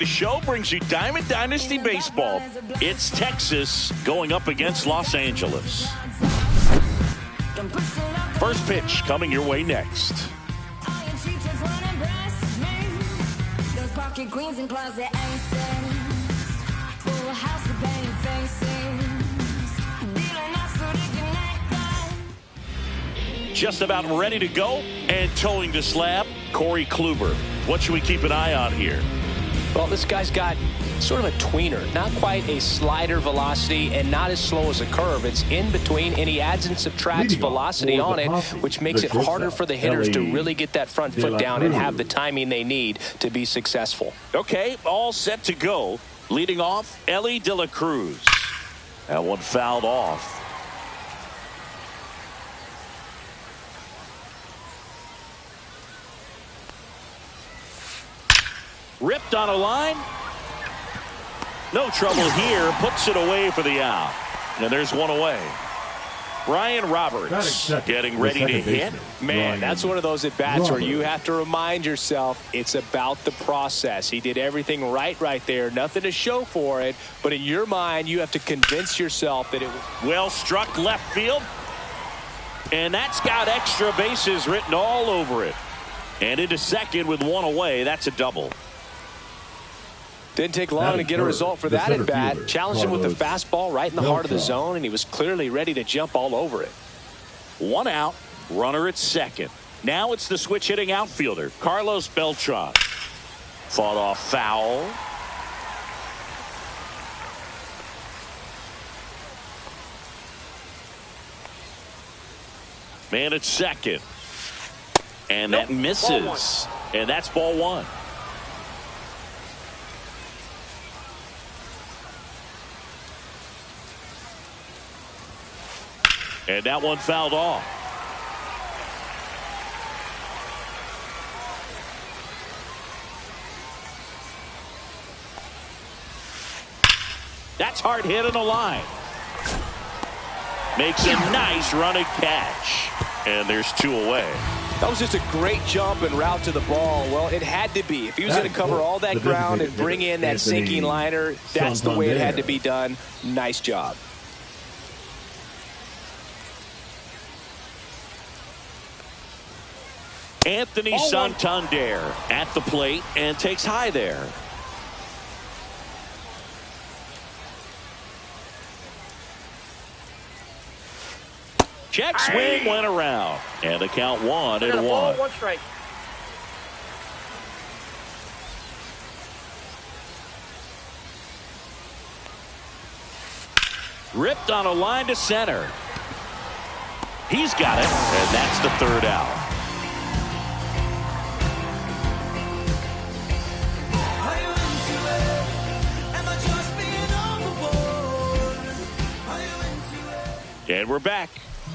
The show brings you Diamond Dynasty Baseball. It's Texas going up against Los Angeles. First pitch coming your way next. Just about ready to go and towing the slab, Corey Kluber. What should we keep an eye on here? Well, this guy's got sort of a tweener, not quite a slider velocity and not as slow as a curve. It's in between, and he adds and subtracts velocity on it, which makes it harder for the hitters to really get that front foot down and have the timing they need to be successful. Okay, all set to go. Leading off, Elly De La Cruz. That one fouled off. Ripped on a line. No trouble here. Puts it away for the out. And there's one away. Brian Roberts getting ready to hit. Man, that's one of those at-bats where you have to remind yourself it's about the process. He did everything right there. Nothing to show for it. But in your mind, you have to convince yourself that it was well struck left field. And that's got extra bases written all over it. And into second with one away. That's a double. Didn't take long to get a result for that at bat. Challenged him with the fastball right in the heart of the zone, and he was clearly ready to jump all over it. One out, runner at second. Now it's the switch hitting outfielder, Carlos Beltran. Fought off foul. Man at second. And that misses. And that's ball one. And that one fouled off. That's hard hit on the line. Makes a nice running catch. And there's two away. That was just a great jump and route to the ball. Well, it had to be. If he was going to cover all that ground and bring in that sinking liner, that's the way it had to be done. Nice job. Anthony Santander at the plate and takes high there. Check swing went around. And the count 1-1. One strike. Ripped on a line to center. He's got it. And that's the third out. And we're back.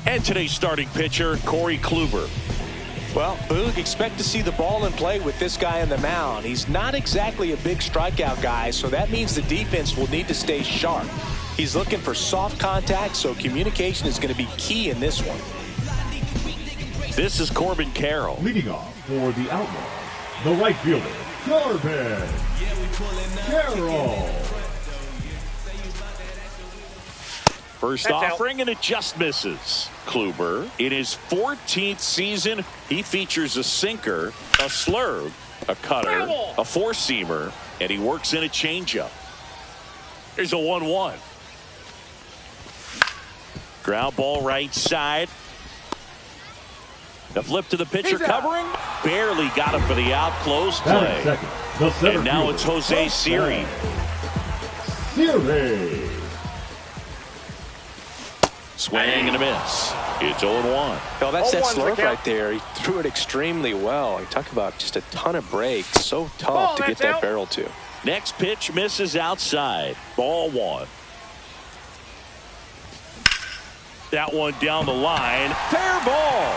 And today's starting pitcher, Corey Kluber. Well, Boog, expect to see the ball in play with this guy on the mound. He's not exactly a big strikeout guy, so that means the defense will need to stay sharp. He's looking for soft contact, so communication is going to be key in this one. This is Corbin Carroll. Leading off for the Outlaws, the right fielder, Corbin Carroll. First offering, and it just misses. Kluber, in his 14th season, he features a sinker, a slurve, a cutter, a four-seamer, and he works in a changeup. There's a 1-1. Ground ball right side. The flip to the pitcher covering. Barely got him for the out. Close play. And now it's Jose Siri. Swing and a miss. It's 0-1. Well, that's that slurve right there. He threw it extremely well. You talk about just a ton of breaks. So tough to get that barrel to. Next pitch misses outside. Ball one. That one down the line. Fair ball.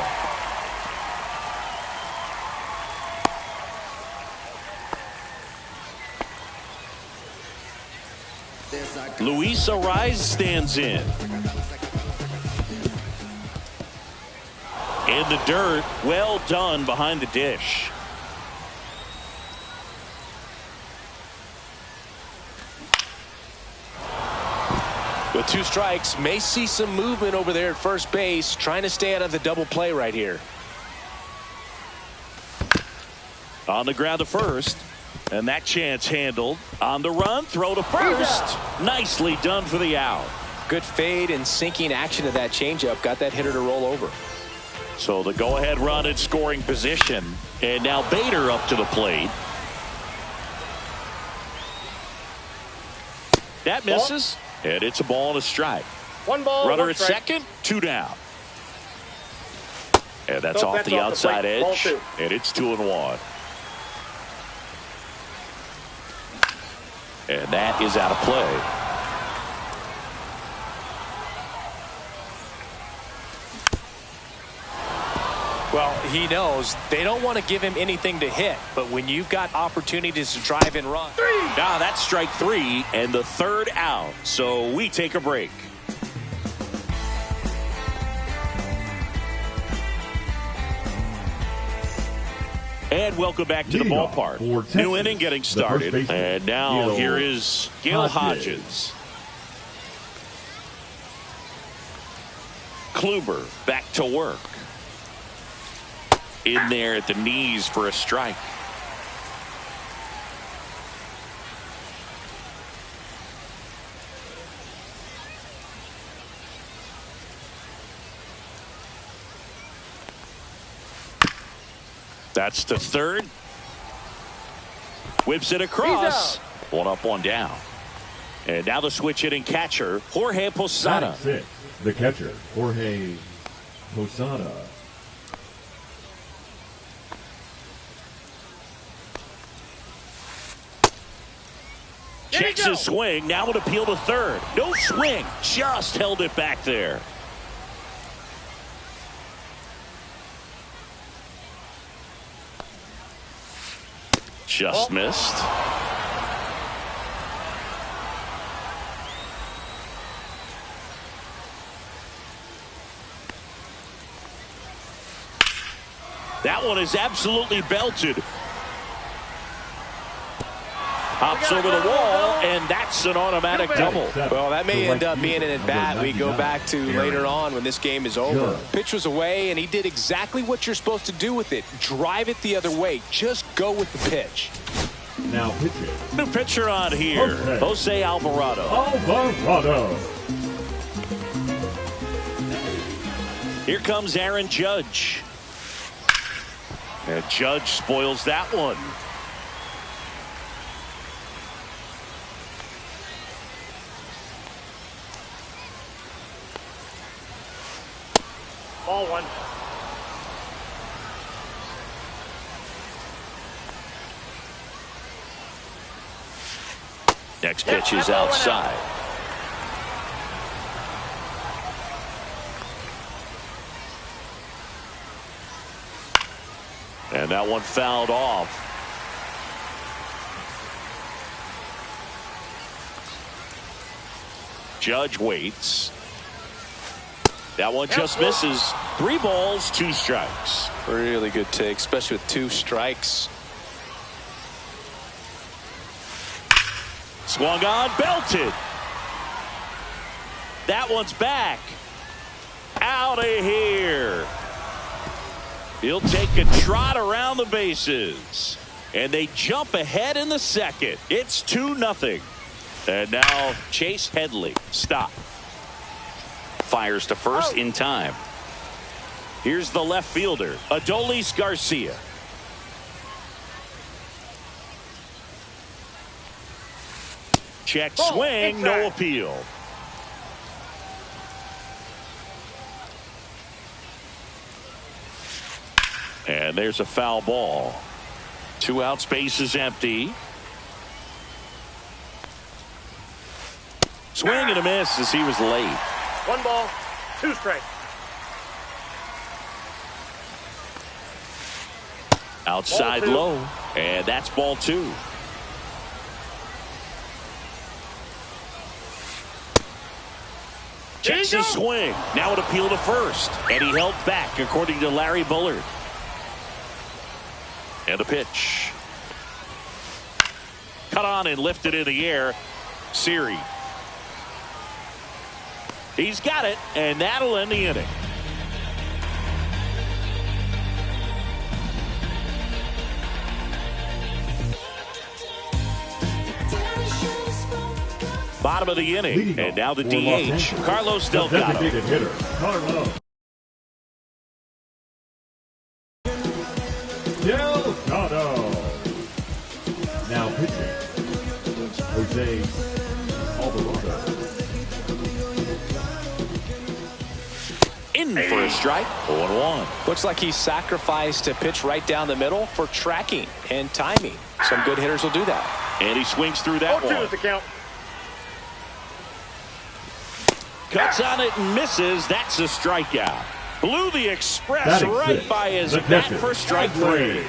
Luis Arraez stands in. In the dirt, well done behind the dish. With 2 strikes, may see some movement over there at first base, trying to stay out of the double play right here. On the ground to first, and that chance handled. On the run, throw to first. Nicely done for the out. Good fade and sinking action of that changeup got that hitter to roll over. So the go-ahead run in scoring position, and now Bader up to the plate. That misses, and it's a ball and a strike. 1 ball, runner 1 at strike. second, 2 down. And that's off the outside edge, and it's 2-1. And that is out of play. Well, he knows they don't want to give him anything to hit, but when you've got opportunities to drive and run. Now that's strike 3 and the 3rd out. So we take a break. And welcome back to the ballpark. New inning getting started. And now here is Gil Hodges. Kluber back to work. In there at the knees for a strike. That's the 3rd. Whips it across. 1 up, 1 down. And now the switch hitting catcher, Jorge Posada. The catcher, Jorge Posada. Checks his swing. Now would appeal to 3rd. No swing. Just held it back there. Just missed. That one is absolutely belted. Hops over the wall, and that's an automatic double. Well, that may end up being an at-bat we go back to later on when this game is over. Pitch was away, and he did exactly what you're supposed to do with it. Drive it the other way. Just go with the pitch. Now pitching. New pitcher on here, Jose Alvarado. Here comes Aaron Judge. And Judge spoils that one. Ball 1. Next pitch is outside. And that one fouled off. Judge waits. That one just misses. 3 balls, 2 strikes. Really good take, especially with 2 strikes. Swung on, belted. That one's back. Out of here. He'll take a trot around the bases. And they jump ahead in the 2nd. It's 2-0. And now Chase Headley. Stop. Fires to first in time. Here's the left fielder, Adolis Garcia. Check swing, no appeal. And there's a foul ball. 2 out, space is empty. Swing and a miss as he was late. 1 ball, 2 strikes. Outside low, and that's ball 2. Checks his swing. Now an appeal to first, and he held back according to Larry Bullard. And the pitch. Cut on and lifted in the air. Siri. He's got it, and that'll end the inning. Bottom of the inning, and now the DH, Carlos Delgado. Designated hitter, Carlos Delgado. Now pitching, Jose Alvarado. In for a strike, 0-1. Looks like he sacrificed to pitch right down the middle for tracking and timing. Some good hitters will do that. And he swings through that 0-2 one. is the count. Cuts on it and misses. That's a strikeout. Blew the express right by his bat for strike 3.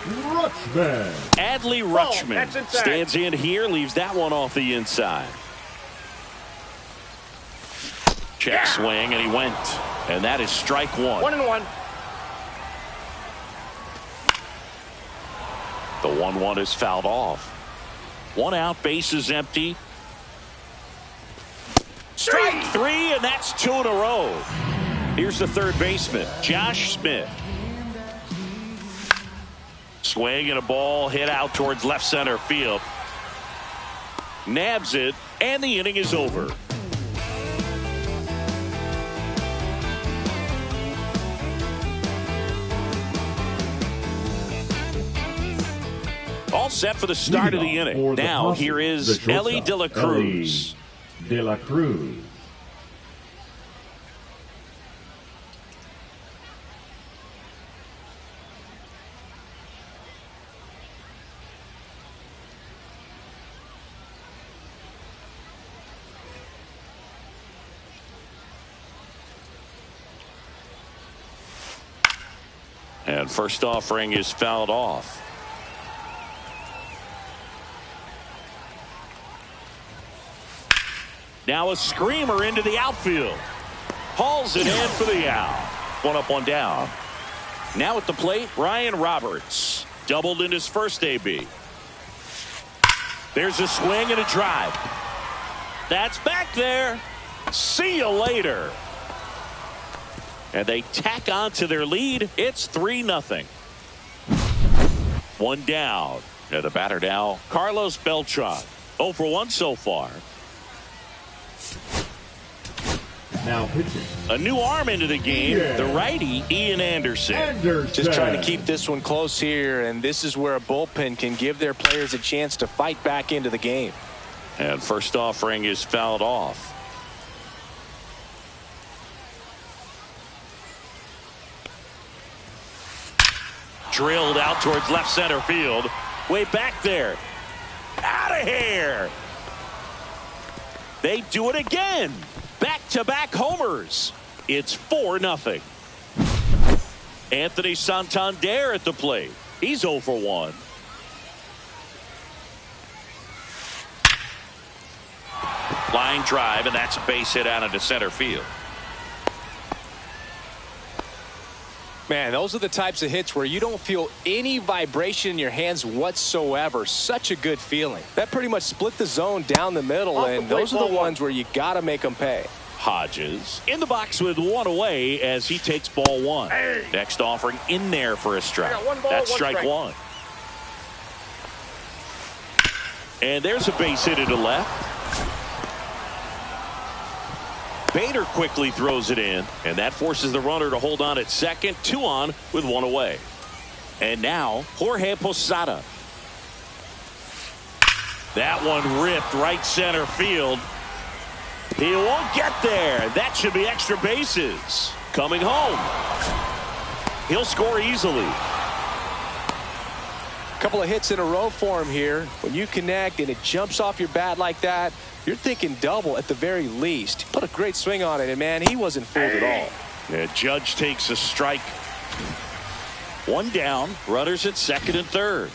Rutschman. Adley Rutschman stands in here, leaves that one off the inside. Check swing, and he went. And that is strike 1. 1-1. The 1-1 is fouled off. 1 out, base is empty. Strike 3, and that's 2 in a row. Here's the third baseman, Josh Smith. Swing and a ball hit out towards left center field. Nabs it, and the inning is over. All set for the start of the inning. Now here is Elly De La Cruz. De La Cruz. And first offering is fouled off. Now a screamer into the outfield. Hauls it in for the out. 1 up, 1 down. Now at the plate, Ryan Roberts. Doubled in his first AB. There's a swing and a drive. That's back there. See you later. And they tack on to their lead. It's 3-0. 1 down. And the batter now, Carlos Beltran. 0 for 1 so far. Now pitching. A new arm into the game. The righty, Ian Anderson. Just trying to keep this one close here, and this is where a bullpen can give their players a chance to fight back into the game. And first offering is fouled off. Drilled out towards left center field. Way back there. Out of here. They do it again. Back-to-back homers. It's 4-0. Anthony Santander at the plate. He's 0 for 1. Line drive, and that's a base hit out into center field. Man, those are the types of hits where you don't feel any vibration in your hands whatsoever. Such a good feeling. That pretty much split the zone down the middle, and those are the ones where you got to make them pay. Hodges in the box with 1 away as he takes ball 1. Next offering in there for a strike. That's strike 1. And there's a base hit to left. Bader quickly throws it in, and that forces the runner to hold on at second. 2 on with 1 away. And now Jorge Posada. That one ripped right center field. He won't get there. That should be extra bases. Coming home. He'll score easily. Couple of hits in a row for him here. When you connect and it jumps off your bat like that, you're thinking double at the very least. Put a great swing on it, and man, he wasn't fooled at all. Yeah, Judge takes a strike. 1 down. Runners at second and third.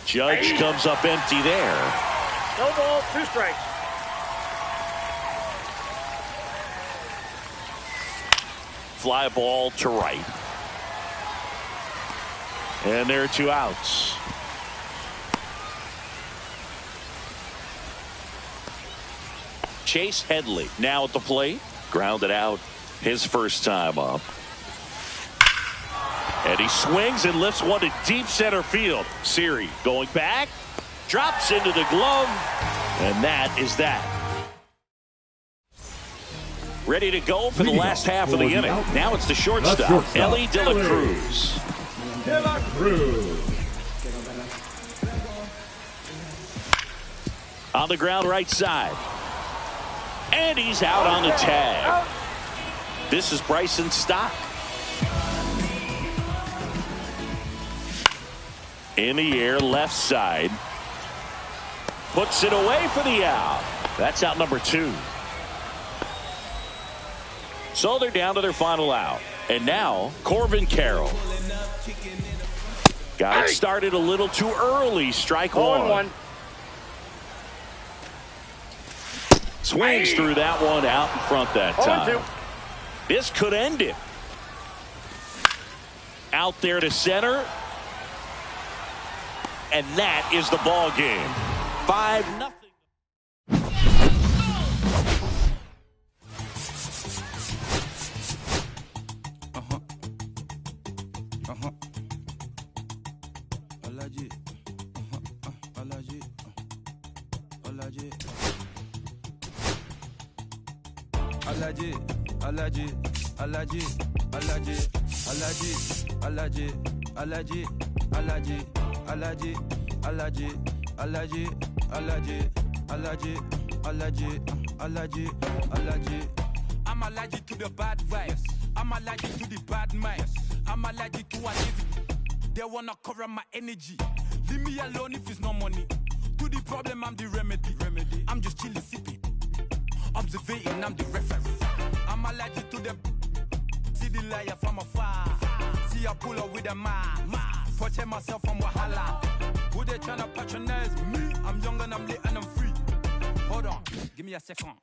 Judge comes up empty there. No ball, 2 strikes. fly ball to right. And there are 2 outs. Chase Headley now at the plate. Grounded out his first time up. And he swings and lifts one to deep center field. Siri going back. Drops into the glove. And that is that. Ready to go for the last half of the inning. Now it's the shortstop, Elly De La Cruz. De La Cruz. On the ground right side. And he's out on the tag. This is Bryson Stott. In the air, left side. Puts it away for the out. That's out number 2. So they're down to their final out. And now, Corbin Carroll. Got it started a little too early. Strike 1. Swings through that one out in front that time. This could end it. Out there to center. And that is the ball game. 5-0. I'm allergic to the bad vibes. I'm allergic to the bad minds. I'm allergic to what is. They wanna cover my energy. Leave me alone if it's no money. To the problem, I'm the remedy. I'm just chilling, sipping. Observating, I'm the referee. I'm allergic to the. See the liar from afar. See I pull up with a mask. Protect myself from Wahala. Who they tryna patronize me? I'm young and I'm lit and I'm free. Hold on, give me a second.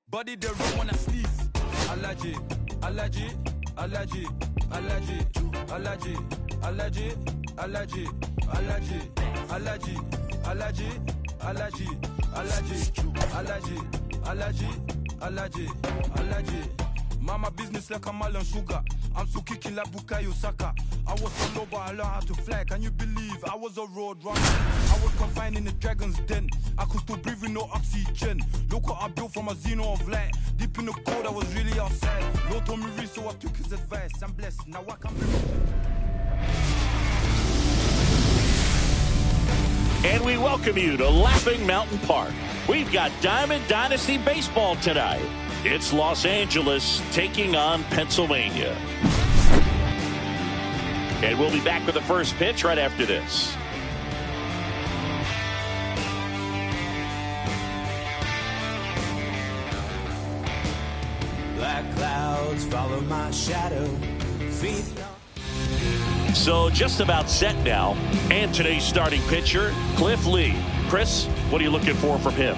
Body the room when I sneeze. Allergy, allergy, allergy, allergy, allergy, allergy, allergy, allergy, allergy, allergy, allergy, allergy, allergy, allergy, allergy. Mama business like a melon sugar. I'm so kicking like Bukayo Saka. I was so low, but I learned how to fly. Can you believe I was a road runner? I was confined in the dragon's den. I could still breathe with no oxygen. Look what I built from a xeno of light. Deep in the cold, I was really outside. Lord told me read, so I took his advice. I'm blessed, now I can And we welcome you to Laughing Mountain Park. We've got Diamond Dynasty Baseball tonight. It's Los Angeles taking on Pennsylvania. And we'll be back with the first pitch right after this. Black clouds follow my shadow. Feet. So just about set now. And today's starting pitcher, Cliff Lee. Chris, what are you looking for from him?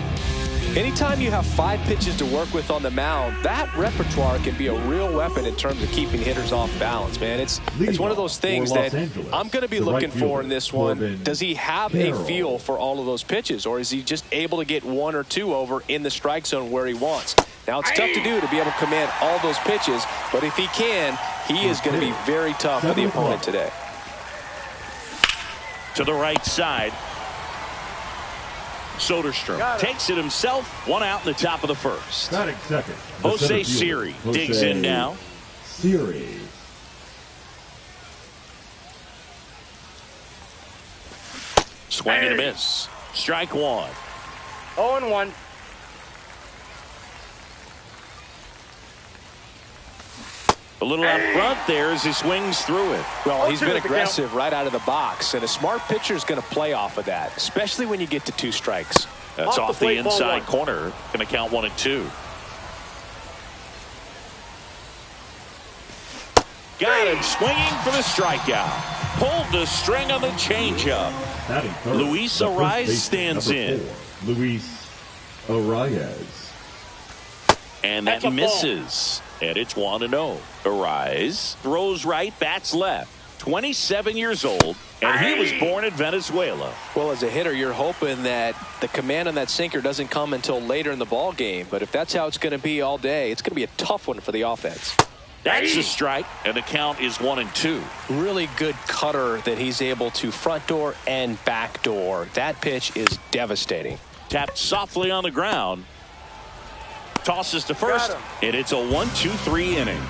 Anytime you have 5 pitches to work with on the mound, that repertoire can be a real weapon in terms of keeping hitters off balance, man. It's one of those things that I'm going to be looking for in this one. Does he have a feel for all of those pitches, or is he just able to get 1 or 2 over in the strike zone where he wants? Now, it's tough to do to be able to command all those pitches, but if he can, he is going to be very tough for the opponent today. To the right side. Soderstrom takes it himself. 1 out in the top of the first. Batting second. Jose Siri digs in now. Siri. Swing and a miss. Strike 1. 0-1. A little out front there as he swings through it. Well, he's been aggressive right out of the box, and a smart pitcher is going to play off of that, especially when you get to 2 strikes. That's off the inside corner. Going to count 1 and 2. Got him swinging for the strikeout. Pulled the string on the changeup. Luis Arraez stands in. Luis Arraez. And that misses. And it's 1-0. Arise throws right, bats left. 27 years old, and he was born in Venezuela. Well, as a hitter, you're hoping that the command on that sinker doesn't come until later in the ball game. But if that's how it's going to be all day, it's going to be a tough one for the offense. That's a strike, and the count is 1-2. Really good cutter that he's able to front door and back door. That pitch is devastating. Tapped softly on the ground. Tosses to first, and it's a 1-2-3 inning.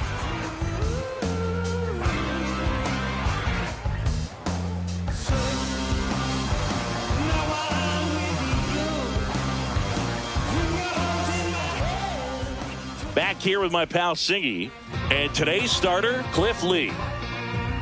Back here with my pal Singy, and today's starter, Cliff Lee.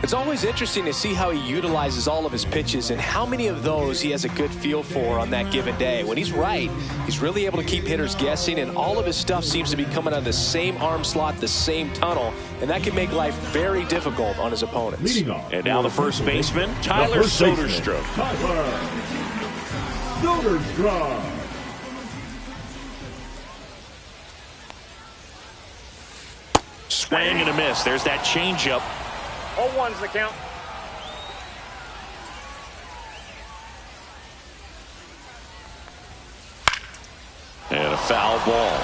It's always interesting to see how he utilizes all of his pitches and how many of those he has a good feel for on that given day. When he's right, he's really able to keep hitters guessing, and all of his stuff seems to be coming out of the same arm slot, the same tunnel, and that can make life very difficult on his opponents. And now the first baseman, Tyler Soderstrom. Soderstrom. Swing and a miss. There's that changeup. 0-1's the count. And a foul ball.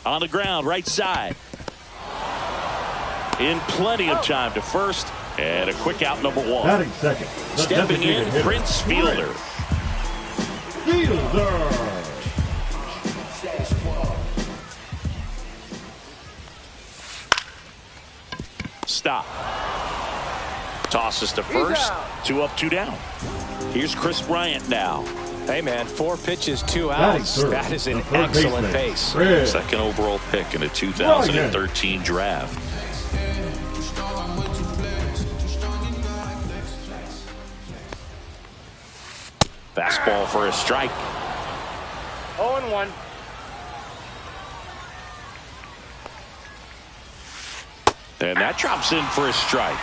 On the ground, right side. In plenty of time to first. And a quick out, number 1. Batting second. Stepping in, Prince Fielder. Stop. Tosses to first. 2 up, 2 down. Here's Chris Bryant now. Hey, man, 4 pitches, 2 outs. That is an excellent pace. Second overall pick in the 2013 draft. Fastball for a strike. 0-1. And that drops in for a strike.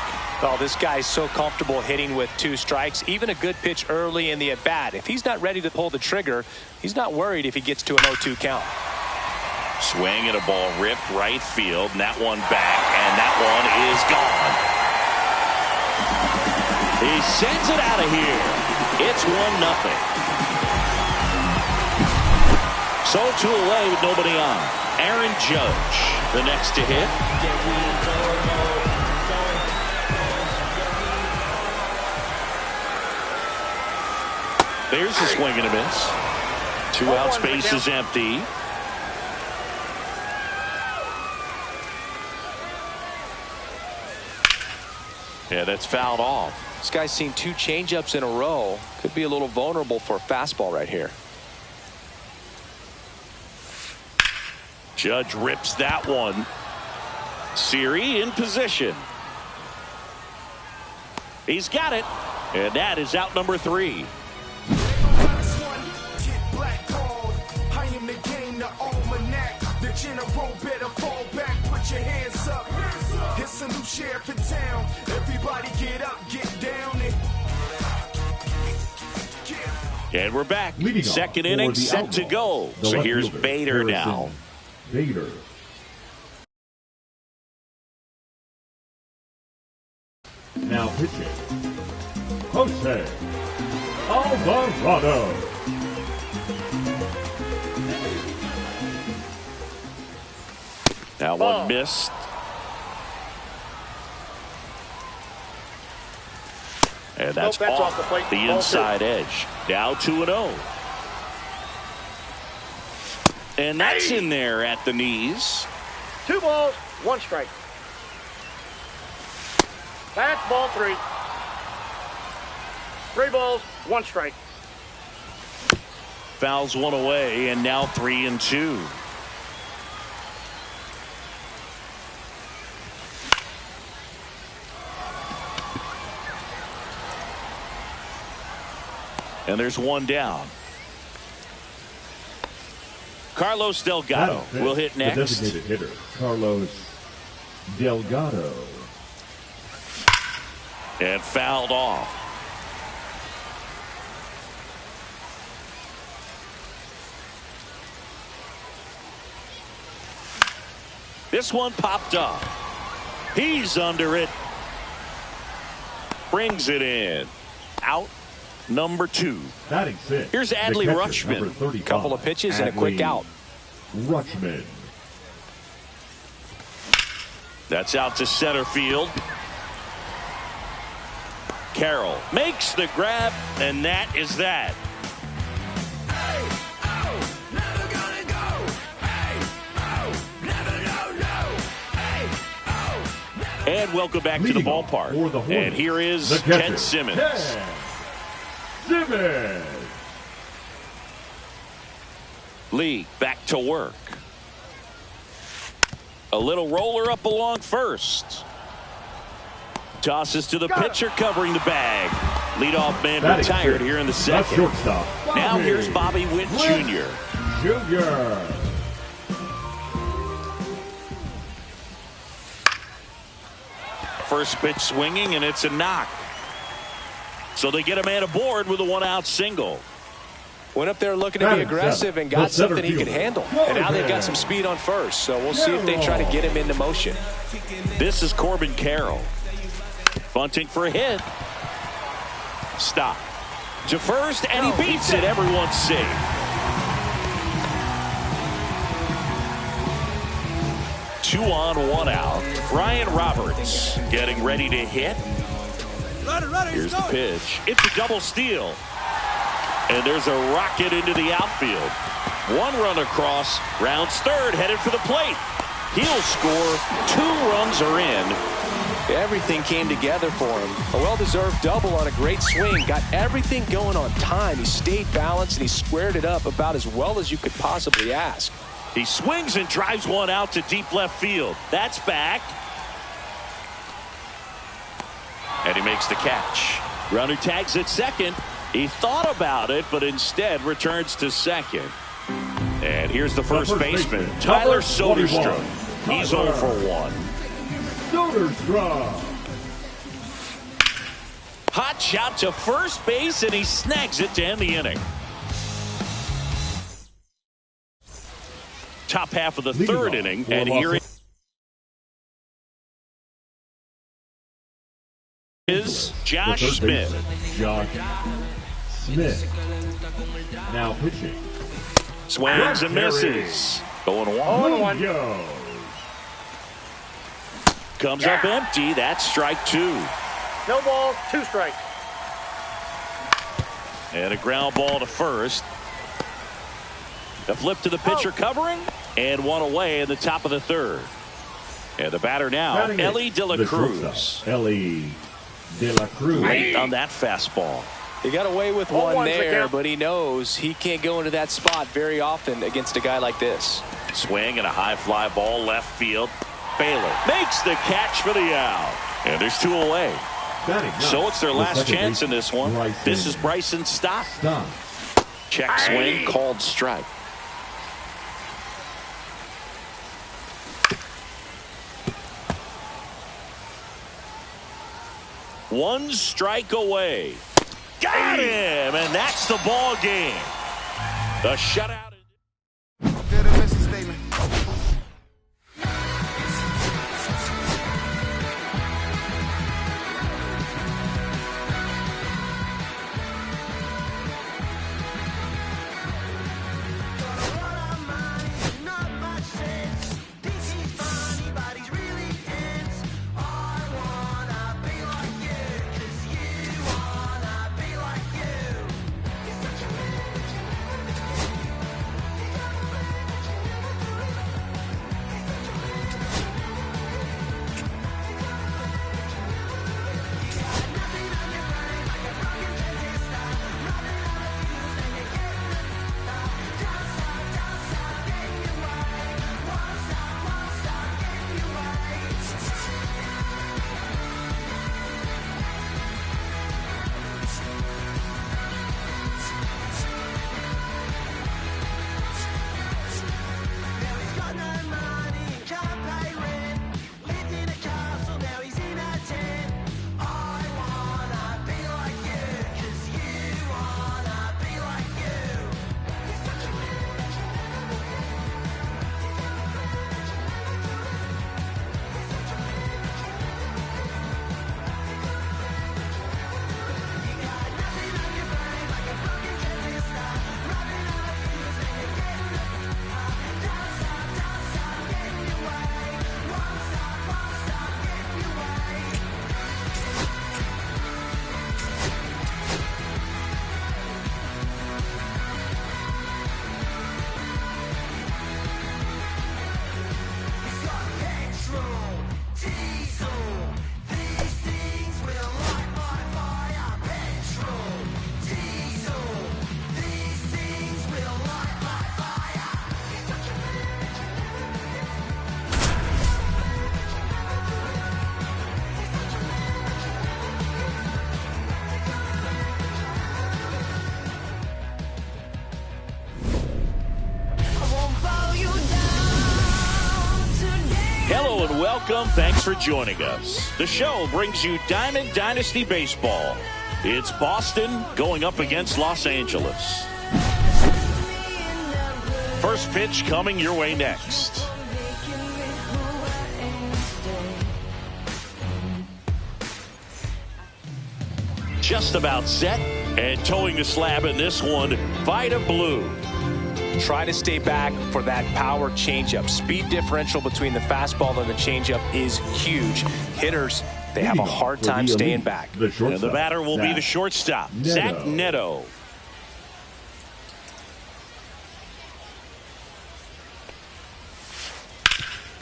Oh, this guy's so comfortable hitting with 2 strikes. Even a good pitch early in the at-bat. If he's not ready to pull the trigger, he's not worried if he gets to an 0-2 count. Swing and a ball ripped right field, and that one back, and that one is gone. He sends it out of here. It's 1-0. So 2 away with nobody on. Aaron Judge, the next to hit. There's a swing and a miss. 2 outs, base is empty. Yeah, that's fouled off. This guy's seen 2 changeups in a row. Could be a little vulnerable for a fastball right here. Judge rips that one. Siri in position. He's got it. And that is out number 3. It's a new sheriff in town. Everybody get up, get down. And we're back. Second inning set to go. So here's Bader now. Bader. Now pitching. Jose Alvarado. Now one missed. And that's off the plate. The inside edge. Now 2-0. And that's in there at the knees. 2 balls, 1 strike. That's ball 3. 3 balls, 1 strike. Fouls 1 away, and now 3-2. And there's 1 down. Carlos Delgado will hit next. The designated hitter, Carlos Delgado. And fouled off. This one popped up. He's under it. Brings it in. Out number 2. Batting 6. Here's Adley Rutschman. Couple of pitches and a quick out. Rutschman. That's out to center field. Carroll makes the grab, and that is that. And welcome back to the ballpark. And here is Ken Simmons. Simmons. Lee back to work. A little roller up along first. Tosses to the pitcher covering the bag. Leadoff man retired here in the second. Now here's Bobby Witt Jr. First pitch swinging, and it's a knock. So they get a man aboard with a 1-out single. Went up there looking to be aggressive and got something he could handle. And now they've got some speed on first, so we'll see if they try to get him into motion. This is Corbin Carroll. Bunting for a hit. Stop. To first, and he beats it. Everyone's safe. Two on, 1 out. Ryan Roberts getting ready to hit. Here's the pitch. It's a double steal. And there's a rocket into the outfield. 1 run across. Rounds third, headed for the plate. He'll score. 2 runs are in. Everything came together for him. A well-deserved double on a great swing. Got everything going on time. He stayed balanced, and he squared it up about as well as you could possibly ask. He swings and drives one out to deep left field. That's back. And he makes the catch. Runner tags at second. He thought about it, but instead returns to second. And here's the first baseman, Tyler Soderstrom. He's 0 for 1. Soderstrom. Hot shot to first base, and he snags it to end the inning. Top half of the third inning, and here is Josh Smith. Josh Smith. Now pitching. Swings and misses. Going 0-1. Comes up empty. That's strike 2. No balls, 2 strikes. And a ground ball to first. A flip to the pitcher covering, and 1 away in the top of the third. And the batter now, Elly De La Cruz. Elly De La Cruz. Late on that fastball. He got away with one there, but he knows he can't go into that spot very often against a guy like this. Swing and a high fly ball left field. Baylor makes the catch for the out. And there's 2 away. So it's their last chance in this one. This is Bryson Stott. Check swing, called strike. One strike away. Got him, and that's the ball game. The shutout. welcome. Thanks for joining us. The show brings you Diamond Dynasty Baseball. It's Boston going up against Los Angeles. First pitch coming your way next. Just about set, and towing the slab in this one, Vida Blue. Try to stay back for that power changeup. Speed differential between the fastball and the changeup is huge. Hitters, they have a hard time staying back. And the batter will be the shortstop, Zach Neto.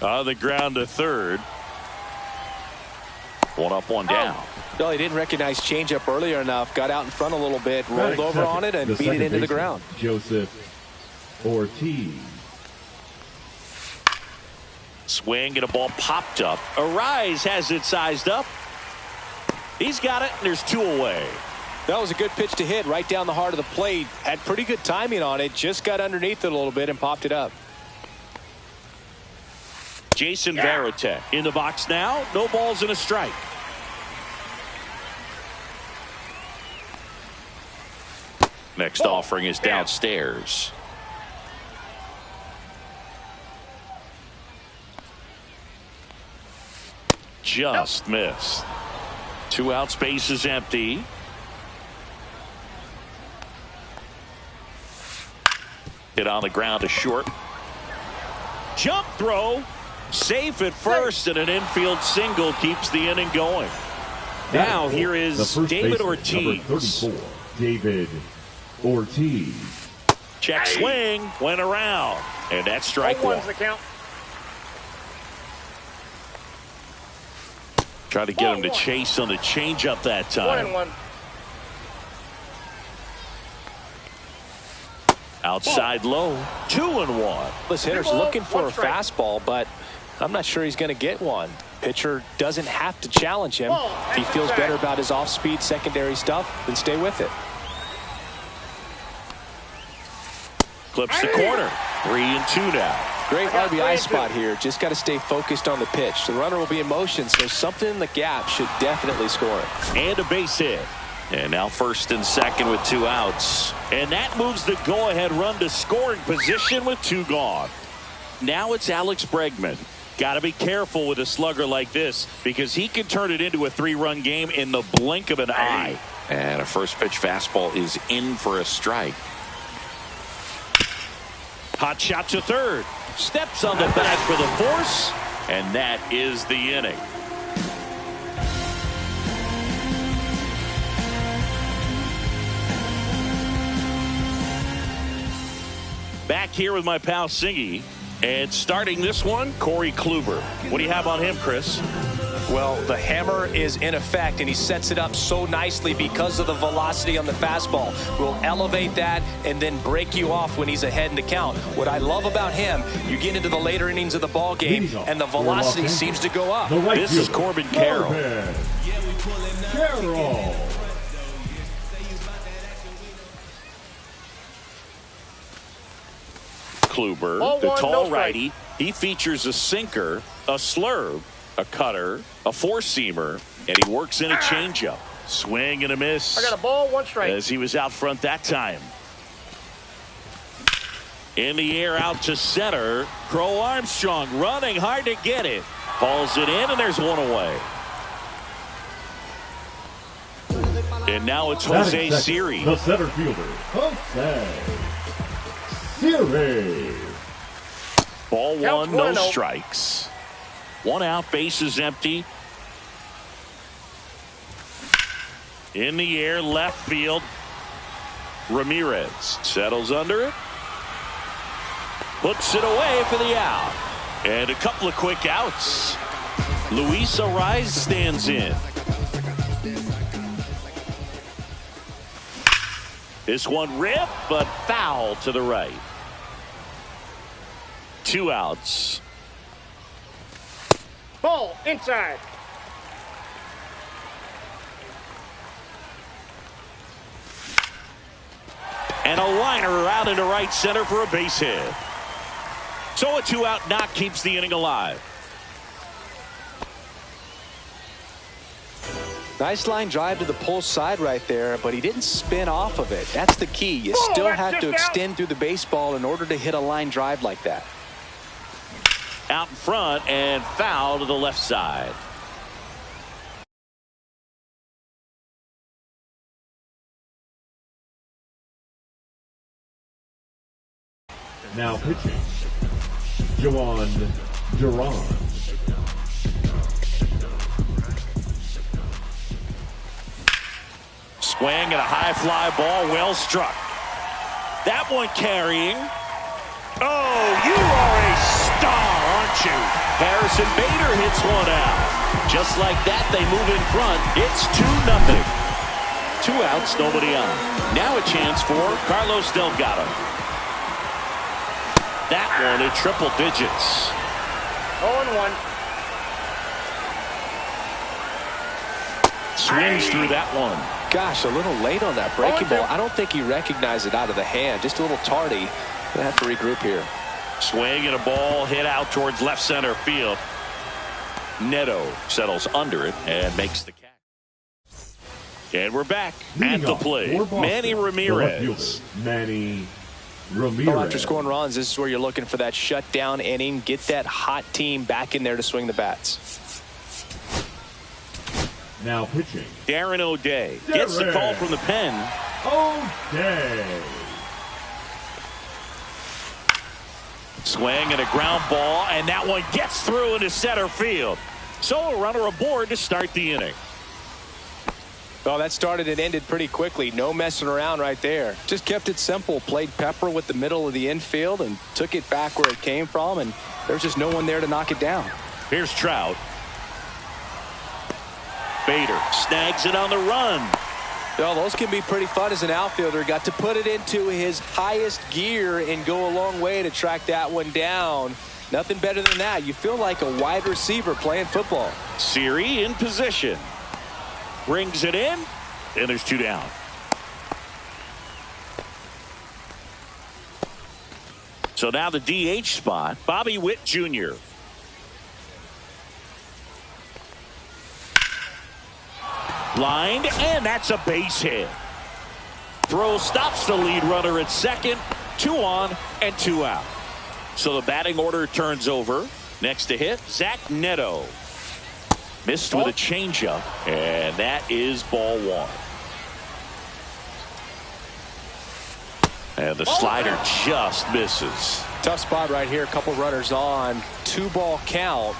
On the ground to third. One up, one down. No, he didn't recognize changeup earlier enough. Got out in front a little bit, rolled over on it, and beat it into the ground. Joseph Ortiz. Swing and a ball popped up. Arise has it sized up. He's got it, and there's two away. That was a good pitch to hit right down the heart of the plate. Had pretty good timing on it. Just got underneath it a little bit and popped it up. Jason Varitek in the box now. No balls and a strike. Next offering is downstairs. Just missed. 2 outs, base is empty. Hit on the ground to short. Jump throw. Safe at first, and an infield single keeps the inning going. Now here is David Ortiz. Number 34, David Ortiz. Check swing, went around, and that's strike one. Try to get him to chase on the changeup that time. 1-1. Outside low, 2-1. This hitter's looking for a fastball, but I'm not sure he's going to get one. Pitcher doesn't have to challenge him. If he feels better about his off-speed secondary stuff, then stay with it. Clips the corner. 3-2 now. Great RBI spot here. Just got to stay focused on the pitch. The runner will be in motion, so something in the gap should definitely score it. And a base hit. And now first and second with 2 outs. And that moves the go-ahead run to scoring position with 2 gone. Now it's Alex Bregman. Got to be careful with a slugger like this because he can turn it into a 3-run game in the blink of an eye. And a first pitch fastball is in for a strike. Hot shot to third. Steps on the back for the force. And that is the inning. Back here with my pal Singy. And starting this one, Corey Kluber. What do you have on him, Chris? Well, the hammer is in effect, and he sets it up so nicely because of the velocity on the fastball. Will elevate that and then break you off when he's ahead in the count. What I love about him, you get into the later innings of the ball game, and the velocity seems to go up. This is Corbin Carroll. Kluber, the tall righty. He features a sinker, a slurve, a cutter, a four-seamer, and he works in a changeup. Swing and a miss. I got a ball, 1 strike. As he was out front that time. In the air out to center. Crow Armstrong running hard to get it. Hauls it in, and there's 1 away. And now it's Jose Siri. The center fielder, Jose Siri. Ball 1, no strikes. 1 out, base is empty. In the air, left field. Ramirez settles under it. Puts it away for the out. And a couple of quick outs. Luis Arise stands in. This one ripped, but foul to the right. 2 outs. Ball inside. And a liner out into right center for a base hit. So a 2-out knock keeps the inning alive. Nice line drive to the pull side right there, but he didn't spin off of it. That's the key. You still have to extend through the baseball in order to hit a line drive like that. Out in front and foul to the left side. Now pitching, Jhoan Duran. Swing and a high fly ball, well struck. That one carrying. Oh, you are a star, aren't you? Harrison Bader hits one out. Just like that, they move in front. It's 2-0. 2 outs, nobody on. Now a chance for Carlos Delgado. That one in triple digits. 0-1. Swings through that one. Gosh, a little late on that breaking ball. I don't think he recognized it out of the hand. Just a little tardy. Gonna have to regroup here. Swing and a ball hit out towards left center field. Neto settles under it and makes the catch. And we're back at the plate. Manny Ramirez. Manny Ramirez. Well, after scoring runs, this is where you're looking for that shutdown inning. Get that hot team back in there to swing the bats. Now pitching, Darren O'Day gets the call from the pen. O'Day. Swing and a ground ball, and that one gets through into center field. So a runner aboard to start the inning. Well, that started and ended pretty quickly. No messing around right there. Just kept it simple. Played Pepper with the middle of the infield and took it back where it came from, and there's just no one there to knock it down. Here's Trout. Bader snags it on the run. Well, those can be pretty fun as an outfielder. Got to put it into his highest gear and go a long way to track that one down. Nothing better than that. You feel like a wide receiver playing football. Siri in position. Brings it in, and there's 2 down. So now the DH spot, Bobby Witt Jr. Lined, and that's a base hit. Throw stops the lead runner at second. 2 on and 2 out. So the batting order turns over. Next to hit, Zach Neto. Missed with a changeup, and that is ball 1. And the slider just misses. Tough spot right here. A couple runners on. 2-ball count.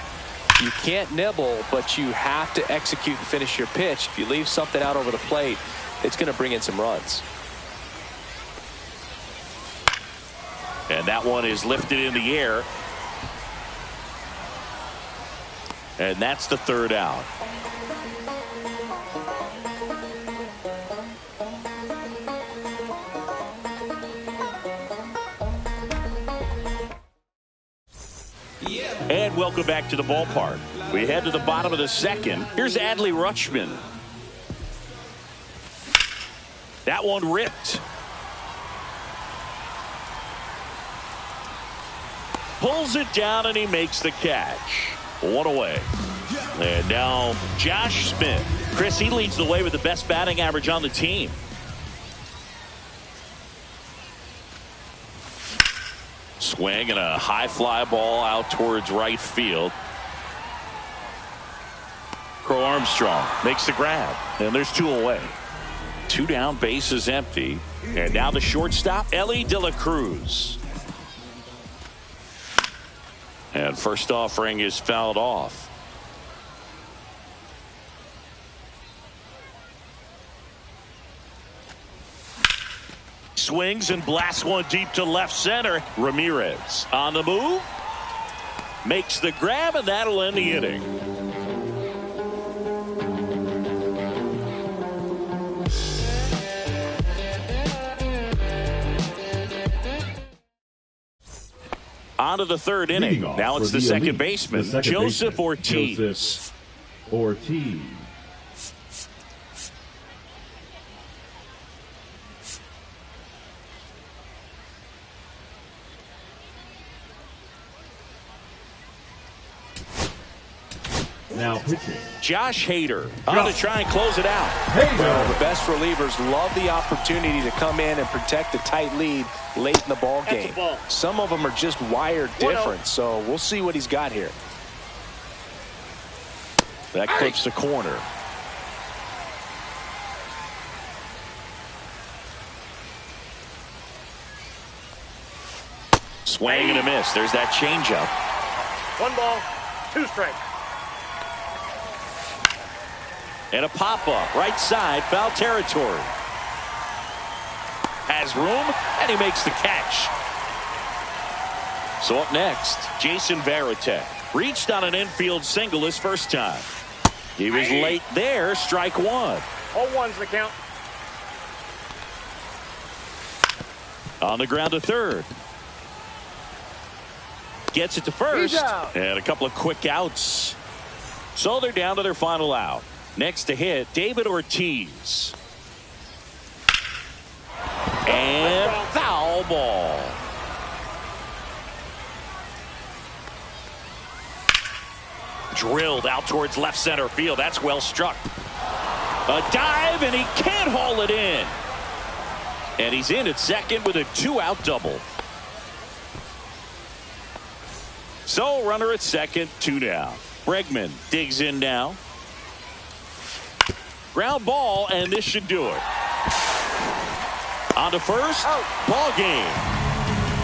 You can't nibble, but you have to execute and finish your pitch. If you leave something out over the plate, it's going to bring in some runs. And that one is lifted in the air. And that's the 3rd out. And welcome back to the ballpark. We head to the bottom of the 2nd. Here's Adley Rutschman. That one ripped. Pulls it down and he makes the catch. 1 away. And now Josh Smith. Chris, he leads the way with the best batting average on the team. Swing and a high fly ball out towards right field. Crow Armstrong makes the grab, and there's 2 away. 2 down, bases empty. And now the shortstop, Elly De La Cruz. And first offering is fouled off. Swings and blasts one deep to left center. Ramirez on the move. Makes the grab, and that'll end the inning. On to the 3rd inning. Now it's the second baseman, Joseph Ortiz. Joseph Ortiz. Now pitching. Josh Hader on to try and close it out. Well, the best relievers love the opportunity to come in and protect a tight lead late in the ball game. Some of them are just wired different, so we'll see what he's got here. That clips the corner. Swing and a miss. There's that changeup. 1 ball, 2 strikes. And a pop-up, right side, foul territory. Has room, and he makes the catch. So up next, Jason Varitek. Reached on an infield single his first time. He was late there, strike 1. 0-1's the count. On the ground to third. Gets it to first. And a couple of quick outs. So they're down to their final out. Next to hit, David Ortiz. And foul ball. Drilled out towards left center field. That's well struck. A dive, and he can't haul it in. And he's in at second with a 2-out double. So runner at second, 2 down. Bregman digs in now. Ground ball, and this should do it. On to first, ball game.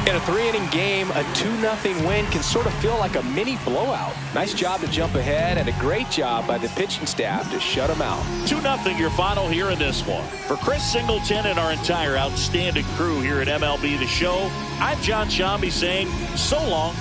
In a 3-inning game, a 2-0 win can sort of feel like a mini blowout. Nice job to jump ahead, and a great job by the pitching staff to shut them out. 2-0 your final here in this one. For Chris Singleton and our entire outstanding crew here at MLB The Show, I'm John Shambi saying so long.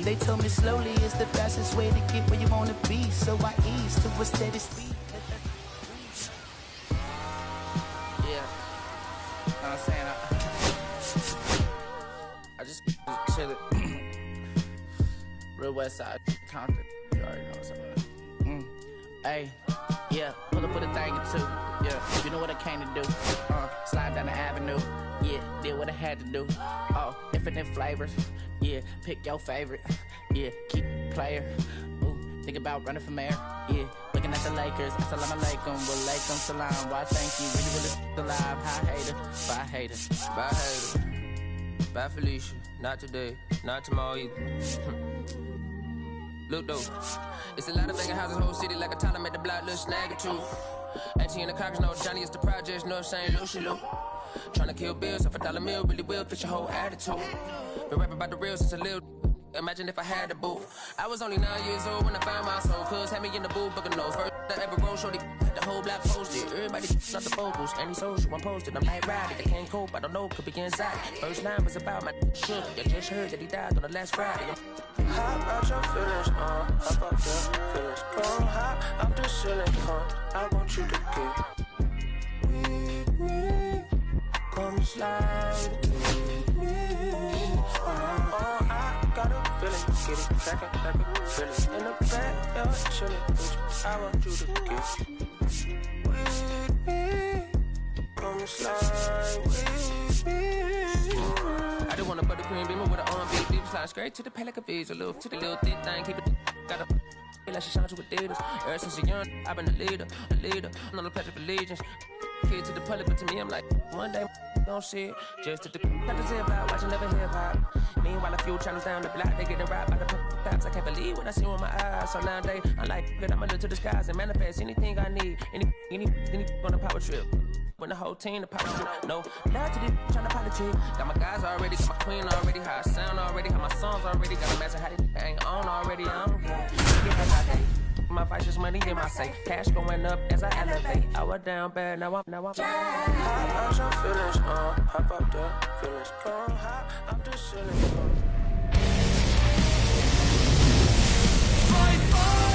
They told me slowly is the fastest way to get where you want to be, so I ease to a steady speed. Yeah, I'm saying I just chillin'. Real West Side, Compton. You already know what's up. Hey, yeah, pull up with a thing or two. Yeah, you know what I came to do. Slide down the avenue. Yeah, did what I had to do. Oh, infinite flavors. Yeah, pick your favorite. Yeah, keep player. Ooh, think about running for mayor. Yeah, looking at the Lakers. Assalamu alaikum, walaikum salam. Why thank you? Really alive. Hi hater, bye hater, bye hater, bye Felicia. Not today, not tomorrow either. Look though, it's a lot of vacant houses, whole city like a town. Made the block little snag or two. Auntie in the cockers, no Johnny is the projects, no St. Lucia Lou. Tryna kill bills off $1 meal, really will fit your whole attitude. Been rapping about the real since a little. Imagine if I had the boot. I was only 9 years old when I found my soul. Cuz had me in the booth, booking nose. First I ever wrote, shorty, the whole block posted. Everybody not the focus, any social, I'm posted. I'm like riding, I can't cope, I don't know, could be inside. First line was about my shook. You just heard that he died on the last Friday. How about your feelings, how about your feelings? Go high, I'm the ceiling, I want you to get with me. Come slide with me. I got a feeling, get it crackin' like a feeling. In the back, you're chillin', bitch. I want you to get with me. Come slide with me. I just want a buttercream beamer with an R&B deep slide straight to the pay like a visa, little to the little thick thing, keep it. Got a feel like she shine to Adidas. Ever since a young, I've been a leader. I'm not a pledge of allegiance. Kid to the public, but to me, I'm like, one day, don't see it. Just to the got the zip out, watching never hip hop. Meanwhile, a few channels down the block, they getting robbed by the cops. I can't believe what I see with my eyes. So nowadays, I'm like, good, I'ma look to the skies and manifest anything I need. Any on a power trip. When the whole team, the power trip. No, now to the trying to politic. Got my guys already, got my queen already, how I sound already, how my songs already. Got a master how they ain't on already. I don't care. My vice is money in my safe. Cash going up as I elevate. I was down bad, now I'm How about your feelings, how about the feelings? Go high, I'm just chillin',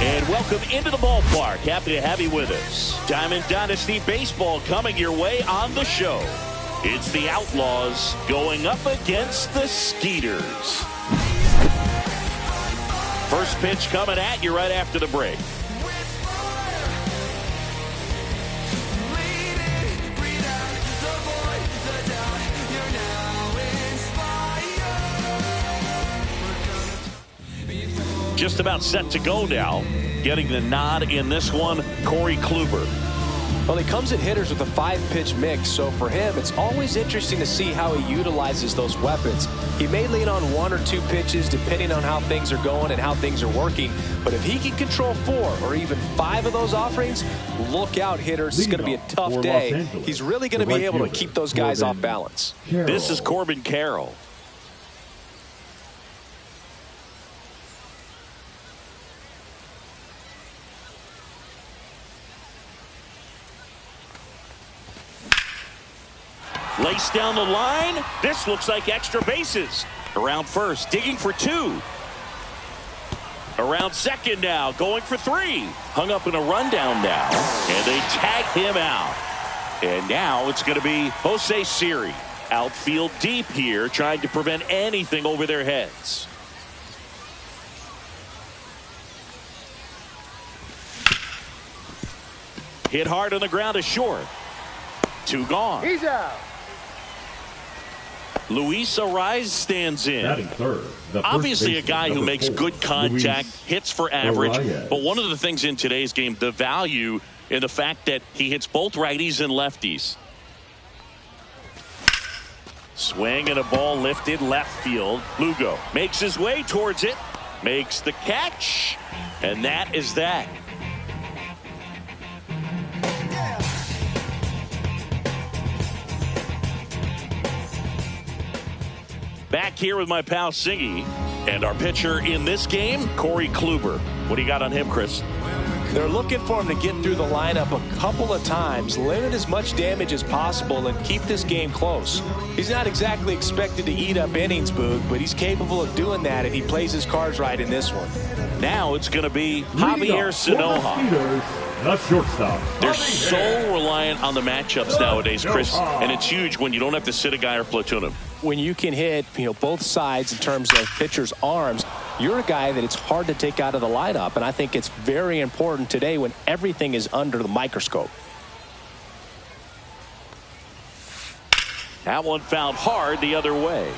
And welcome into the ballpark. Happy to have you with us. Diamond Dynasty Baseball coming your way on the show. It's the Outlaws going up against the Skeeters. First pitch coming at you right after the break. Just about set to go now. Getting the nod in this one, Corey Kluber. Well, he comes at hitters with a 5-pitch mix, so for him, it's always interesting to see how he utilizes those weapons. He may lean on 1 or 2 pitches depending on how things are going and how things are working, but if he can control 4 or even 5 of those offerings, look out, hitters. It's going to be a tough day. He's really going to be able to keep those guys off balance. This is Corbin Carroll. Laced down the line. This looks like extra bases. Around first, digging for 2. Around second now, going for 3. Hung up in a rundown now, and they tag him out. And now it's going to be Jose Siri. Outfield deep here, trying to prevent anything over their heads. Hit hard on the ground is short. 2 gone. He's out. Luis Arraez stands in. Third, obviously a guy who makes 4, good contact, hits for average. Arraez. But one of the things in today's game, the value in the fact that he hits both righties and lefties. Swing and a ball lifted left field. Lugo makes his way towards it. Makes the catch. And that is that. Back here with my pal Singy and our pitcher in this game, Corey Kluber. What do you got on him, Chris? They're looking for him to get through the lineup a couple of times, limit as much damage as possible, and keep this game close. He's not exactly expected to eat up innings, Boog, but he's capable of doing that if he plays his cards right in this one. Now it's going to be Javier Sanoja. The shortstop. They're so reliant on the matchups nowadays, Chris, and it's huge when you don't have to sit a guy or platoon him. When you can hit, both sides in terms of pitchers' arms, you're a guy that it's hard to take out of the lineup, and I think it's very important today when everything is under the microscope. That one fouled hard the other way.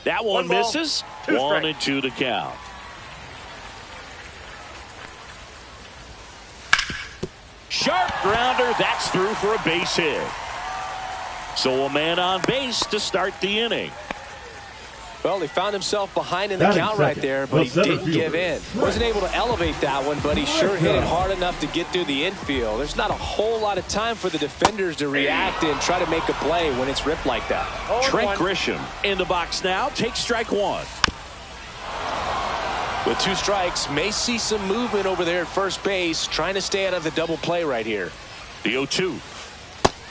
That one misses. 1 and 2 to count. Sharp grounder. That's through for a base hit. So a man on base to start the inning. Well, he found himself behind in the count right there, but he didn't give in. Wasn't able to elevate that one, but he sure hit it hard enough to get through the infield. There's not a whole lot of time for the defenders to react and try to make a play when it's ripped like that. Trent Grisham in the box now. Takes strike 1. With 2 strikes, may see some movement over there at first base, trying to stay out of the double play right here. The 0-2.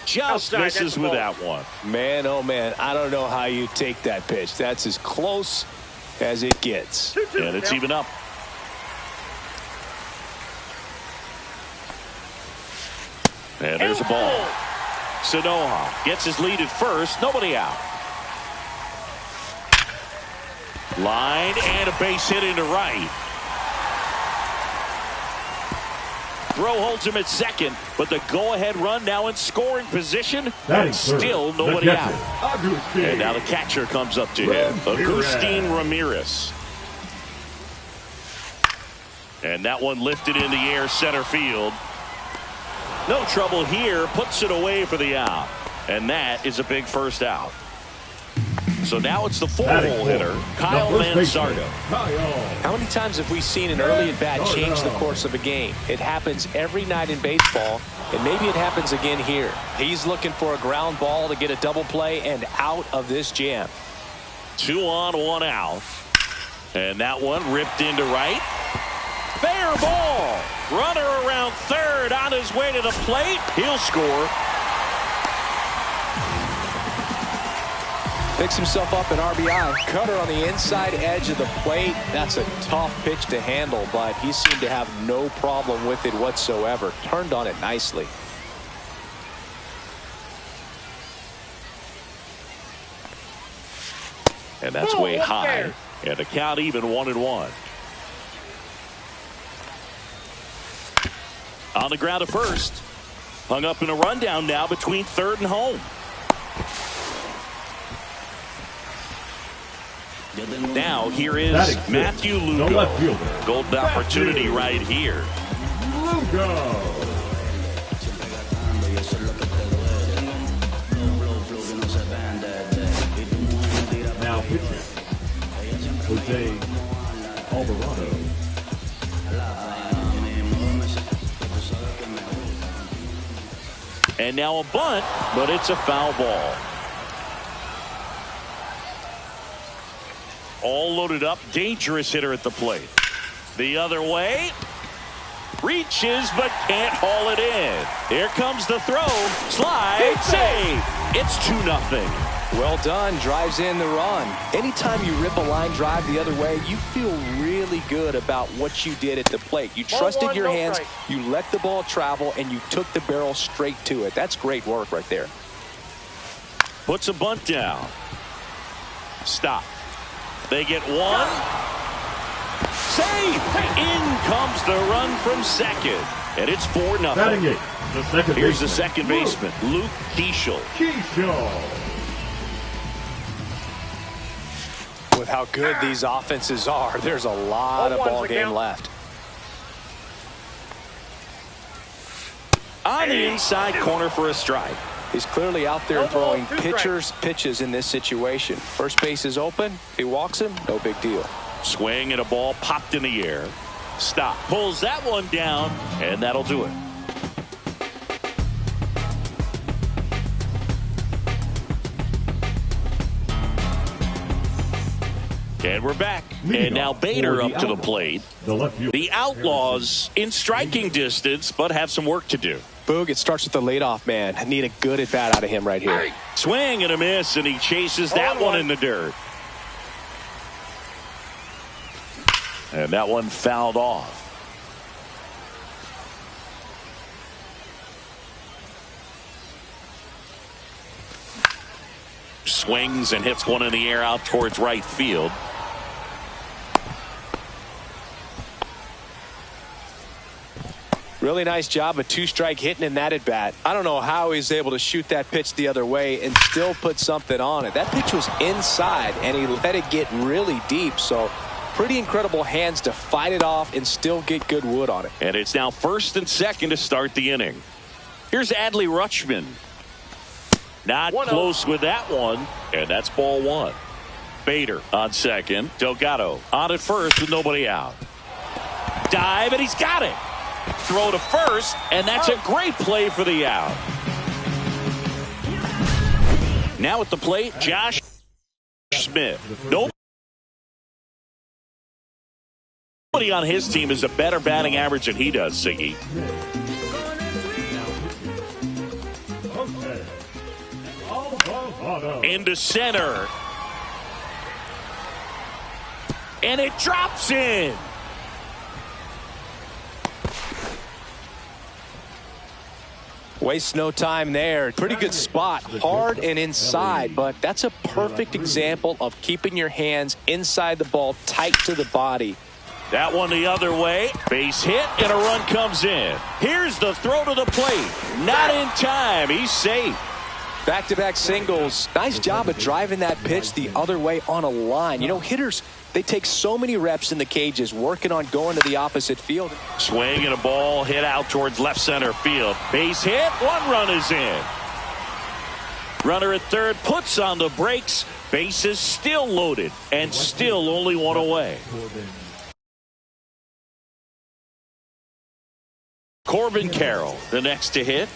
Just misses with that one. Man, oh man, I don't know how you take that pitch. That's as close as it gets. And it's even up. And there's a ball. Sanoja gets his lead at first. Nobody out. Line and a base hit into right. Throw holds him at second, but the go-ahead run now in scoring position, and still nobody out. And now the catcher comes up to him, Agustin Ramirez. And that one lifted in the air center field. No trouble here, puts it away for the out. And that is a big first out. So now it's the 4-hole hitter, Kyle Manzardo. How many times have we seen an early at-bat change the course of a game? It happens every night in baseball, and maybe it happens again here. He's looking for a ground ball to get a double play and out of this jam. 2 on, 1 out. And that one ripped into right. Fair ball. Runner around third on his way to the plate. He'll score. Picks himself up an RBI. Cutter on the inside edge of the plate. That's a tough pitch to handle, but he seemed to have no problem with it whatsoever. Turned on it nicely. And that's way high. And the count even 1-1. On the ground at first. Hung up in a rundown now between third and home. Now here is Matthew Lugo. Golden opportunity right here. Lugo. Now pitching. Jose Alvarado. And now a bunt, but it's a foul ball. All loaded up, dangerous hitter at the plate. The other way. Reaches, but can't haul it in. Here comes the throw. Slide, save. It's 2-0. Well done. Drives in the run. Anytime you rip a line drive the other way, you feel really good about what you did at the plate. You trusted your hands, you let the ball travel, and you took the barrel straight to it. That's great work right there. Puts a bunt down. Stop. They get one. Save. In comes the run from second. And it's 4-0. Here's the second baseman, Luke Keeschel. With how good these offenses are, there's a lot of ball game left. On the inside corner for a strike. He's clearly out there throwing pitches in this situation. First base is open. If he walks him, no big deal. Swing and a ball popped in the air. Stop. Pulls that one down, and that'll do it. And we're back. And now Bader up to the plate. The Outlaws in striking distance, but have some work to do. Boog, it starts with the leadoff man. I need a good at bat out of him right here. Swing and a miss, and he chases that one in the dirt. And that one fouled off. Swings and hits one in the air out towards right field. Really nice job of two-strike hitting in that at-bat. I don't know how he's able to shoot that pitch the other way and still put something on it. That pitch was inside, and he let it get really deep. So pretty incredible hands to fight it off and still get good wood on it. And it's now first and second to start the inning. Here's Adley Rutschman. Not close with that one, and that's ball one. Bader on second. Delgado on at first with nobody out. Dive, and he's got it. Throw to first, and that's a great play for the out. Now at the plate, Josh Smith. Nobody on his team has a better batting average than he does, Siggy. Into center. And it drops in. Waste no time there. Pretty good spot. Hard and inside, but that's a perfect example of keeping your hands inside the ball, tight to the body. That one the other way. Base hit, and a run comes in. Here's the throw to the plate. Not in time. He's safe. Back-to-back singles. Nice job of driving that pitch the other way on a line. You know, hitters, they take so many reps in the cages working on going to the opposite field. Swing and a ball hit out towards left center field. Base hit. One run is in. Runner at third puts on the brakes. Bases still loaded and still only one away. Corbin Carroll, the next to hit.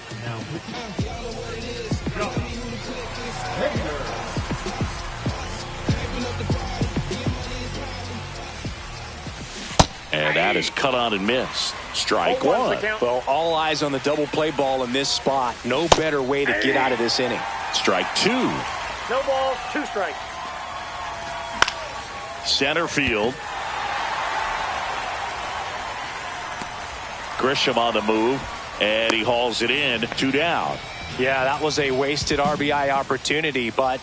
And that is cut on and missed. Strike one. Well, all eyes on the double play ball in this spot. No better way to get out of this inning. Strike two. No balls, 2 strikes. Center field. Grisham on the move, and he hauls it in. 2 down. Yeah, that was a wasted RBI opportunity, but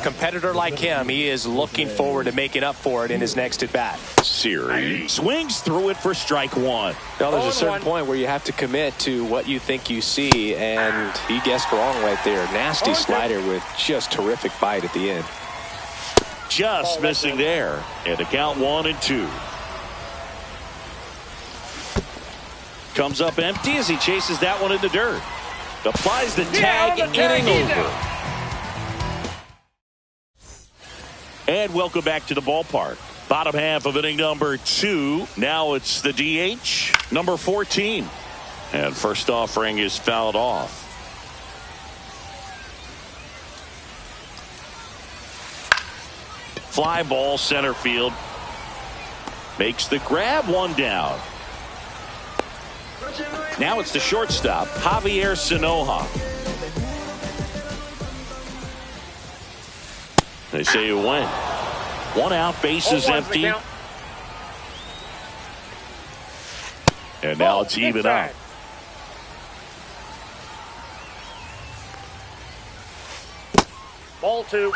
competitor like him, he is looking forward to making up for it in his next at-bat. Siri swings through it for strike 1. Now, there's a certain point where you have to commit to what you think you see, and he guessed wrong right there. Nasty slider with just terrific bite at the end. Just missing there, and the count 1-2. Comes up empty as he chases that one in the dirt. Applies the tag, inning over. And welcome back to the ballpark. Bottom half of inning number 2. Now it's the DH, number 14. And first offering is fouled off. Fly ball center field. Makes the grab, 1 down. Now it's the shortstop, Javier Sanoja. They say you win. 1 out, bases empty. And now it's even up. Ball 2.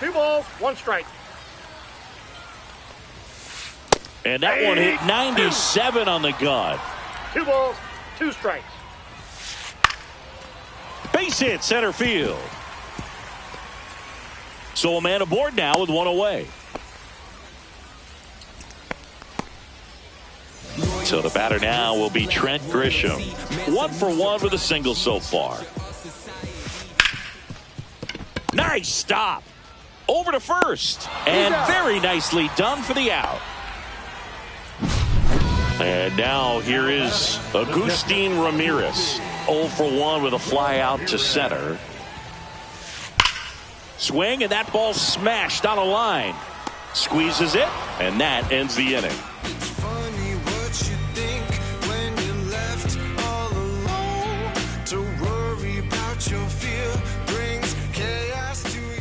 2 balls, 1 strike. And that one hit 97 on the gun. 2 balls, 2 strikes. Base hit center field. So a man aboard now with 1 away. So the batter now will be Trent Grisham. 1 for 1 with a single so far. Nice stop. Over to first. And very nicely done for the out. And now here is Agustin Ramirez. 0 for 1 with a fly out to center. Swing, and that ball smashed on a line. Squeezes it, and that ends the inning.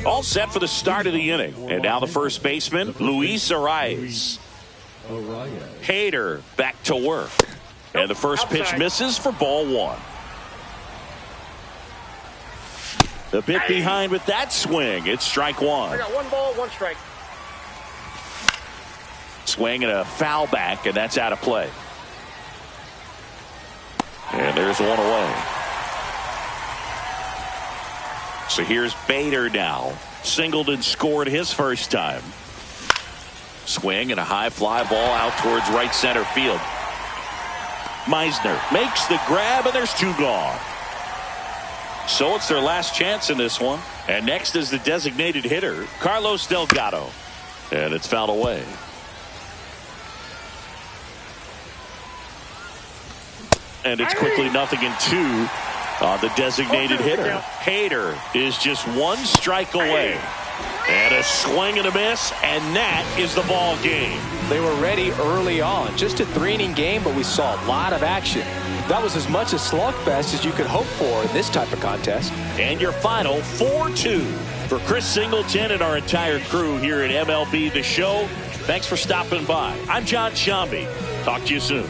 All set for the start of the inning. And now the first baseman, Luis Arraez. Hader back to work. And the first pitch misses for ball 1. The bit behind with that swing. It's strike 1. I got 1 ball, 1 strike. Swing and a foul back, and that's out of play. And there's 1 away. So here's Bader now. Singled and scored his first time. Swing and a high fly ball out towards right center field. Meisner makes the grab, and there's 2 gone. So it's their last chance in this one. And next is the designated hitter, Carlos Delgado. And it's fouled away. And it's quickly 0-2 on the designated hitter. Hader is just 1 strike away. And a swing and a miss, and that is the ball game. They were ready early on. Just a 3-inning game, but we saw a lot of action. That was as much a slugfest as you could hope for in this type of contest. And your final 4-2 for Chris Singleton and our entire crew here at MLB The Show. Thanks for stopping by. I'm John Shambi. Talk to you soon.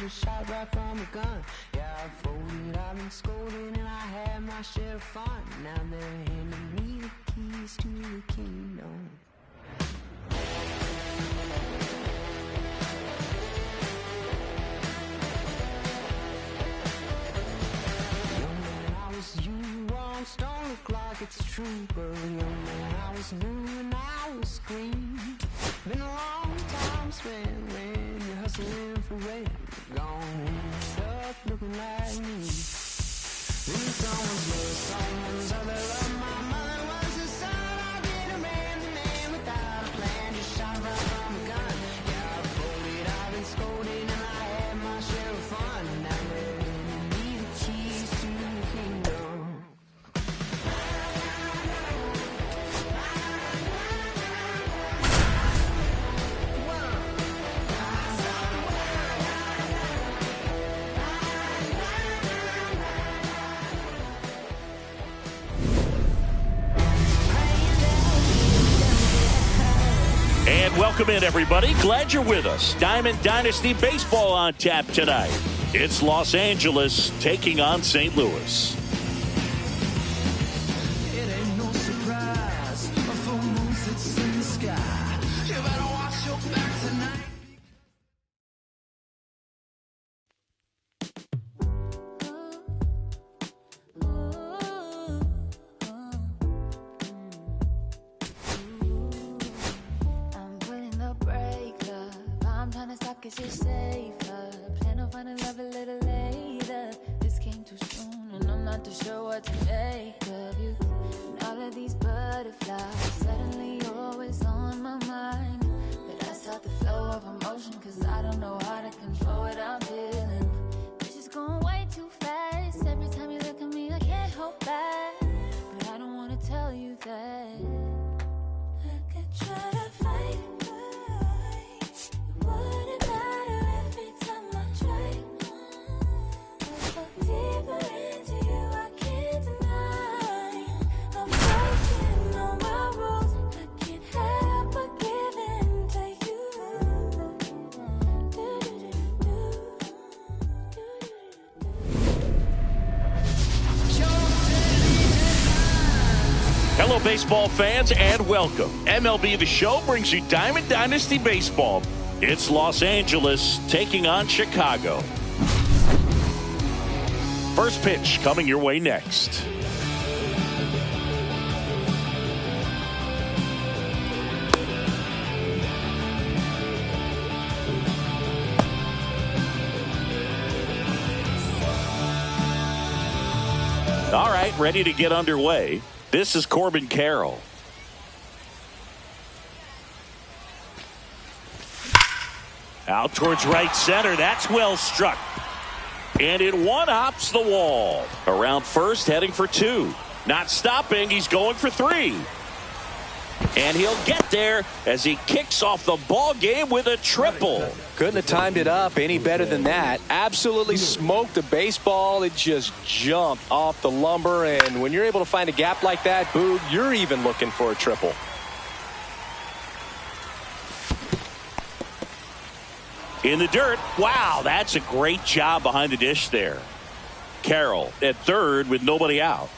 Shot right from a gun. Yeah, I've folded, I've been scolded, and I had my share of fun. Now they're handing me the keys to the kingdom. Young man, I was you, almost don't look like it's true, but young man, I was new and I was green. Been a long time spent when you're hustling for rent. Gone up looking like me. Then someone's love, someone's other love. My mother was the son I didn't make. welcome in, everybody. Glad you're with us. Diamond Dynasty Baseball on tap tonight. It's Los Angeles taking on St. Louis. It ain't no surprise. A full moon sits in the sky. You better watch your back tonight. Cause you're safer. Plan on finding love a little later. This came too soon and I'm not too sure what to make of you. And all of these butterflies suddenly always on my mind. But I start the flow of emotion cause I don't know how to control what I'm feeling. This is going way too fast. Every time you look at me I can't hold back. But I don't wanna tell you that I could try to fight. Hello, baseball fans, and welcome. MLB The Show brings you Diamond Dynasty Baseball. It's Los Angeles taking on Chicago. First pitch coming your way next. All right, ready to get underway. This is Corbin Carroll. Out towards right center. That's well struck. And it one-hops the wall. Around first, heading for two. Not stopping. He's going for three. And he'll get there as he kicks off the ball game with a triple. Couldn't have timed it up any better than that. Absolutely smoked the baseball. It just jumped off the lumber. And when you're able to find a gap like that, Boog, you're even looking for a triple. In the dirt. Wow, that's a great job behind the dish there. Carroll at third with nobody out.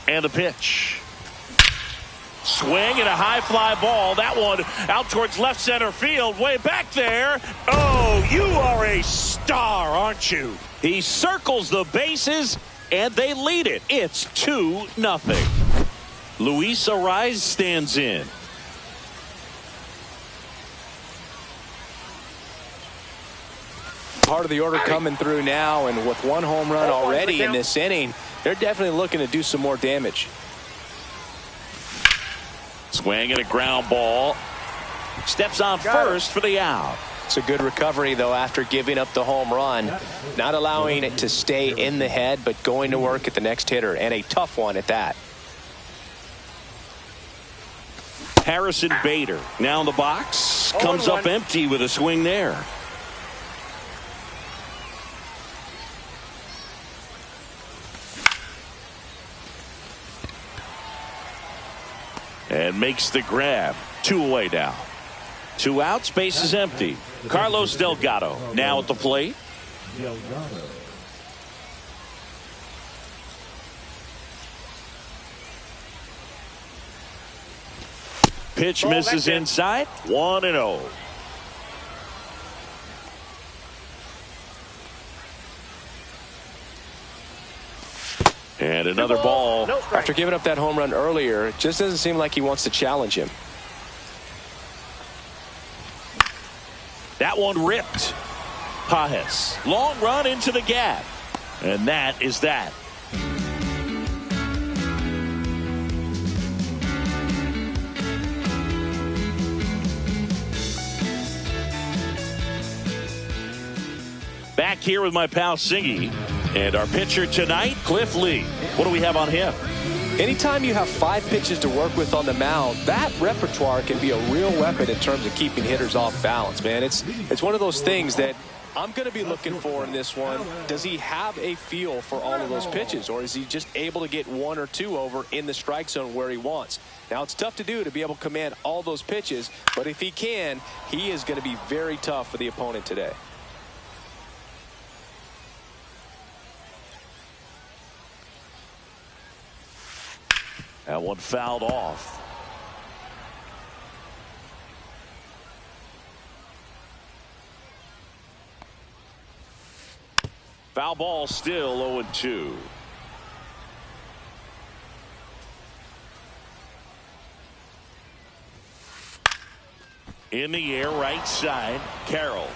And the pitch. Swing and a high fly ball. That one out towards left center field. Way back there. Oh, you are a star, aren't you? He circles the bases and they lead it. It's 2-0. Luis Arraez stands in. Part of the order coming through now, and with one home run already in this inning, they're definitely looking to do some more damage. Swing and a ground ball. Steps on first for the out. It's a good recovery, though, after giving up the home run. Not allowing it to stay in the head, but going to work at the next hitter, and a tough one at that. Harrison Bader now in the box. Comes up empty with a swing there. And makes the grab. 2 away now. 2 outs, base is empty. Carlos Delgado now at the plate. Pitch misses inside. 1-0. And another ball. After giving up that home run earlier, it just doesn't seem like he wants to challenge him. That one ripped. Pages. Long run into the gap. And that is that. Back here with my pal Singy. And our pitcher tonight, Cliff Lee. What do we have on him? Anytime you have 5 pitches to work with on the mound, that repertoire can be a real weapon in terms of keeping hitters off balance, man. It's one of those things that I'm going to be looking for in this one, does he have a feel for all of those pitches, or is he just able to get one or two over in the strike zone where he wants? Now, it's tough to do, to be able to command all those pitches, but if he can, he is going to be very tough for the opponent today. That one fouled off. Foul ball, still 0-2. In the air, right side, Carroll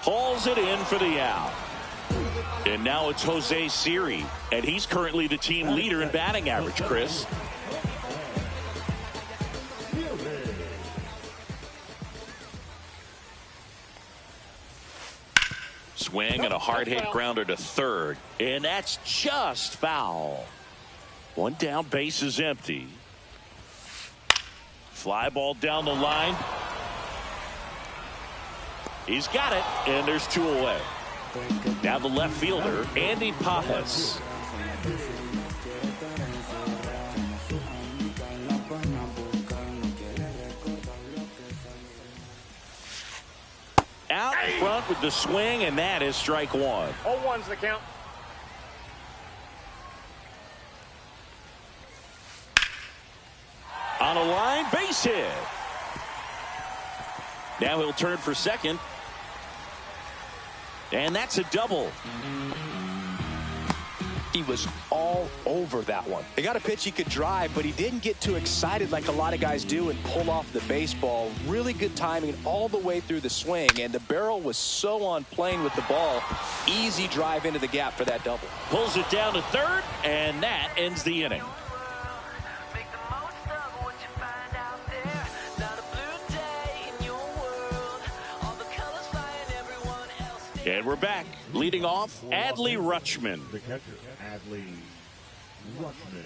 hauls it in for the out. And now it's Jose Siri, and he's currently the team leader in batting average, Chris. Swing and a hard hit grounder to third, and that's just foul. One down, base is empty. Fly ball down the line. He's got it, and there's two away. Now the left fielder, Andy Pajas. Out in front with the swing, and that is strike one. 0-1's the count. On a line, base hit. Now he'll turn for second. And that's a double. He was all over that one. They got a pitch he could drive, but he didn't get too excited like a lot of guys do and pull off the baseball. Really good timing all the way through the swing, and the barrel was so on plane with the ball. Easy drive into the gap for that double. Pulls it down to third, and that ends the inning. And we're back. Leading off, Adley Rutschman. The catcher, Adley Rutschman.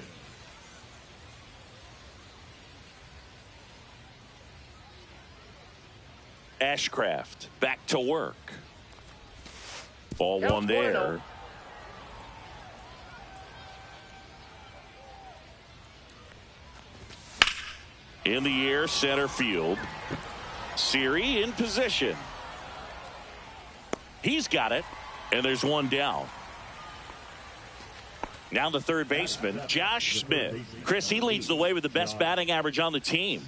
Ashcraft back to work. Ball one there. In the air, center field. Siri in position. He's got it, and there's one down. Now the third baseman, Josh Smith. Chris, he leads the way with the best batting average on the team.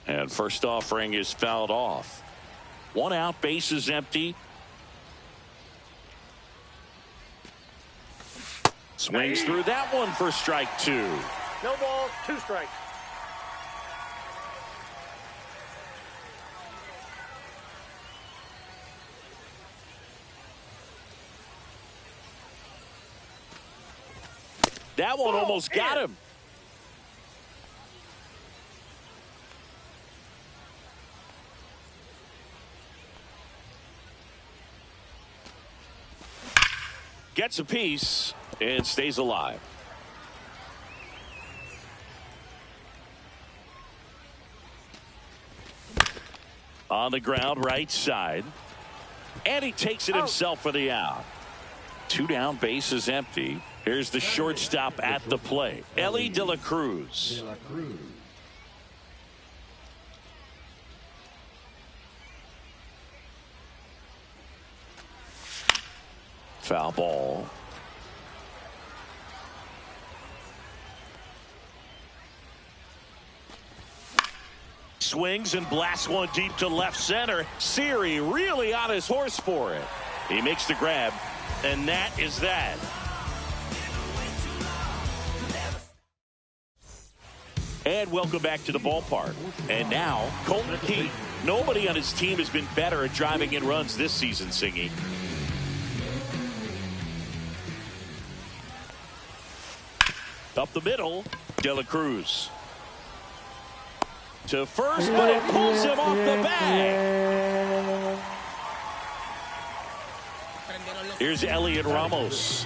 And first offering is fouled off. One out, base is empty. Swings through that one for strike two. No balls, two strikes. That one almost got him. Gets a piece and stays alive. On the ground, right side. And he takes it himself for the out. Two down, base is empty. Here's the shortstop at the plate, Elly De La Cruz. Foul ball. Swings and blasts one deep to left center. Siri really on his horse for it. He makes the grab, and that is that. And welcome back to the ballpark. And now, Colton Keith. Nobody on his team has been better at driving in runs this season, Singy. Up the middle, De La Cruz. To first, but it pulls him off the bag. Here's Elliot Ramos.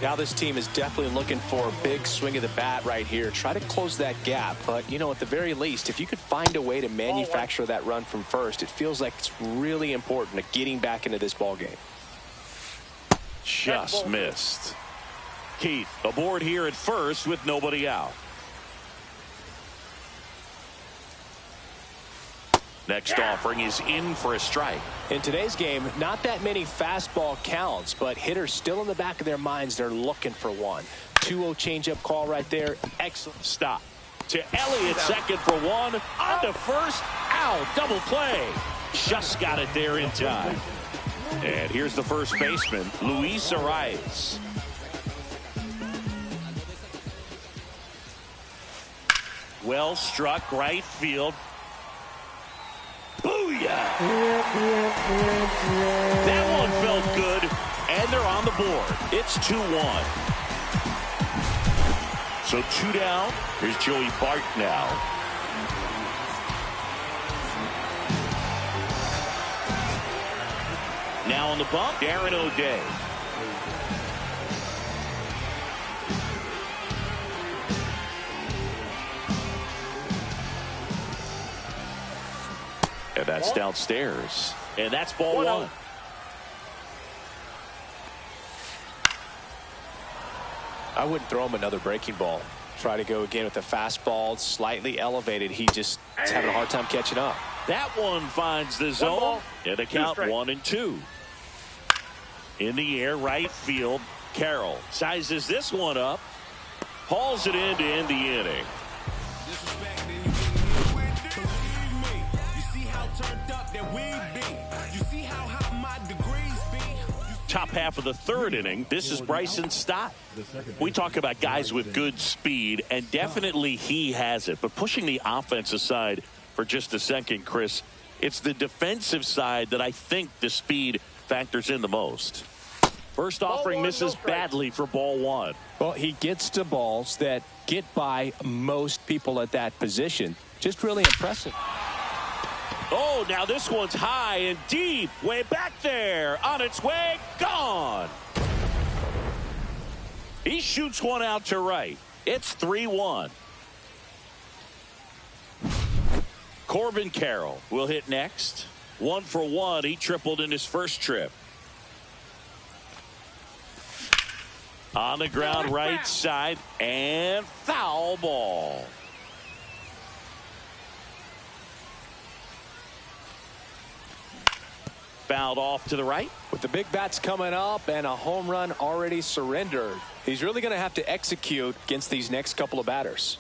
Now this team is definitely looking for a big swing of the bat right here. Try to close that gap. But, you know, at the very least, if you could find a way to manufacture that run from first, it feels like it's really important to getting back into this ball game. Just missed. Keith aboard here at first with nobody out. Next offering is in for a strike. In today's game, not that many fastball counts, but hitters still in the back of their minds, they're looking for one. 2-0 changeup call right there. Excellent. Stop. To Elliott, second for one. On to first. Out. Double play. Just got it there in time. And here's the first baseman, Luis Arraez. Well struck right field. Booyah! That one felt good, and they're on the board. It's 2-1. So 2 down. Here's Joey Bart now. Now on the bump, Darren O'Day. And that's downstairs. And that's ball one. I wouldn't throw him another breaking ball. Try to go again with the fastball, slightly elevated. He just is having a hard time catching up. That one finds the zone. And the count 1-2. In the air, right field. Carroll sizes this one up. Hauls it in to end the inning. Top half of the third inning. This is Bryson Stott. We talk about guys with good speed, and definitely he has it. But pushing the offense aside for just a second, Chris, it's the defensive side that I think the speed factors in the most. First offering misses badly for ball one. Well, he gets to balls that get by most people at that position. Just really impressive. Oh, now this one's high and deep. Way back there. On its way. Gone. He shoots one out to right. It's 3-1. Corbin Carroll will hit next. 1 for 1. He tripled in his first trip. On the ground right side. And foul ball. Fouled off to the right. With the big bats coming up and a home run already surrendered, he's really going to have to execute against these next couple of batters.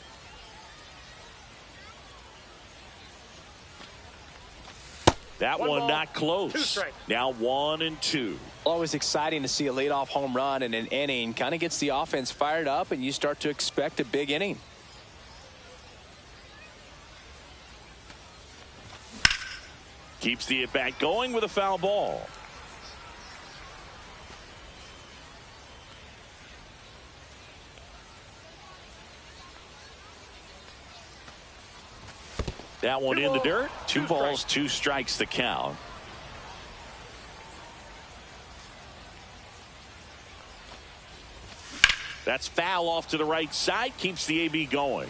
That one not close. Now 1-2. Always exciting to see a leadoff home run in an inning. Kind of gets the offense fired up, and you start to expect a big inning. Keeps the at-bat going with a foul ball. That one in the dirt. 2 balls, 2 strikes the count. That's foul off to the right side. Keeps the AB going.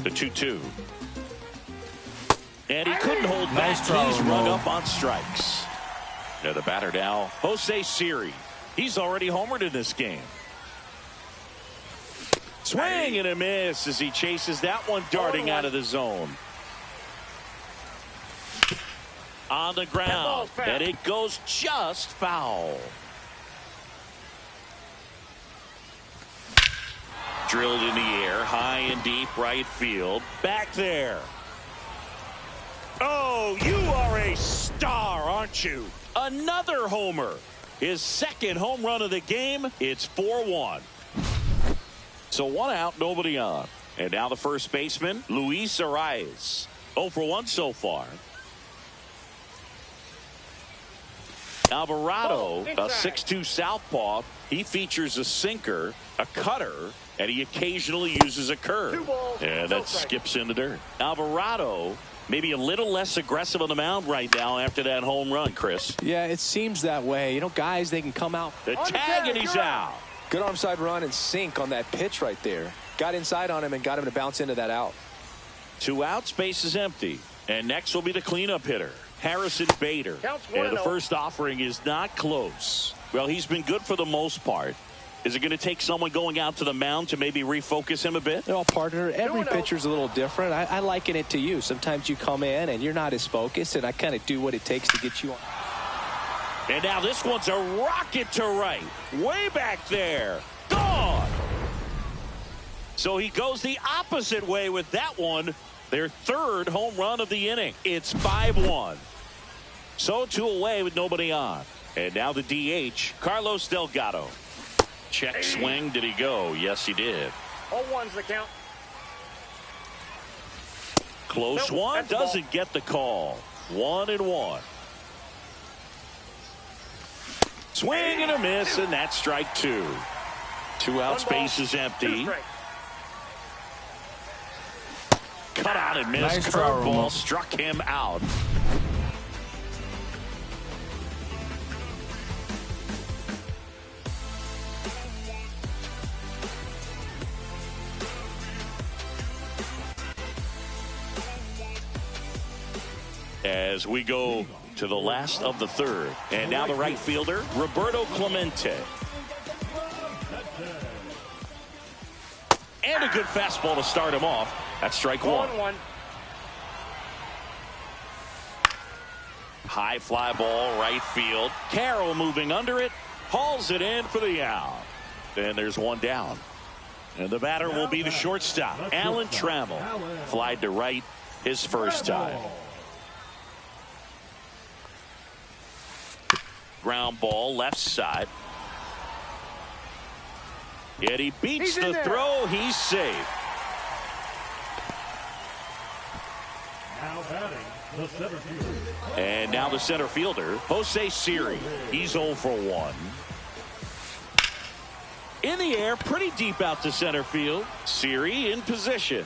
The 2-2. And he couldn't hold back. He's rung up on strikes. Now the batter now, Jose Siri. He's already homered in this game. Swing and a miss as he chases that one darting out of the zone. On the ground. And it goes just foul. Drilled in the air, high and deep right field. Back there. Oh, you are a star, aren't you? Another homer. His second home run of the game. It's 4-1. So 1 out, nobody on. And now the first baseman, Luis Arraez. 0 for 1 so far. Alvarado, a 6'2 southpaw. He features a sinker, a cutter, and he occasionally uses a curve. And that skips in the dirt. Alvarado maybe a little less aggressive on the mound right now after that home run, Chris. Yeah, it seems that way. You know, guys, they can come out. The tag, and he's out. Good arm side run and sink on that pitch right there. Got inside on him and got him to bounce into that out. 2 outs, base is empty. And next will be the cleanup hitter, Harrison Bader. And the first offering is not close. Well, he's been good for the most part. Is it going to take someone going out to the mound to maybe refocus him a bit? Well, partner, every pitcher's a little different. I liken it to you. Sometimes you come in and you're not as focused, and I kind of do what it takes to get you on. And now this one's a rocket to right. Way back there. Gone. So he goes the opposite way with that one. Their 3rd home run of the inning. It's 5-1. So 2 away with nobody on. And now the DH, Carlos Delgado. Check swing. Did he go? Yes, he did. 0-1's the count. Close one. Doesn't get the call. 1-1. Swing and a miss, and that's strike 2. 2 outs, base is empty. Cut out and missed. Nice curveball struck him out. As we go to the last of the 3rd. And now the right fielder, Roberto Clemente. And a good fastball to start him off. That's strike 1. High fly ball, right field. Carroll moving under it. Hauls it in for the out. And there's one down. And the batter will be the shortstop, Alan Trammell. Flied to right his first time. Ground ball, left side. Yet he beats the throw. He's safe. Now batting, the center fielder. And now the center fielder, Jose Siri. He's 0 for 1. In the air, pretty deep out to center field. Siri in position.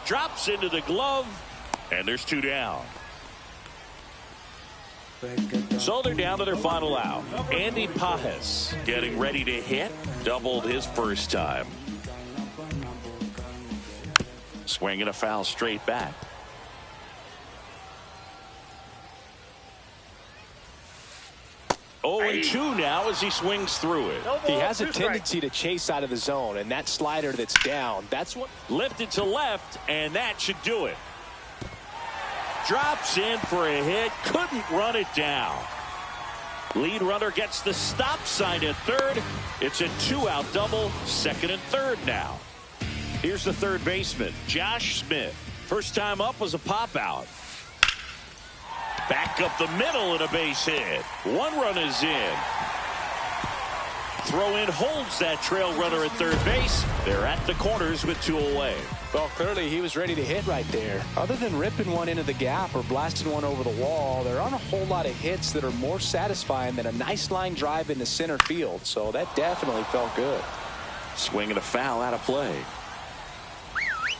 Drops into the glove, and there's 2 down. So they're down to their final out. Andy Pages getting ready to hit. Doubled his first time. Swinging a foul straight back. Oh, and 2 now as he swings through it. He has a tendency to chase out of the zone, and that slider that's down, that's what lifted to left, and that should do it. Drops in for a hit. Couldn't run it down. Lead runner gets the stop sign at 3rd. It's a 2-out double. 2nd and 3rd now. Here's the 3rd baseman, Josh Smith. First time up was a pop out. Back up the middle and a base hit. 1 run is in. Throw in holds that trail runner at 3rd base. They're at the corners with 2 away. Well, clearly he was ready to hit right there. Other than ripping one into the gap or blasting one over the wall, there aren't a whole lot of hits that are more satisfying than a nice line drive into center field. So that definitely felt good. Swinging a foul out of play.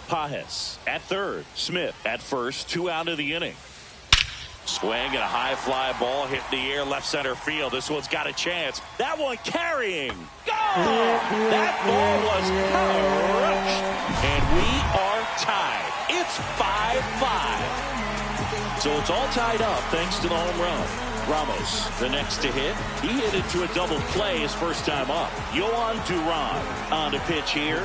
Pages at 3rd. Smith at 1st. 2 out of the inning. Swing and a high fly ball hit in the air left center field. This one's got a chance. That one carrying. Go! That ball was crushed. And we are tied. It's 5-5. So it's all tied up thanks to the home run. Ramos, the next to hit. He hit into a double play his first time up. Yohan Duran on the pitch here.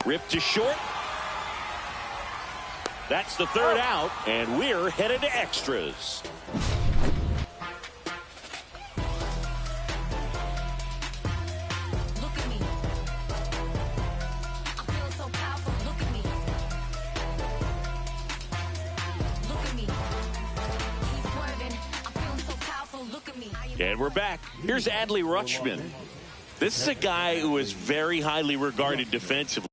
Ripped to short. That's the third out, and we're headed to extras. Look at me. I feel so powerful. Look at me. Look at me. He's swerving. I feel so powerful. Look at me. And we're back. Here's Adley Rutschman. This is a guy who is very highly regarded defensively.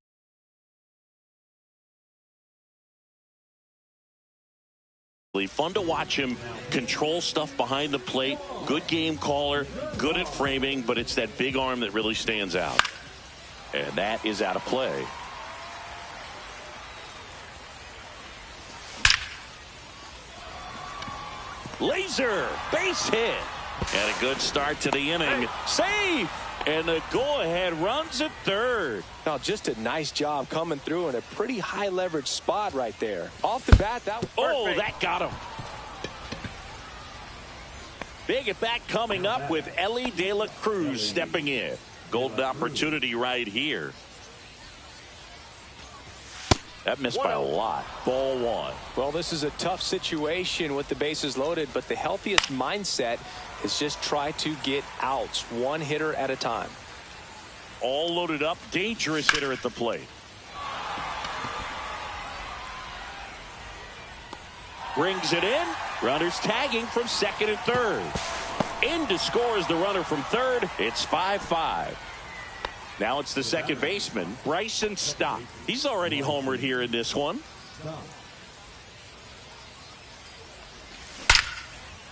Fun to watch him control stuff behind the plate. Good game caller, good at framing, but it's that big arm that really stands out. And that is out of play. Laser, base hit. And a good start to the inning. Safe. And the go-ahead runs at third. Now, just a nice job coming through in a pretty high-leverage spot right there. Off the bat, that was perfect. That got him. Big at bat coming up with Elly De La Cruz stepping in. Golden opportunity right here. That missed by a lot. Ball one. Well, this is a tough situation with the bases loaded, but the healthiest mindset is just try to get outs, one hitter at a time. All loaded up, dangerous hitter at the plate. Brings it in. Runners tagging from second and third. In to score is the runner from third. It's 5-5. Now it's the second baseman, Bryson Stott. He's already homered here in this one.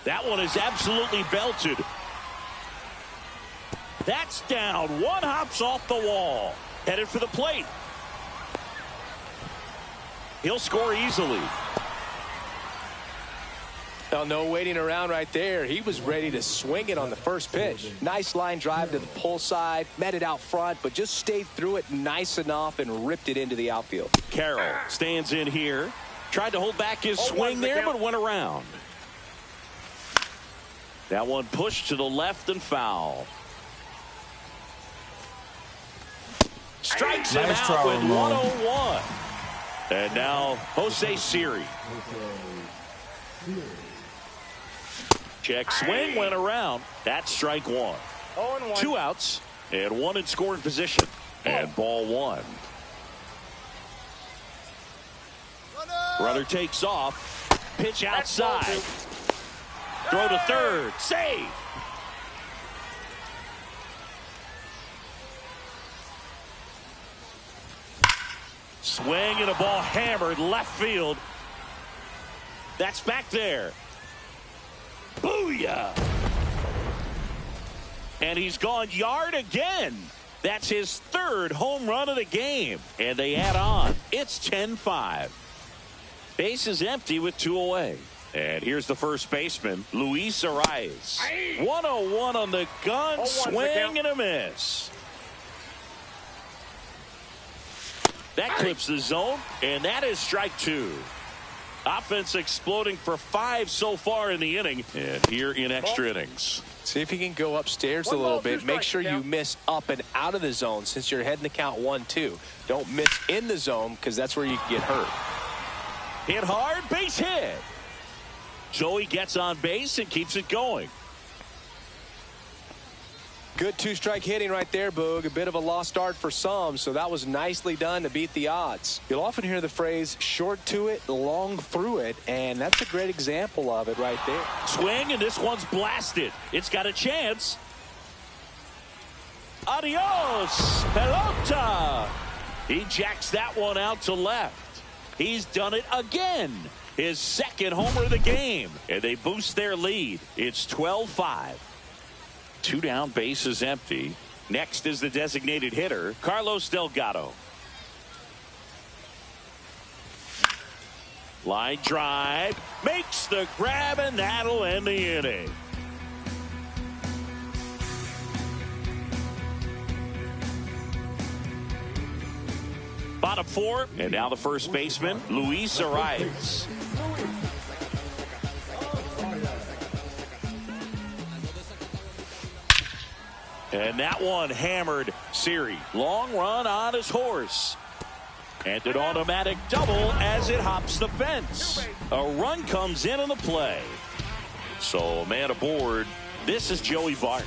That one is absolutely belted. That's down. One hops off the wall. Headed for the plate. He'll score easily. Well, no waiting around right there. He was ready to swing it on the first pitch. Nice line drive to the pull side. Met it out front, but just stayed through it nice enough and ripped it into the outfield. Carroll stands in here. Tried to hold back his swing there, but went around. That one pushed to the left and foul. Strikes him out with 101. And now Jose Siri. Check swing, went around. That's strike one. 2 outs and one in scoring position. And ball one. Runner takes off. Pitch outside. Throw to third. Save. Swing and a ball hammered left field. That's back there. Booyah! And he's gone yard again. That's his third home run of the game. And they add on. It's 10-5. Base is empty with 2 away. And here's the first baseman, Luis Arraez. 101 on the gun. Swing and a miss. That clips the zone, and that is strike 2. Offense exploding for 5 so far in the inning, and here in extra innings. See if you can go upstairs a little bit. Make sure you miss up and out of the zone since you're heading to count 1-2. Don't miss in the zone because that's where you can get hurt. Hit hard, base hit. Joey gets on base and keeps it going. Good 2-strike hitting right there, Boog. A bit of a lost start for some, so that was nicely done to beat the odds. You'll often hear the phrase short to it, long through it, and that's a great example of it right there. Swing, and this one's blasted. It's got a chance. Adios, pelota. He jacks that one out to left. He's done it again. His second homer of the game, and they boost their lead. It's 12-5. 2 down, base is empty. Next is the designated hitter, Carlos Delgado. Line drive, makes the grab, and that'll end the inning. Bottom 4, and now the first baseman, Luis Arraez. And that one hammered Siri. Long run on his horse. And an automatic double as it hops the fence. A run comes in on the play. So, man aboard. This is Joey Bart.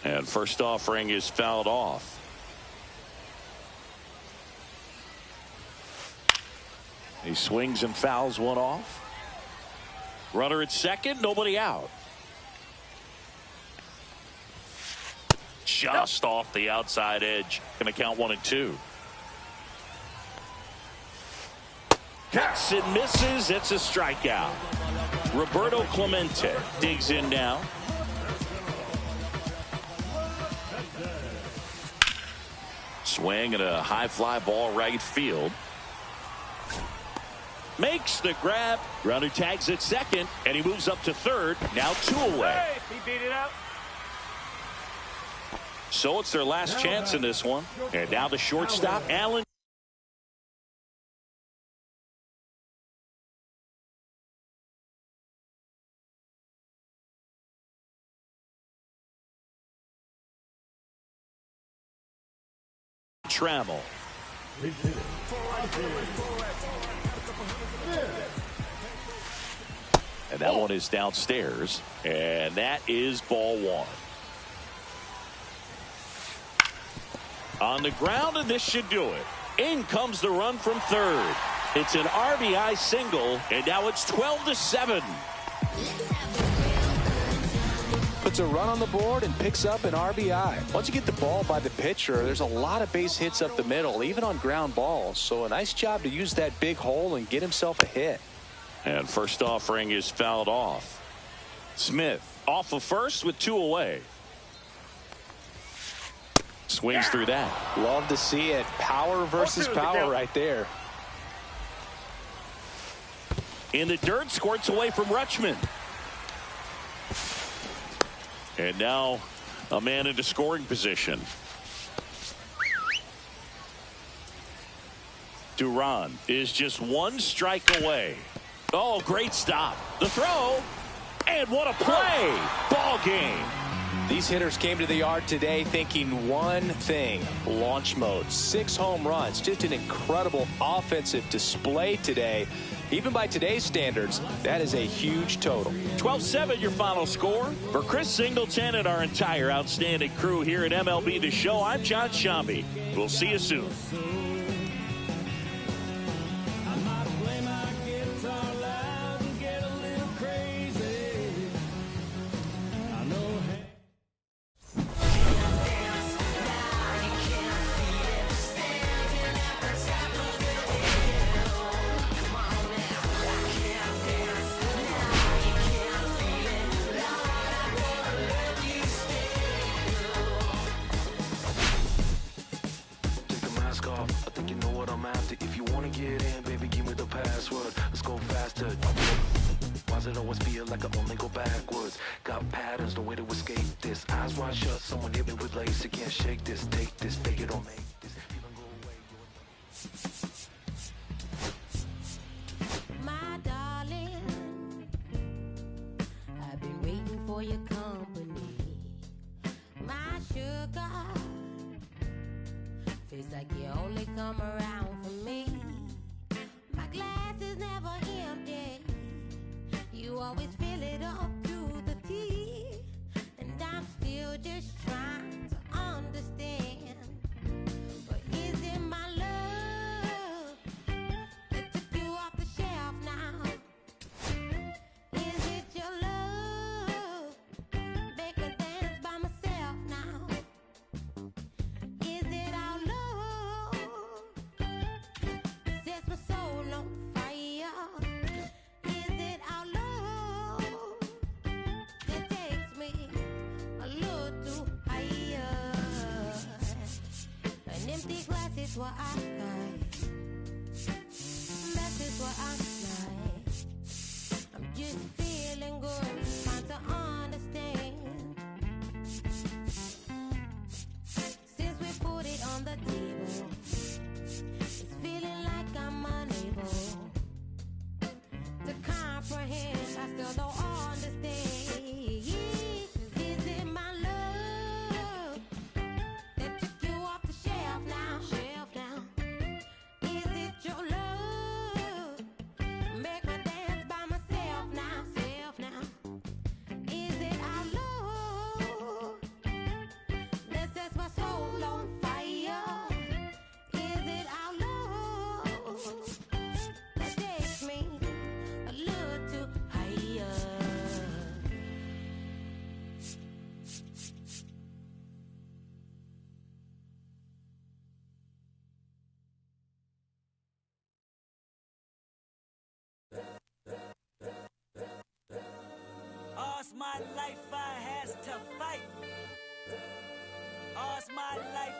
And first offering is fouled off. He swings and fouls one off. Runner at second, nobody out. Just off the outside edge. Going to count 1 and 2. Hits and misses. It's a strikeout. Roberto Clemente digs in now. Swing and a high fly ball right field. Makes the grab. Runner tags at second, and he moves up to third. Now 2 away. He beat it out. So it's their last chance in this one. And now the shortstop, Allen. Trammell. And that one is downstairs. And that is ball 1. On the ground, and this should do it. In comes the run from third. It's an RBI single, and now it's 12-7. Puts a run on the board and picks up an RBI. Once you get the ball by the pitcher, there's a lot of base hits up the middle, even on ground balls. So a nice job to use that big hole and get himself a hit. And first offering is fouled off. Smith off of first with 2 away. Swings through that. Love to see it. Power versus power right there. In the dirt, squirts away from Rutschman. And now a man into scoring position. Duran is just 1 strike away. Oh, great stop. The throw. And what a play. Ball game. These hitters came to the yard today thinking one thing: launch mode. 6 home runs. Just an incredible offensive display today. Even by today's standards, that is a huge total. 12-7 your final score. For Chris Singleton and our entire outstanding crew here at MLB The Show, I'm John Shambi. We'll see you soon. what I like. That is what I like. I'm just feeling good, trying to understand. Since we put it on the table, it's feeling like I'm unable to comprehend. I still don't understand. across my life.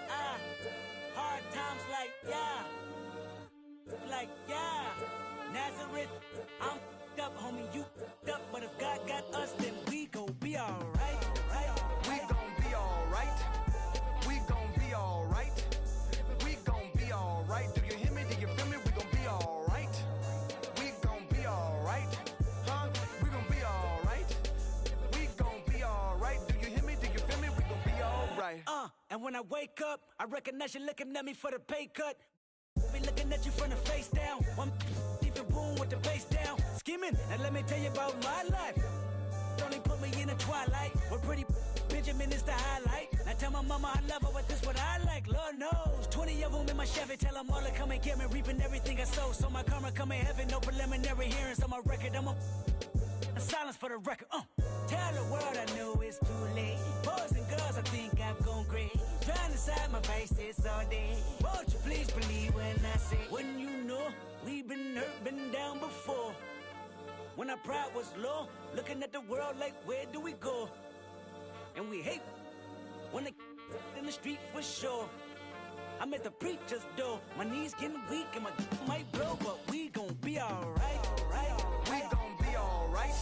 Hard times like, yeah. Nazareth, I'm up, homie, you up. But if God got us, then we gon' be alright. We gon' be alright. We gon' be alright. We gon' be alright. Do you hear me? Do you feel me? We gon' be alright. We gon' be alright. Huh? We gon' be alright. We gon' be alright. Do you hear me? Do you feel me? We gon' be alright. And when I wake up, I recognize you looking at me for the pay cut. Be looking at you from the face down. One even boom with the bass down. Skimming, and let me tell you about my life. Only put me in the twilight. We're pretty Benjamin is the highlight. Now tell my mama I love her, but this what I like. Lord knows, 20 of them in my Chevy. Tell them all to come and get me, reaping everything I sow. So my karma come in heaven, no preliminary hearings on my record. I'm a silence for the record. Tell the world I know it's too late. Boys and girls, I think I've gone crazy. Trying to side my vices all day. Won't you please believe when I say, when you know we've been hurt, been down before. When our pride was low, looking at the world like, where do we go? And we hate when they in the street for sure. I'm at the preacher's door. My knees getting weak and my might blow, but we gon' be alright. We gon' be alright.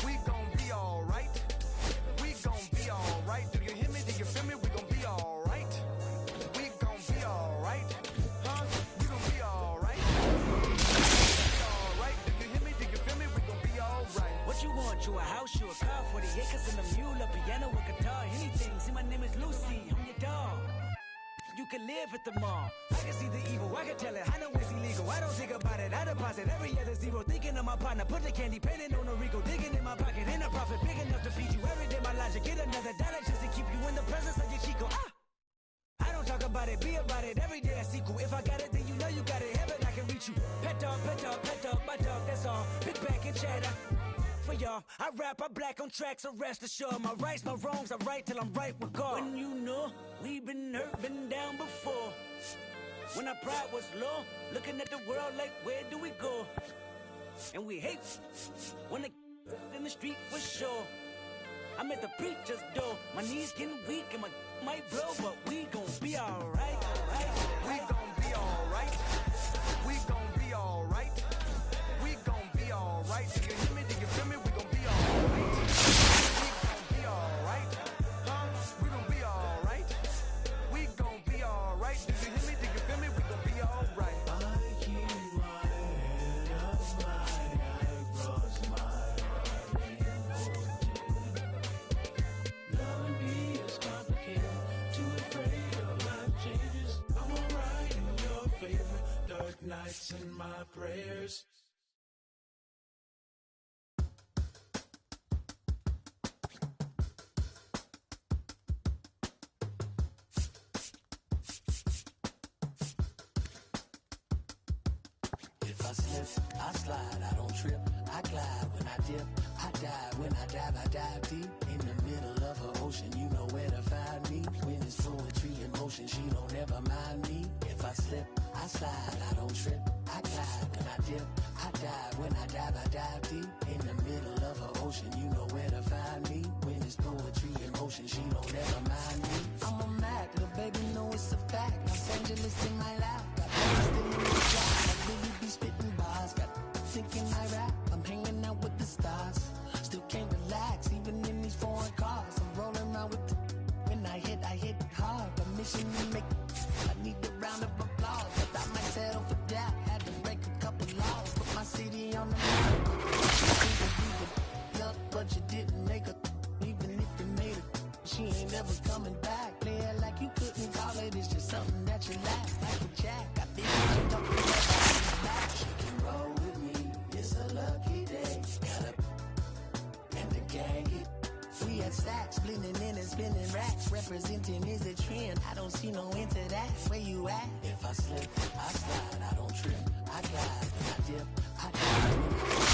We gon' be alright. We gon' be alright. Do you hear me? Do you feel me? We gon' be alright. We gon' be alright. Huh? We gon' be alright. Alright. Do you hear me? Do you feel me? We gon' be alright. What you want? You a house, you a car, 40 acres and a mule, a piano, a guitar, anything. See, my name is Lucy, I'm your dog. You can live at the mall. I can see the evil, I can tell it. I know it's illegal. I don't think about it. I deposit every other zero. Thinking of my partner, put the candy, painting on a Rico. Digging in my pocket, in a profit big enough to feed you every day. My logic, get another dollar just to keep you in the presence of your Chico. I don't talk about it, be about it. Every day I sequel. If I got it, then you know you got it. Heaven, I can reach you. Pet dog, my dog, that's all. Big back and chatter. For y'all, I rap, I black on tracks, so rest assured. My rights, my wrongs, I right till I'm right with God. When you know we've been hurt, been down before. When our pride was low, looking at the world like, where do we go? And we hate when they in the street for sure. I'm at the preacher's door. My knees getting weak and my might blow, but we gon' be alright. We gon' be alright. We gon' be alright. We gon' be alright. Do you hear me? Do you feel me? We gon' be alright. We gon' be alright. Huh? We gon' be alright. We gon' be alright. Do you hear me? Do you feel me? We gon' be alright. I keep my head up high, I cross my Loving me is complicated, too afraid of life changes. I'm alright in your favor, dark nights and my prayers. If I slip, I slide, I don't trip, I glide when I dip, I dive when I dive deep. In the middle of an ocean, you know where to find me. When it's poetry in motion, she don't ever mind me. If I slip, I slide, I don't trip, I glide when I dip, I dive when I dive deep. In the middle of an ocean, you know where to find me. When it's poetry in motion, she don't ever mind me. I'm a Mac, little baby, know it's a fact. Los Angeles in my lap, got babies still in the trap. I really be spitting bars, got thinking I rap. I'm hanging out with the stars, still can't relax, even in these foreign cars. I'm rolling around with the when I hit hard. Permission to make, I need a round of applause, but I might settle for that. Had to break a couple laws, put my city on the map. But you didn't make it, even if you made it, she ain't ever coming back. Play it like you couldn't call it, it's just something that you lack. Like a jack, I think she talking about back. She can roll with me, it's a lucky day. Got up and the gang hit. We had stacks, blending in and spinning racks. Representing is a trend, I don't see no end to that. Where you at? If I slip, I slide, I don't trip, I glide when I dip, I dive when I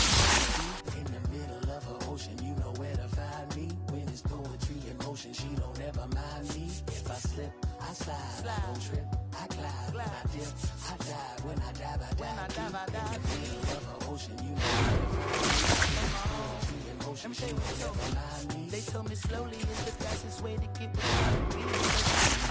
in the middle of an ocean, you know where to find me. When it's poetry in motion, she don't ever mind me. If I slip, I slide, I don't trip, I glide when I dip, I dive when I dive deep. In the middle of an ocean, you know where to find me. Poetry in motion, she don't ever mind me. They told me slowly is the fastest way to get what you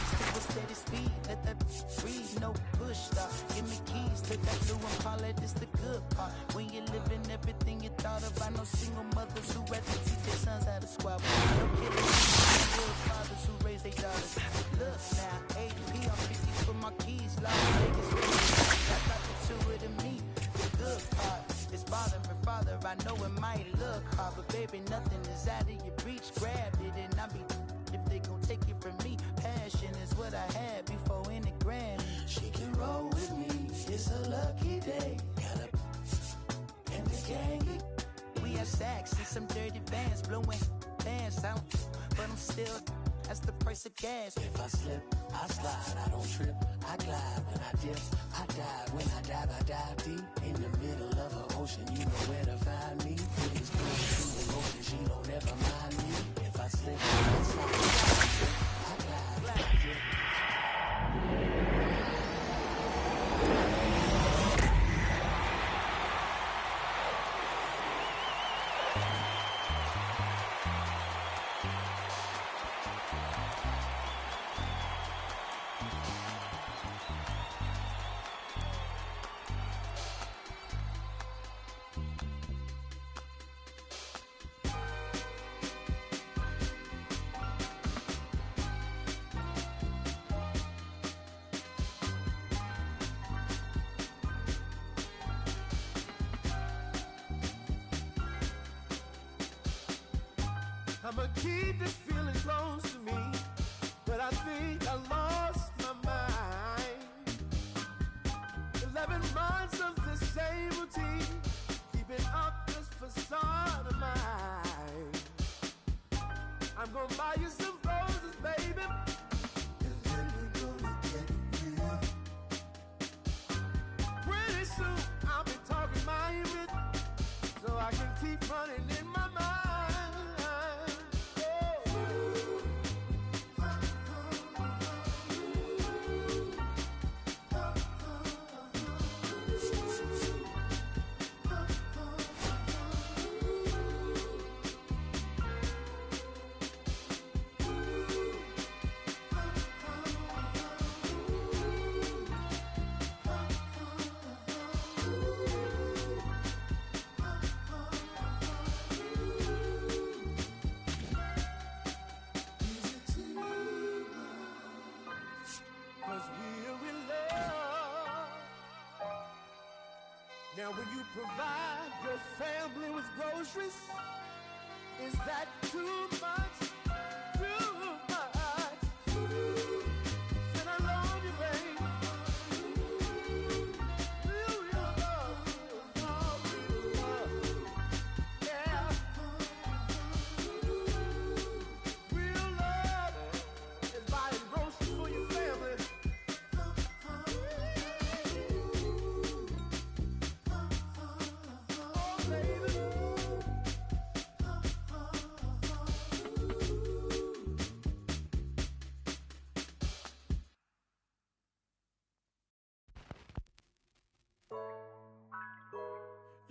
When you're living everything you thought of, I know single mothers who rather teach their sons how to squabble. No kidding, good fathers who raise their daughters. Look now, AP, I'm 50 for my keys. Las Vegas, I got the two of them me. The good part is father and father. I know it might look hard, but baby, nothing is out of your reach. Grab it and I be if they gon' take it from me. Passion is what I had before in the Grammy. She can roll with me, it's a lucky day. Got a and the gang. We have sex and some dirty bands blowing bands out, but I'm still, that's the price of gas. If I slip, I slide, I don't trip, I glide. When I dip, I dive. When I dive deep. In the middle of an ocean, you know where to find me. Please go through the motion, she don't ever mind me. If I slip, I slide, I don't trip, I glide. When I dip. I'ma keep this feeling close to me, but I think I lost my mind. 11 months of the same routine, keeping up this facade of mine. I'm gonna buy you some roses, baby, and then we're gonna get real. Pretty soon I'll be talking my image, so I can keep running in my mind. Now when you provide your family with groceries, is that too much? Too much? Said I love you, babe. Real love, real love. Yeah. Real love is buying groceries for your family.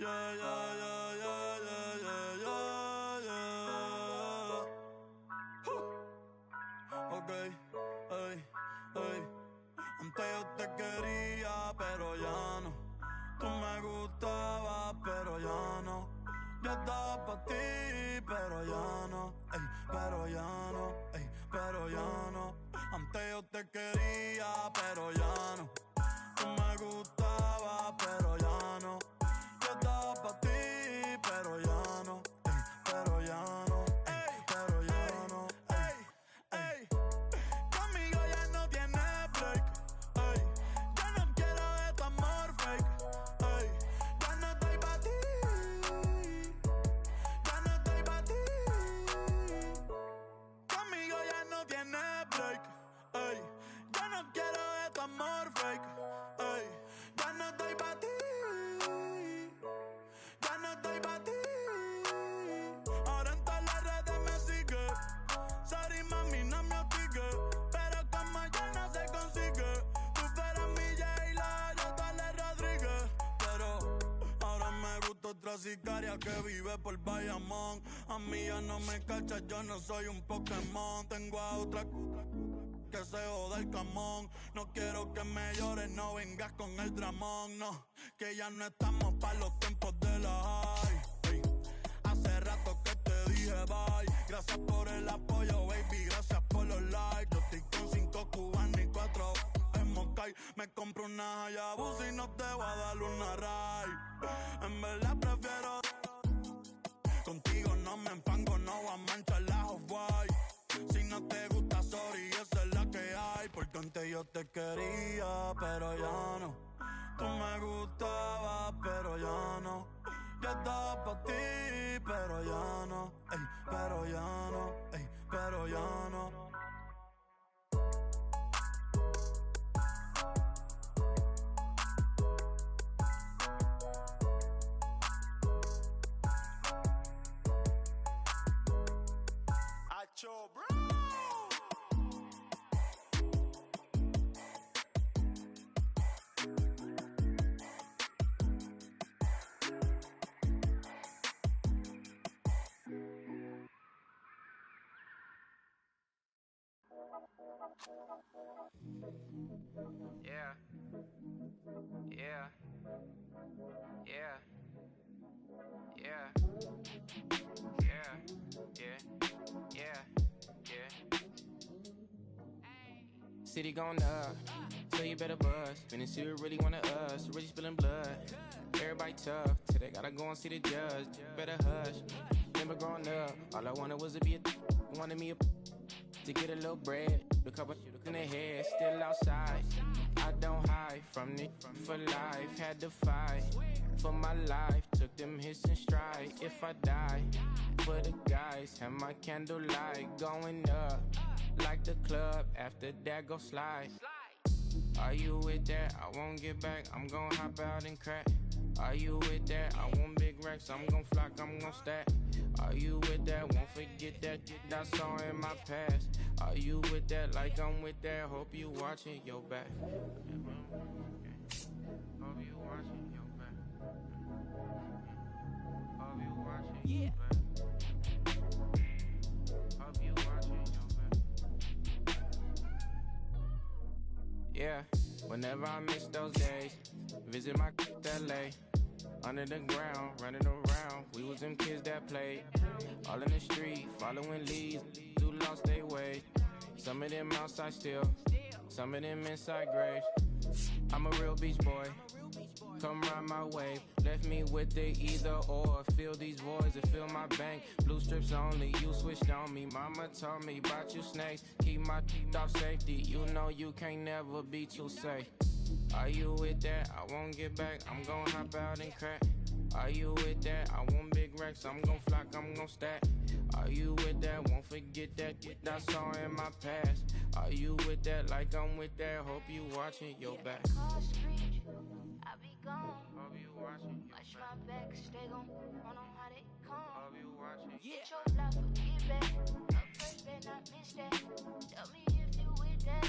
Yeah, yeah, yeah, yeah, yeah, yeah, yeah, yeah. Okay, ey, ey. Antes yo te quería, pero ya no. Tú me gustabas, pero ya no. Yo estaba pa' ti, pero ya no. Ey, pero ya no, ey, pero ya no. Antes yo te quería, pero ya no. Tú me gustabas, pero ya no. Yo estaba pa' ti, pero ya no. Ey, pero ya no, ey, pero ya no. Ey, ey. Conmigo ya no tienes break. Ey, ya no quiero de tu amor fake. Ey, ya no estoy pa' ti. Ya no estoy pa' ti. Conmigo ya no tienes break. Ey, ya no quiero de tu amor fake. Ey, ya no estoy pa' ti. Ya no estoy pa' ti. Ahora en todas las redes me sigue. Sorry mami, no me hostigue, pero como ya no se consigue. Tú eres mi J-Lo, yo tú eres Rodríguez. Pero ahora me gusta otra sicaria que vive por Bayamón. A mí ya no me cachas, yo no soy un Pokémon. Tengo a otra que se joda el camón. No quiero que me llores, no vengas con el dramón, no. Que ya no estamos pa' los tiempos de la high. Hey. Hace rato que te dije bye. Gracias por el apoyo, baby, gracias por los likes. Yo estoy con 5 cubanos y 4 en Moscay. Me compro una Hayabusa y no te voy a dar una ride. En verdad prefiero... Contigo no me enfango, no voy a manchar la Off-White. Si no te gusta, sorry, esa es la que hay. Porque antes yo te quería, pero ya no. Tú me gustabas, pero ya no. Yo estaba pa' ti, pero ya no. Ey, pero ya no, ey, pero ya no. Acho, bro. Yeah. Yeah. Yeah. Yeah. Yeah. Yeah. Yeah. Yeah. City gone up, so you better buzz. Finna see who really wanna us, really spilling blood. Everybody tough, till they gotta go and see the judge. Better hush. Remember growing up, all I wanted was to be wanted me to get a little bread. The couple in the head, still outside. I don't hide from it for life. Had to fight for my life. Took them hits in stride. If I die, for the guys, have my candlelight going up like the club. After that, go slide. Are you with that? I won't get back. I'm gon' hop out and crack. Are you with that? I want big racks. I'm gon' flock. I'm gon' stack. Are you with that? Won't forget that I saw in my past. Are you with that? Like I'm with that. Hope you watching your back. Hope you watching your back. Hope you watching your back. Hope you watching your back. Yeah, whenever I miss those days, visit my LA. Under the ground, running around, we was them kids that played. All in the street, following leads, who lost their way. Some of them outside still, some of them inside graves. I'm a real beach boy, come ride my wave. Left me with the either or, fill these voids and fill my bank. Blue strips only, you switched on me. Mama told me about you snakes, keep my teeth off safety. You know you can't never be too safe. Are you with that? I won't get back. I'm gon' hop out and crack. Are you with that? I want big racks. I'm gon' flock. I'm gon' stack. Are you with that? Won't forget that I saw in my past. Are you with that? Like I'm with that. Hope you watching your back. I be gone. Hope you watching your Watch my back. Stay gon' run on how they come. Hope you watching. Get your life or get back. Up first, better not miss that. Tell me if you with that.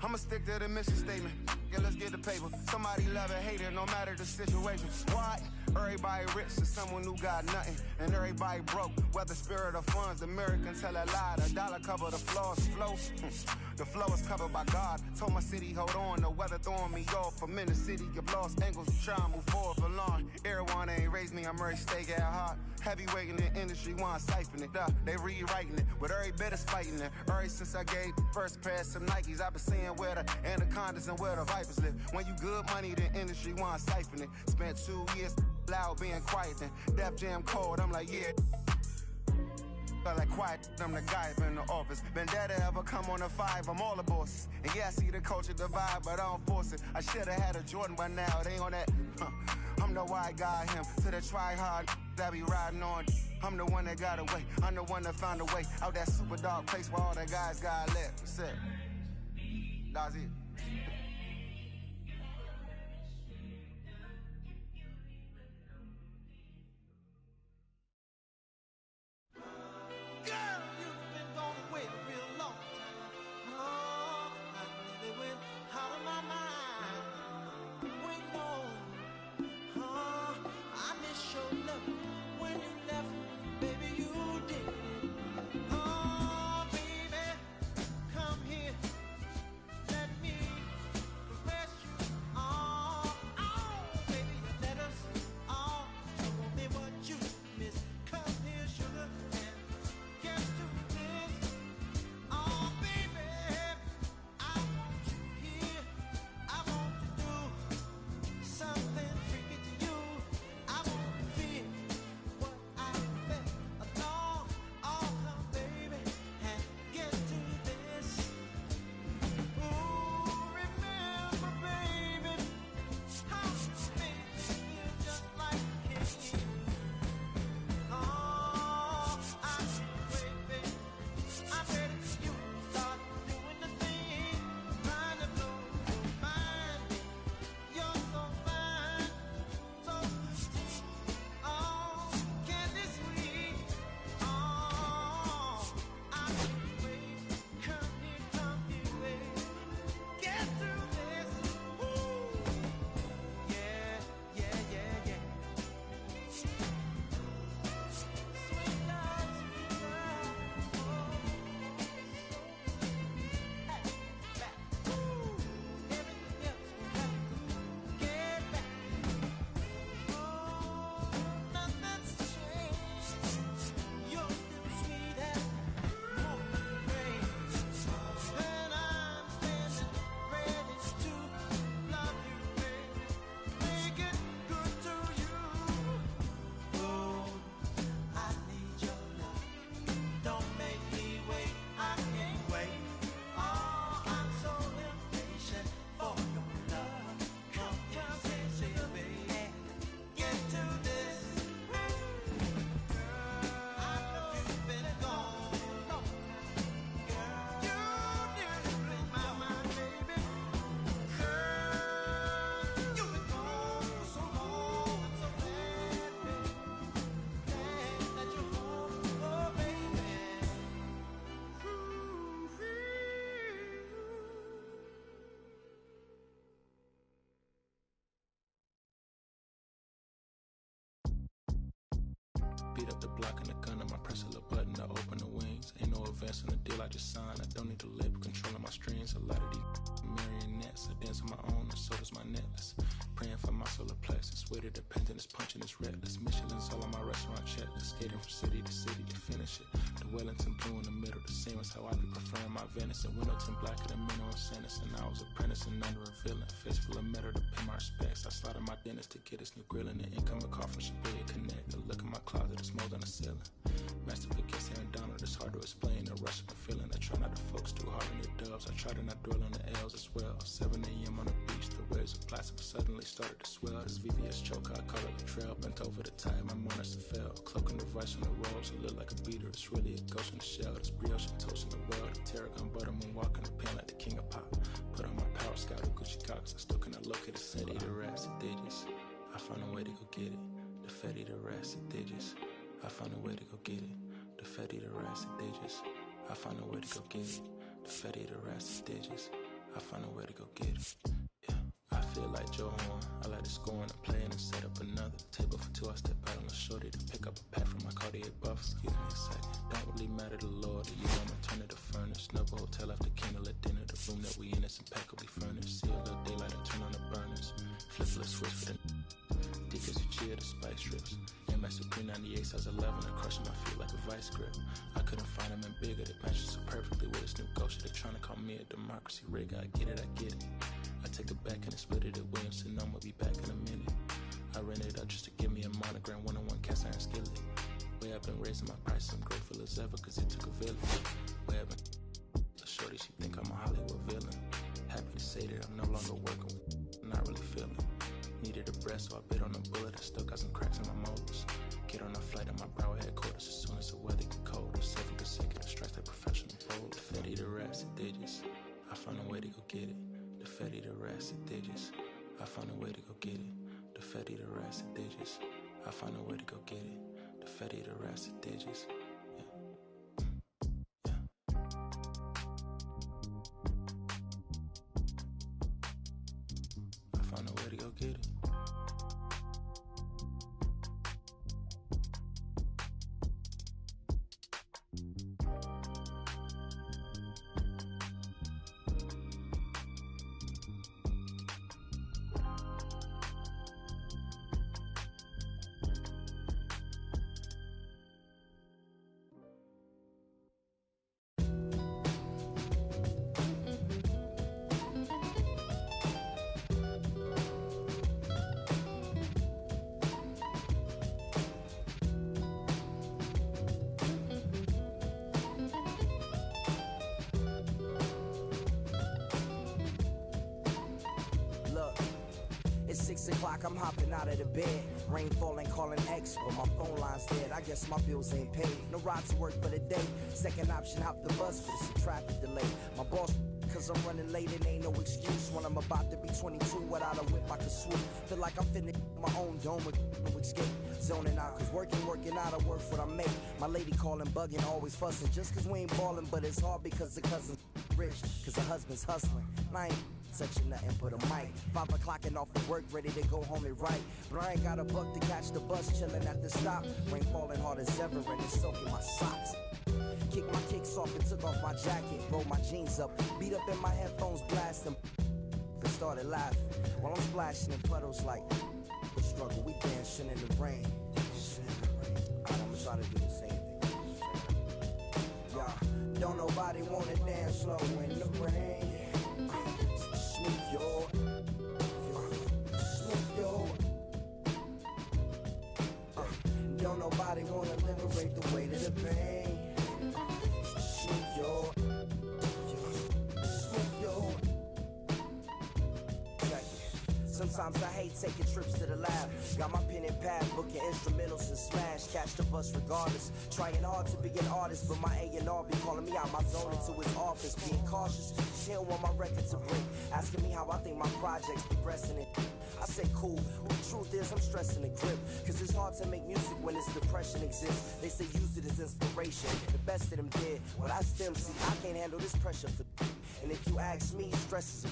I'ma stick to the mission statement. Yeah, let's get the paper. Somebody love it, hate it, no matter the situation. What? Everybody rich to someone who got nothing, and everybody broke. Whether spirit or funds, the American tell a lie. The dollar cover the flaws, flow. The flow is covered by God. Told my city, hold on, the weather throwing me off. I'm in the city, you've lost angles, try and move forward for long. Everyone ain't raised me, I'm ready to stay at heart. Heavyweight in the industry, want siphon it up. They rewriting it, but every bit is fighting it. Ever since I gave the first pair of some Nikes, I've been seeing where the anacondas and where the vipers live. When you good money, the industry want siphon it. Spent 2 years loud being quiet, then Def Jam cold, I'm like, yeah. I like quiet, I'm the guy up in the office. Vendetta ever come on a 5, I'm all the bosses. And yeah, I see the culture divide, but I don't force it. I should've had a Jordan by now, it ain't on that. I'm the white guy, him, to the try-hard that be riding on. I'm the one that got away, I'm the one that found a way out that super dark place where all the guys got left. That's it. That's it. Beat up the block and the gun on my press a little button to open the wings. Ain't no advance on the deal I just signed. I don't need the label controlling my strings. A lot of these marionettes. I dance on my own and so does my necklace. Praying for my solar plexus. Way to dependent is punching is reckless. Michelin's all on my restaurant checklist. Skating from city to city to finish it. The Wellington blue in the middle. The same as how I be preferring my venison. Windowton black at the minimum sentence. And I was apprentice and under a villain. Face full of metal to pay my respects. I slotted my dentist to get his new grilling. The incoming call from Shabia Connect. The look in my closet is mold on the ceiling. Master against Aaron Donald. It's hard to explain the rush of my feeling. I try not to focus too hard on the dubs. I try to not dwell on the L's as well. 7 a.m. on the beach. The waves of plastic suddenly started to swell. This VVS choker, I call it a trail. Bent over the tide, my monitor fell. Cloaking the vice on the rolls, it look like a beater. It's really a ghost in the shell. This brioche and toast in the world. The tarragon buttermoon walking the pen like the king of pop. Put on my power scout of Gucci Cox. I still cannot locate the city. The rats and digits. I found a way to go get it. The Fetty, the rats and digits. I found a way to go get it. The Fetty, the rats and digits. I found a way to go get it. The Fetty, the rats and digits. I found a way to go get it. I feel like Joe Horn. I like to score and play and set up another table for two. I step out on the shorty to pick up a pack from my Cartier buff. Excuse me a second. Don't really matter to the Lord. You want to turn to the furnace. Snubble hotel after candle at dinner. The room that we in is impeccably furnished. See a little daylight and turn on the burners. Flip a switch for the Deacons who cheer the spice strips. MS Supreme 98 size 11 and crushing my feet like a vice grip. I couldn't find them in bigger. They match so perfectly with this new ghost. They're trying to call me a democracy rig. I get it. I take it back and I split it at Williamson. I'm gonna be back in a minute. I rented it up just to give me a monogram. 1-on-1 cast iron skillet. Way I've been raising my price. I'm grateful as ever cause it took a village. Way I've been a shorty, she think I'm a Hollywood villain. Happy to say that I'm no longer working with. Not really feeling. Needed a breath so I bit on a bullet. I still got some cracks in my molars. Get on a flight at my Broward headquarters as soon as the weather get colder. 7 consecutive strikes that professional bowl. The Fetty, the rats and digits. I found a way to go get it. The Fetty, the rats and digits. I found a way to go get it. The Fetty, the rats and digits. I found a way to go get it. The Fetty, the rats and digits. I found a way to go get it. It's 6 o'clock, I'm hopping out of the bed. Rain falling, calling X, but my phone line's dead. I guess my bills ain't paid. No ride to work for the day. Second option, hop the bus, but it's a traffic delay. My boss, cause I'm running late and ain't no excuse. When I'm about to be 22, without a whip I can swoop. Feel like I'm finna my own dome with no escape. Zoning out, cause working out, I work what I make. My lady calling, bugging, always fussing. Just cause we ain't ballin', but it's hard because the cousin's rich. Cause her husband's hustling. And I ain't touching nothing but a mic. 5 o'clock and off of work, ready to go home and write. But I ain't got a buck to catch the bus, chillin' at the stop. Rain falling hard as ever and it's soaking my socks. Kicked my kicks off and took off my jacket. Rolled my jeans up, beat up in my headphones, blasting. But started laughing while I'm splashing in puddles like the struggle. We dancing in the rain. Alright, I'ma try to do the same thing. Yeah, don't nobody wanna dance slow in the rain. Smooth your, don't nobody wanna liberate the weight of the pain. Smooth your, sometimes I hate taking trips to the lab. Got my pen and pad, booking instrumentals and smash. Catch the bus regardless. Trying hard to be an artist, but my A&R be calling me out my zone into his office. Being cautious, she don't want my record to break. Asking me how I think my project's progressing it. I say cool, but the truth is I'm stressing the grip. Cause it's hard to make music when this depression exists. They say use it as inspiration. The best of them did, well that's them. See, I can't handle this pressure for. And if you ask me, stress is a.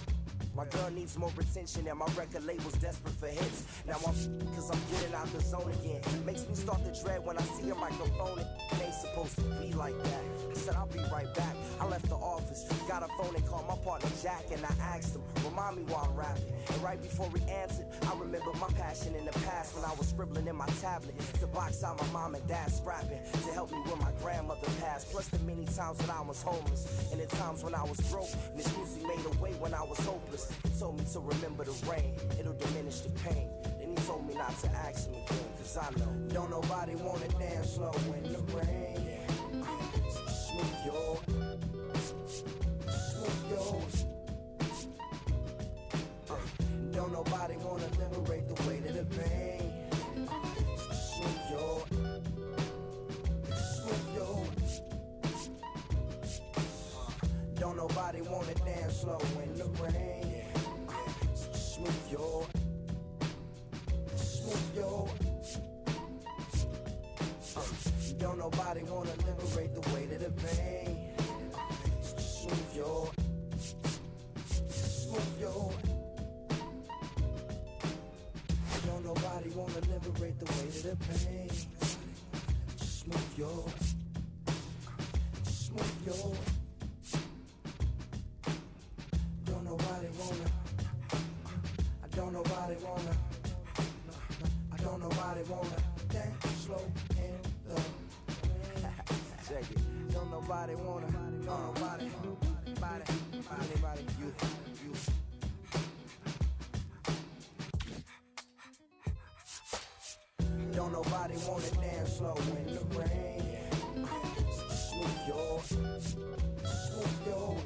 My girl needs more attention and my record label's desperate for hits. Now I'm cause I'm getting out the zone again. Makes me start to dread when I see a microphone. It ain't supposed to be like that. I said I'll be right back. I left the office, got a phone and called my partner Jack, and I asked him, remind me while I'm rapping. And right before he answered, I remember my passion in the past when I was scribbling in my tablet to box out my mom and dad's scrapping to help me when my grandmother passed. Plus the many times when I was homeless and the times when I was broke. And this music made a way when I was hopeless. He told me to remember the rain, it'll diminish the pain. Then he told me not to ask him again, cause I know don't nobody wanna dance slow in the rain. Smooth your, smooth yours. Don't nobody wanna liberate the weight of the pain. Smooth your, smooth yours. Don't nobody wanna dance slow in the rain. Smooth your, smooth your. Don't nobody wanna liberate the weight of the pain. Smooth your, smooth your. Don't nobody wanna liberate the weight of the pain. Smooth your, smooth your. Don't nobody wanna. I don't nobody wanna. I don't nobody wanna dance slow in the. Check it. Don't nobody wanna. Don't nobody. Anybody. You. Don't nobody wanna dance slow in the rain. Smooth your, smooth your.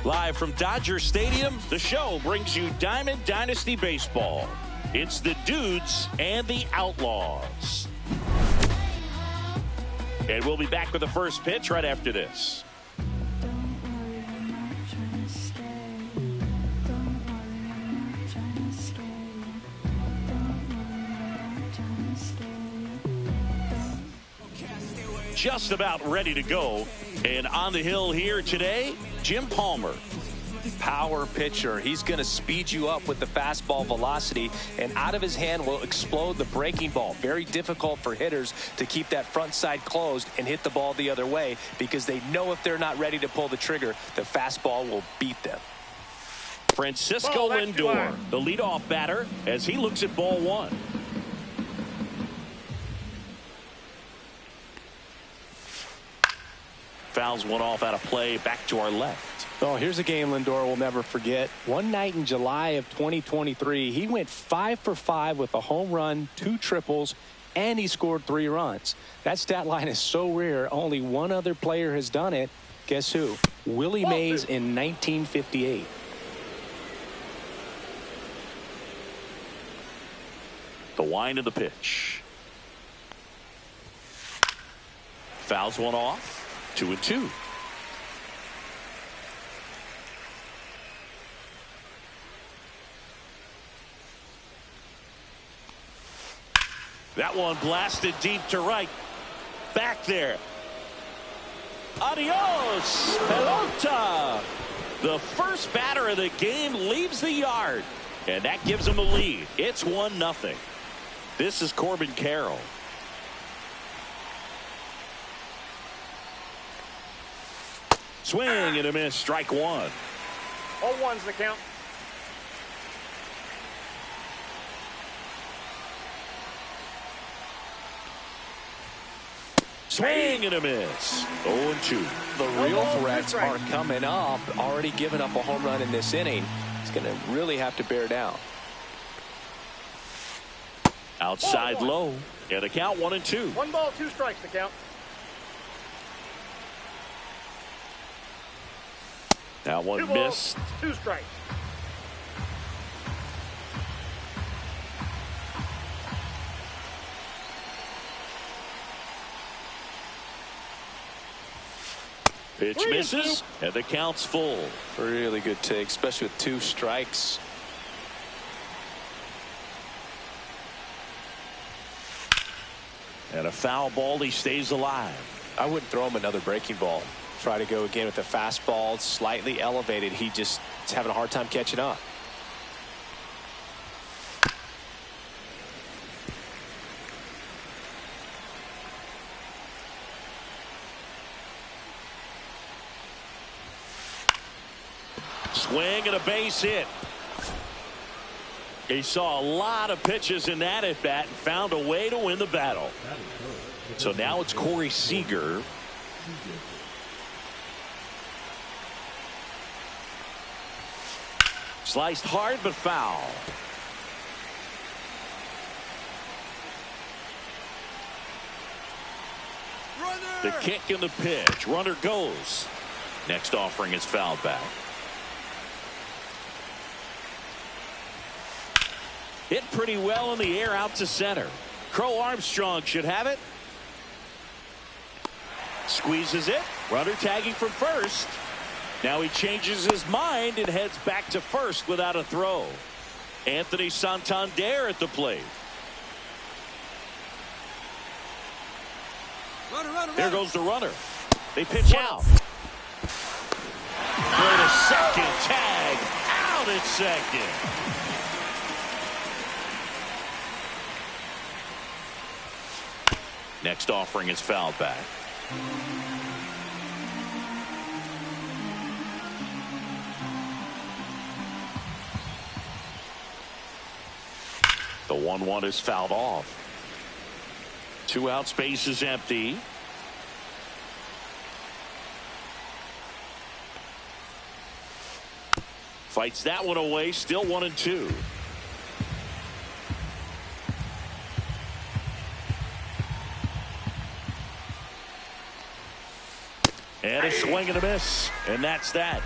Live from Dodger Stadium, the show brings you Diamond Dynasty Baseball. It's the Dudes and the Outlaws. And we'll be back with the first pitch right after this. Just about ready to go. And on the hill here today, Jim Palmer. Power pitcher. He's going to speed you up with the fastball velocity, and out of his hand will explode the breaking ball. Very difficult for hitters to keep that front side closed and hit the ball the other way, because they know if they're not ready to pull the trigger, the fastball will beat them. Francisco Lindor, the leadoff batter, as he looks at ball one. Fouls one off out of play, back to our left. Oh, here's a game Lindor will never forget. One night in July of 2023, he went 5 for 5 with a home run, 2 triples, and he scored 3 runs. That stat line is so rare, only one other player has done it. Guess who? Willie Mays in 1958. The wind of the pitch. Fouls one off. 2-2. That one blasted deep to right. Back there. Adios, pelota. The first batter of the game leaves the yard, and that gives him a lead. It's 1-0. This is Corbin Carroll. Swing and a miss, strike one. 0-1's the count. Swing and a miss. 0-2. The real threats are coming up. Already given up a home run in this inning. He's going to really have to bear down. Outside low. And a count 1-2. 1 ball, 2 strikes, the count. That one 2 balls, missed. 2 strikes. Pitch misses, and the count's full. Really good take, especially with 2 strikes. And a foul ball, he stays alive. I wouldn't throw him another breaking ball. Try to go again with the fastball, slightly elevated. He just is having a hard time catching up. Swing and a base hit. He saw a lot of pitches in that at bat and found a way to win the battle. So now it's Corey Seager. Sliced hard but foul. The kick and the pitch. Runner goes. Next offering is fouled back. Hit pretty well in the air out to center. Crow Armstrong should have it. Squeezes it. Runner tagging from first. Now he changes his mind and heads back to first without a throw. Anthony Santander at the plate. There goes the runner. They pitch out. For the second tag. Out at second. Next offering is fouled back. The 1-1 is fouled off. 2 out, space is empty. Fights that one away, still 1-2. And a swing and a miss, and that's that.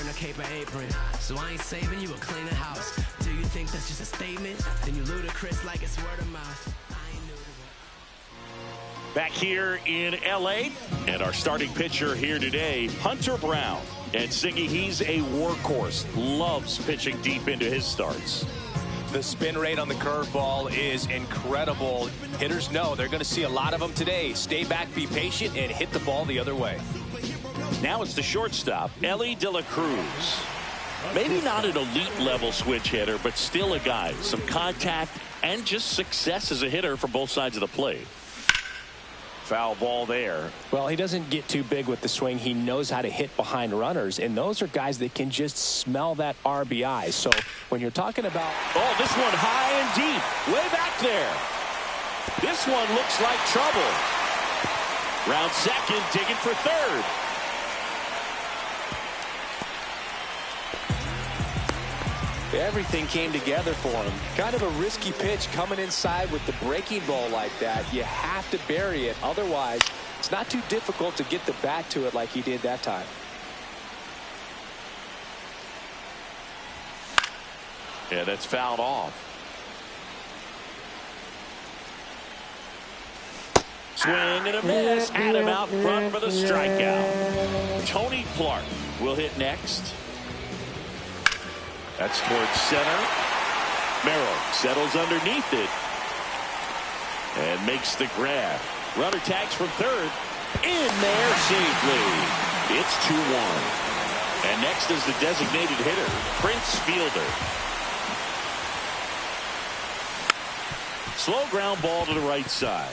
a cape or apron. So I ain't saving you a cleaner house. Do you think that's just a statement? Then you ludicrous like it's word of mouth. Back here in L.A., and our starting pitcher here today, Hunter Brown. And Siggy, he's a workhorse, loves pitching deep into his starts. The spin rate on the curveball is incredible. Hitters know they're going to see a lot of them today. Stay back, be patient, and hit the ball the other way. Now it's the shortstop, Elly De La Cruz. Maybe not an elite level switch hitter, but still a guy. Some contact and just success as a hitter from both sides of the plate. Foul ball there. Well, he doesn't get too big with the swing. He knows how to hit behind runners, and those are guys that can just smell that RBI. So when you're talking about... Oh, this one high and deep, way back there. This one looks like trouble. Round second, digging for third. Everything came together for him. Kind of a risky pitch coming inside with the breaking ball like that. You have to bury it. Otherwise, it's not too difficult to get the bat to it like he did that time. Yeah, that's fouled off. Swing and a miss. Adam out front for the strikeout. Tony Clark will hit next. That's towards center. Merrill settles underneath it and makes the grab. Runner tags from third. In there safely. It's 2-1. And next is the designated hitter, Prince Fielder. Slow ground ball to the right side.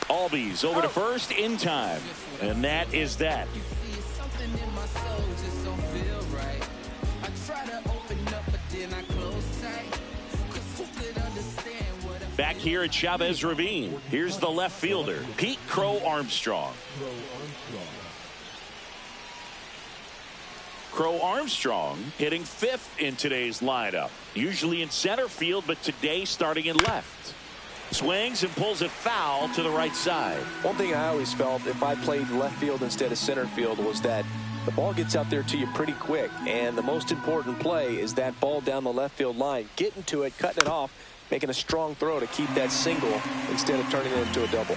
Albies over to first in time. And that is that. Back here at Chavez Ravine, here's the left fielder, Pete Crow Armstrong. Crow Armstrong hitting fifth in today's lineup. Usually in center field, but today starting in left. Swings and pulls it foul to the right side. One thing I always felt if I played left field instead of center field was that the ball gets out there to you pretty quick. And the most important play is that ball down the left field line. Getting to it, cutting it off, making a strong throw to keep that single instead of turning it into a double.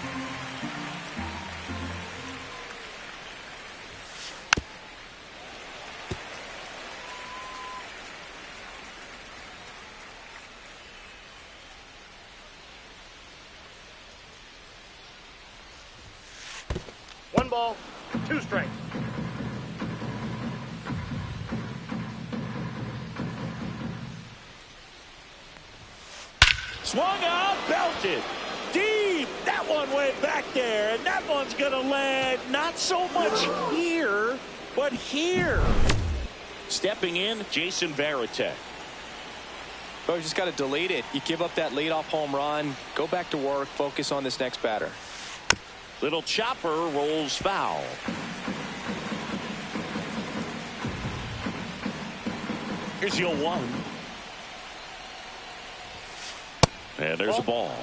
One ball, two strikes. Swung out, belted. Deep. That one went back there, and that one's going to land not so much here, but here. Stepping in, Jason Varitek. Oh, you just got to delete it. You give up that leadoff home run, go back to work, focus on this next batter. Little chopper rolls foul. Here's your one. And there's a ball.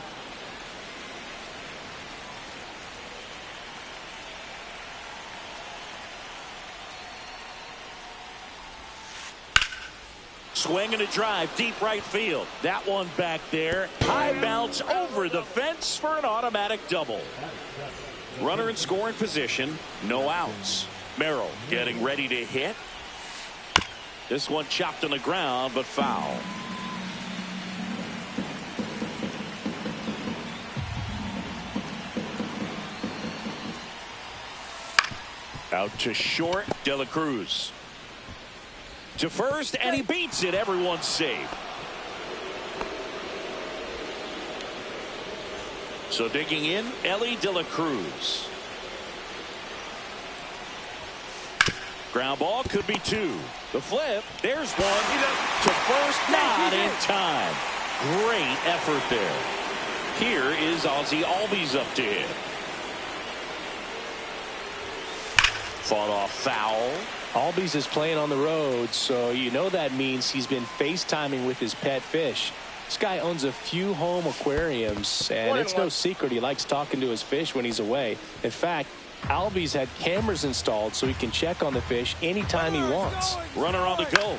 Swing and a drive, deep right field. That one back there. High bounce over the fence for an automatic double. Runner in scoring position, no outs. Merrill getting ready to hit. This one chopped on the ground, but foul. Out to short, De La Cruz. To first, and he beats it. Everyone's safe. So digging in, Elly De La Cruz. Ground ball could be two. The flip, there's one. To first, not in time. Great effort there. Here is Ozzie Albies up to hit. Fought off foul. Albies is playing on the road, so you know that means he's been FaceTiming with his pet fish. This guy owns a few home aquariums, and it's no secret he likes talking to his fish when he's away. In fact, Albies had cameras installed so he can check on the fish anytime he wants. Runner on the go.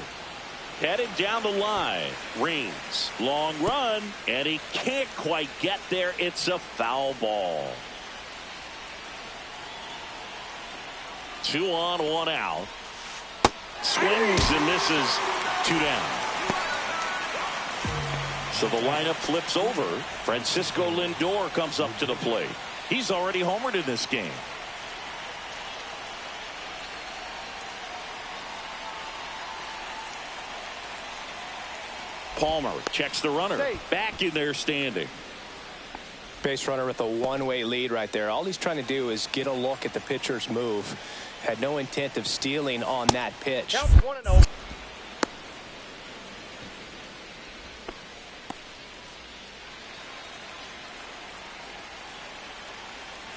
Headed down the line. Reigns. Long run. And he can't quite get there. It's a foul ball. 2 on, 1 out. Swings and misses. 2 down. So the lineup flips over. Francisco Lindor comes up to the plate. He's already homered in this game. Palmer checks the runner. Back in there standing. Base runner with a one-way lead right there. All he's trying to do is get a look at the pitcher's move. Had no intent of stealing on that pitch. Counts 1-0.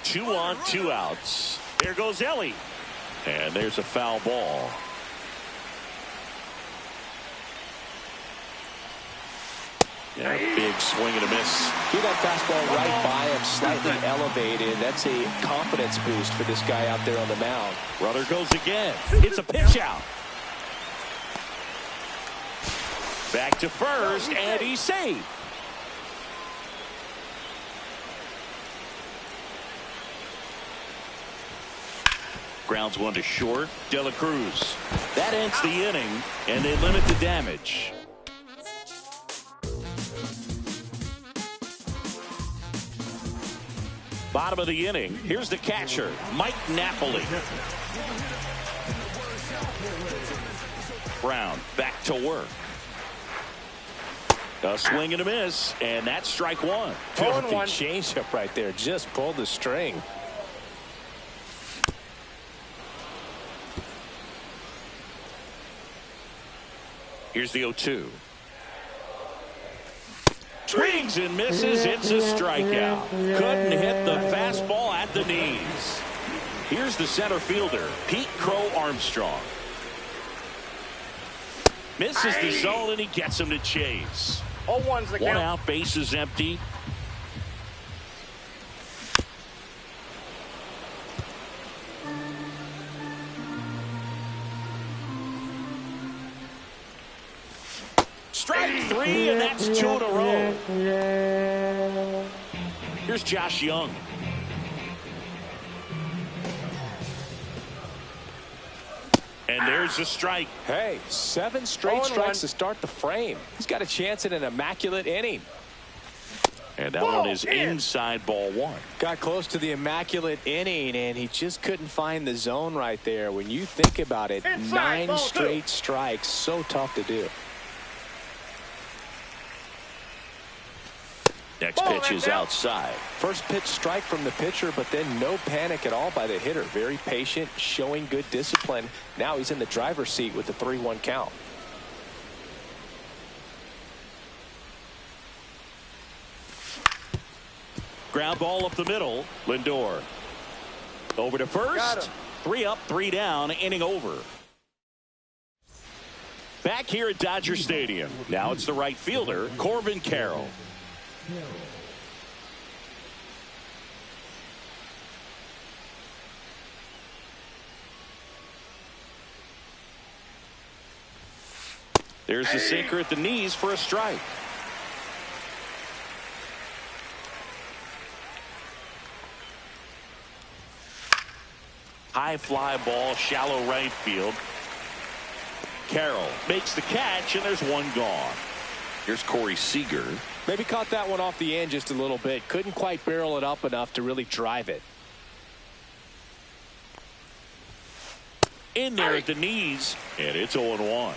Two on, 2 outs. There goes Ellie. And there's a foul ball. Yeah, big swing and a miss. Get that fastball right by him, slightly elevated. That's a confidence boost for this guy out there on the mound. Runner goes again. It's a pitch out. Back to first, and he's safe. Grounds one to short. De La Cruz. That ends the inning, and they limit the damage. Bottom of the inning. Here's the catcher, Mike Napoli. Brown back to work. A swing and a miss, and that's strike one. Filthy changeup right there. Just pulled the string. Here's the 0-2. Swings and misses. It's a strikeout. Couldn't hit the fastball at the knees. Here's the center fielder, Pete Crow Armstrong. Misses the zone, and he gets him to chase. 0-1's the count. 1 out, base is empty. Strike 3, and that's 2 in a row. Here's Josh Young. And there's a strike. Hey, 7 straight strikes to start the frame. He's got a chance at an immaculate inning. And that one is inside ball 1. Got close to the immaculate inning, and he just couldn't find the zone right there. When you think about it, 9 straight strikes, so tough to do. Next pitch is outside. First pitch strike from the pitcher, but then no panic at all by the hitter. Very patient, showing good discipline. Now he's in the driver's seat with the 3-1 count. Ground ball up the middle. Lindor. Over to first. 3 up, 3 down. Inning over. Back here at Dodger Stadium. Now it's the right fielder, Corbin Carroll. There's the sinker at the knees for a strike. High fly ball, shallow right field. Carroll makes the catch, and there's 1 gone. Here's Corey Seager. Maybe caught that one off the end just a little bit. Couldn't quite barrel it up enough to really drive it. In there at the knees, and it's 0-1.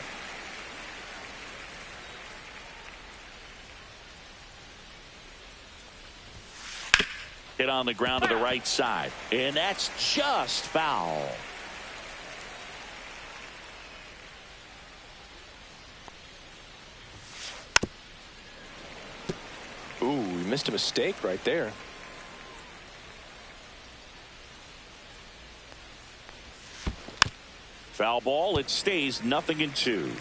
Hit on the ground to the right side, and that's just foul. Ooh, he missed a mistake right there. Foul ball. It stays 0-2.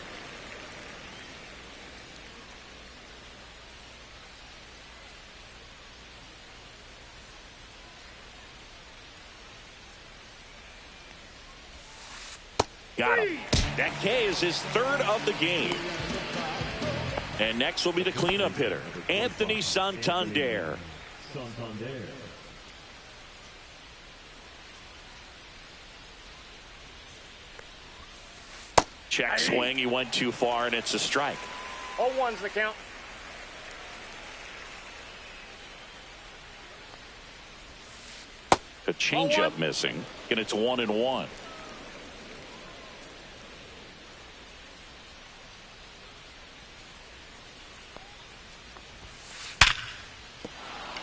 Got him. That K is his third of the game. And next will be the cleanup hitter, Anthony Santander. Check swing. He went too far, and it's a strike. 0-1's the count. A changeup missing, and it's 1-1.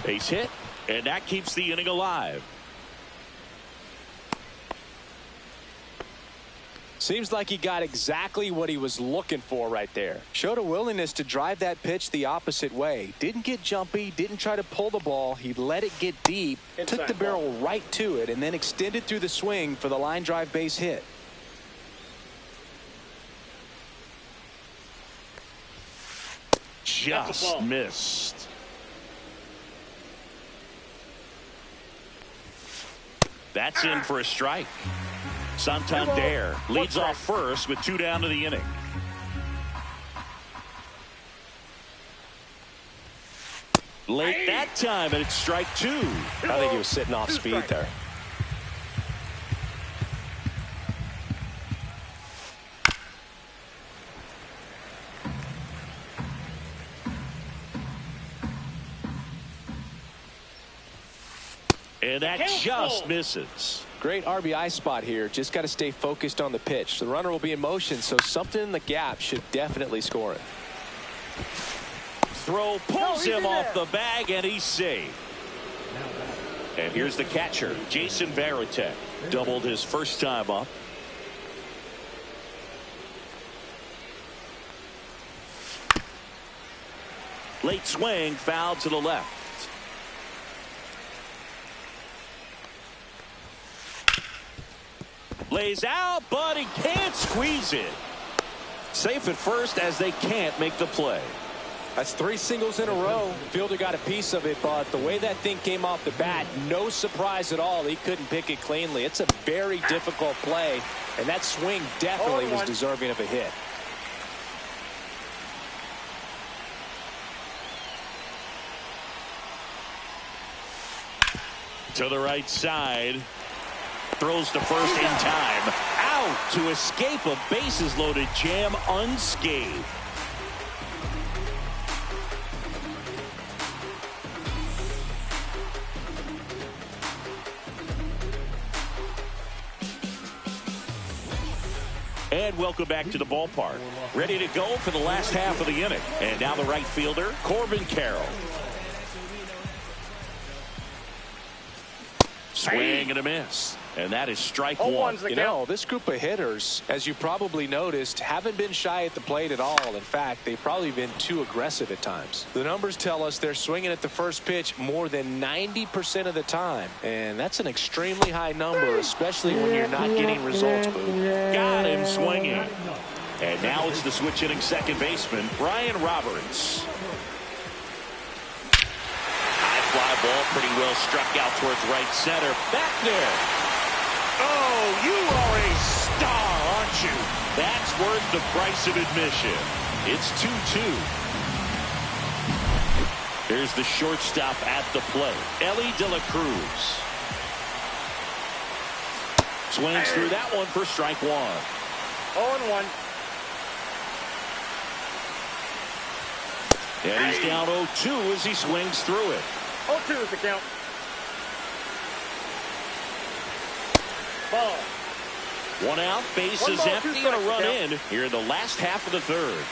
Base hit, and that keeps the inning alive. Seems like he got exactly what he was looking for right there. Showed a willingness to drive that pitch the opposite way. Didn't get jumpy, didn't try to pull the ball. He let it get deep, took the barrel right to it, and then extended through the swing for the line drive base hit. Just missed. That's in for a strike. Santander leads off first with 2 down to the inning. Late that time, and it's strike 2. I think he was sitting off speed there. And that just misses. Great RBI spot here. Just got to stay focused on the pitch. The runner will be in motion, so something in the gap should definitely score it. Throw pulls him off the bag, and he's safe. And here's the catcher, Jason Varitek. Doubled his first time up. Late swing, foul to the left. Lays out, but he can't squeeze it. Safe at first as they can't make the play. That's 3 singles in a row. Fielder got a piece of it, but the way that thing came off the bat, no surprise at all. He couldn't pick it cleanly. It's a very difficult play, and that swing definitely was deserving of a hit. To the right side. Throws to first in time. Out to escape a bases-loaded jam unscathed. And welcome back to the ballpark. Ready to go for the last half of the inning. And now the right fielder, Corbin Carroll. Swing and a miss. And that is strike 1. You know, this group of hitters, as you probably noticed, haven't been shy at the plate at all. In fact, they've probably been too aggressive at times. The numbers tell us they're swinging at the first pitch more than 90% of the time. And that's an extremely high number, especially when you're not getting results. Got him swinging. And now it's the switch hitting second baseman, Brian Roberts. High fly ball, pretty well struck out towards right center. Back there. Oh, you are a star, aren't you? That's worth the price of admission. It's 2-2. There's the shortstop at the plate, Ellie De La Cruz. Swings through that one for strike 1. 0-1. And he's down 0-2 as he swings through it. 0-2 is the count. Ball. 1 out, base is empty, and a run in here in the last half of the third.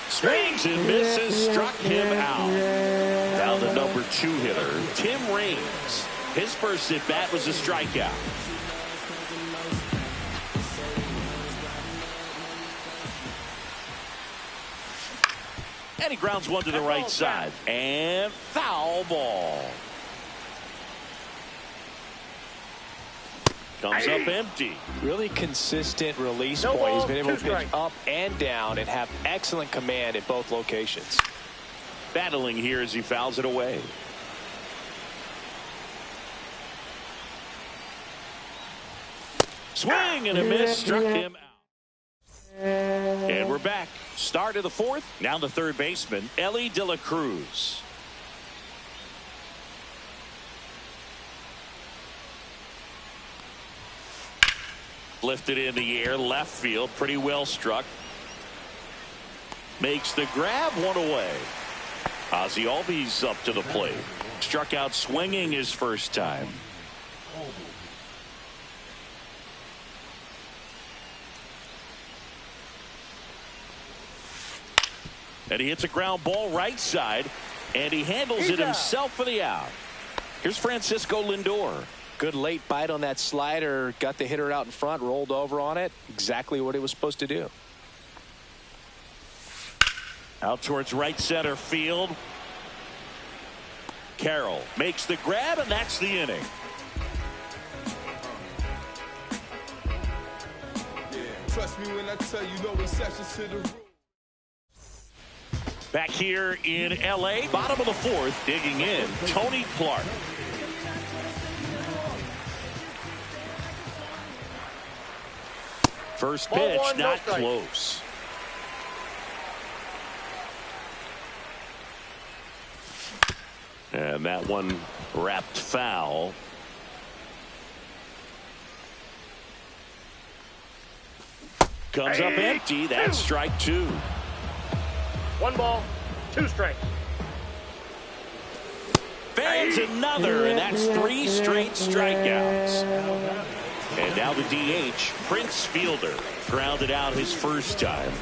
Swings and misses, struck him out. Now the number 2 hitter, Tim Raines. His first at bat was a strikeout. And he grounds one to the right side. And foul ball. Comes up empty. Really consistent release point. He's been able to pitch up and down and have excellent command at both locations. Battling here as he fouls it away. Swing and a miss. Struck him out. And we're back. Start of the fourth. Now the third baseman, Elly De La Cruz. Lifted in the air, left field, pretty well struck. Makes the grab, one away. Ozzie Albies up to the plate. Struck out swinging his first time. And he hits a ground ball right side, and he handles it himself for the out. Here's Francisco Lindor. Good late bite on that slider. Got the hitter out in front, rolled over on it. Exactly what he was supposed to do. Out towards right center field. Carroll makes the grab, and that's the inning. Trust me when I tell you, no exceptions to the rule. Back here in L.A., bottom of the fourth, digging in, Tony Clark. First pitch, not close. And that one wrapped foul. Comes up empty. That's strike two. 1 ball, 2 strikes. Fans another, and that's 3 straight strikeouts. And now the DH, Prince Fielder, grounded out his first time.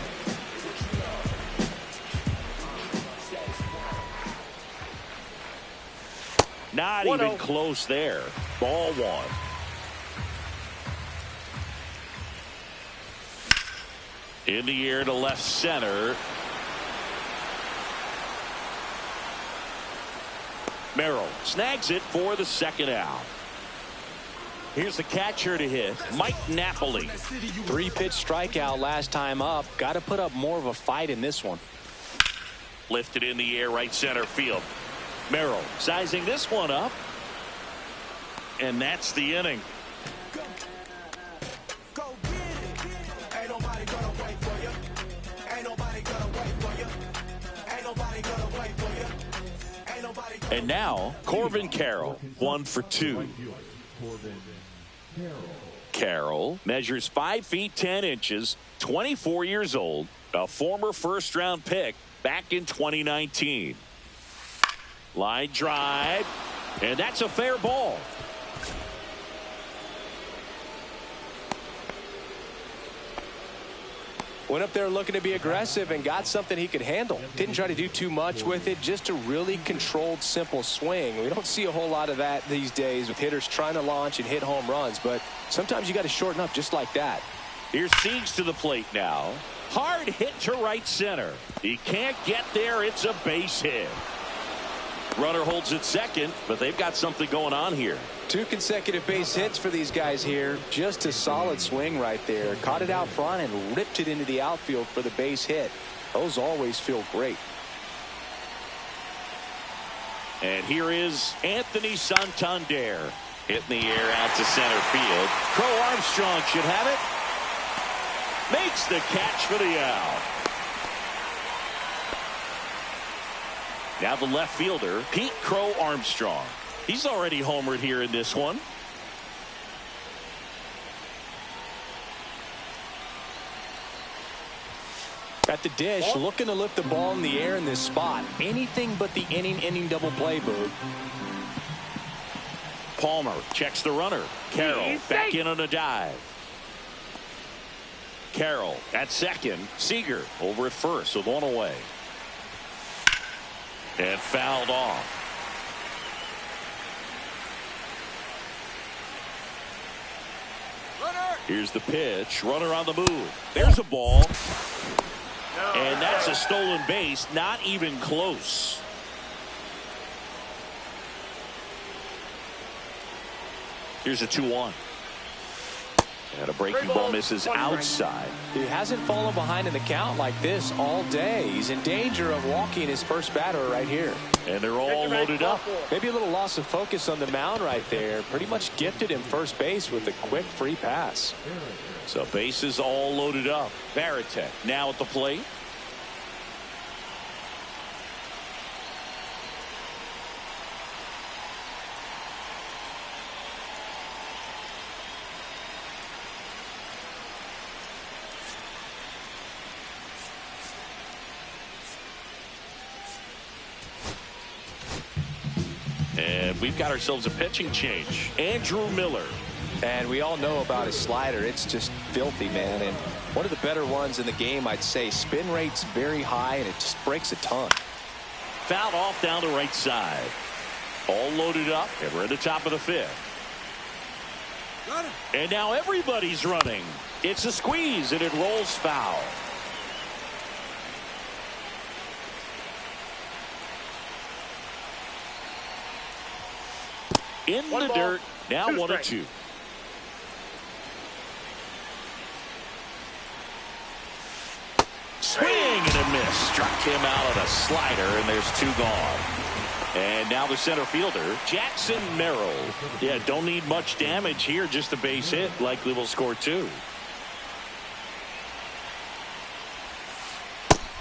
Not even close there. Ball 1. In the air to left center. Merrill snags it for the second out. Here's the catcher to hit, Mike Napoli. 3-pitch strikeout last time up. Got to put up more of a fight in this one. Lifted in the air, right center field. Merrill sizing this one up. And that's the inning. And now, Corbin Carroll, 1 for 2. Carroll measures 5 feet 10 inches, 24 years old, a former first-round pick back in 2019. Line drive, and that's a fair ball. Went up there looking to be aggressive and got something he could handle. Didn't try to do too much with it, just a really controlled, simple swing. We don't see a whole lot of that these days with hitters trying to launch and hit home runs, but sometimes you got to shorten up just like that. Here's Siegs to the plate now. Hard hit to right center. He can't get there. It's a base hit. Runner holds at second, but they've got something going on here. 2 consecutive base hits for these guys here. Just a solid swing right there. Caught it out front and ripped it into the outfield for the base hit. Those always feel great. And here is Anthony Santander. Hitting the air out to center field. Crow Armstrong should have it. Makes the catch for the out. Now the left fielder, Pete Crow Armstrong. He's already homered here in this one. At the dish, looking to lift the ball in the air in this spot. Anything but the inning double play, Boog. Palmer checks the runner. Carroll back in on a dive. Carroll at second. Seager over at first with 1 away. And fouled off. Here's the pitch. Runner on the move. There's a ball. And that's a stolen base. Not even close. Here's a 2-1. And a breaking ball misses outside. He hasn't fallen behind in the count like this all day. He's in danger of walking his first batter right here. And they're all loaded up. Maybe a little loss of focus on the mound right there. Pretty much gifted him first base with a quick free pass. So bases all loaded up. Varitek now at the plate. And we've got ourselves a pitching change. Andrew Miller. And we all know about his slider. It's just filthy, man. And one of the better ones in the game, I'd say. Spin rate's very high, and it just breaks a ton. Fouled off down the right side. All loaded up, and we're at the top of the fifth. And now everybody's running. It's a squeeze, and it rolls foul. In the dirt. Now 1-2. Swing and a miss. Struck him out on a slider, and there's 2 gone. And now the center fielder, Jackson Merrill. Yeah, don't need much damage here, just a base hit. Likely will score 2.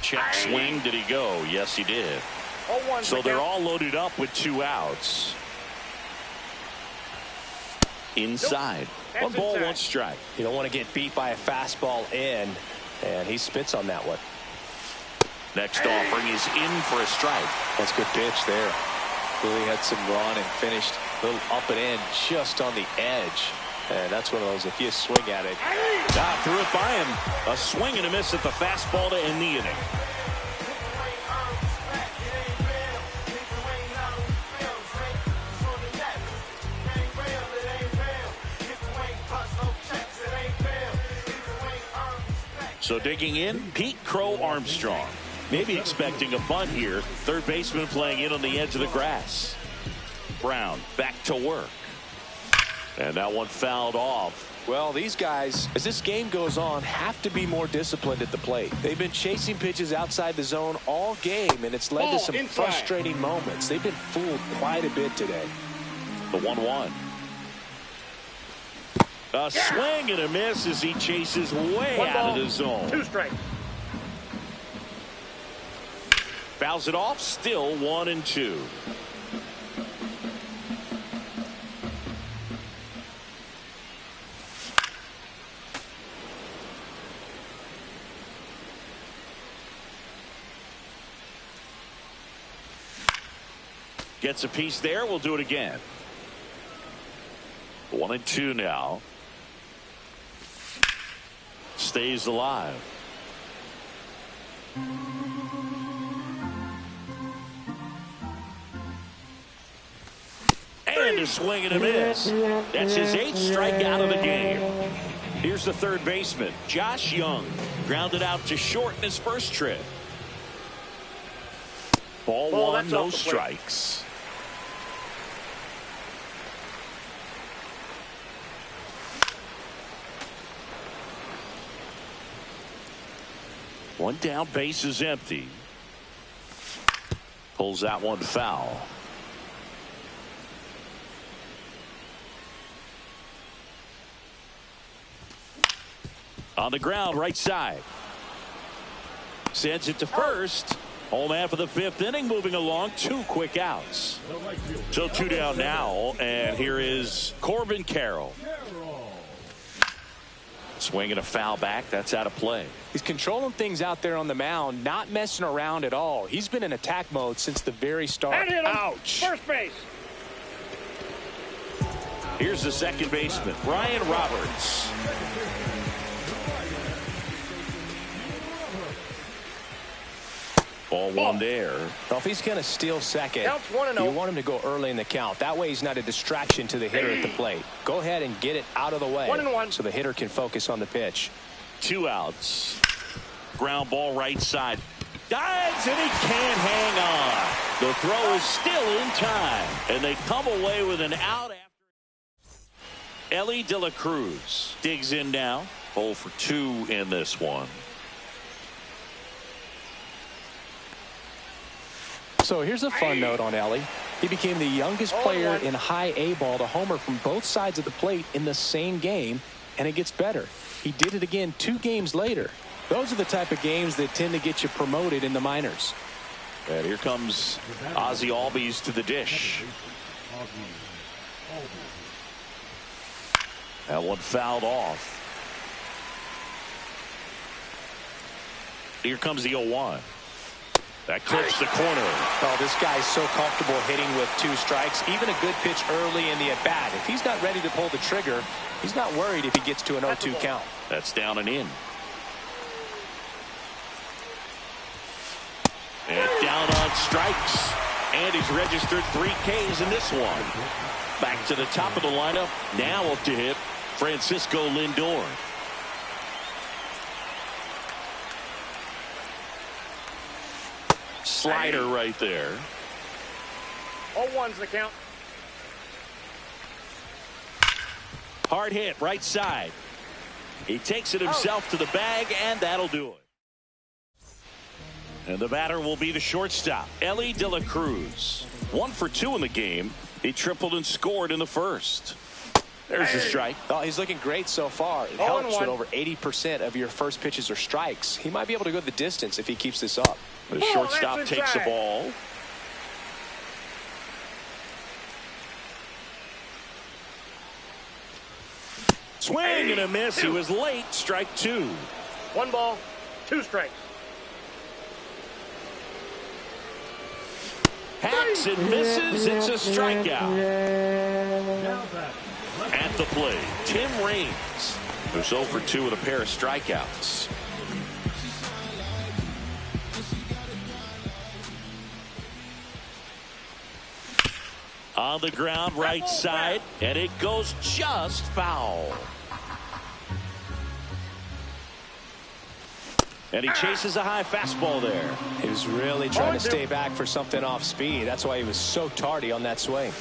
Check swing. Did he go? Yes, he did. So they're all loaded up with 2 outs. Inside. Nope. 1 ball, 1 strike. You don't want to get beat by a fastball in, and he spits on that one. Next offering is in for a strike. That's a good pitch there. Really had some run and finished a little up and in just on the edge. And that's one of those, if you swing at it. Threw it by him. A swing and a miss at the fastball to end the inning. So digging in, Pete Crow Armstrong. Maybe expecting a bunt here. Third baseman playing in on the edge of the grass. Brown back to work. And that one fouled off. Well, these guys, as this game goes on, have to be more disciplined at the plate. They've been chasing pitches outside the zone all game, and it's led to some frustrating moments. They've been fooled quite a bit today. The 1-1. A swing and a miss as he chases way out of the zone. 2 strikes. Fouls it off. Still 1-2. Gets a piece there. We'll do it again. 1-2 now. Stays alive. And a swing and a miss. That's his 8th strikeout of the game. Here's the third baseman, Josh Young. Grounded out to short in his first trip. Ball 1, no strikes. One down, base is empty. Pulls that one foul. On the ground, right side. Sends it to first. Home half of the 5th inning, moving along. 2 quick outs. So 2 down now, and here is Corbin Carroll. Swinging a foul back. That's out of play. He's controlling things out there on the mound, not messing around at all. He's been in attack mode since the very start. Ouch. First base. Here's the second baseman, Brian Roberts. Ball 1 there. Well, if he's going to steal second, you want him to go early in the count. That way he's not a distraction to the hitter at the plate. Go ahead and get it out of the way 1-1. so the hitter can focus on the pitch. 2 outs. Ground ball right side. Dives and he can't hang on. The throw is still in time. And they come away with an out. Ellie De La Cruz digs in now. 0 for 2 in this one. So here's a fun note on Ellie. He became the youngest player in high A ball to homer from both sides of the plate in the same game, and it gets better. He did it again 2 games later. Those are the type of games that tend to get you promoted in the minors. And here comes Ozzie Albies to the dish. That one fouled off. Here comes the 0-1. That clips the corner. Oh, this guy's so comfortable hitting with 2 strikes. Even a good pitch early in the at-bat. If he's not ready to pull the trigger, he's not worried if he gets to an 0-2 count. That's down and in. And down on strikes. And he's registered 3 Ks in this one. Back to the top of the lineup. Now up to hit Francisco Lindor. Slider right there. 0-1's the count. Hard hit right side. He takes it himself to the bag, and that'll do it. And the batter will be the shortstop, Ellie De La Cruz. 1 for 2 in the game. He tripled and scored in the first. There's the strike. Oh, he's looking great so far. It helps when over 80% of your first pitches are strikes. He might be able to go the distance if he keeps this up. The shortstop takes the ball. Swing and a miss. He was late. Strike 2. 1 ball, 2 strikes. Hacks and misses. It's a strikeout. At the plate, Tim Raines, who's 0 for 2 with a pair of strikeouts. On the ground, right side, and it goes just foul. And he chases a high fastball there. He was really trying to stay back for something off speed. That's why he was so tardy on that swing.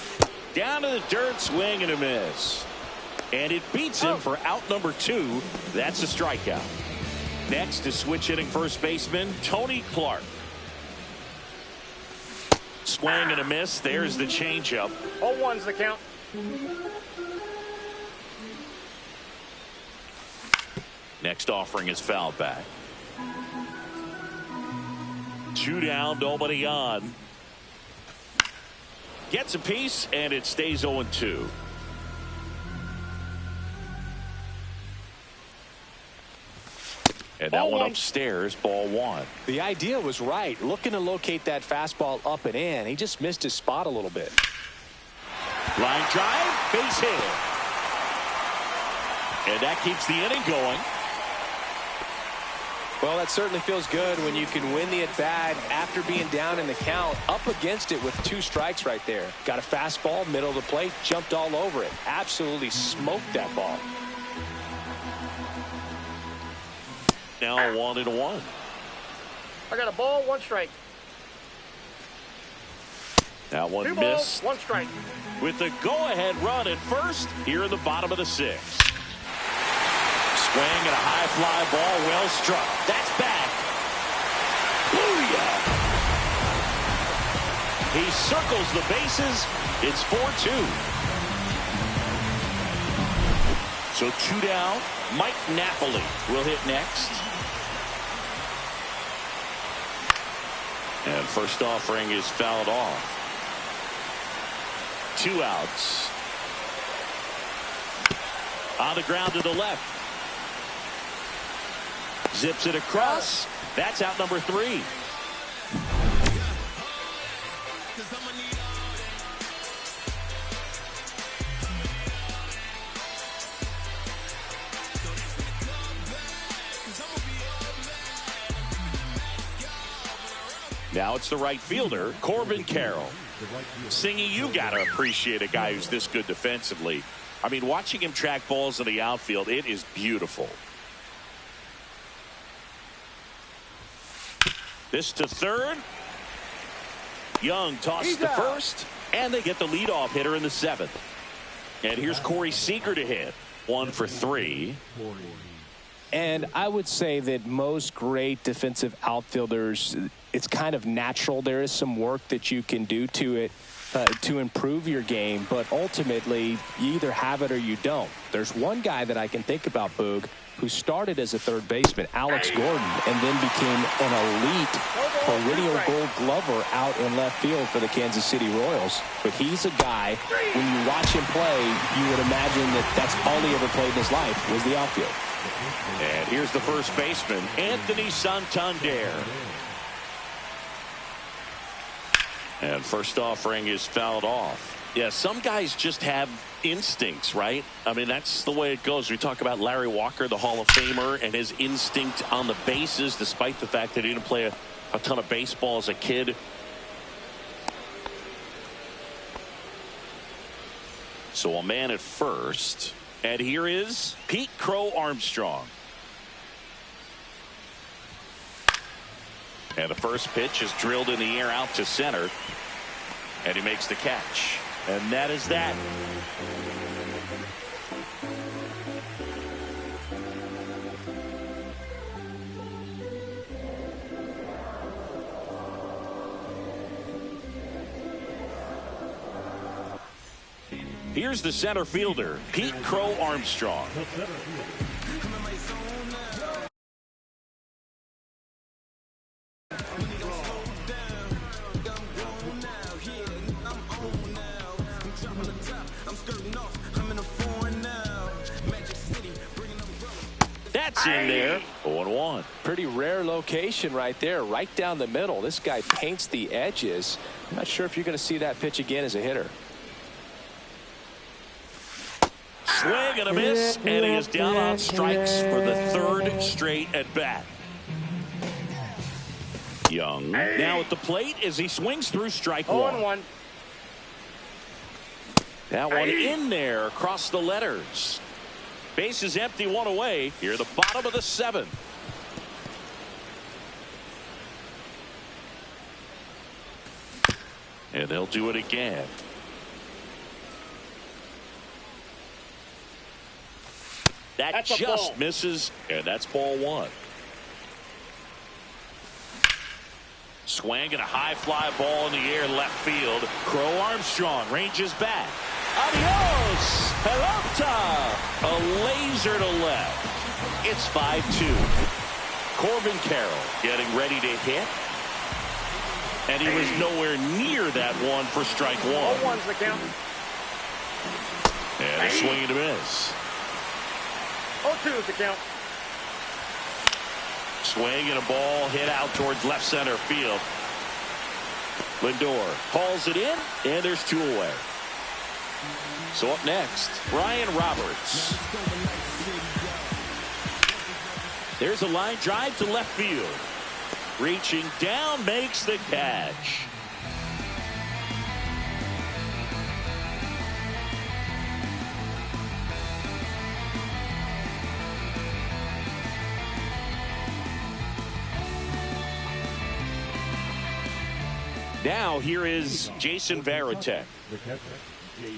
Down to the dirt, swing and a miss. And it beats him for out number 2. That's a strikeout. Next is switch hitting first baseman Tony Clark. Swing and a miss. There's the changeup. 0-1's the count. Next offering is fouled back. 2 down, nobody on. Gets a piece, and it stays 0-2. And that one upstairs, ball 1. The idea was right. Looking to locate that fastball up and in. He just missed his spot a little bit. Line drive, base hit. And that keeps the inning going. Well, that certainly feels good when you can win the at-bat after being down in the count, up against it with 2 strikes right there. Got a fastball, middle of the plate, jumped all over it. Absolutely smoked that ball. Now 1-1. I got a ball, 1 strike. That one 2 missed. balls, 1 strike. With the go-ahead run at first here in the bottom of the 6th. Swing and a high fly ball, well struck. That's back. Booyah! He circles the bases. It's 4-2. So 2 down. Mike Napoli will hit next. And first offering is fouled off. 2 outs. On the ground to the left. Zips it across. That's out number 3. Now it's the right fielder, Corbin Carroll. Singy, you got to appreciate a guy who's this good defensively. I mean, watching him track balls in the outfield, it is beautiful. This to third. Young tosses to first, and they get the leadoff hitter in the 7th. And here's Corey Seager to hit. 1 for 3. And I would say that most great defensive outfielders, it's kind of natural. There is some work that you can do to it to improve your game, but ultimately you either have it or you don't. There's one guy that I can think about, Boog, who started as a third baseman, Alex Gordon, and then became an elite perennial Gold Glover out in left field for the Kansas City Royals. But he's a guy, when you watch him play, you would imagine that that's all he ever played in his life was the outfield. And here's the first baseman, Anthony Santander. And first offering is fouled off. Yeah, some guys just have instincts, right? I mean, that's the way it goes. We talk about Larry Walker, the Hall of Famer, and his instinct on the bases, despite the fact that he didn't play a ton of baseball as a kid. So a man at first. And here is Pete Crow Armstrong. And the first pitch is drilled in the air out to center. And he makes the catch. And that is that. Here's the center fielder, Pete Crow Armstrong. That's in there. 0-1. Pretty rare location right there, right down the middle. This guy paints the edges. I'm not sure if you're going to see that pitch again as a hitter. Swing and a miss, and he is down on strikes for the third straight at bat. Young now at the plate as he swings through strike one. 0-1. That one in there across the letters. Base is empty, one away. Here, the bottom of the 7th. And they'll do it again. That's just misses, and that's ball 1. Swing and a high fly ball in the air left field. Crow Armstrong ranges back. Adios, pelota. A laser to left. It's 5-2. Corbin Carroll getting ready to hit. And he was nowhere near that one for strike 1. 0-1's the count. And a swing and a miss. 0-2 is the count. Swing and a ball hit out towards left center field. Lindor hauls it in, and there's 2 away. So up next, Brian Roberts. There's a line drive to left field. Reaching down, makes the catch. Now here is Jason Varitek.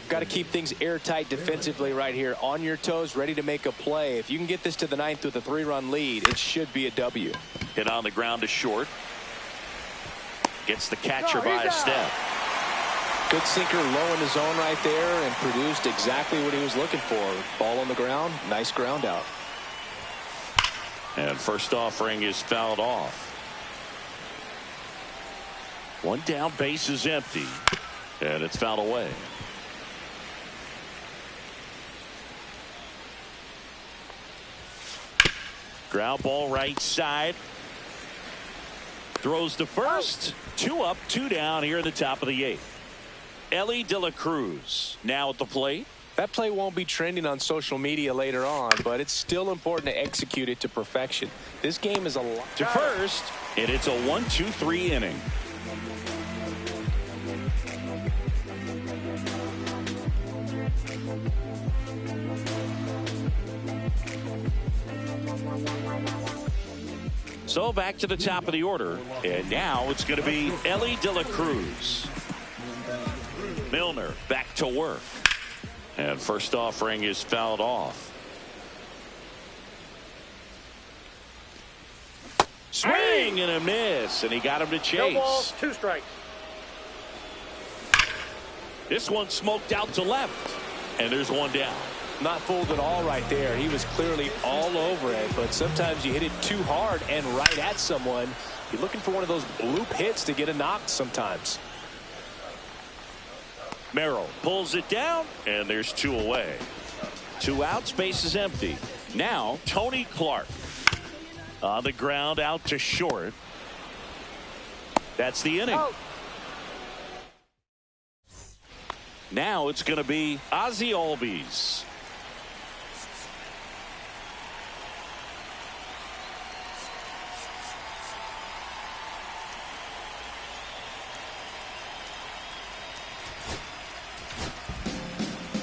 Got to keep things airtight defensively right here. On your toes, ready to make a play. If you can get this to the 9th with a 3-run lead, it should be a W. Hit on the ground to short. Gets the catcher by a step. Good sinker low in the zone right there and produced exactly what he was looking for. Ball on the ground, nice ground out. And first offering is fouled off. One down, base is empty. And it's fouled away. Ground ball right side. Throws to first. 2 up, 2 down here in the top of the 8th. Elly De La Cruz now at the plate. That play won't be trending on social media later on, but it's still important to execute it to perfection. This game is a lot. To first, and it's a 1-2-3 inning. So back to the top of the order, and now it's going to be Elly De La Cruz. Milner back to work. And first offering is fouled off. Swing and a miss, and he got him to chase. No ball, 2 strikes. This one smoked out to left, and there's one down. Not fooled at all right there. He was clearly all over it, but sometimes you hit it too hard and right at someone. You're looking for one of those bloop hits to get a knock sometimes. Merrill pulls it down, and there's 2 away. 2 out, space is empty. Now, Tony Clark. On the ground, out to short. That's the inning. Oh. Now it's going to be Ozzie Albies.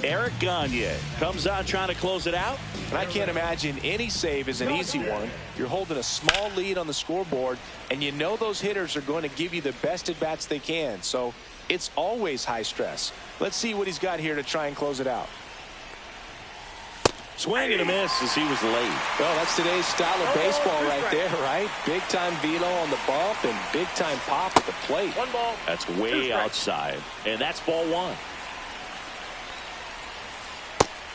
Eric Gagne comes out trying to close it out. And I can't imagine any save is an easy one. You're holding a small lead on the scoreboard, and you know those hitters are going to give you the best at-bats they can. So it's always high stress. Let's see what he's got here to try and close it out. Swing and a miss as he was late. Well, that's today's style of baseball right there, right? Big-time velo on the bump and big-time pop at the plate. 1 ball. That's way outside, and that's ball 1.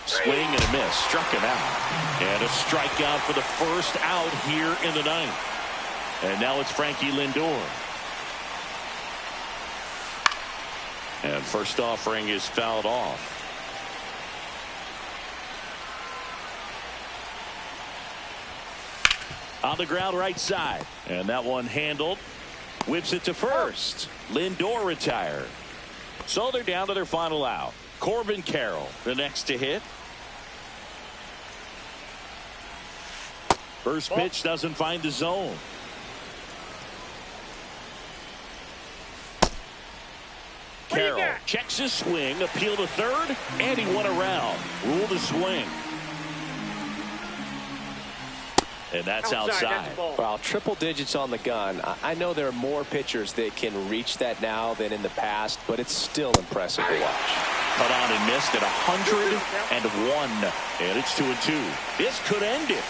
Swing and a miss, struck him out, and a strikeout for the first out here in the 9th. And now it's Frankie Lindor. And first offering is fouled off. On the ground right side, and that one handled. Whips it to first. Lindor retired. So they're down to their final out. Corbin Carroll, the next to hit. First pitch doesn't find the zone. Carroll checks his swing, appeal to third, and he went around. Ruled a swing. And that's outside. Well, triple digits on the gun. I know there are more pitchers that can reach that now than in the past, but it's still impressive to watch. Cut on and missed at 101, and it's 2-2. This could end it.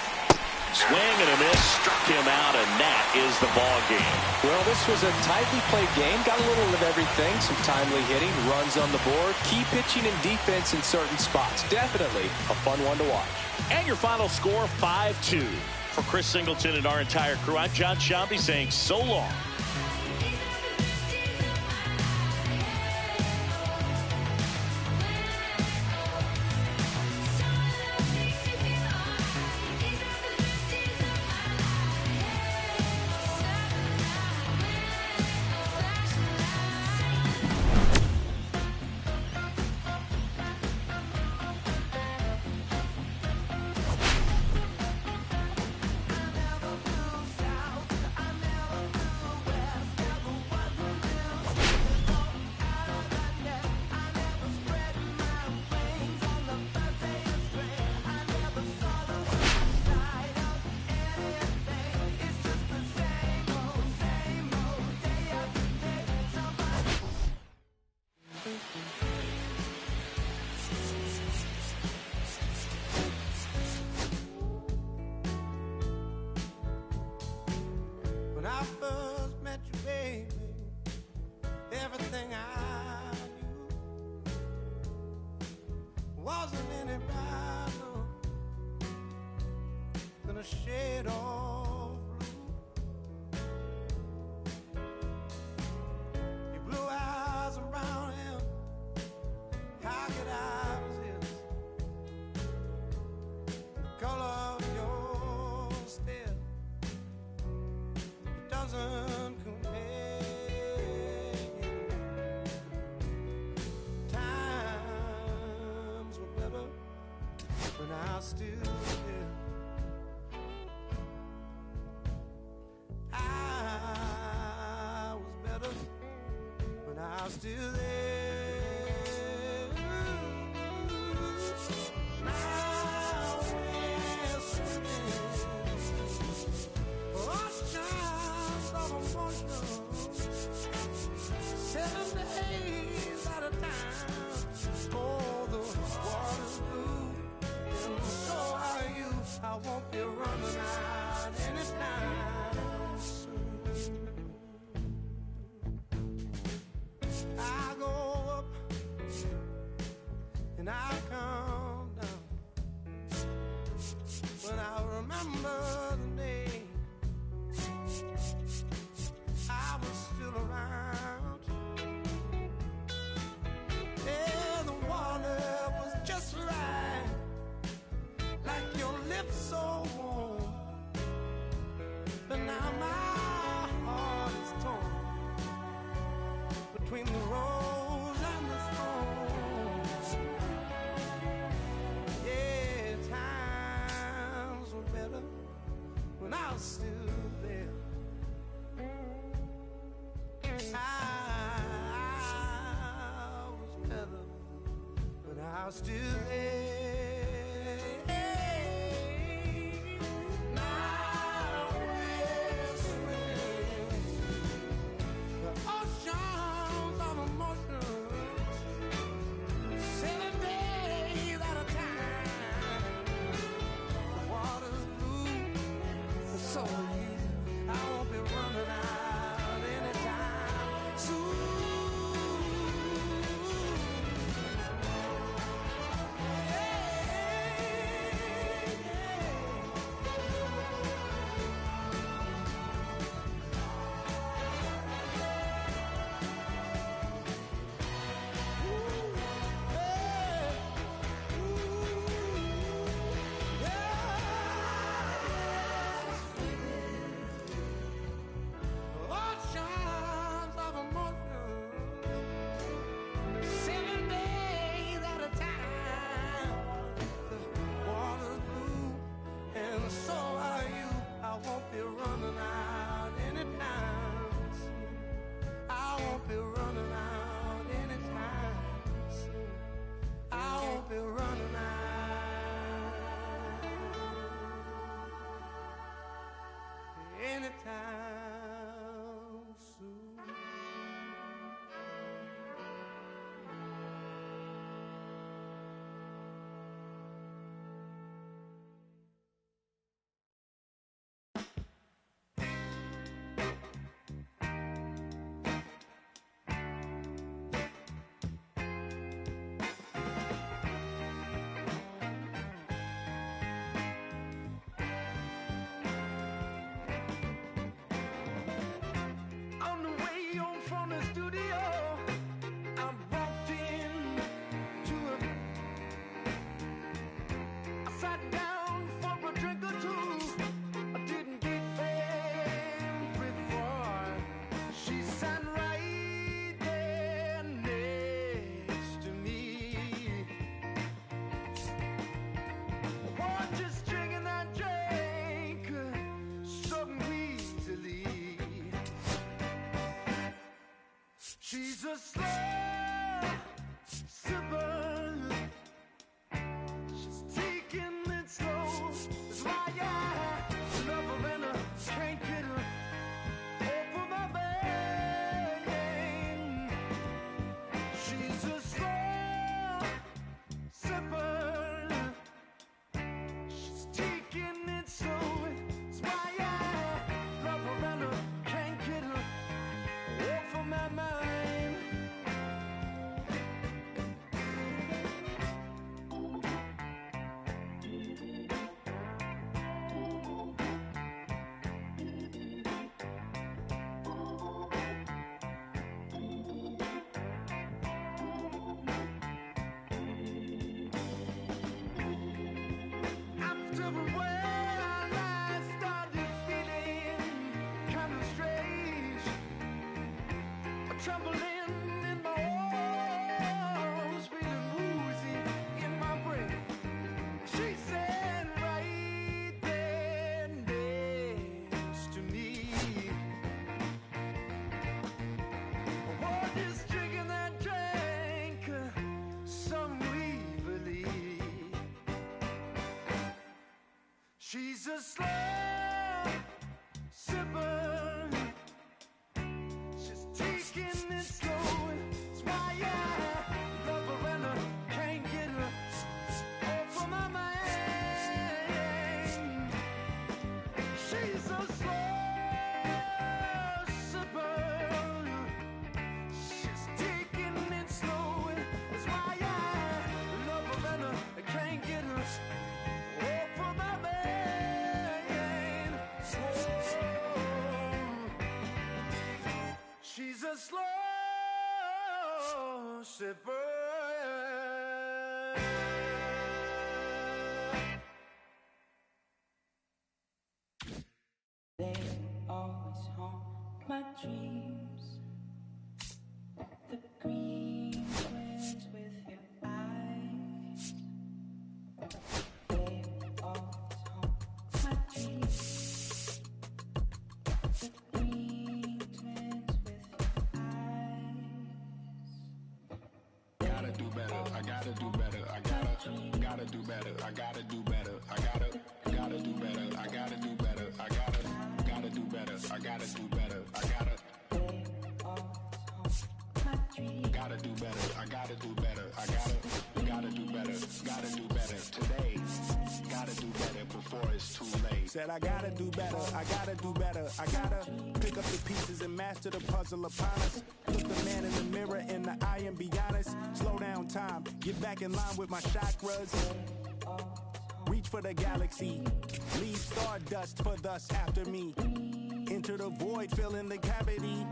Swing and a miss, struck him out, and that is the ball game. Well, this was a tightly played game. Got a little of everything. Some timely hitting, runs on the board, key pitching and defense in certain spots. Definitely a fun one to watch. And your final score, 5-2. For Chris Singleton and our entire crew, I'm John Shambi saying so long. When I first met you, baby, everything I knew wasn't any brighter than a shade of blue. Your blue eyes around him, how could I resist? The color of your stare doesn't compare. Times were better when I was still here. I was better when I was still there. Now we're swimming. Oceans of emotion, 7 days at a time. Oh, the water I'll still hate. Now we're swimming the oceans of emotions, 7 days at a time. The water's blue, and so are you. I won't be running out anytime soon. Oceans of emotion, 7 days at a time. The water's blue, and so are you. I won't be running out anytime soon. I won't be running out anytime soon. I won't be running out anytime soon. On the way home from the studio, I walked in to I sat down for a drink or two. I didn't get there before she sat right there next to me. Oh, just drinking that drink so easily. She's a slow sipper. She's taking it slow. That's why I love her and I can't get her over my vein. She's a slow sipper. She's taking it slow. That's why I love her and I can't get her over my mind. After a while, I started feeling kind of strange, a trembling in my arms, feeling woozy in my brain. She said right there next to me, oh, just drinking that drink so evilly. She's a slow sipper. She's taking it slow. That's why I love her and I can't get her over my mind. She's a slow sipper. She's taking it slow. That's why I love her and I can't get her over my mind. She's a slow sipper. They always haunt my dreams. The green twins with your eyes. They always haunt my dreams. The green twins with your eyes. Gotta do better. I gotta do better. I gotta do better. I gotta do better. I gotta do better. I gotta do better. I gotta do better. I gotta do better. I gotta do better. I gotta do better. I gotta do better. Gotta do better today. Gotta do better before it's too late. Said I gotta do better. I gotta do better. I gotta pick up the pieces and master the puzzle upon us. Look the man in the mirror in the eye and be honest. Slow down time. Get back in line with my chakras. Reach for the galaxy. Leave stardust for thus after me. Enter the void, fill in the cavity.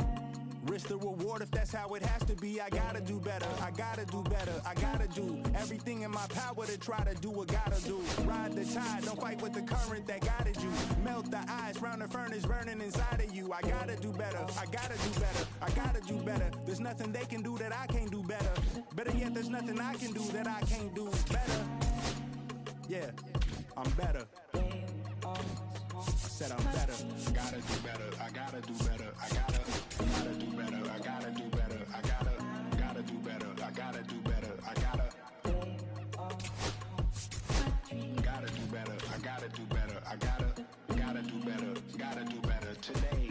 Risk the reward if that's how it has to be. I gotta do better. I gotta do better. I gotta do everything in my power to try to do what gotta do. Ride the tide, don't fight with the current that guided you. Melt the ice round the furnace burning inside of you. I gotta do better. I gotta do better. I gotta do better. There's nothing they can do that I can't do better. Better yet, there's nothing I can do that I can't do better. Yeah, I'm better. I said I'm better. Gotta do better. I gotta do better. I gotta do better. I gotta do better. I gotta do better. I gotta do better. I gotta do better. I gotta do better. I gotta do better. Gotta do better today.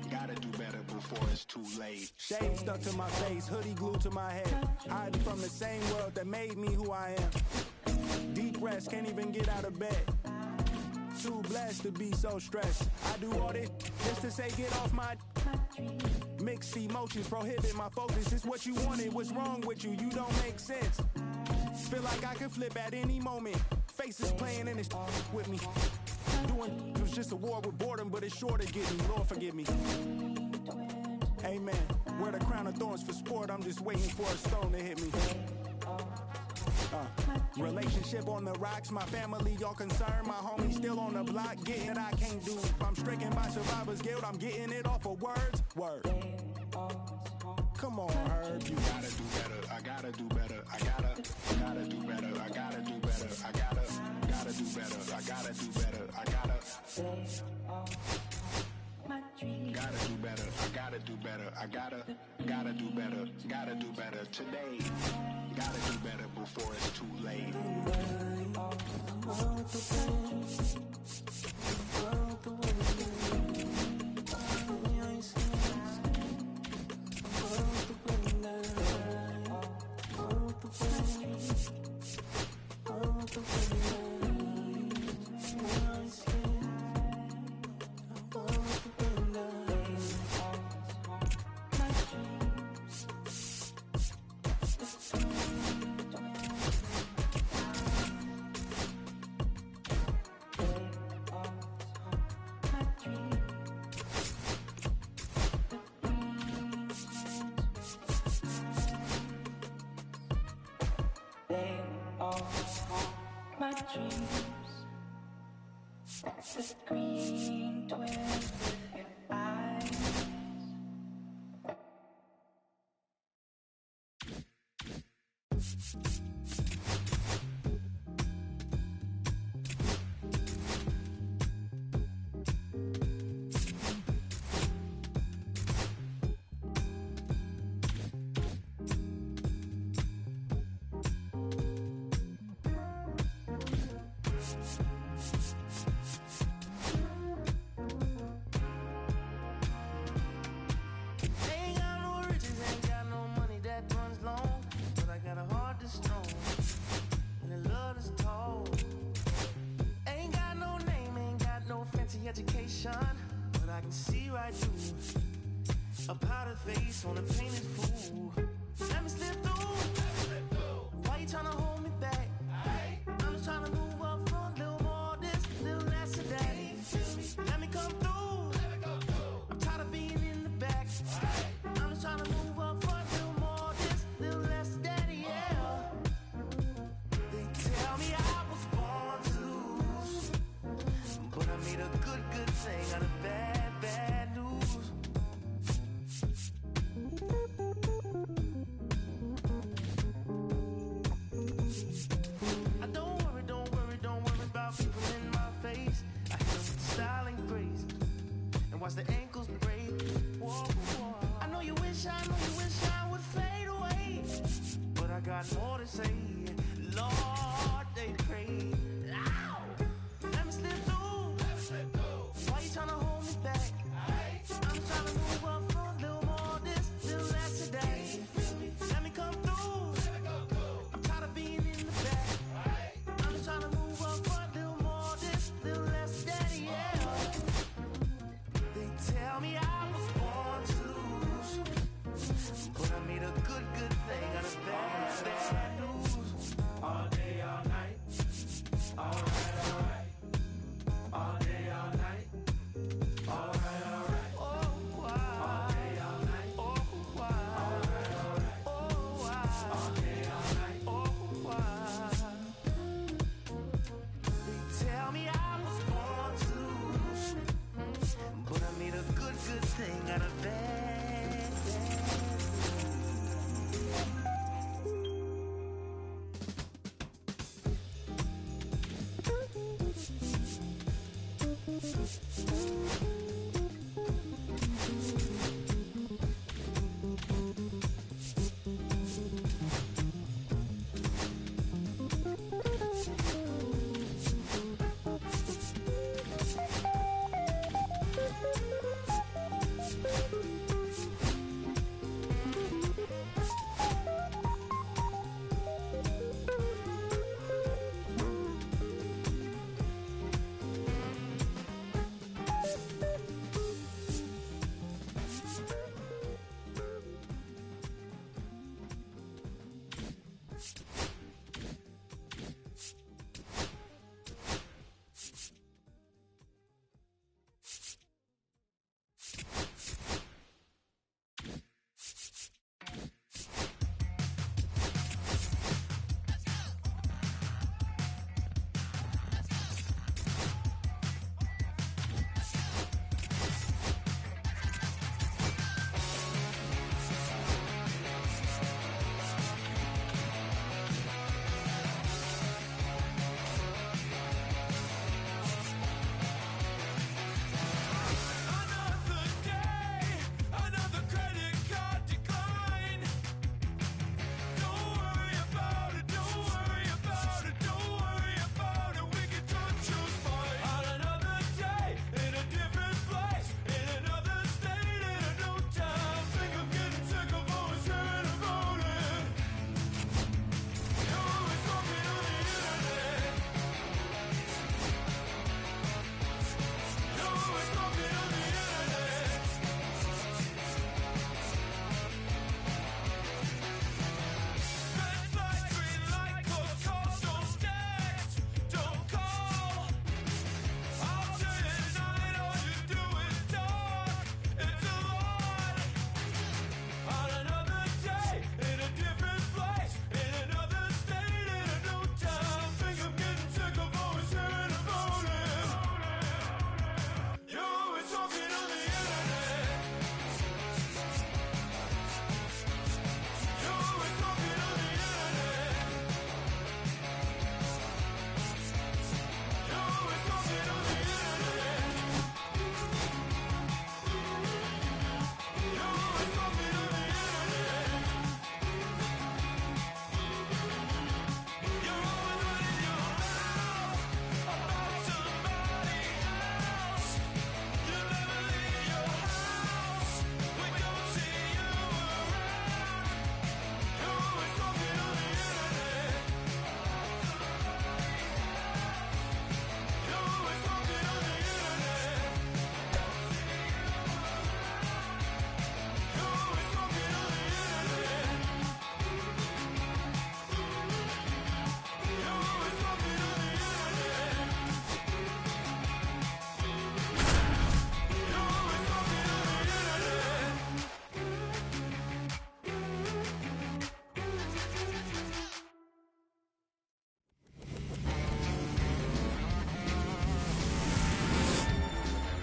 Gotta do better before it's too late. Shade stuck to my face, hoodie glued to my head. Hiding from the same world that made me who I am. Deep rest, can't even get out of bed. Too blessed to be so stressed. I do all this just to say get off my. Mixed emotions prohibit my focus. It's what you wanted. What's wrong with you? You don't make sense. Feel like I could flip at any moment. Faces playing in this with me. Doing it was just a war with boredom, but it's sure to get me. Lord forgive me. Amen. Wear the crown of thorns for sport. I'm just waiting for a stone to hit me. Relationship on the rocks, my family all concerned. My homie still on the block, getting it I can't do. I'm stricken by survivor's guilt, I'm getting it off of words. Word. Come on, Herb. You gotta do better. I gotta do better. I gotta do better. I gotta do better. I gotta do better. I gotta do better. I gotta do better. I gotta do better. I gotta do better. Gotta do better today. Gotta do better before it's too late. My dreams, the screen twists with your eyes. Education, but I can see right through a powdered face on a painted fool. Let me slip through. Why you tryna hold me back? I'm just tryna move up front, little more this, little less of that. Let me come through. I'm tired of being in the back. I'm just tryna move up front, little more this, little less of that, yeah. They tell me I was born to lose, but I made a good thing out of bad news. I don't worry about people in my face. I hit them with style and grace, and watch the ankles break. Whoa, whoa. I know you wish I would fade away, but I got more to say. Lord, they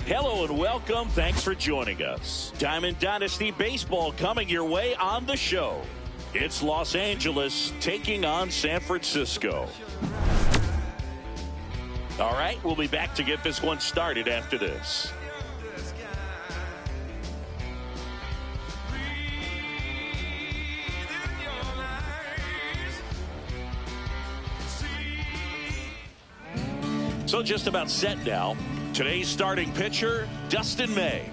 Hello and welcome. Thanks for joining us. Diamond Dynasty Baseball coming your way on the show. It's Los Angeles taking on San Francisco. All right, we'll be back to get this one started after this. So just about set now. Today's starting pitcher, Dustin May.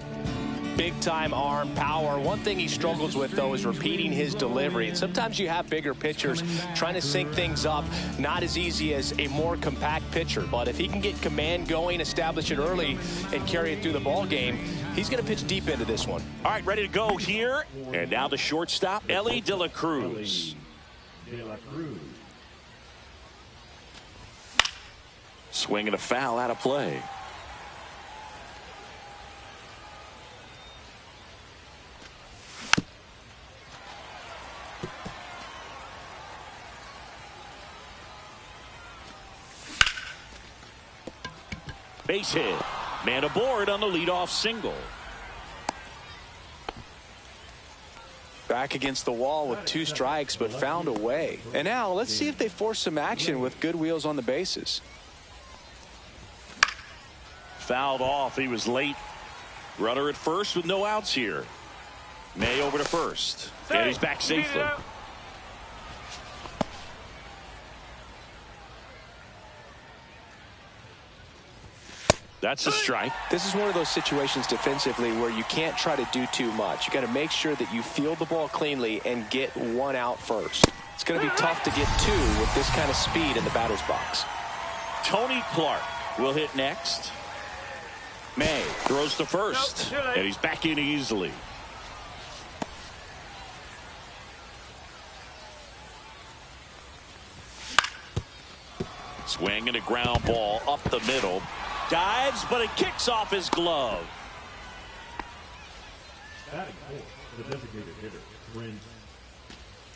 Big time arm power. One thing he struggles with, though, is repeating his delivery. And sometimes you have bigger pitchers trying to sync things up. Not as easy as a more compact pitcher. But if he can get command going, establish it early, and carry it through the ball game, he's going to pitch deep into this one. All right, ready to go here. And now the shortstop, Elly De La Cruz. Swing and a foul out of play. Base hit. Man aboard on the leadoff single. Back against the wall with 2 strikes, but found a way. And now let's see if they force some action with good wheels on the bases. Fouled off. He was late. Runner at first with no outs here. May over to first. And he's back safely. That's a strike. This is one of those situations defensively where you can't try to do too much. You got to make sure that you field the ball cleanly and get 1 out first. It's going to be tough to get 2 with this kind of speed in the batter's box. Tony Clark will hit next. May throws to first, and he's back in easily. Swing and a ground ball up the middle. Dives, but it kicks off his glove.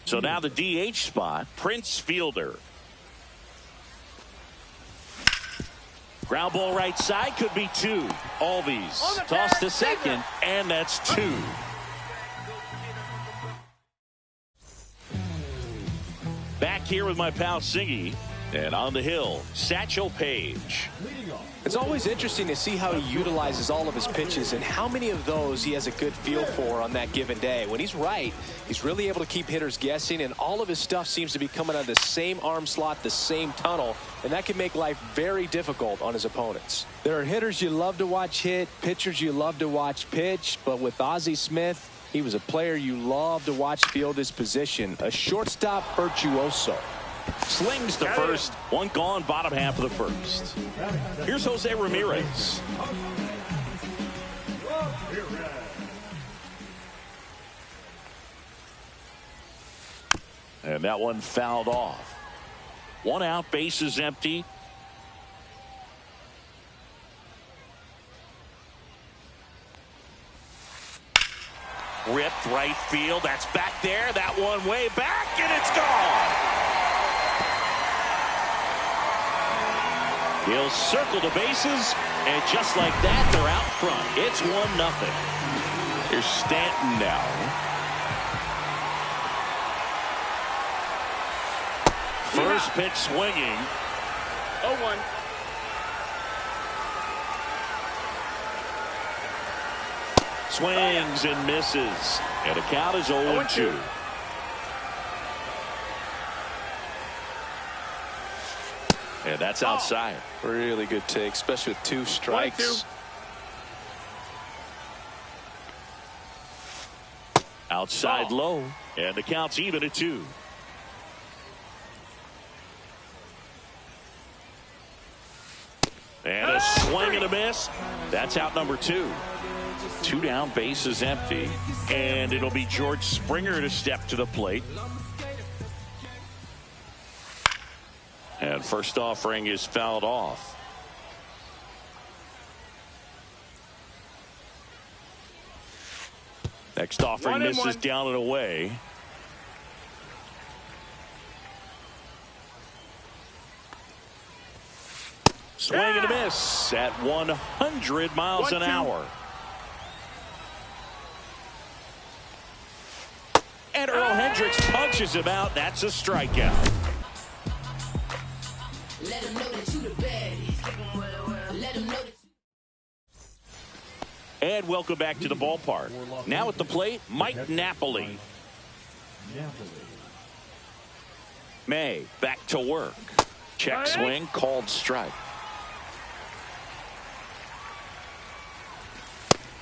So now the DH spot, Prince Fielder. Ground ball right side, could be 2. Albies tossed to second, and that's 2. Back here with my pal Siggy. And on the hill, Satchel Paige. It's always interesting to see how he utilizes all of his pitches and how many of those he has a good feel for on that given day. When he's right, he's really able to keep hitters guessing, and all of his stuff seems to be coming out of the same arm slot, the same tunnel, and that can make life very difficult on his opponents. There are hitters you love to watch hit, pitchers you love to watch pitch, but with Ozzie Smith, he was a player you love to watch field his position, a shortstop virtuoso. Slings to first. 1 gone, bottom half of the first. Here's Jose Ramirez. And that one fouled off. 1 out, base is empty. Ripped right field. That's back there. That one way back, and it's gone. He'll circle the bases, and just like that, they're out front. It's 1-0. Here's Stanton now. First pitch swinging. 0-1. Swings and misses. And the count is 0-2. And that's outside. Really good take, especially with 2 strikes. Outside low. And the count's even at 2. And a swing and a miss. That's out number 2. 2 down, base is empty. And it'll be George Springer to step to the plate. And first offering is fouled off. Next offering misses down and away. Swing and a miss at 100 miles an hour. And Earl Hendricks punches him out. That's a strikeout. Let him know that you the baddest. Let him know that. And welcome back to the ballpark. Now at the plate, Mike Napoli. May back to work. Check swing, called strike.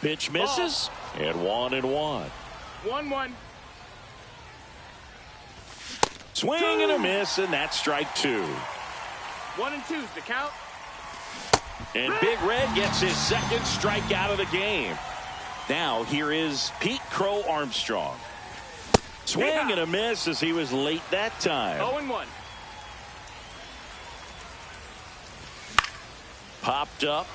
Pitch misses, and 1-1. 1-1. Swing and a miss, and that's strike 2. 1-2's the count. And Big Red gets his second strikeout of the game. Now here is Pete Crow Armstrong. Swing and a miss as he was late that time. 0-1. Popped up.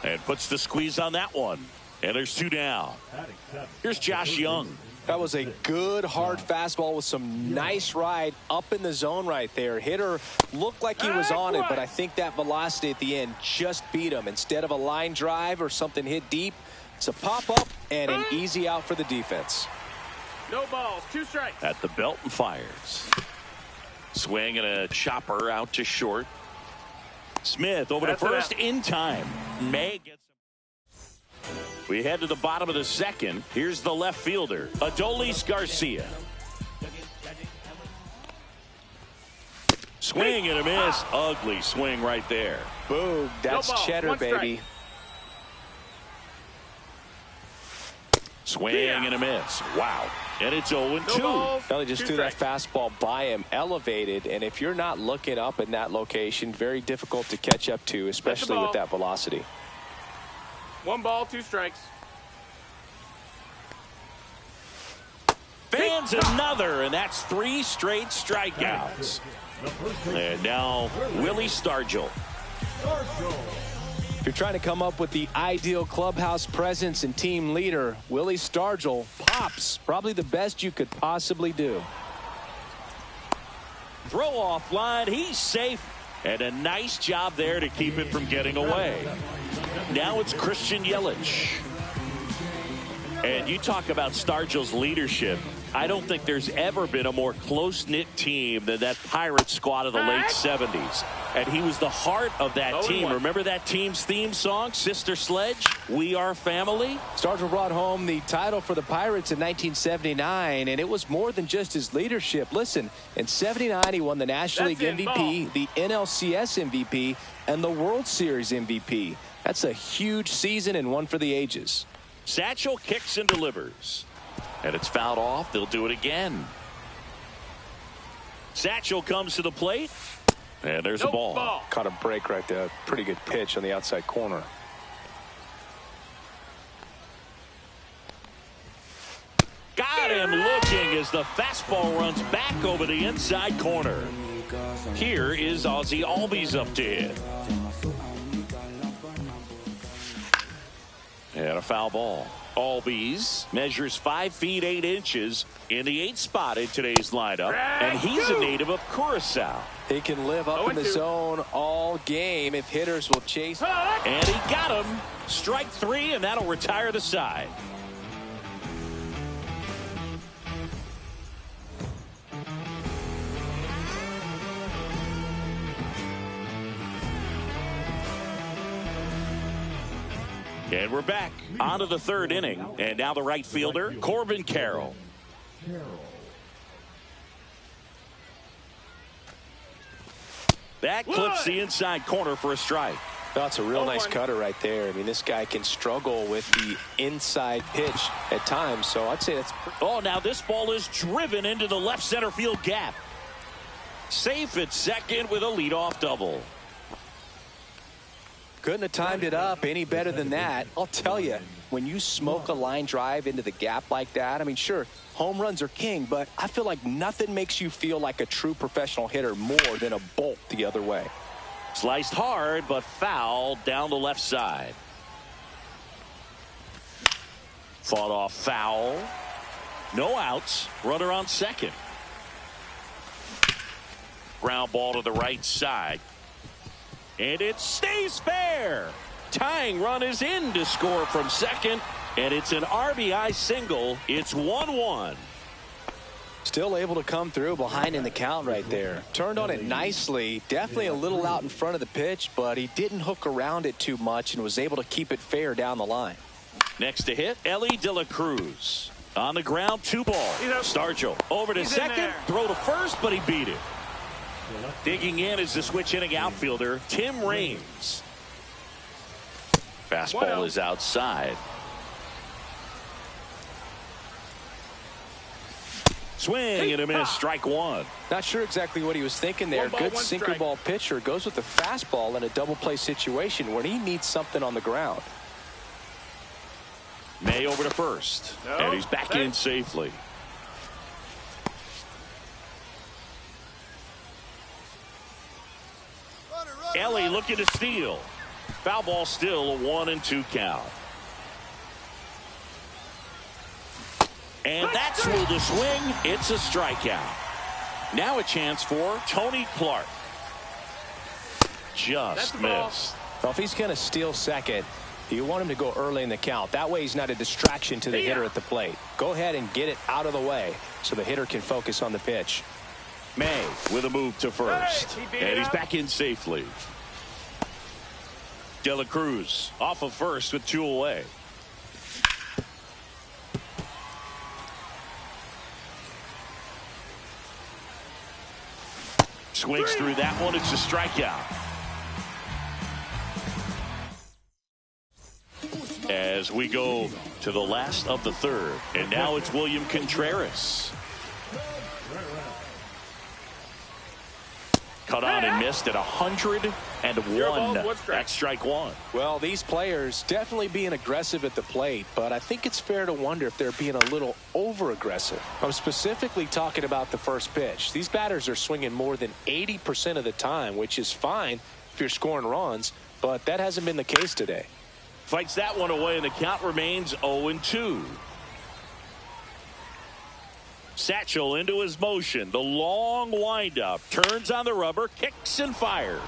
And puts the squeeze on that one. And there's 2 down. Here's Josh Young. That was a good hard fastball with some nice ride up in the zone right there. Hitter looked like he was on it, but I think that velocity at the end just beat him. Instead of a line drive or something hit deep, it's a pop-up and an easy out for the defense. No balls, 2 strikes. At the belt and fires. Swing and a chopper out to short. Smith over to first in time. May gets. We head to the bottom of the second. Here's the left fielder, Adolis Garcia. Swing and a miss. Ugly swing right there. Boom. That's cheddar, baby. Swing and a miss. Wow. And it's 0-2. They just threw that fastball by him, elevated, and if you're not looking up in that location, very difficult to catch up to, especially with that velocity. 1 ball, 2 strikes. Fans another, and that's 3 straight strikeouts. And now Willie Stargell. If you're trying to come up with the ideal clubhouse presence and team leader, Willie Stargell pops. Probably the best you could possibly do. Throw off line. He's safe. And a nice job there to keep it from getting away. Now it's Christian Yelich. And you talk about Stargell's leadership. I don't think there's ever been a more close-knit team than that Pirates squad of the late 70s. And he was the heart of that team. Remember that team's theme song, Sister Sledge? We Are Family? Stargell brought home the title for the Pirates in 1979, and it was more than just his leadership. Listen, in 79, he won the National League MVP, the NLCS MVP, and the World Series MVP. That's a huge season and one for the ages. Satchel kicks and delivers. And it's fouled off. They'll do it again. Satchel comes to the plate. And there's a ball. Caught a break right there. Pretty good pitch on the outside corner. Got him looking as the fastball runs back over the inside corner. Here is Ozzie Albies up to hit. And a foul ball. Albies measures 5 feet 8 inches in the 8th spot in today's lineup. And he's a native of Curacao. He can live up in the zone all game if hitters will chase. And he got him. Strike 3, and that'll retire the side. And we're back onto the 3rd inning. And now the right fielder, Corbin Carroll. That clips the inside corner for a strike. That's a real nice cutter right there. I mean, this guy can struggle with the inside pitch at times. So I'd say that's. Oh, now this ball is driven into the left center field gap. Safe at second with a leadoff double. Couldn't have timed it up any better than that. I'll tell you, when you smoke a line drive into the gap like that, I mean, sure, home runs are king, but I feel like nothing makes you feel like a true professional hitter more than a bolt the other way. Sliced hard, but foul down the left side. Fought off foul. No outs. Runner on second. Ground ball to the right side. And it stays fair. Tying run is in to score from second. And it's an RBI single. It's 1-1. Still able to come through behind in the count right there. Turned on it nicely. Definitely a little out in front of the pitch, but he didn't hook around it too much and was able to keep it fair down the line. Next to hit, Elly De La Cruz. On the ground, 2 ball. Stargell over to second. Throw to first, but he beat it. Digging in is the switch inning outfielder, Tim Raines. Fastball is outside. Swing and a miss, strike 1. Not sure exactly what he was thinking there. Good sinker ball pitcher goes with the fastball in a double play situation when he needs something on the ground. May over to first. And he's back in safely. Elly looking to steal. Foul ball, still a 1-2 count. And that's through the swing. It's a strikeout. Now a chance for Tony Clark. Just missed. Well, if he's going to steal second, you want him to go early in the count. That way he's not a distraction to the hitter at the plate. Go ahead and get it out of the way so the hitter can focus on the pitch. May with a move to first. And he's back in safely. De La Cruz off of first with 2 away. Swings through that one. It's a strikeout. As we go to the last of the third. And now it's William Contreras. Cut on and missed at 101. That's strike 1. Well, these players definitely being aggressive at the plate, but I think it's fair to wonder if they're being a little over-aggressive. I'm specifically talking about the first pitch. These batters are swinging more than 80% of the time, which is fine if you're scoring runs, but that hasn't been the case today. Fights that one away, and the count remains 0-2. Satchel into his motion. The long windup. Turns on the rubber. Kicks and fires.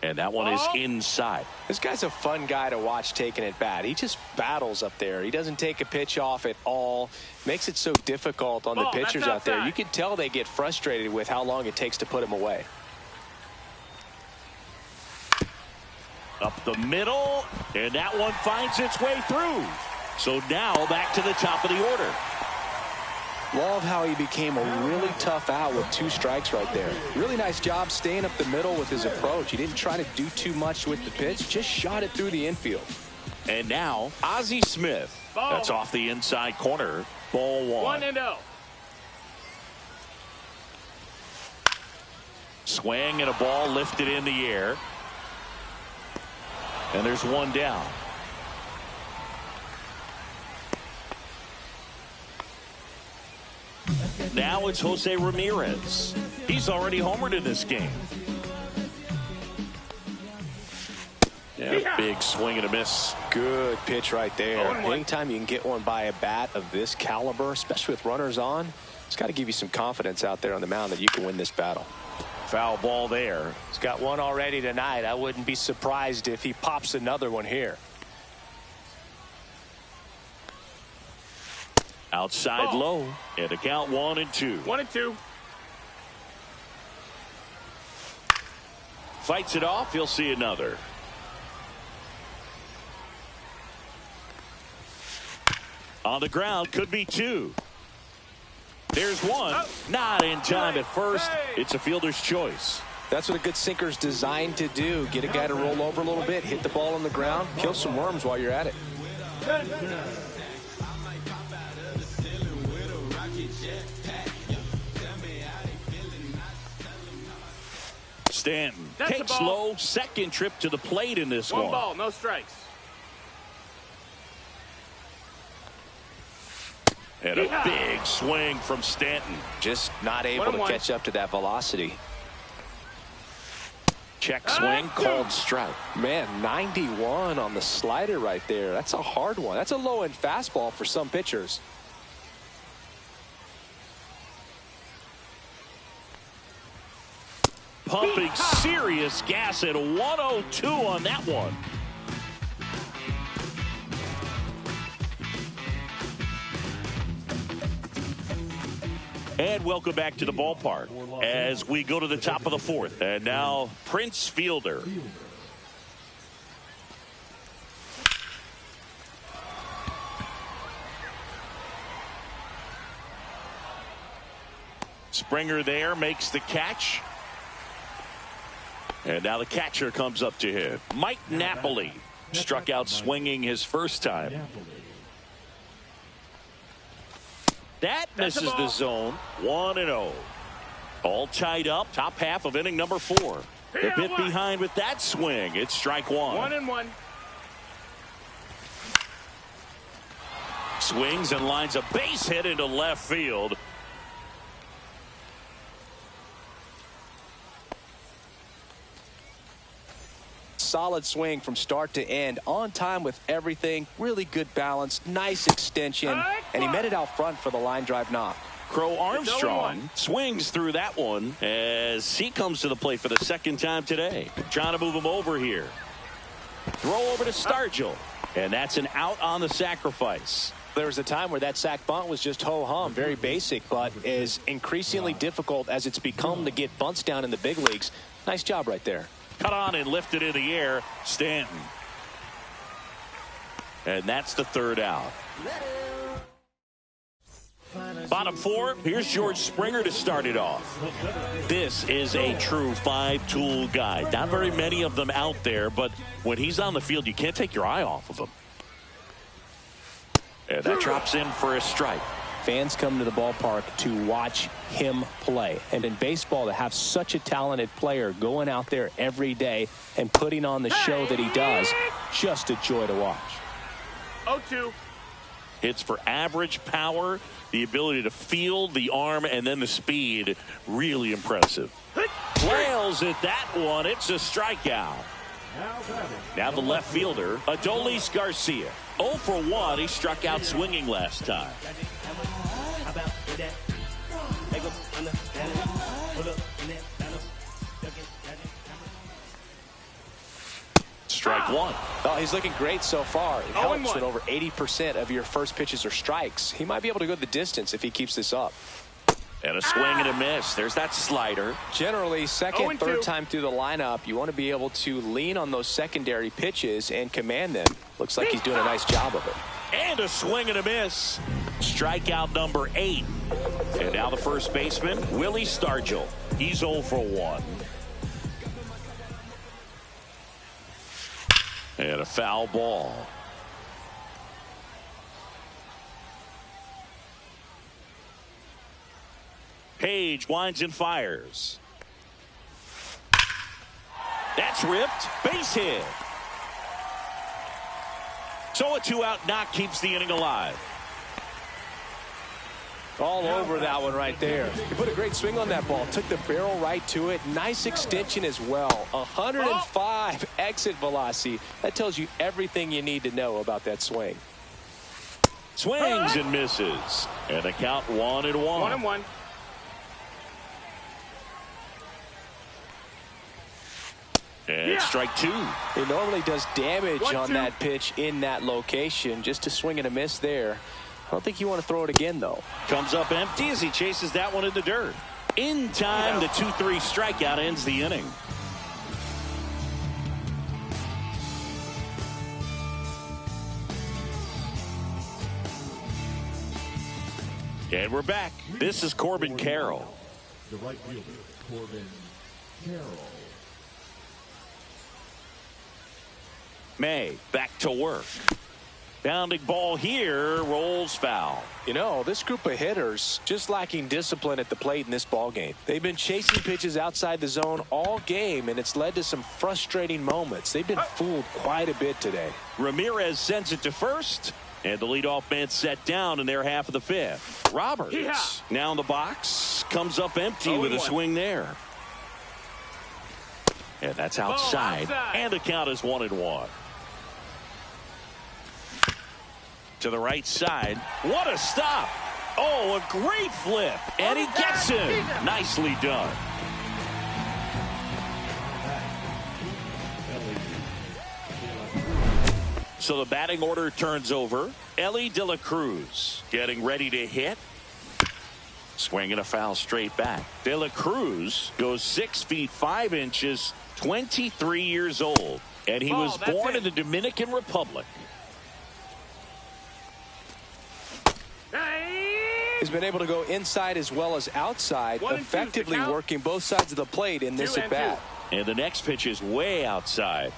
And that one is inside. This guy's a fun guy to watch taking at bat. He just battles up there. He doesn't take a pitch off at all. Makes it so difficult on the pitchers out there. You can tell they get frustrated with how long it takes to put him away. Up the middle, and that one finds its way through. So now back to the top of the order. Love how he became a really tough out with 2 strikes right there. Really nice job staying up the middle with his approach. He didn't try to do too much with the pitch, just shot it through the infield. And now Ozzie Smith. That's off the inside corner. Ball 1. 1-0. Swing and a ball lifted in the air. And there's 1 down. Now it's Jose Ramirez. He's already homered in this game. Yeah, big swing and a miss. Good pitch right there. Anytime you can get one by a bat of this caliber, especially with runners on, it's got to give you some confidence out there on the mound that you can win this battle. Foul ball there. He's got one already tonight. I wouldn't be surprised if he pops another one here. Outside low. And a count 1-2. 1-2. Fights it off. He'll see another. On the ground, could be 2. There's 1. Not in time at first. It's a fielder's choice. That's what a good sinker's designed to do. Get a guy to roll over a little bit, hit the ball on the ground, kill some worms while you're at it. Stanton takes low, second trip to the plate in this one. 1 ball, no strikes. And a big swing from Stanton. Just not able to catch up to that velocity. Check swing, called strike. Man, 91 on the slider right there. That's a hard one. That's a low-end fastball for some pitchers. Pumping serious gas at 102 on that one. And welcome back to the ballpark as we go to the top of the fourth. And now Prince Fielder. Springer there makes the catch. And now the catcher comes up to him. Mike Napoli struck out swinging his first time. That misses the zone. 1-0. All tied up. Top half of inning number 4. A bit behind with that swing. It's strike 1. 1-1. Swings and lines a base hit into left field. Solid swing from start to end, on time with everything, really good balance, nice extension, and he met it out front for the line drive knock. Crow Armstrong swings through that one as he comes to the plate for the second time today. Trying to move him over here. Throw over to Stargell, and that's an out on the sacrifice. There was a time where that sac bunt was just ho-hum, very basic, but is increasingly difficult as it's become to get bunts down in the big leagues. Nice job right there. Cut on and lifted in the air, Stanton. And that's the third out. Bottom 4, here's George Springer to start it off. This is a true 5-tool guy. Not very many of them out there, but when he's on the field, you can't take your eye off of him. And that drops in for a strike. Fans come to the ballpark to watch him play. And in baseball, to have such a talented player going out there every day and putting on the show that he does, just a joy to watch. 0-2. Hits for average power, the ability to field, the arm, and then the speed. Really impressive. Flails at that one. It's a strikeout. Now the left fielder, Adolis Garcia. 0 for 1. He struck out swinging last time. Strike 1. Oh, he's looking great so far. It helps when over 80% of your first pitches are strikes. He might be able to go the distance if he keeps this up. And a swing and a miss. There's that slider. Generally, second, third time through the lineup, you want to be able to lean on those secondary pitches and command them. Looks like he's doing a nice job of it. And a swing and a miss. Strikeout number 8. And now the first baseman, Willie Stargell. He's 0 for 1. And a foul ball. Page winds and fires. That's ripped. Base hit. So a 2-out knock keeps the inning alive. All over that one right there. He put a great swing on that ball. Took the barrel right to it. Nice extension as well. 105 exit velocity. That tells you everything you need to know about that swing. Swings and misses. And the count 1-1. 1-1. And strike 2. He normally does damage on that pitch in that location. Just a swing and a miss there. I don't think you want to throw it again, though. Comes up empty as he chases that one in the dirt. In time, the 2-3 strikeout ends the inning. And we're back. This is Corbin Carroll. The right fielder, Corbin Carroll. May back to work. Bounding ball here, rolls foul. You know, this group of hitters just lacking discipline at the plate in this ball game. They've been chasing pitches outside the zone all game, and it's led to some frustrating moments. They've been fooled quite a bit today. Ramirez sends it to first, and the leadoff man set down in their half of the 5th. Roberts now in the box, comes up empty with a swing there. And that's outside. And the count is 1-1. To the right side. What a stop. Oh, a great flip. And he gets him. Nicely done. So the batting order turns over. Elly De La Cruz getting ready to hit. Swinging a foul straight back. De La Cruz goes 6 feet 5 inches, 23 years old. And he was born in the Dominican Republic. He's been able to go inside as well as outside, effectively working both sides of the plate in this at bat. And the next pitch is way outside.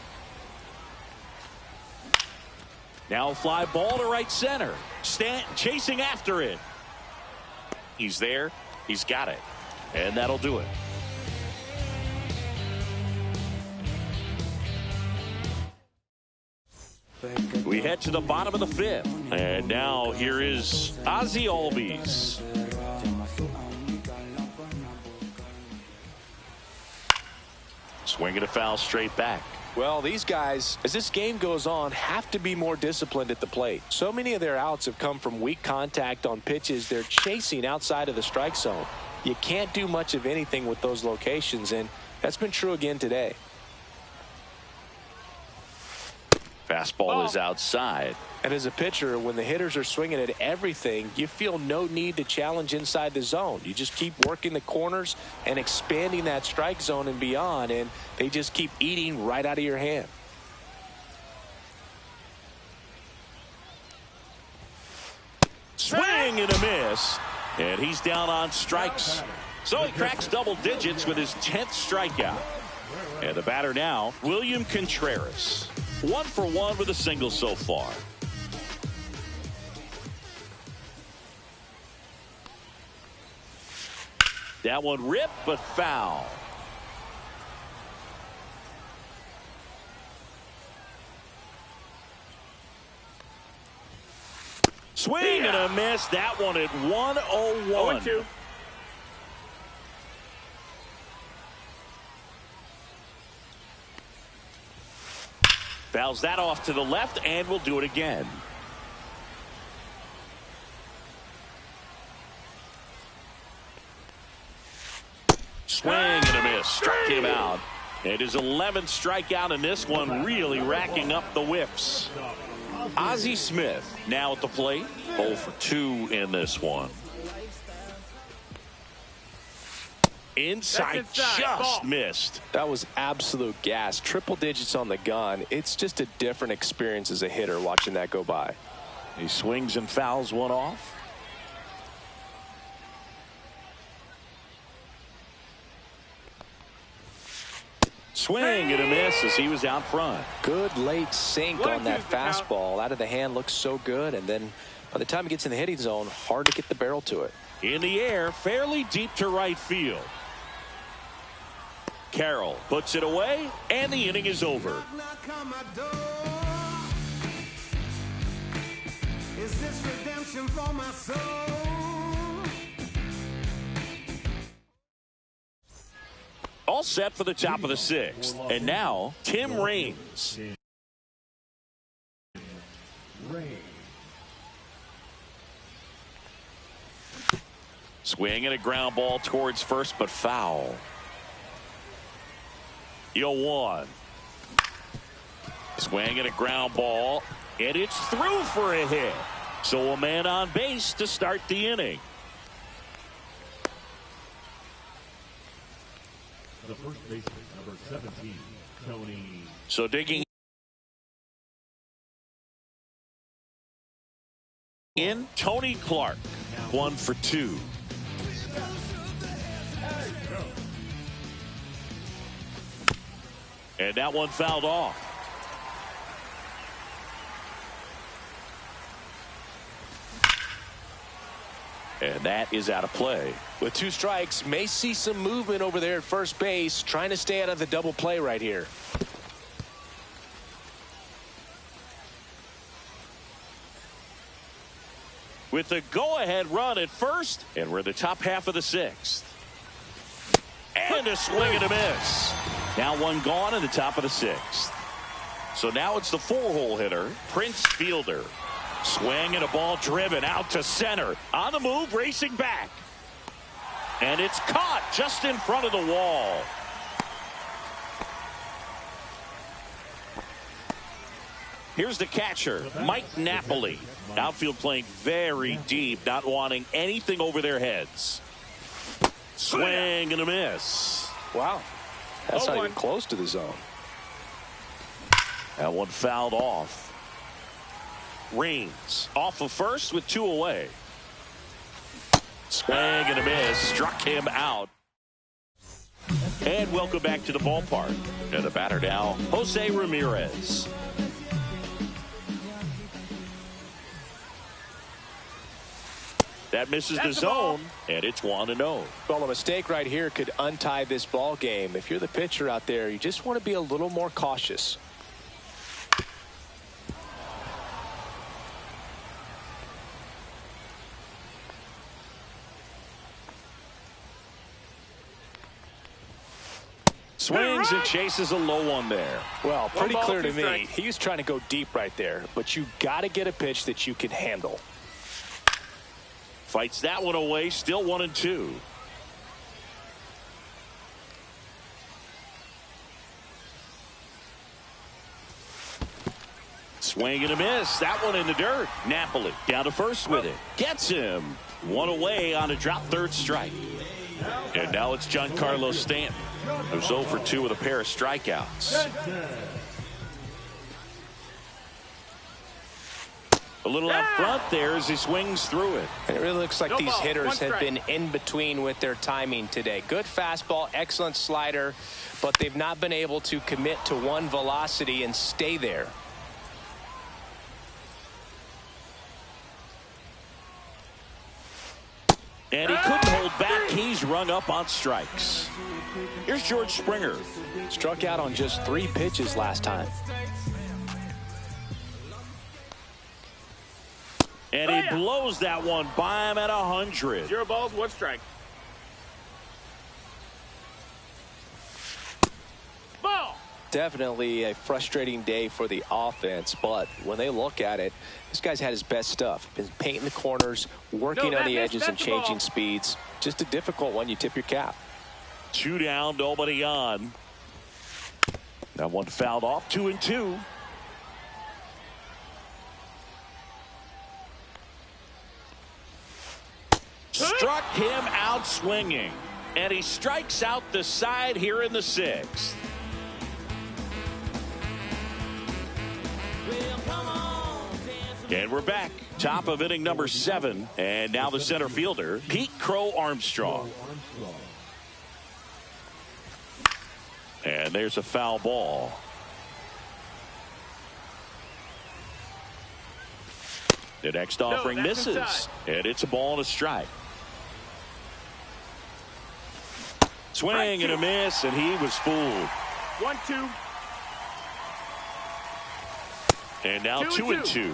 Now a fly ball to right center. Stanton chasing after it. He's there. He's got it. And that'll do it. We head to the bottom of the 5th. And now here is Ozzie Albies. Swinging a foul straight back. Well, these guys, as this game goes on, have to be more disciplined at the plate. So many of their outs have come from weak contact on pitches they're chasing outside of the strike zone. You can't do much of anything with those locations, and that's been true again today. Fastball is outside. And as a pitcher, when the hitters are swinging at everything, you feel no need to challenge inside the zone. You just keep working the corners and expanding that strike zone and beyond, and they just keep eating right out of your hand. Swing and a miss. And he's down on strikes. So he cracks double digits with his 10th strikeout. And the batter now, William Contreras. 1 for 1 with a single so far. That one ripped, but foul. Swing and a miss. That one at 101. 0-2. Fouls that off to the left, and we'll do it again. Swing and a miss. Struck him out. It is 11th strikeout, and this one really racking up the whiffs. Ozzie Smith now at the plate. 0 for 2 in this one. Inside, just missed. That was absolute gas. Triple digits on the gun. It's just a different experience as a hitter watching that go by. He swings and fouls one off. Swing and a miss as he was out front. Good late sink on that fastball. Out of the hand, looks so good, and then by the time it gets in the hitting zone, hard to get the barrel to it. In the air, fairly deep to right field. Carroll puts it away, and the inning is over. Is this redemption for my soul? All set for the top of the 6th. And now, Tim Raines. Swing and a ground ball towards first, but foul. 0-1. Swing and a ground ball, and it's through for a hit. So a man on base to start the inning. The first baseman, number 17, Tony. So digging in, Tony Clark. 1 for 2. And that one fouled off. And that is out of play. With 2 strikes, may see some movement over there at first base, trying to stay out of the double play right here. With the go-ahead run at first, and we're in the top half of the 6th. And a swing and a miss. Now one gone in the top of the 6th. So now it's the 4-hole hitter, Prince Fielder. Swing and a ball driven out to center. On the move, racing back. And it's caught just in front of the wall. Here's the catcher, Mike Napoli. Outfield playing very deep, not wanting anything over their heads. Swing and a miss. Wow. That's not even close to the zone. That one fouled off. Raines off of first with 2 away. Swing and a miss. Struck him out. And welcome back to the ballpark. And the batter now, Jose Ramirez. That misses the zone, and it's 1-0. Well, a mistake right here could untie this ball game. If you're the pitcher out there, you just want to be a little more cautious. Swings and chases a low one there. Well, pretty clear to me. He was trying to go deep right there, but you got to get a pitch that you can handle. Fights that one away, still 1-2. Swing and a miss. That one in the dirt. Napoli down to first with it. Gets him. One away on a drop third strike. And now it's Giancarlo Stanton, who's 0 for 2 with a pair of strikeouts. A little out front there as he swings through it. It really looks like these hitters have been in between with their timing today. Good fastball, excellent slider, but they've not been able to commit to one velocity and stay there. And he couldn't hold back. He's rung up on strikes. Here's George Springer. Struck out on just 3 pitches last time. And he blows that one by him at 100. 0 balls, 1 strike. Ball. Definitely a frustrating day for the offense, but when they look at it, this guy's had his best stuff. Been painting the corners, working on the edges and changing speeds. Just a difficult one. You tip your cap. 2 down, nobody on. That one fouled off. 2-2. Struck him out swinging, and he strikes out the side here in the 6th. And we're back. Top of inning number 7, and now the center fielder, Pete Crow Armstrong. And there's a foul ball. The next offering misses, inside. And it's a ball and a strike. Swing and a miss, and he was fooled. 1-2. And now 2-2.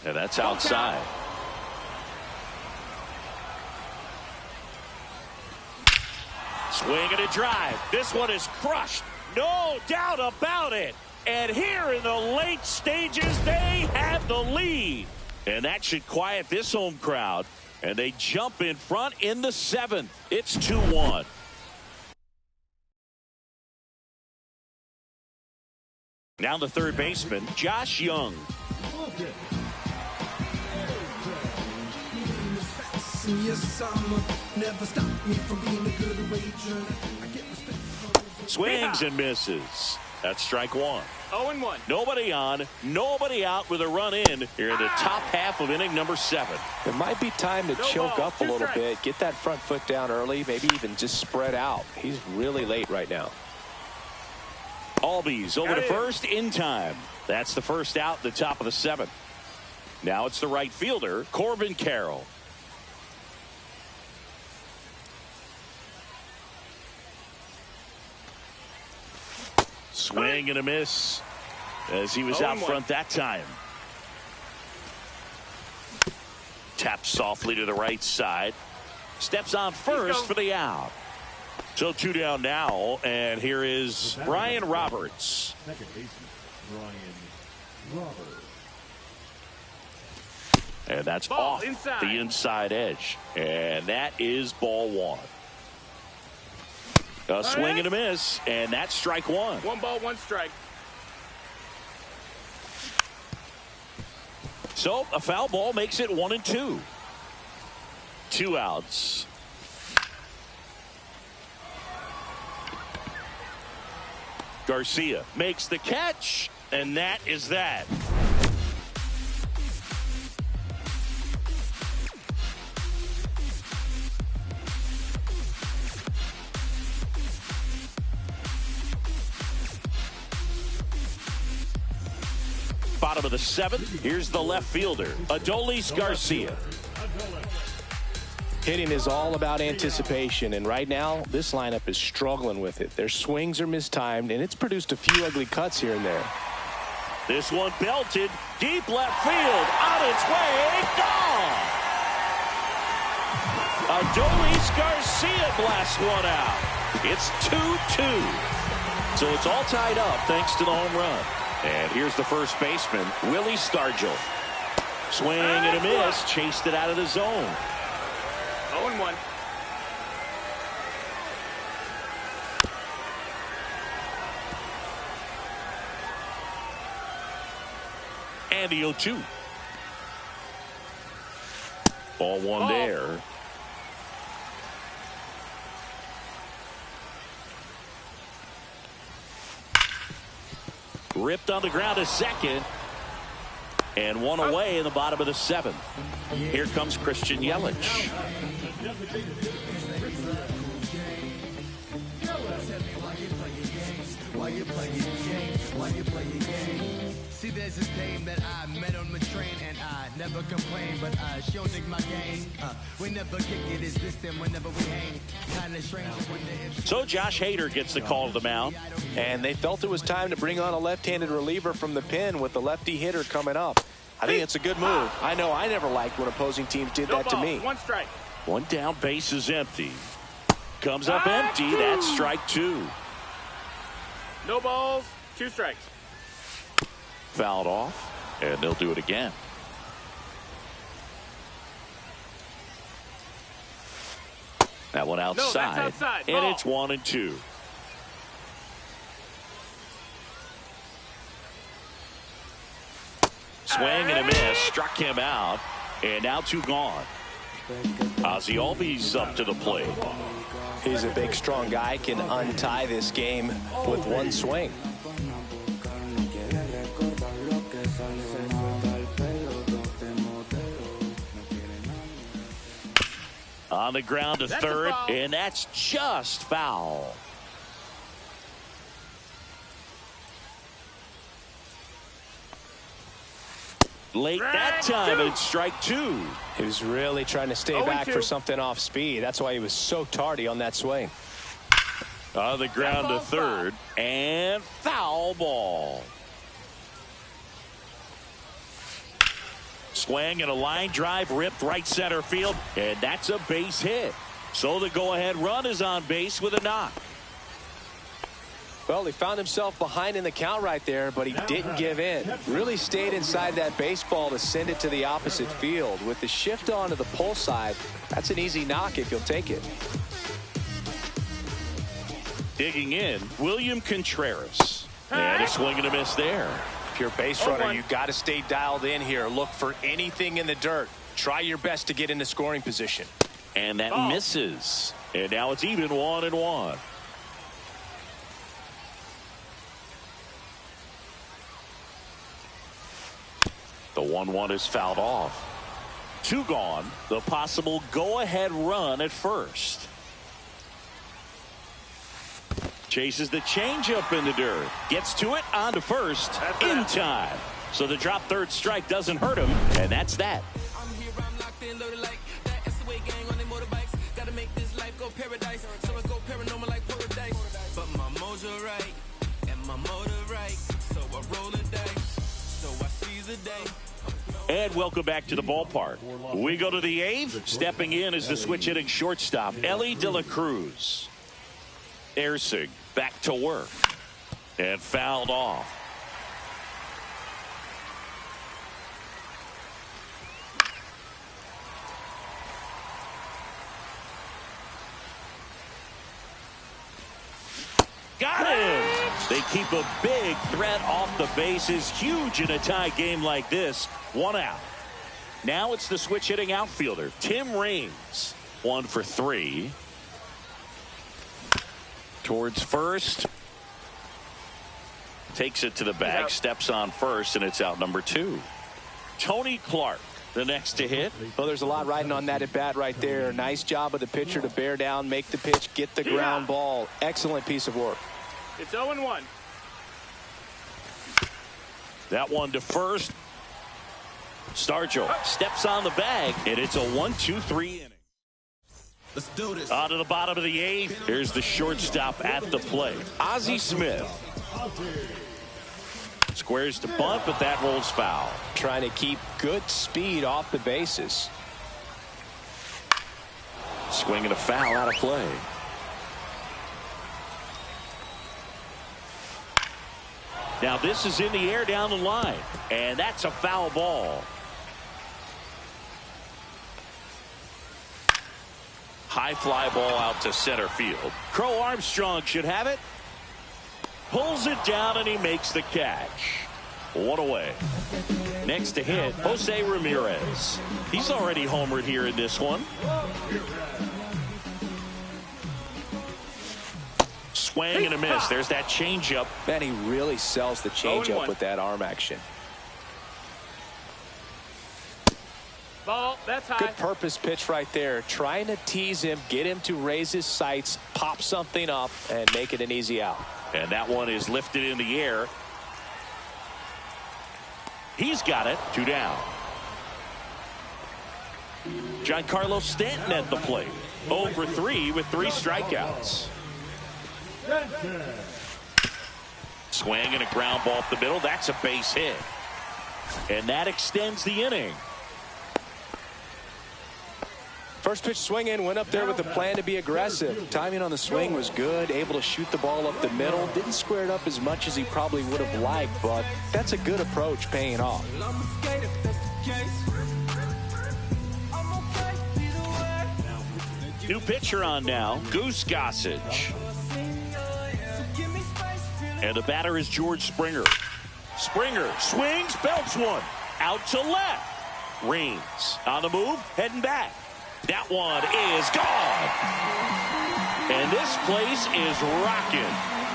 And that's outside. Swing and a drive. This one is crushed. No doubt about it. And here in the late stages, they have the lead. And that should quiet this home crowd. And they jump in front in the 7th. It's 2-1. Now the third baseman, Josh Young. Swings and misses. That's strike 1. 0-1. Nobody on, nobody out with a run in here in the top half of inning number 7. It might be time to choke up a little bit, get that front foot down early, maybe even just spread out. He's really late right now. Albies over to first in time. That's the first out, the top of the 7th. Now it's the right fielder, Corbin Carroll. Swing and a miss. as he was out front that time. Taps softly to the right side. Steps on first for the out. So 2 down now, and here is Brian Roberts. Second baseman, Brian Roberts. And that's Ball off inside. the inside edge. And that is ball 1. A swing and a miss, and that's strike 1. 1 ball, 1 strike. So a foul ball makes it 1-2. 2 outs. Garcia makes the catch, and that is that. Bottom of the 7th. Here's the left fielder, Adolis Garcia. Hitting is all about anticipation, and right now this lineup is struggling with it. Their swings are mistimed, and it's produced a few ugly cuts here and there. This one belted deep left field, on its way, gone. Adolis Garcia blasts one out. It's 2-2. So it's all tied up thanks to the home run. And here's the first baseman, Willie Stargell. Swing and a miss, chased it out of the zone. 0-1. And the 0-2. Ball 1 there. Ripped on the ground to second. And 1 away in the bottom of the 7th. Here comes Christian Yelich. See, there's this dame that I met on my train, and I never complain, but she don't dig my game. We never kick it, it's distant whenever we hang. Kinda strange. So Josh Hader gets the call to the mound. And they felt it was time to bring on a left-handed reliever from the pen with the lefty hitter coming up. I think it's a good move. I know I never liked when opposing teams did that to me. 1 strike. 1 down, base is empty. Comes up empty. That's strike 2. No balls, 2 strikes. Fouled off, and they'll do it again. That one outside, No, that's outside. and Ball. it's 1-2. Swing and a miss, struck him out, and now 2 gone. Ozzie Albies up to the plate. He's a big, strong guy, can untie this game with 1 swing. On the ground to third, and that's just foul. Late that time, it's strike 2. He was really trying to stay back for something off speed. That's why he was so tardy on that swing. On the ground to third, and foul ball. Swing and a line drive ripped right center field, and that's a base hit. So the go-ahead run is on base with a knock. Well, he found himself behind in the count right there, but he didn't give in. Really stayed inside that baseball to send it to the opposite field. With the shift on to the pull side, that's an easy knock if you'll take it. Digging in, William Contreras. And a swing and a miss there. If you're a base runner, you've got to stay dialed in here. Look for anything in the dirt. Try your best to get into scoring position. And that misses. And now it's even 1-1. The 1-1 is fouled off. 2 gone. The possible go-ahead run at first. Chases the changeup in the dirt. Gets to it, on to first, in time. So the drop third strike doesn't hurt him, and that's that. I'm here, I'm locked in, loaded like that SOA gang on their motorbikes. Gotta make this life go paradise, so I go paranormal like paradise. But my mojo right, and my motor right, so I roll it down. And welcome back to the ballpark. We go to the 8th. Stepping in is the switch hitting shortstop, Elly De La Cruz. Ersig back to work. And fouled off. Got him! They keep a big threat off the bases. Huge in a tie game like this. 1 out. Now it's the switch hitting outfielder, Tim Raines. 1 for 3. Towards first. Takes it to the bag, steps on first, and it's out number 2. Tony Clark, the next to hit. Well, there's a lot riding on that at bat right there. Nice job of the pitcher to bear down, make the pitch, get the ground ball. Excellent piece of work. It's 0-1. That one to first. Stargell steps on the bag, and it's a 1-2-3 inning. Let's do this. On to the bottom of the 8th. Here's the shortstop at the plate, Ozzie Smith. Squares to bunt, but that rolls foul. Trying to keep good speed off the bases. Swinging a foul out of play. Now this is in the air down the line, and that's a foul ball. High fly ball out to center field. Crow Armstrong should have it. Pulls it down, and he makes the catch. 1 away. Next to hit, Jose Ramirez. He's already homered here in this one. Swing and a miss. There's that changeup. Man, he really sells the changeup with that arm action. Ball, that's high. Good purpose pitch right there. Trying to tease him, get him to raise his sights, pop something up, and make it an easy out. And that one is lifted in the air. He's got it. 2 down. Giancarlo Stanton at the plate. 0 for 3 with 3 strikeouts. Swing and a ground ball up the middle. That's a base hit. And that extends the inning. First pitch swing in, went up there with the plan to be aggressive. Timing on the swing was good, able to shoot the ball up the middle. Didn't square it up as much as he probably would have liked, but that's a good approach paying off. New pitcher on now, Goose Gossage. And the batter is George Springer. Springer swings, belts one. Out to left. Raines on the move, heading back. That one is gone. And this place is rocking.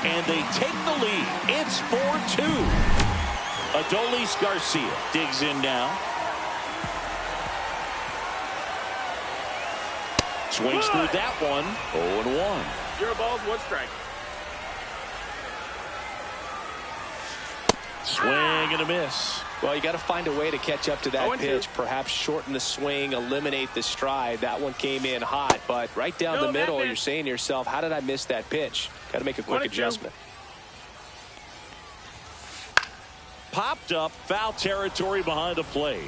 And they take the lead. It's 4-2. Adolis Garcia digs in now. Swings through that one. 0-1. 0 balls, 1 strike. Swing and a miss. Well, you got to find a way to catch up to that pitch. Perhaps shorten the swing, eliminate the stride. That one came in hot, but right down the middle, you're saying to yourself, how did I miss that pitch? Got to make a quick adjustment. Popped up, foul territory behind the plate.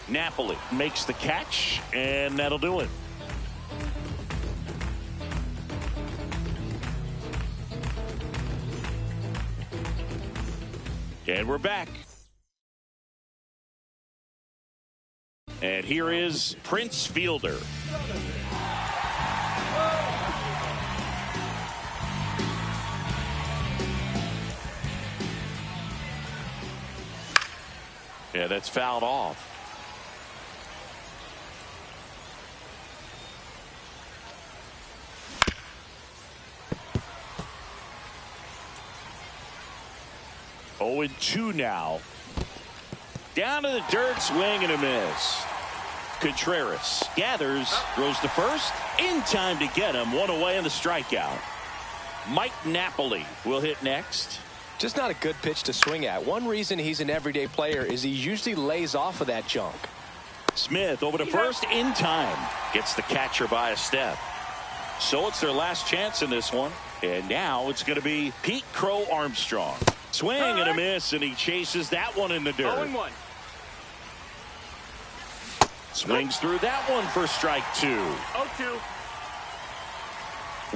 Napoli makes the catch, and that'll do it. And we're back. And here is Prince Fielder. Yeah, that's fouled off. Oh, and 2 now. Down to the dirt, swing and a miss. Contreras gathers, throws to first, in time to get him. 1 away in the strikeout. Mike Napoli will hit next. Just not a good pitch to swing at. One reason he's an everyday player is he usually lays off of that junk. Smith over to first in time. Gets the catcher by a step. So it's their last chance in this one. And now it's going to be Pete Crow Armstrong. Swing and a miss, and he chases that one in the dirt. 0-1. Swings through that one for strike 2. 0-2.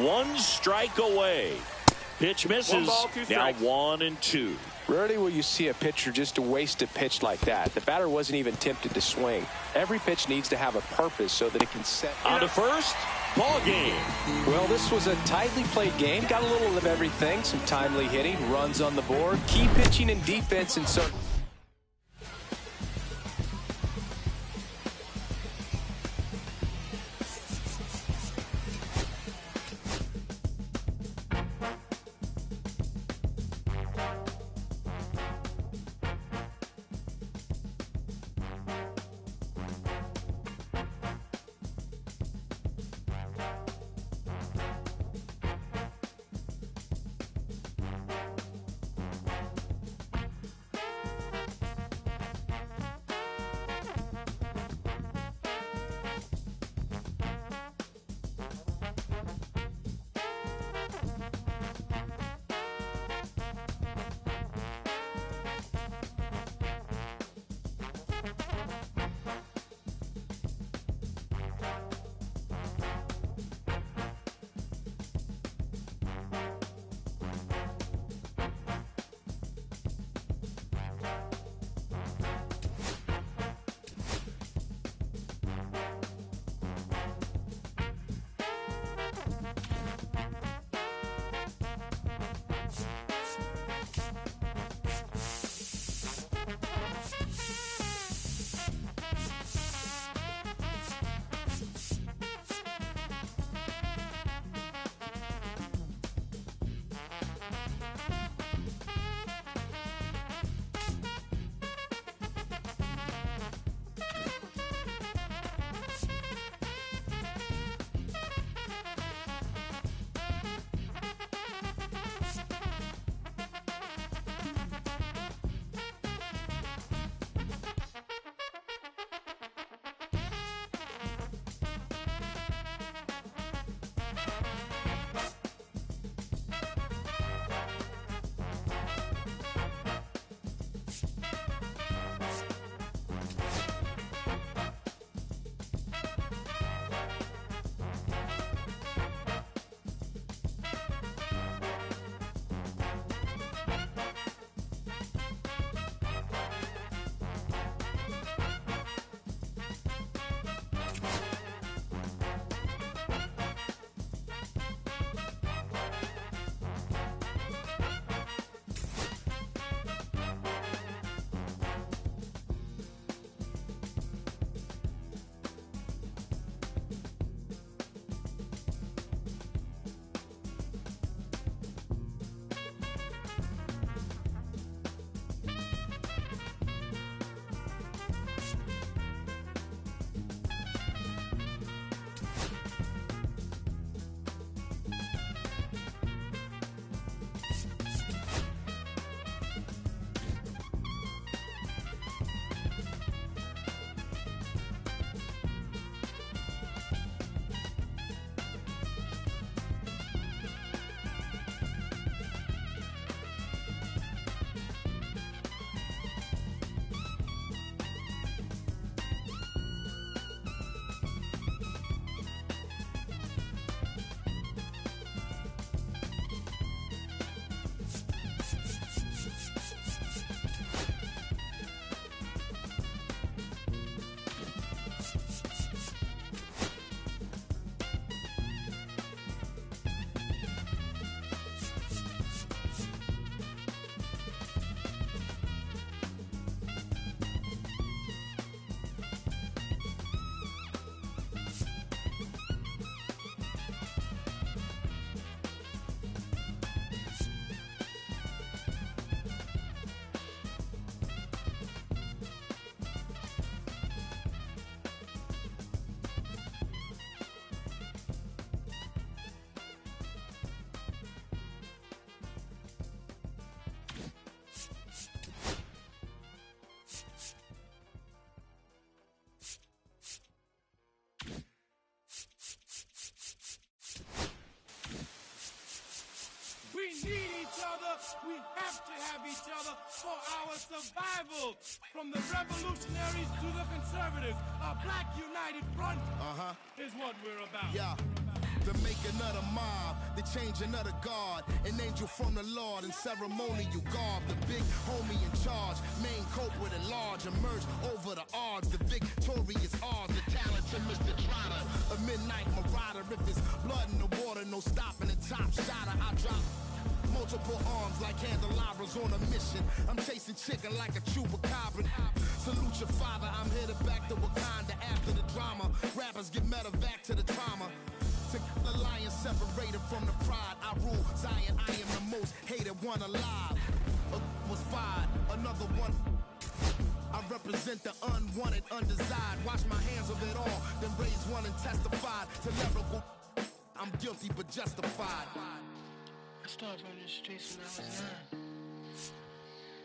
1 strike away. Pitch misses. 1 ball, 2 now strikes. 1-2. Rarely will you see a pitcher just waste a pitch like that. The batter wasn't even tempted to swing. Every pitch needs to have a purpose so that it can set. On to first. Ball game. Well, this was a tightly played game. Got a little of everything. Some timely hitting, runs on the board, key pitching and defense in certain. have each other for our survival. From the revolutionaries to the conservatives, a black united front is what we're about. Yeah. The making of the mob, the changing of the guard, an angel from the Lord in ceremonial garb. The big homie in charge, main culprit at large, emerged over the odds. The victorious odds, the talented Mr. Trotter, a midnight marauder. If it's blood in the water, no stopping the top shotter. I drop multiple arms like candelabras on a mission. I'm chasing chicken like a chupacabra. Salute your father, I'm headed back to Wakanda after the drama. Rappers get medevac to the trauma. The lion separated from the pride. I rule Zion, I am the most hated one alive. Was fired, another one. I represent the unwanted, undesired. Wash my hands of it all, then raise one and testified to lyrical. I'm guilty but justified. I started running the streets when I was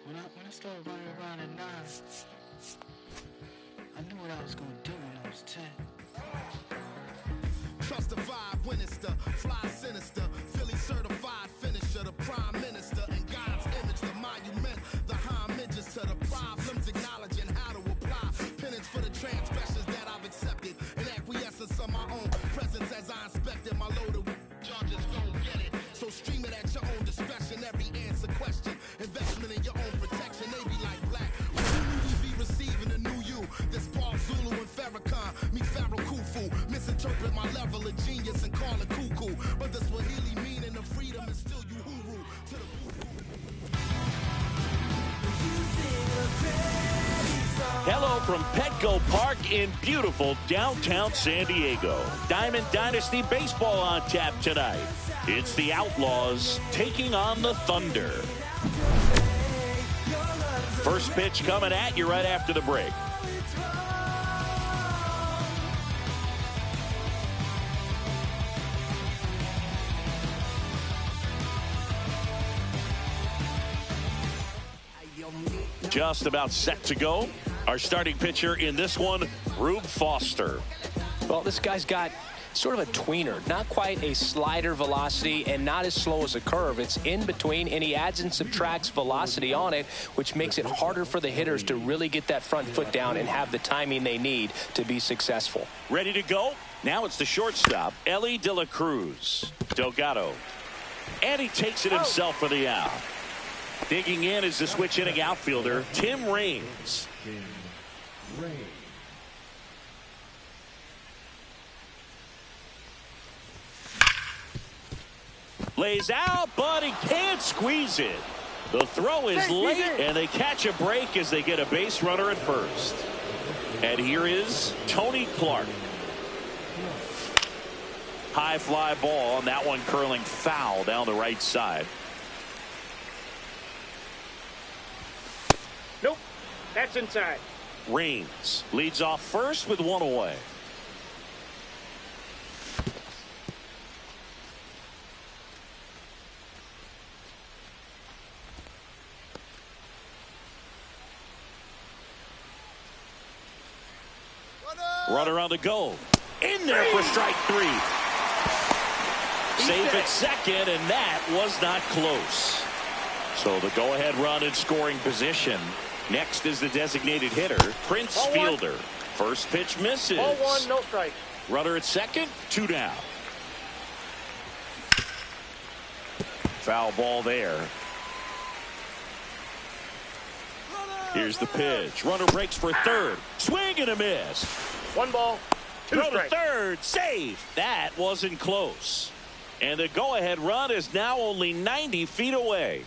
9. When I started running around at 9, I knew what I was gonna do when I was 10. Trust the vibe when it's the fly sinister, Philly certified finisher, the prime minister, and God's image, the monument, the homages to the problems, acknowledging how to apply penance for the transgressions that I've accepted, and acquiescence of my own presence as I inspected my loaded charges, don't get it. So stream it at your own discretion, every answer question, investment in your own protection, they be like black. When you be receiving a new you, this Paul Zulu and Farrakhan, me Pharaoh Khufu, misinterpret my level of genius and call it cuckoo. But the Swahili meaning of freedom is still Uhuru to the Hello from Petco Park in beautiful downtown San Diego. Diamond Dynasty Baseball on tap tonight. It's the Outlaws taking on the Thunder. First pitch coming at you right after the break. Just about set to go. Our starting pitcher in this one, Rube Foster. Well, this guy's got sort of a tweener, not quite a slider velocity and not as slow as a curve. It's in between, and he adds and subtracts velocity on it, which makes it harder for the hitters to really get that front foot down and have the timing they need to be successful. Ready to go? Now it's the shortstop, Ellie De La Cruz. Delgado. And he takes it himself for the out. Digging in is the switch-hitting outfielder, Tim Raines. Lays out, but he can't squeeze it. The throw is late, and they catch a break as they get a base runner at first. And here is Tony Clark. High fly ball, and that one curling foul down the right side. Nope, that's inside. Raines leads off first with one away. Runner on the go. In there for strike three. Safe at second, and that was not close. So the go-ahead run in scoring position. Next is the designated hitter, Prince Fielder. First pitch misses. Ball one, no strike. Runner at second, 2 down. Foul ball there. Here's the pitch. Runner breaks for third. Swing and a miss. 1 ball, 2 Throw strikes. to third. Safe. That wasn't close. And the go-ahead run is now only 90 feet away.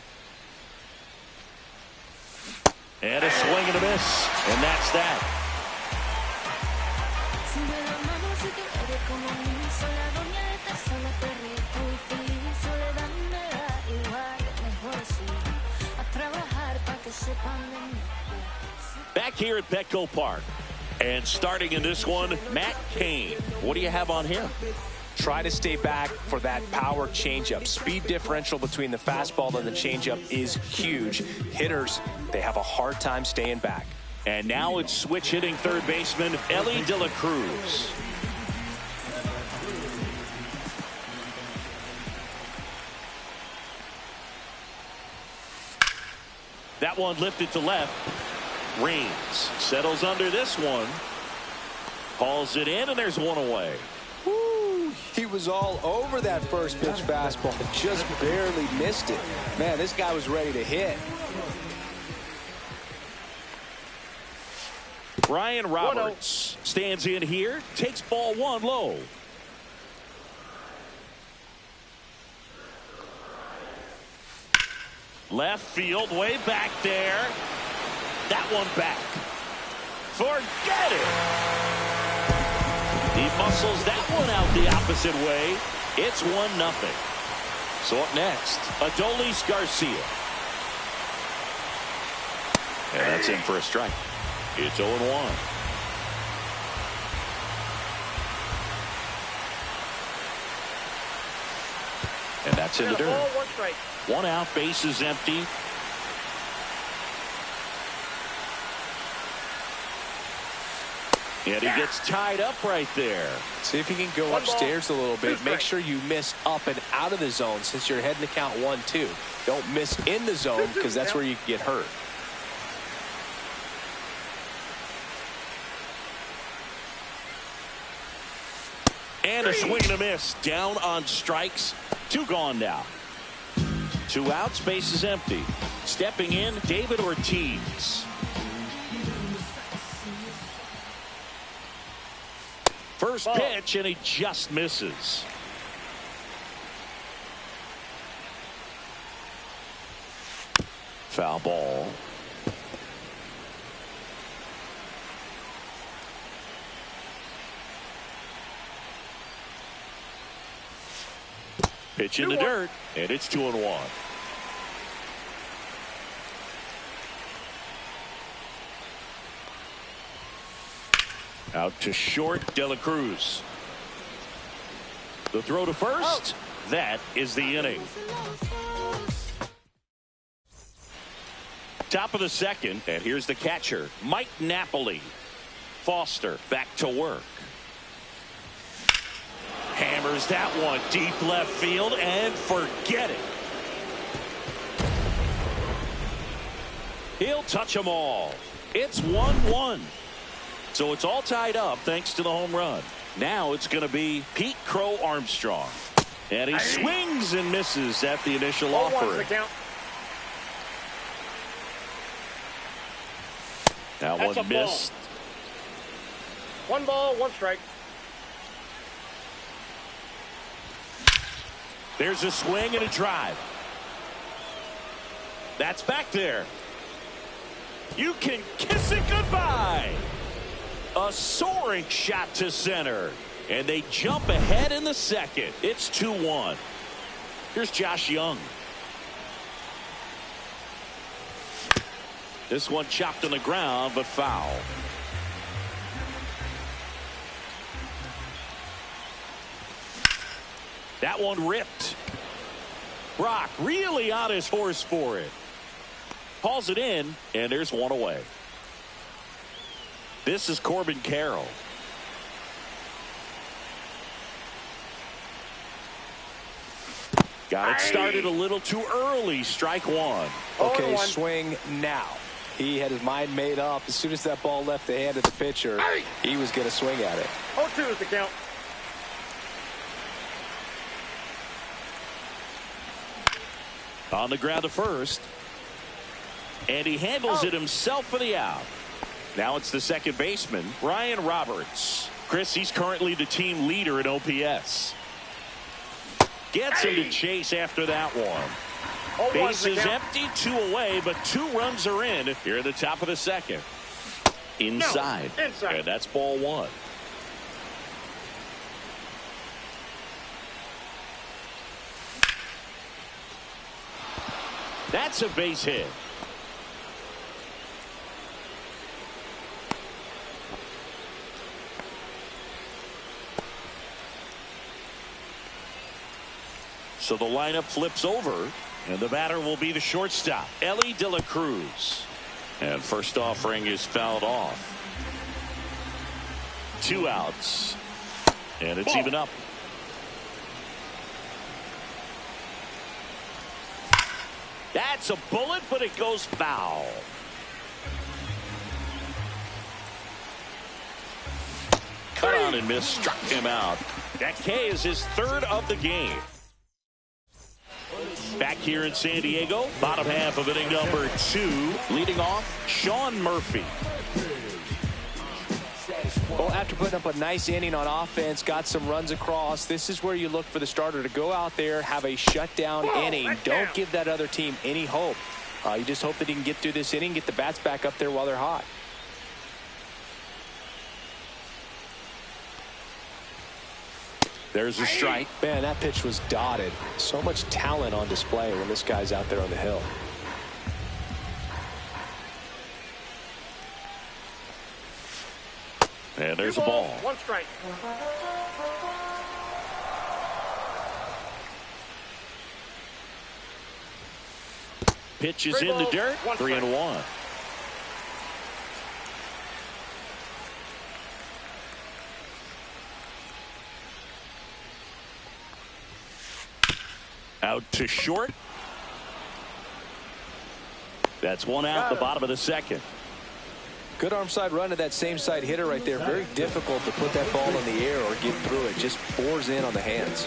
And a swing and a miss. And that's that. Back here at Petco Park. And starting in this one, Matt Cain. What do you have on him? Try to stay back for that power changeup. Speed differential between the fastball and the changeup is huge. Hitters, they have a hard time staying back. And now it's switch hitting third baseman Ellie De La Cruz. That one lifted to left. Raines settles under this one. Hauls it in, and there's one away. Woo, he was all over that first pitch fastball. Just barely missed it. Man, this guy was ready to hit. Ryan Roberts stands in here, takes ball one low. Left field, way back there. That one back. Forget it. He muscles that one out the opposite way. It's 1-0. So up next, Adolis Garcia. And that's in for a strike. It's 0-1. And that's in the dirt. Ball, 1 strike. 1 out, base is empty. And he gets tied up right there. See if you can go upstairs a little bit. Make sure you miss up and out of the zone since you're heading to count 1-2. Don't miss in the zone because that's where you can get hurt. And a swing and a miss. Down on strikes. 2 gone now. 2 outs, base is empty. Stepping in, David Ortiz. First pitch, and he just misses. Foul ball. Pitch in the dirt, and it's 2-1. Out to short, De La Cruz. The throw to first. That is the inning. Top of the second, and here's the catcher, Mike Napoli. Foster back to work. Hammers that one deep left field, and forget it. He'll touch them all. It's 1-1. So it's all tied up thanks to the home run. Now it's going to be Pete Crow Armstrong. And he swings and misses at the initial offering. That one missed. 1 ball, 1 strike. There's a swing and a drive. That's back there. You can kiss it goodbye. A soaring shot to center. And they jump ahead in the second. It's 2-1. Here's Josh Young. This one chopped on the ground, but foul. That one ripped. Brock really on his horse for it. Hauls it in, and there's one away. This is Corbin Carroll. Got it started a little too early. Strike 1. Okay, swing now. He had his mind made up. As soon as that ball left the hand of the pitcher, he was going to swing at it. 0-2 is the count. On the ground to first. And he handles it himself for the out. Now it's the second baseman, Ryan Roberts. Chris, he's currently the team leader in OPS. Gets him to chase after that one. Base is empty, 2 away, but 2 runs are in here at the top of the second. Inside. And that's ball 1. That's a base hit. So the lineup flips over, and the batter will be the shortstop, Elly De La Cruz. And first offering is fouled off. 2 outs. And it's even up. That's a bullet, but it goes foul. Cut on and miss, struck him out. That K is his third of the game. Back here in San Diego, bottom half of inning number 2. Leading off, Sean Murphy. Well, after putting up a nice inning on offense, got some runs across, this is where you look for the starter to go out there, have a shutdown inning. Don't give that other team any hope. You just hope that he can get through this inning, get the bats back up there while they're hot. There's a strike. Man, that pitch was dotted. So much talent on display when this guy's out there on the hill. And there's a ball. 1 strike. Pitch is in the dirt. 3-1. Out to short. That's one out the bottom of the second. Good arm side run to that same side hitter right there. Very difficult to put that ball in the air or get through it. Just bores in on the hands.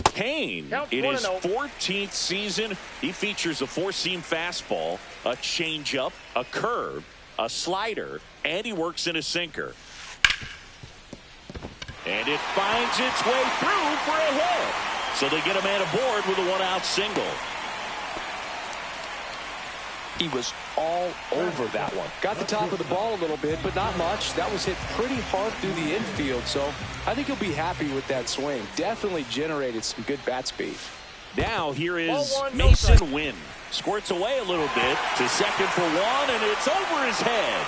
Kane, in his 14th season, he features a 4-seam fastball, a changeup, a curve, a slider, and he works in a sinker. And it finds its way through for a hit. So they get a man aboard with a 1-out single. He was all over that one. Got the top of the ball a little bit, but not much. That was hit pretty hard through the infield, so I think he'll be happy with that swing. Definitely generated some good bat speed. Now here is Mason Wynn. Squirts away a little bit to second for 1, and it's over his head.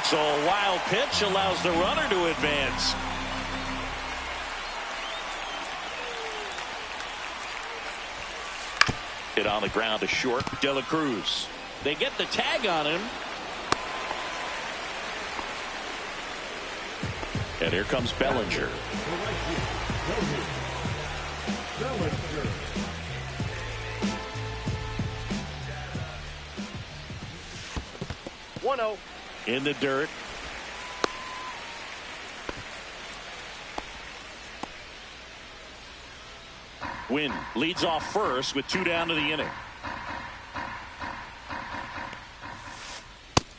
So a wild pitch allows the runner to advance. Hit on the ground to short. De La Cruz. They get the tag on him. And here comes Bellinger. Bellinger. 1-0. In the dirt. Wynn leads off first with 2 down to the inning.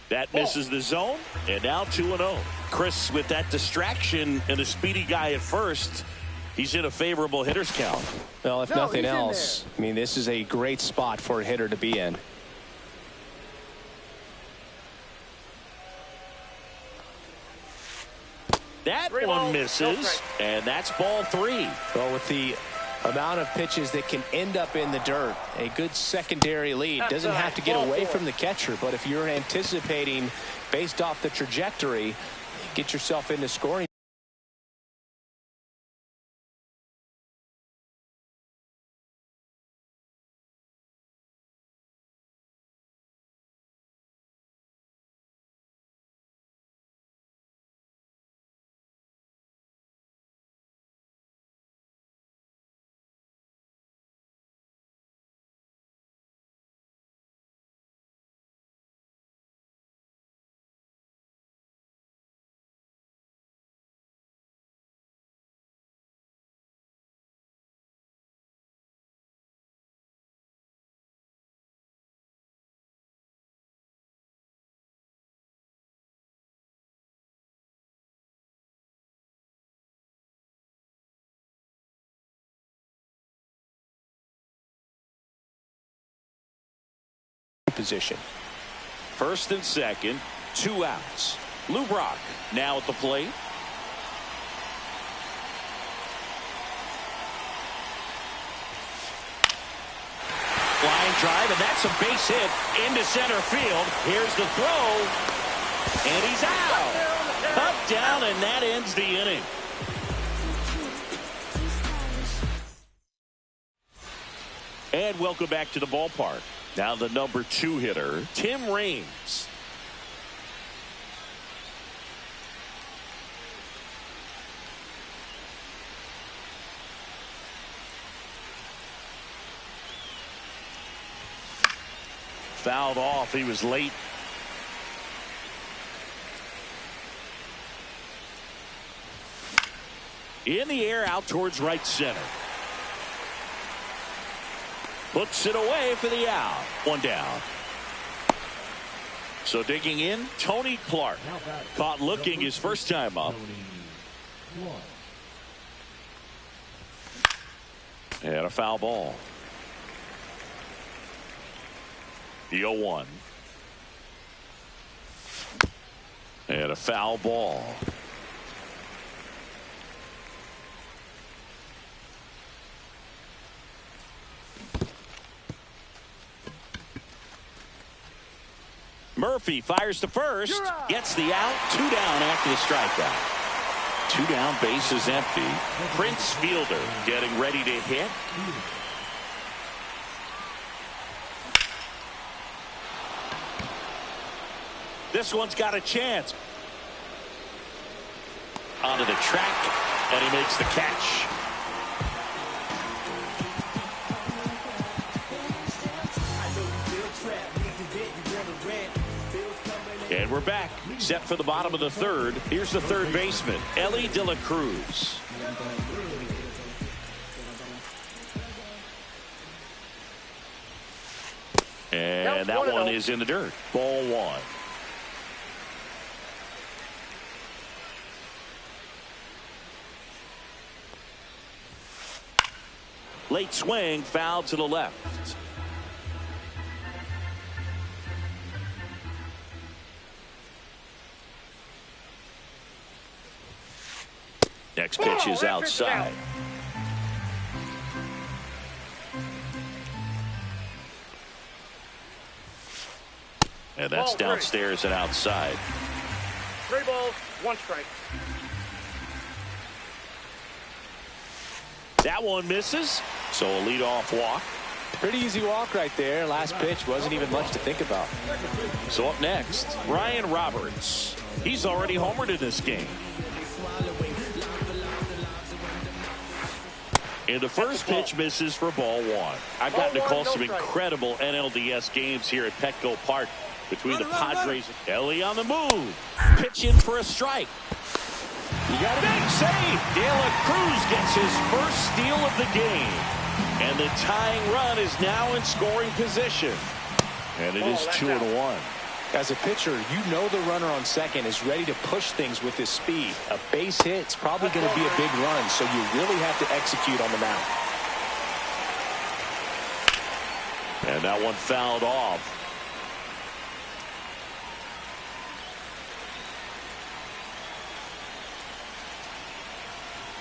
That misses the zone, and now 2-0. Chris, with that distraction and a speedy guy at first, he's in a favorable hitter's count. Well, if nothing else, I mean, this is a great spot for a hitter to be in. That one misses, and that's ball 3. Well, with the amount of pitches that can end up in the dirt, a good secondary lead. Doesn't have to get away from the catcher, but if you're anticipating based off the trajectory, get yourself into scoring. Position. First and second, 2 outs. Lou Brock now at the plate. Line drive, and that's a base hit into center field. Here's the throw, and he's out. Up, down, and that ends the inning. And welcome back to the ballpark. Now the number 2 hitter, Tim Raines. Fouled off. He was late. In the air out towards right center. Puts it away for the out. One down. So digging in, Tony Clark. Caught looking his first time up. And a foul ball. The 0-1. And a foul ball. Murphy fires to first, gets the out, 2 down after the strikeout. 2 down, base is empty. Prince Fielder getting ready to hit. This one's got a chance. Onto the track, and he makes the catch. And we're back, set for the bottom of the third. Here's the third baseman, Elly De La Cruz. And that one is in the dirt. Ball 1. Late swing, foul to the left. Next pitch is outside. And that's downstairs and outside. 3 balls, 1 strike. That one misses. So a leadoff walk. Pretty easy walk right there. Last pitch wasn't even much to think about. So up next, Ryan Roberts. He's already homered in this game. And the first pitch misses for ball 1. I've gotten to call some incredible NLDS games here at Petco Park between the Padres and Elly on the move. Pitch in for a strike. You got a big save. De La Cruz gets his first steal of the game. And the tying run is now in scoring position. And it is 2-1. As a pitcher, you know the runner on second is ready to push things with his speed. A base hit's probably going to be a big run, so you really have to execute on the mound. And that one fouled off.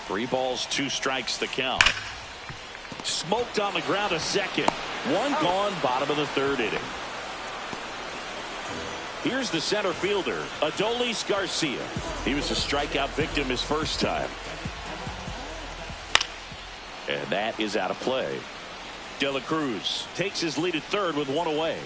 Three balls, 2 strikes the count. Smoked on the ground a second. 1 gone, bottom of the third inning. Here's the center fielder, Adolis Garcia. He was a strikeout victim his first time. And that is out of play. De La Cruz takes his lead at third with 1 away.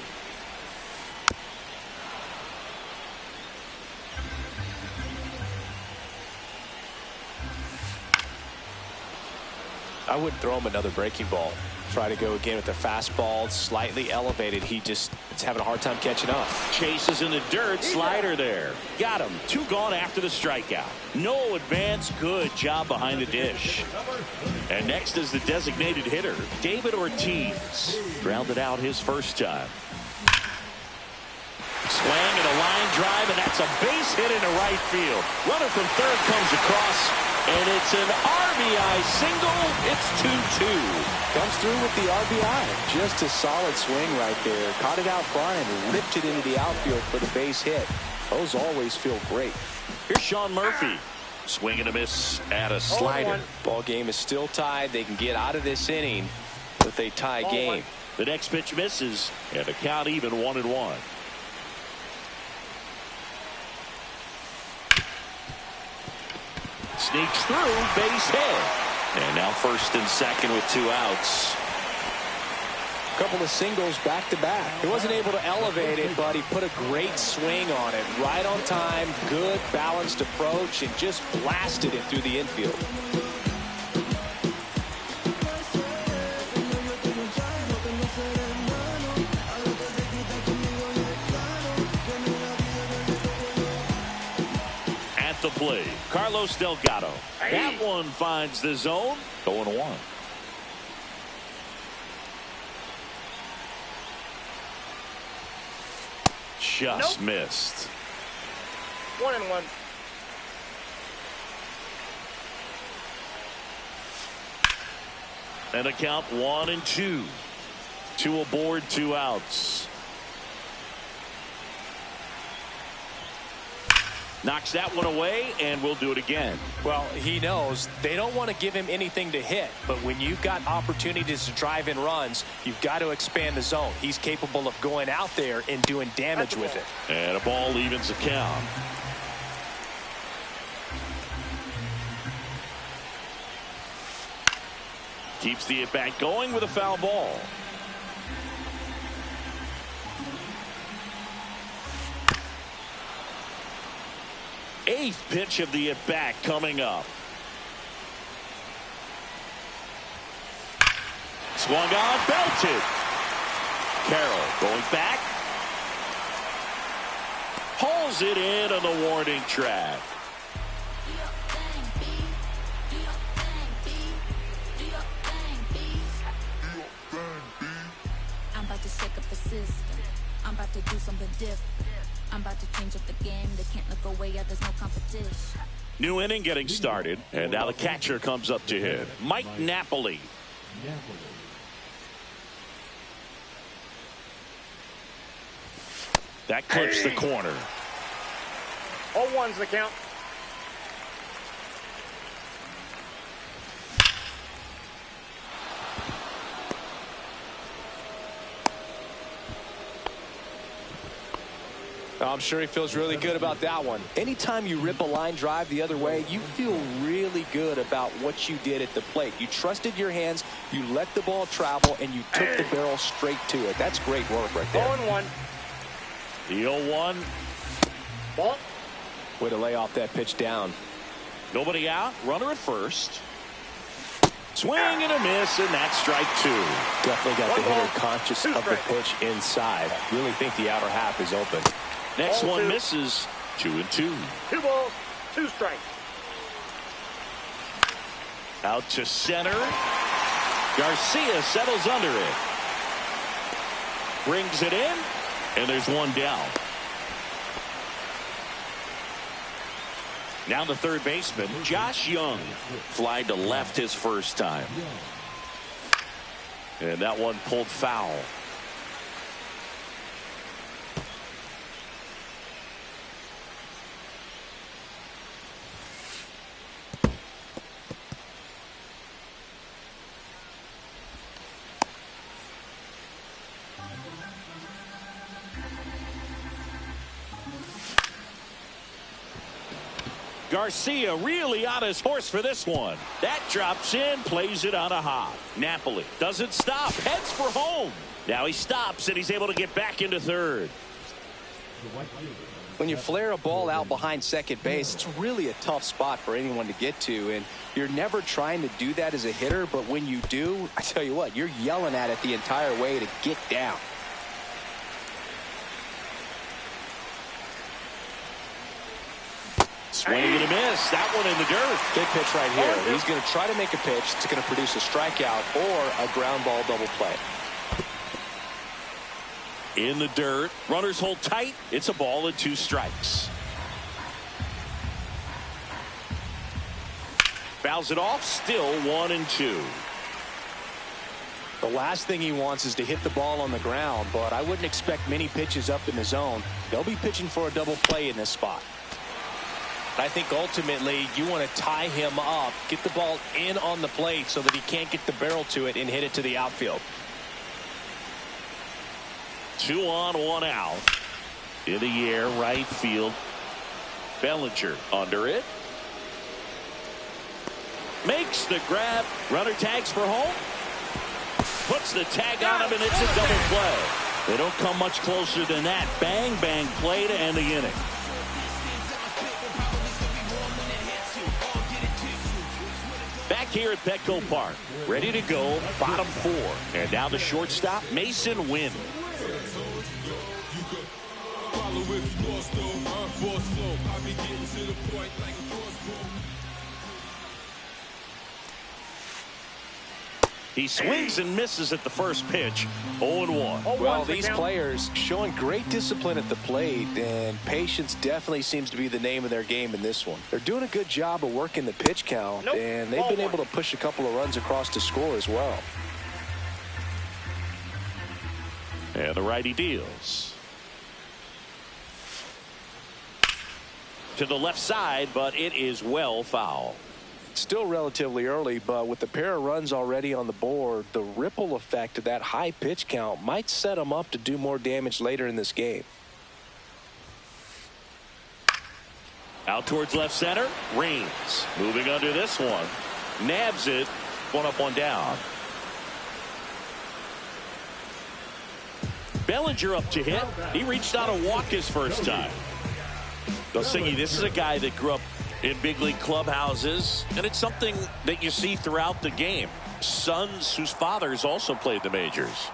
I wouldn't throw him another breaking ball. Try to go again with the fastball, slightly elevated. He just is having a hard time catching up. Chases in the dirt, slider there. Got him. 2 gone after the strikeout. No advance. Good job behind the dish. And next is the designated hitter, David Ortiz. Grounded out his first time. Swing and a line drive, and that's a base hit into right field. Runner from third comes across, and it's an RBI single. It's 2-2. Comes through with the RBI. Just a solid swing right there. Caught it out front and ripped it into the outfield for the base hit. Those always feel great. Here's Sean Murphy. Swing and a miss at a slider. Ball game is still tied. They can get out of this inning with a tie game. The next pitch misses, and the count even 1-1. Sneaks through, base hit. And now first and second with 2 outs. A couple of singles back to back. He wasn't able to elevate it, but he put a great swing on it. Right on time, good balanced approach, and just blasted it through the infield. the plate, Carlos Delgado. That one finds the zone. 0-1. Just missed. 1-1. And a count 1-2. 2 aboard, 2 outs. Knocks that one away, and we'll do it again. Well, he knows they don't want to give him anything to hit, but when you've got opportunities to drive in runs, you've got to expand the zone. He's capable of going out there and doing damage with it. And a ball evens the count. Keeps the at-bat going with a foul ball. Eighth pitch of the at-bat coming up. Swung on, belted. Carroll going back. Hauls it in on the warning track. I'm about to shake up the system. I'm about to do something different. I'm about to change up the game. They can't look away. Yeah, there's no competition. New inning getting started, and now the catcher comes up to hit. Mike Napoli. That clips the corner. 0-1's the count. I'm sure he feels really good about that one. Anytime you rip a line drive the other way, you feel really good about what you did at the plate. You trusted your hands, you let the ball travel, and you took the barrel straight to it. That's great work right there. 0-1. The 0-1. Ball. Way to lay off that pitch down. Nobody out. Runner at first. Swing and a miss, and that's strike 2. Definitely got the hitter conscious of the pitch inside. Really think the outer half is open. Next one misses. 2-2. 2 balls, 2 strikes. Out to center. Garcia settles under it. Brings it in, and there's one down. Now the third baseman, Josh Young. Fly to left his first time. And that one pulled foul. Garcia really on his horse for this one. That drops in, plays it on a hop. Napoli doesn't stop, heads for home. Now he stops, and he's able to get back into third. When you flare a ball out behind second base, it's really a tough spot for anyone to get to, and you're never trying to do that as a hitter, but when you do, I tell you what, you're yelling at it the entire way to get down. Swing and a miss. That one in the dirt. Big pitch right here. He's going to try to make a pitch that's going to produce a strikeout or a ground ball double play. In the dirt. Runners hold tight. It's a ball and 2 strikes. Fouls it off. Still 1-2. The last thing he wants is to hit the ball on the ground, but I wouldn't expect many pitches up in the zone. They'll be pitching for a double play in this spot. I think ultimately you want to tie him up, get the ball in on the plate so that he can't get the barrel to it and hit it to the outfield. 2 on, 1 out. In the air, right field. Bellinger under it. Makes the grab. Runner tags for home. Puts the tag on him, and it's a double play. They don't come much closer than that. Bang, bang play to end the inning. Back here at Petco Park, ready to go, bottom 4. And now the shortstop, Mason Wynn. if you lost though, boss flow. I be getting to the point like a crossbow. He swings and misses at the first pitch. 0-1. Well, these players showing great discipline at the plate, and patience definitely seems to be the name of their game in this one. They're doing a good job of working the pitch count, and they've been able to push a couple of runs across to score as well. And the righty deals. To the left side, but it is well foul. Still relatively early, but with the pair of runs already on the board, the ripple effect of that high pitch count might set them up to do more damage later in this game. Out towards left center. Reigns moving under this one. Nabs it. One up, one down. Bellinger up to hit. He reached out a walk his first time. Dosingi, this is a guy that grew up in big league clubhouses, and it's something that you see throughout the game. Sons whose fathers also played the majors.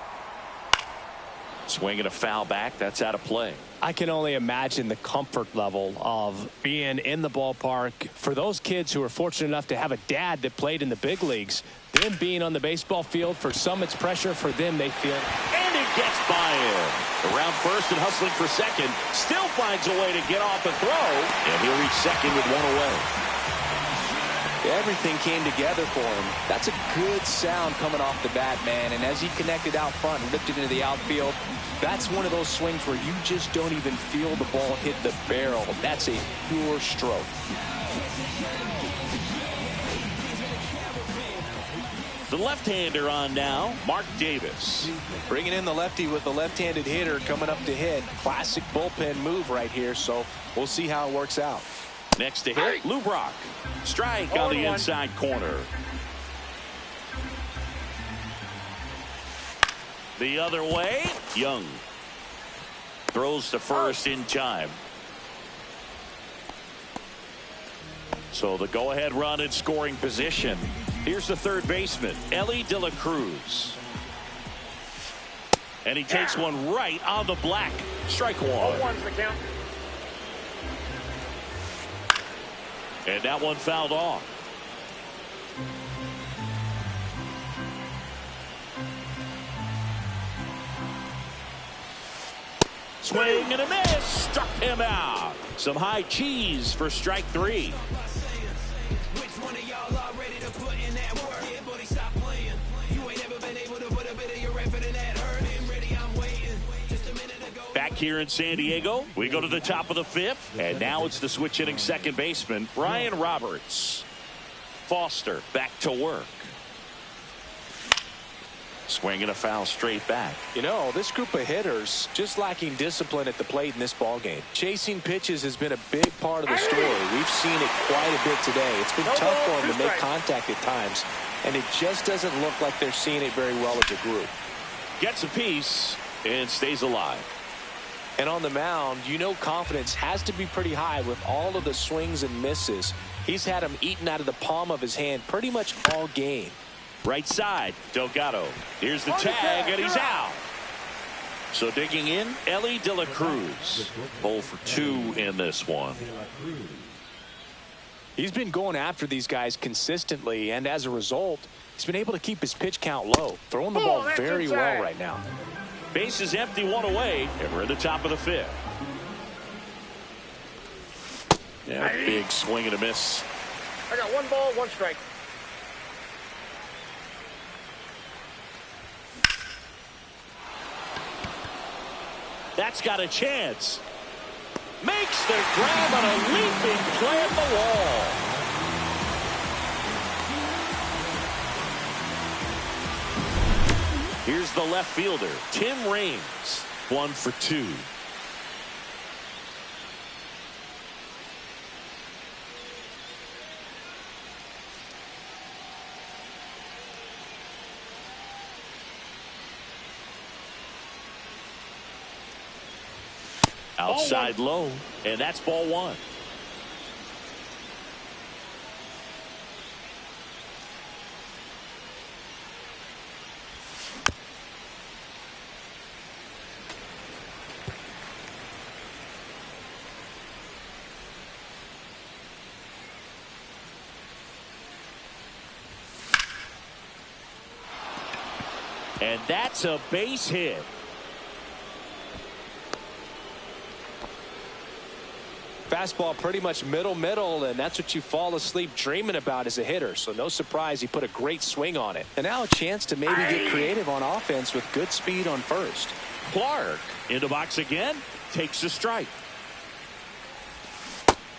Swinging a foul back. That's out of play. I can only imagine the comfort level of being in the ballpark for those kids who are fortunate enough to have a dad that played in the big leagues. Them being on the baseball field, for some it's pressure, for them they feel. And it gets by him. Around first and hustling for second. Still finds a way to get off a throw. And he'll reach second with one away. Everything came together for him. That's a good sound coming off the bat, man. And as he connected out front and ripped it into the outfield, that's one of those swings where you just don't even feel the ball hit the barrel. That's a pure stroke. The left-hander on now, Mark Davis. Bringing in the lefty with the left-handed hitter coming up to hit. Classic bullpen move right here, so we'll see how it works out. Next to hit, Lou Brock. Strike on the inside corner. The other way, Young. Throws to first in time. So the go-ahead run in scoring position. Here's the third baseman, Elly De La Cruz. And he takes one right on the black. Strike one. 0-1's the count. And that one fouled off. Swing and a miss. Struck him out. Some high cheese for strike three. Back here in San Diego, we go to the top of the fifth, and now it's the switch hitting second baseman, Brian Roberts. Foster back to work. Swinging a foul straight back. You know, this group of hitters just lacking discipline at the plate in this ball game. Chasing pitches has been a big part of the story. We've seen it quite a bit today. It's been tough for them to make contact at times, and it just doesn't look like they're seeing it very well as a group. Gets a piece and stays alive. And on the mound, you know confidence has to be pretty high with all of the swings and misses. He's had them eaten out of the palm of his hand pretty much all game. Right side, Delgado. Here's the tag, and he's out. So digging in, Elly De La Cruz. 0 for 2 in this one. He's been going after these guys consistently, and as a result, he's been able to keep his pitch count low. Throwing the ball very well right now. Base is empty, one away, and we're at the top of the fifth. Yeah, big swing and a miss. I got 1 ball, 1 strike. That's got a chance. Makes the grab on a leaping play at the wall. Here's the left fielder, Tim Raines. 1 for 2. Outside low, and that's ball 1. And that's a base hit. Fastball pretty much middle, and that's what you fall asleep dreaming about as a hitter. So no surprise he put a great swing on it. And now a chance to maybe get creative on offense with good speed on first. Clark in the box again, takes a strike.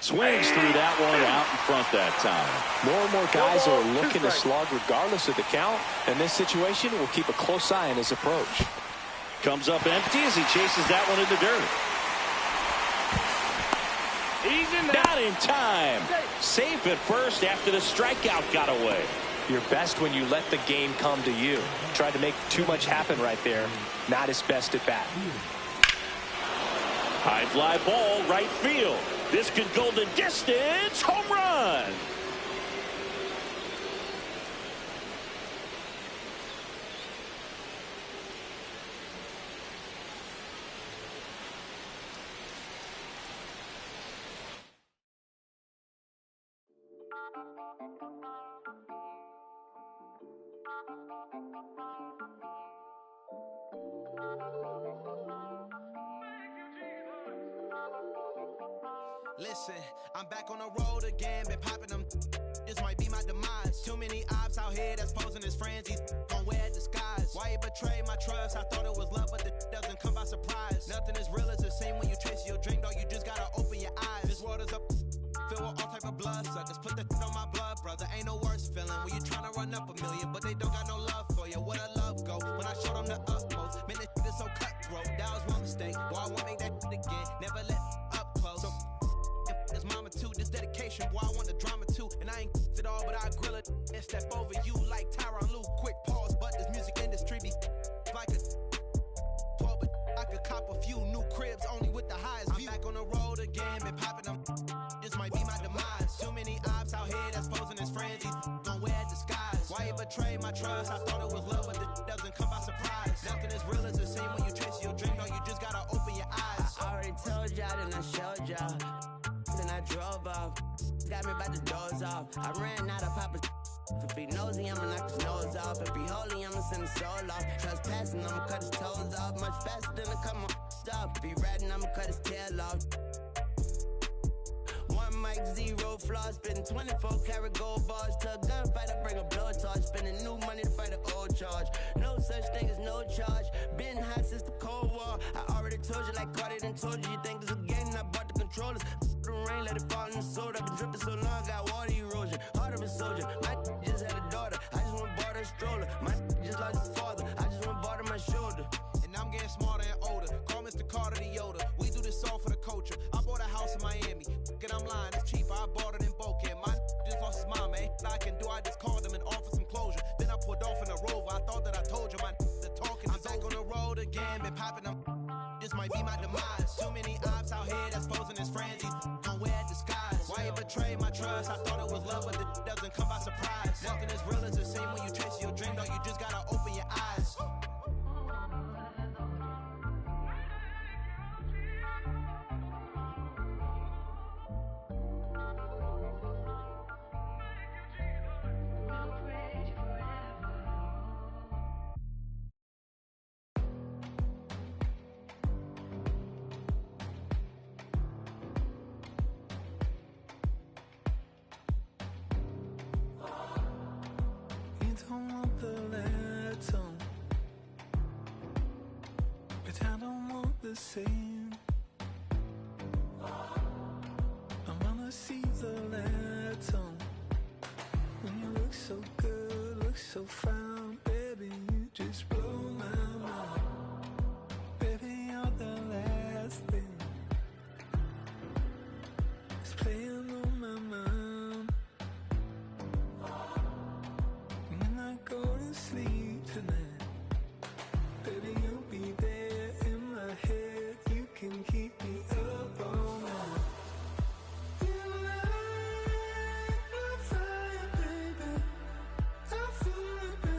Swings through that one out in front that time. More and more guys are looking to slug regardless of the count. In this situation, we'll keep a close eye on his approach. Comes up empty as he chases that one in the dirt. Not in time. Safe at first after the strikeout got away. You're best when you let the game come to you. Tried to make too much happen right there. Not his best at bat. High fly ball, right field. This could go the distance. Home run. Listen, I'm back on the road again, been popping them. This might be my demise. Too many ops out here that's posing as friends. These gon' wear a disguise. Why you betray my trust? I thought it was love, but the doesn't come by surprise. Nothing as real as the same when you chase your dream, dog. You just gotta open your eyes. This world is up, filled with all type of blood suckers. Put the on my blood, brother. Ain't no worse feeling when you tryna run up a million, but they don't got no love for you. Where the love go? When I showed them the utmost, man, this is so cutthroat. That was one mistake. Boy, I won't make that again. Never let up close. So his mama too, this dedication, boy, I want the drama too. And I ain't it all, but I grill it and step over you like Tyronn Lue. Quick pause, but this music industry be like a 12, but I could cop a few new cribs only with the highest view. I'm back on the road again, been popping them. This might be my demise. Too many ops out here that's posing as friends. These gon' wear a disguise. Why you betray my trust? I thought it was love, but it doesn't come by surprise. Nothing as real as the same when you chase your dream, dog. You just gotta open your eyes. I already told y'all, then I showed y'all. Then I drove off. Got me by the doors off. I ran out of Papa's. If he nosy, I'ma knock his nose off. If he holy, I'ma send his soul off. Trespassing, I'ma cut his toes off. Much faster than a come on stop. If he ratting, I'ma cut his tail off. One mic, zero flaws. Spitting 24 karat gold bars. To a gunfight, I bring a blowtorch. Spending new money to fight an old charge. No such thing as no charge. Been hot since the Cold War. I already told you like Cardi done told you. You think it's a game? I bought the controllers. The rain, let it fall in the soda. I've been dripping so long, got water erosion. Heart of a soldier. My just had a daughter. I just went bought her a stroller. My just lost his father. I just went bought her my shoulder. And I'm getting smarter and older. Call Mr. Carter the Yoda. We do this all for the culture. I bought a house in Miami. And I'm lying, it's cheaper. I bought it in Boca. My just lost his mom, man. I can do, I just called him and offered some closure. Then I pulled off in a Rover. I thought that I told you my the talking. I'm back on the road again, been popping them. This might be my demise. Too many ops out here that's posing as friends. These gon' wear a disguise. Why you betray my trust? I thought it was love, but it doesn't come by surprise. Nothing as real as the same when you chase your dream, dog. You just gotta open your eyes. Don't want the letter, but I don't want the same. I wanna see the letter. When you look so good, look so fine, baby, you just blow my mind. Baby, you're the last thing that's playing on my mind. Go to sleep tonight, baby, you'll be there in my head. You can keep me up all night. You light my fire, baby. I feel it, baby.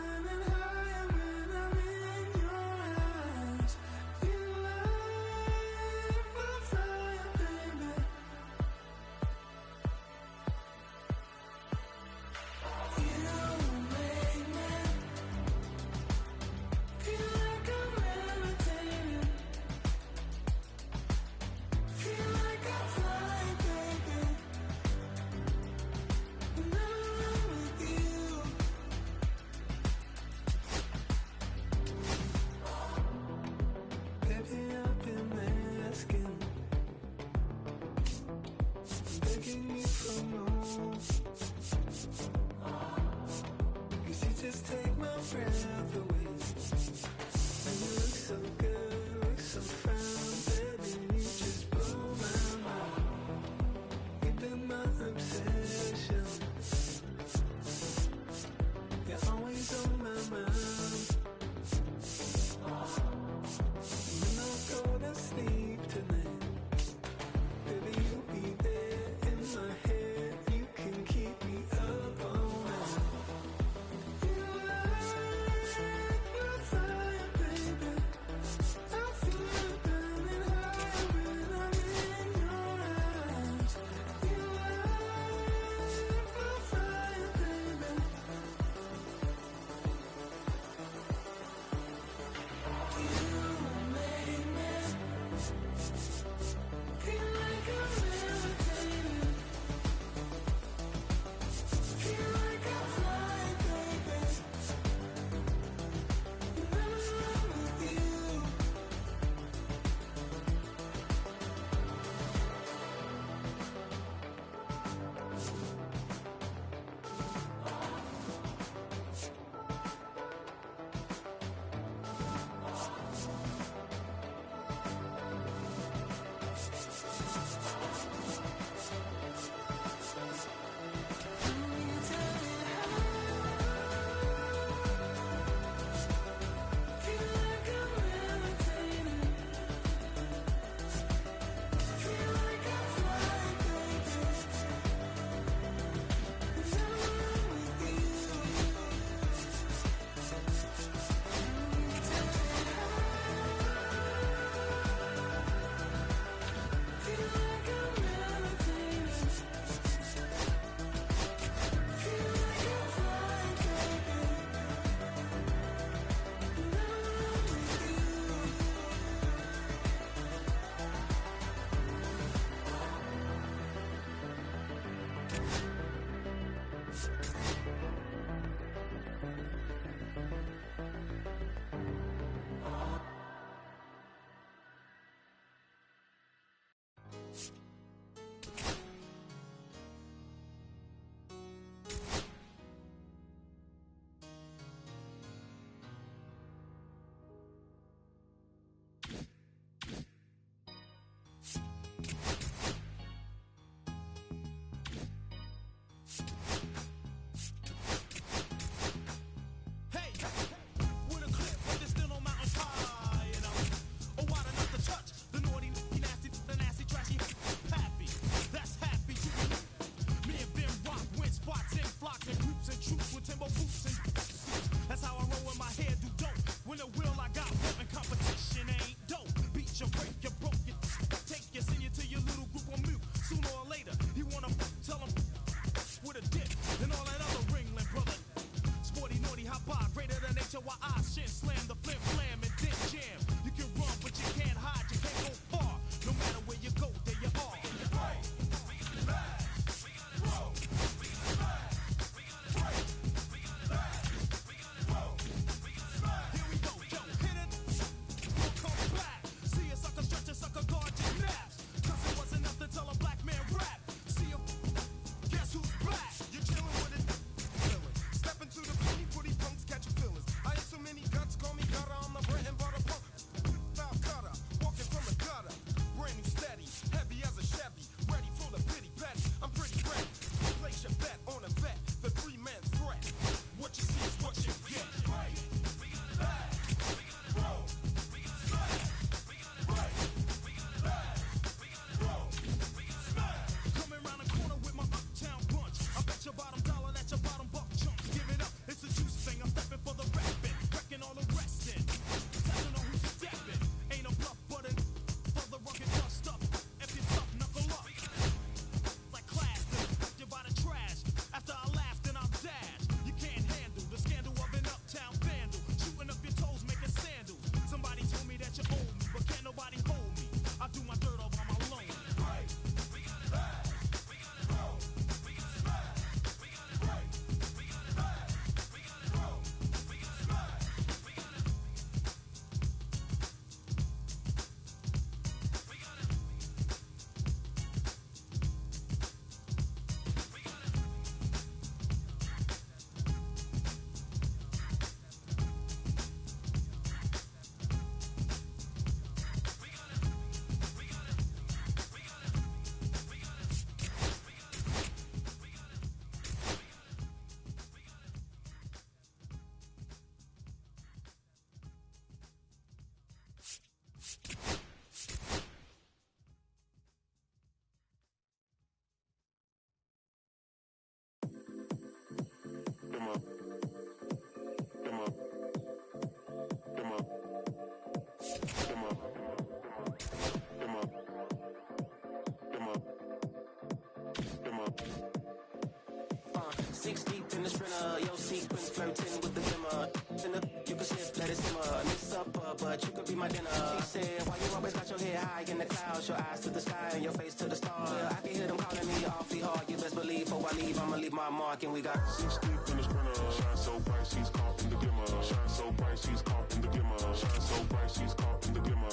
said, why you always got your head high in the clouds, your eyes to the sky and your face to the stars? Well, I can hear them calling me awfully hard. You best believe before I leave, I'ma leave my mark. And we got 6 deep in the sprinter. Shine so bright, she's caught in the gimmer. Shine so bright, she's caught in the gimmer. Shine so bright, she's caught in the gimmer.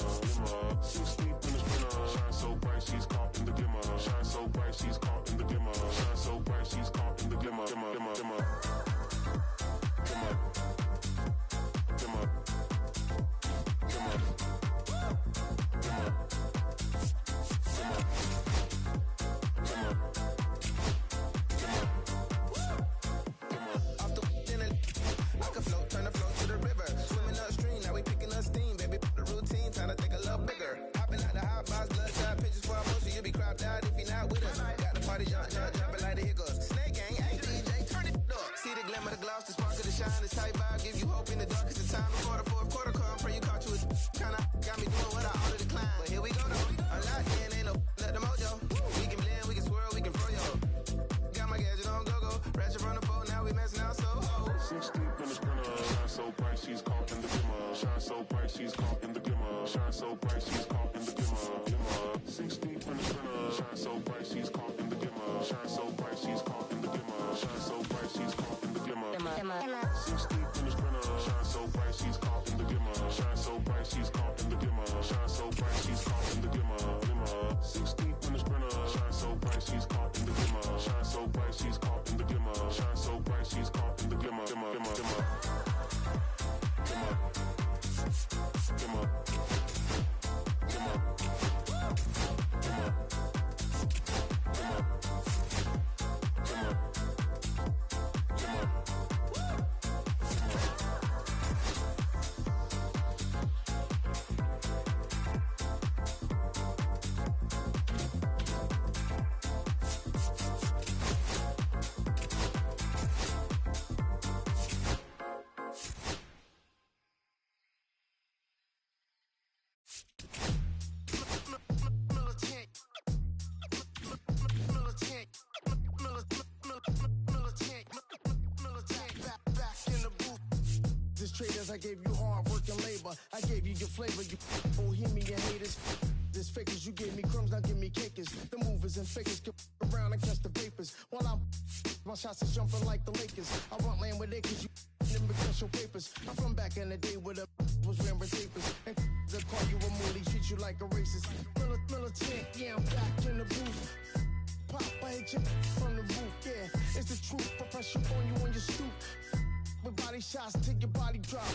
6 deep in the sprinter. Shine so bright, she's caught in the gimmer. Shine so bright, she's caught in the gimmer. Shine so bright, she's caught in the gimmer. Traders, I gave you hard work and labor. I gave you your flavor, you bohemian haters. This fakers, you gave me crumbs, now give me cakers. The movers and fakers get around and catch the vapors. While my shots is jumping like the Lakers. I want land with acres, you never catch your papers. I'm from back in the day where the was wearing papers. And they call you a moolie, treat you like a racist. Militant, yeah, I'm back in the booth. Pop, I hit you from the roof, yeah. It's the truth, I pressure on you on your stoop. With body shots till your body drop.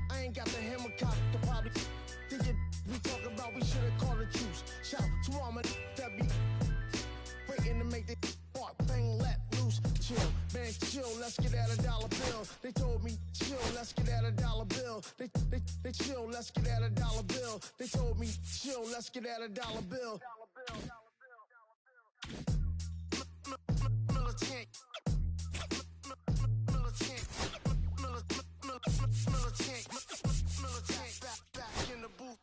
I ain't got the hammer cock to probably think it. We talk about we should've called the truce. Shout to all my that be waiting to make the spark bang let loose. Chill, man, chill. Let's get at $1 bill. They told me chill. Let's get at $1 bill. They chill. Let's get at $1 bill. They told me chill. Let's get at $1 bill. Militant. Militant, back in the booth.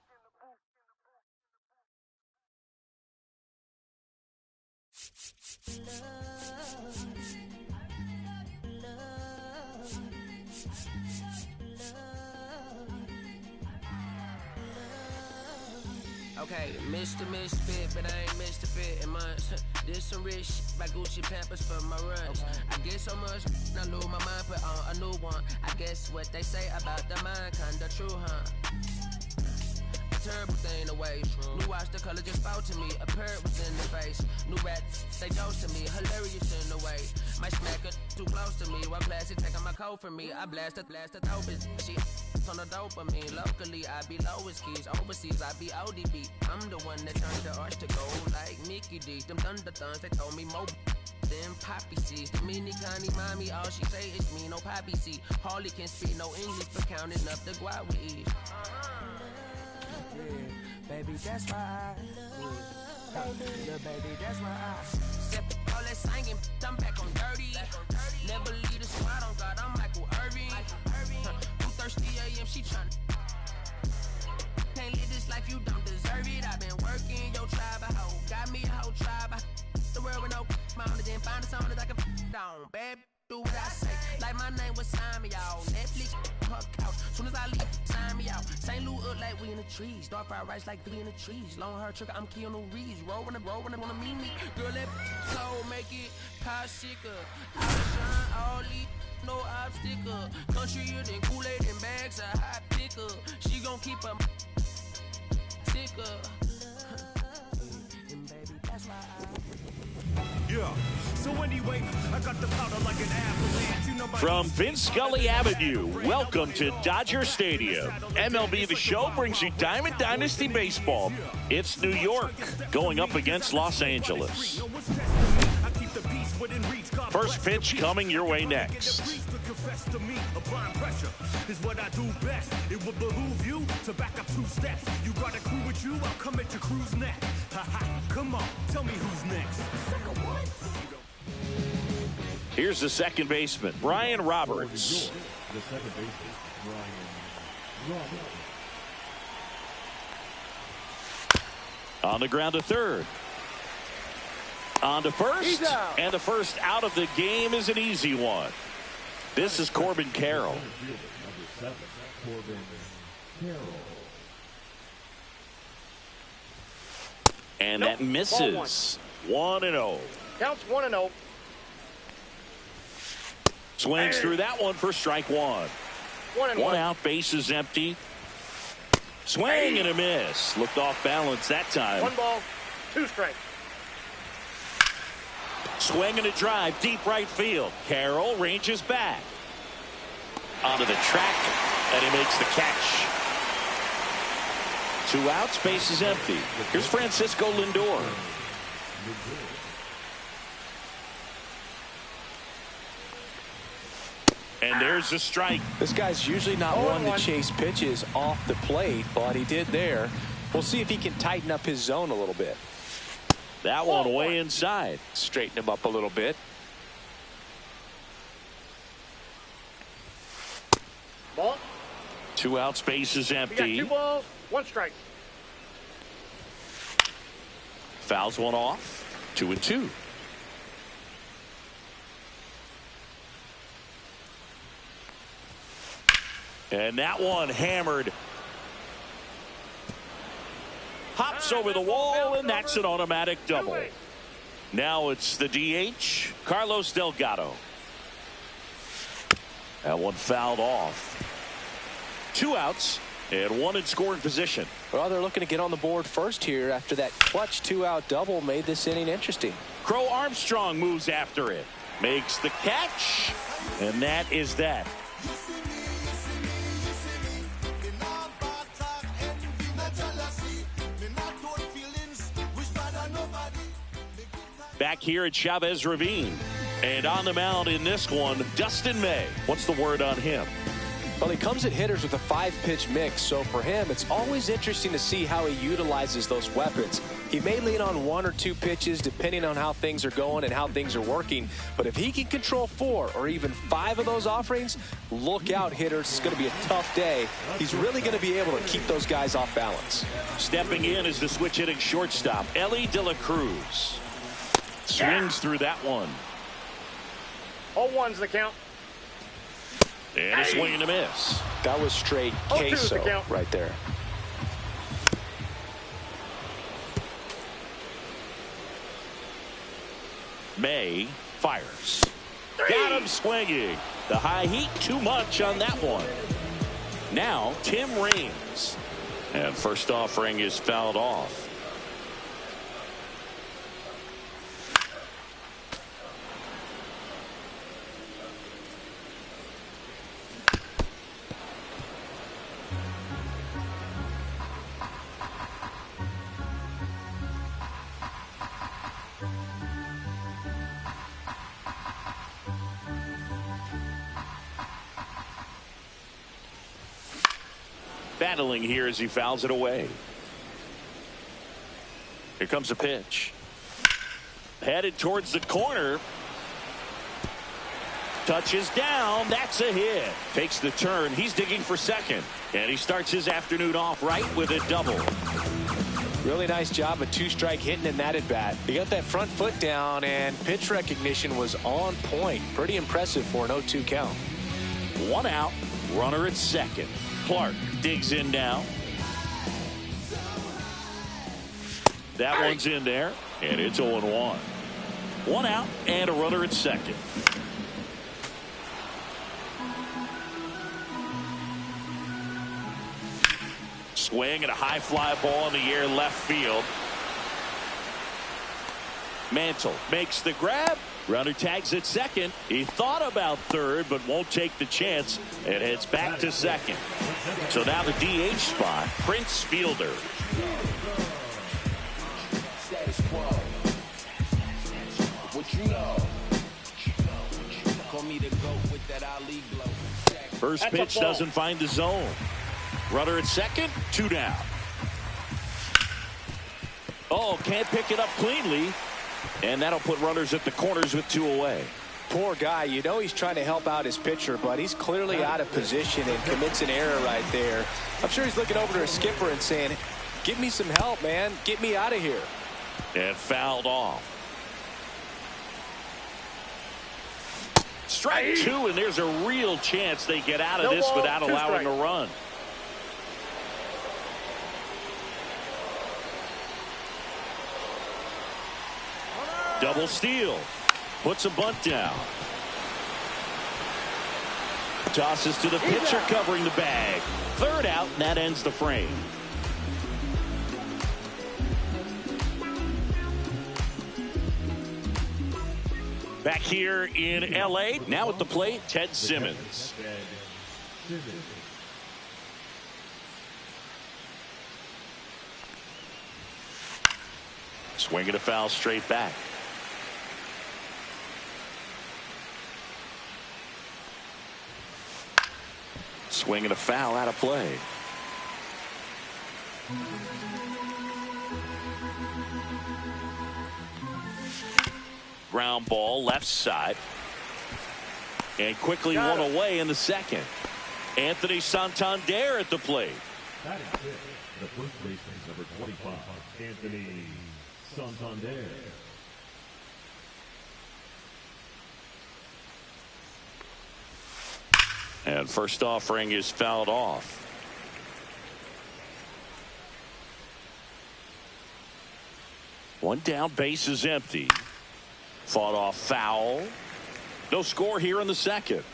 Okay, Mr. Misfit, but I ain't Mr. Fit in months. Did some rich shit by Gucci Pampers for my runs. Okay. I get so much, I lose my mind, put on a new one. I guess what they say about the mind, kinda true, huh? A terrible thing to waste. New watch, the color just fell to me. A parrot was in the face. New rats, they dose to me. Hilarious in the way. My smacker too close to me. One plastic taking my coat from me. I blast dope bitch. She on the dopamine. Locally, I be lowest keys. Overseas, I be ODB. I'm the one that turned the arch to gold like Mickey D. Them thunder thuns, they told me more than poppy seeds. The mini Connie mommy, all she say is me, no poppy seed. Harley can speak no English, but counting up the guap with ease. Yeah, baby, that's why little baby, that's why step all that singing, I'm back on dirty. Never leave the spot on God, I'm Michael Irving. I'm thirsty AM, she tryna. Can't live this life, you don't deserve it. I've been working, your tribe a hoe. Got me a whole tribe. The world with no mama, then find a song that I can down, babe. do what I say. Like my name was Simon, y'all. Netflix, her couch. Soon as I leave, sign me out. St. Louis up like we in the trees. Dark fried rice like 3 in the trees. Long hair trucker, I'm Keanu Reeves. Rolling, wanna meet me. Girl, that cold, make it popsicle. I shine all these, no obstacle. Country and Kool-Aid and bags of hot picker. She gon' keep her ticker. And baby, that's why yeah. So anyway, I got the powder like an avalanche. You know from Vince Scully Avenue, welcome to Dodger Stadium. MLB The Show brings you Diamond Dynasty Baseball. It's New York going up against Los Angeles. First pitch coming your way next. Applying pressure is what I do best. It would behoove you to back up 2 steps. You got a crew with you, I'll come at your crew's neck. Come on, tell me who's next. Here's the second baseman, Brian Roberts. The second baseman, Brian Roberts. On the ground to third. On to first. And the first out of the game is an easy one. This is Corbin Carroll. And that misses. 1-0. Counts 1-0. Swings through that one for strike one. 1 out, bases empty. Swing and a miss. Looked off balance that time. 1 ball, 2 strikes. Swing and a drive, deep right field. Carroll ranges back. Onto the track, and he makes the catch. 2 outs, base is empty. Here's Francisco Lindor. And there's the strike. This guy's usually not one to chase pitches off the plate, but he did there. We'll see if he can tighten up his zone a little bit. That one way inside. Straighten him up a little bit. Ball. 2 outs, base is empty. We got 2 balls, 1 strike. Fouls one off. 2-2. And that one hammered. Hops over the wall, and that's an automatic double. Now it's the DH, Carlos Delgado. That one fouled off. 2 outs and 1 in scoring position. Well, they're looking to get on the board first here after that clutch 2-out double made this inning interesting. Crow Armstrong moves after it. Makes the catch, and that is that. Back here at Chavez Ravine. And on the mound in this one, Dustin May. What's the word on him? Well, he comes at hitters with a 5-pitch mix, so for him, it's always interesting to see how he utilizes those weapons. He may lean on 1 or 2 pitches depending on how things are going and how things are working, but if he can control 4 or even 5 of those offerings, look out, hitters. It's going to be a tough day. He's really going to be able to keep those guys off balance. Stepping in is the switch hitting shortstop, Ellie De La Cruz. Swings through that one. 0-1's the count. And a swing and a miss. That was straight queso right there. May fires. Got him swinging. The high heat too much on that one. Now Tim Raines. And first offering is fouled off. Battling here as he fouls it away. Here comes a pitch. Headed towards the corner. Touches down. That's a hit. Takes the turn. He's digging for second. And he starts his afternoon off right with a double. Really nice job of two-strike hitting in that at-bat. He got that front foot down, and pitch recognition was on point. Pretty impressive for an 0-2 count. 1 out, runner at second. Clark digs in now. That one's in there, and it's 0-1. 1 out and a runner at second. Swing and a high fly ball in the air left field. Mantle makes the grab. Runner tags at second. He thought about third, but won't take the chance and heads back to second. So now the DH spot, Prince Fielder. Status quo. What you know? Call me the GOAT with that Ali glow. First pitch doesn't find the zone. Runner at second, 2 down. Oh, can't pick it up cleanly. And that'll put runners at the corners with 2 away. Poor guy. You know he's trying to help out his pitcher, but he's clearly out of position and commits an error right there. I'm sure he's looking over to his skipper and saying, "Give me some help, man. Get me out of here." And fouled off. Strike 2, and there's a real chance they get out of this without allowing a run. Double steal. Puts a bunt down. Tosses to the pitcher covering the bag. 3rd out, and that ends the frame. Back here in L.A., now at the plate, Ted Simmons. Swinging a foul straight back. Swinging a foul out of play. Ground ball left side. And quickly one away in the second. Anthony Santander at the plate. That is it. The first baseman, number 25, Anthony Santander. And first offering is fouled off. One down, base is empty. Fought off foul. No score here in the second.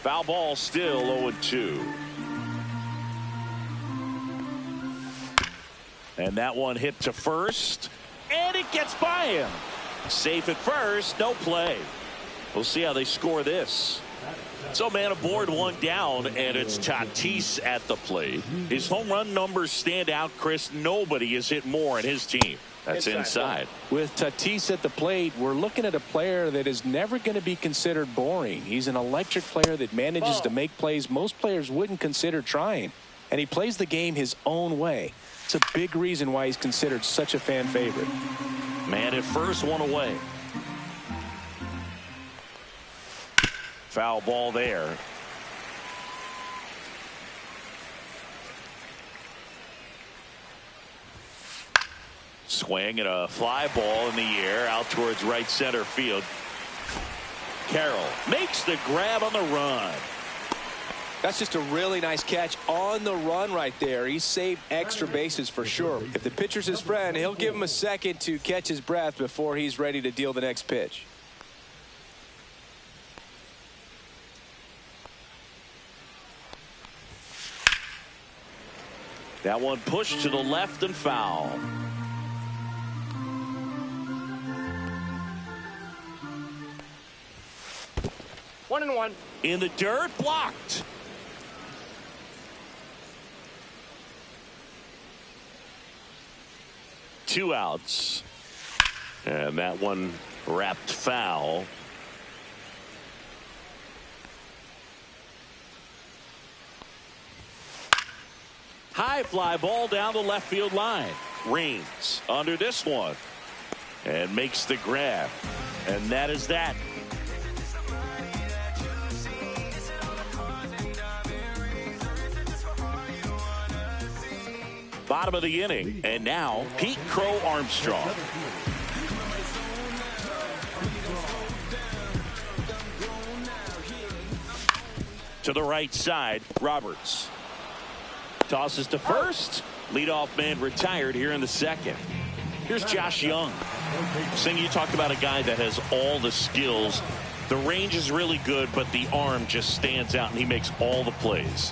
Foul ball still 0-2. And that one hit to first. And it gets by him. Safe at first, no play. We'll see how they score this. So man aboard, 1 down, and it's Tatis at the plate. His home run numbers stand out, Chris. Nobody has hit more in his team. That's inside. With Tatis at the plate, we're looking at a player that is never going to be considered boring. He's an electric player that manages to make plays most players wouldn't consider trying. And he plays the game his own way. It's a big reason why he's considered such a fan favorite. Man at first, 1 away. Foul ball there. Swing and a fly ball in the air out towards right center field. Carroll makes the grab on the run. That's just a really nice catch on the run right there. He saved extra bases for sure. If the pitcher's his friend, he'll give him a second to catch his breath before he's ready to deal the next pitch. That one pushed to the left and foul. One and one. In the dirt, blocked. Two outs. And that one wrapped foul. High fly ball down the left field line. Rains under this one and makes the grab. And that is that. Bottom of the inning. And now Pete Crow Armstrong. To the right side, Roberts. Tosses to first. Leadoff man retired here in the second. Here's Josh Young. Sing, you talked about a guy that has all the skills. The range is really good, but the arm just stands out, and he makes all the plays.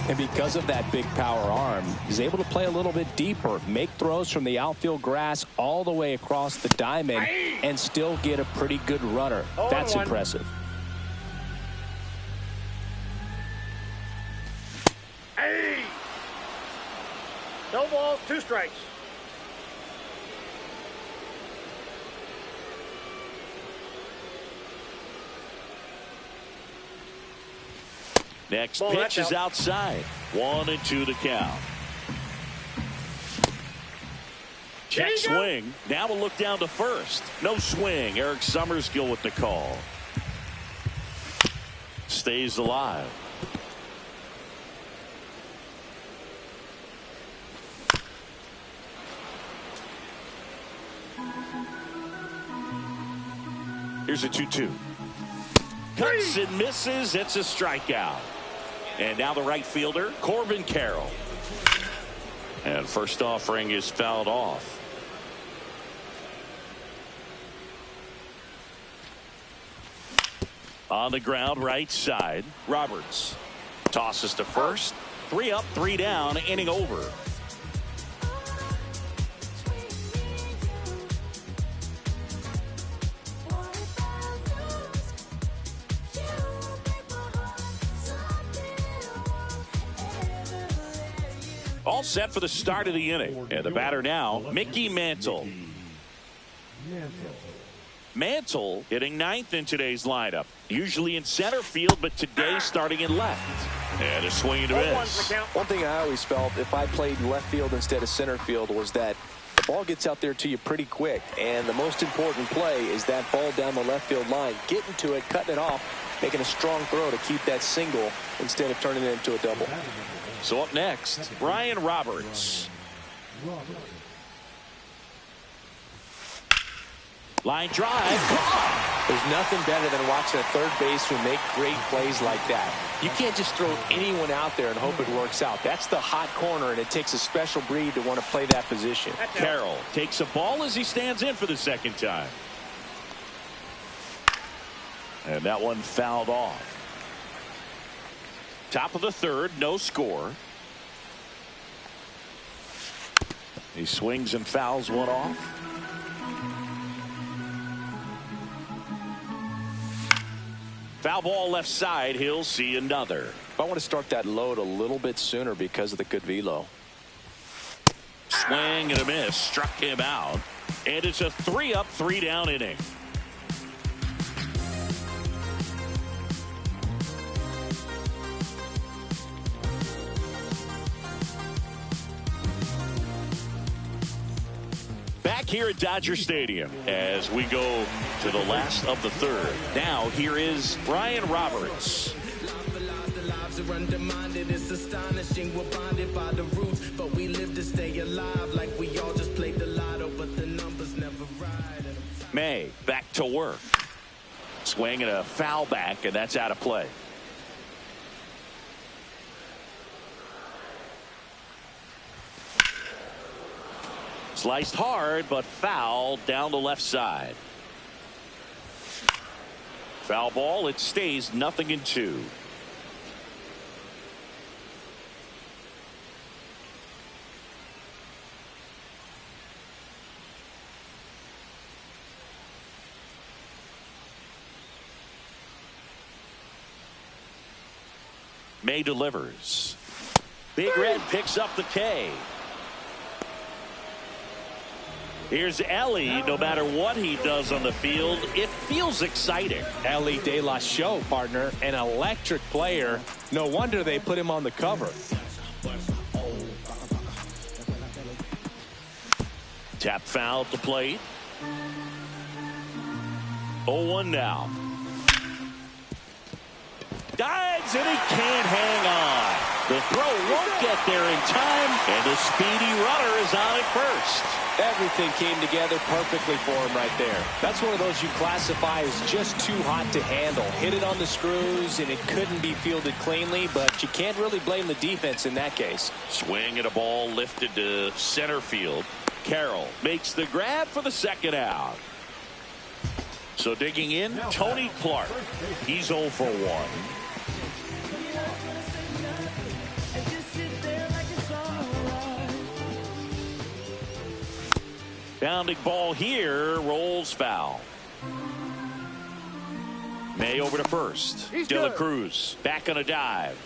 And because of that big power arm, he's able to play a little bit deeper, make throws from the outfield grass all the way across the diamond, and still get a pretty good runner. That's impressive. No balls, 2 strikes. Next pitch is outside. 1-2 the count. Check swing. Now a look down to first. No swing. Eric Summerskill with the call. Stays alive. Here's a 2-2. Cuts and misses. It's a strikeout. And now the right fielder, Corbin Carroll. And first offering is fouled off. On the ground, right side, Roberts. Tosses to first. 3 up, 3 down, inning over. All set for the start of the inning. And the batter now, Mickey Mantle. Mantle hitting 9th in today's lineup. Usually in center field, but today starting in left. And a swing and a miss. One thing I always felt if I played left field instead of center field was that the ball gets out there to you pretty quick. And the most important play is that ball down the left field line. Getting to it, cutting it off, making a strong throw to keep that single instead of turning it into a double. So up next, Brian Roberts. Line drive. There's nothing better than watching a third baseman make great plays like that. You can't just throw anyone out there and hope it works out. That's the hot corner, and it takes a special breed to want to play that position. Carroll takes a ball as he stands in for the second time. And that one fouled off. Top of the third, no score. He swings and fouls one off. Foul ball left side. He'll see another. I want to start that load a little bit sooner because of the good velo. Swing and a miss. Struck him out. And it's a 3 up, 3 down inning. Back here at Dodger Stadium as we go to the last of the third. Now here is Brian Roberts. It's astonishing we're bonded by the roots, but we live to stay alive like we all just played the lotto, but the numbers never ride. May back to work. Swing and a foul back, and that's out of play. Sliced hard, but foul down the left side. Foul ball. It stays 0-2. May delivers. Big Red picks up the K. Here's Ellie. No matter what he does on the field, it feels exciting. Ellie De La Show, partner, an electric player. No wonder they put him on the cover. Tap foul at the plate. 0-1 now. Dives and he can't hang on. The throw won't get there in time, and the speedy runner is on at first. Everything came together perfectly for him right there. That's one of those you classify as just too hot to handle. Hit it on the screws, and it couldn't be fielded cleanly, but you can't really blame the defense in that case. Swing and a ball lifted to center field. Carroll makes the grab for the second out. So digging in, Tony Clark. He's 0 for 1. Bounding ball here, rolls foul. May over to first. De La Cruz back on a dive.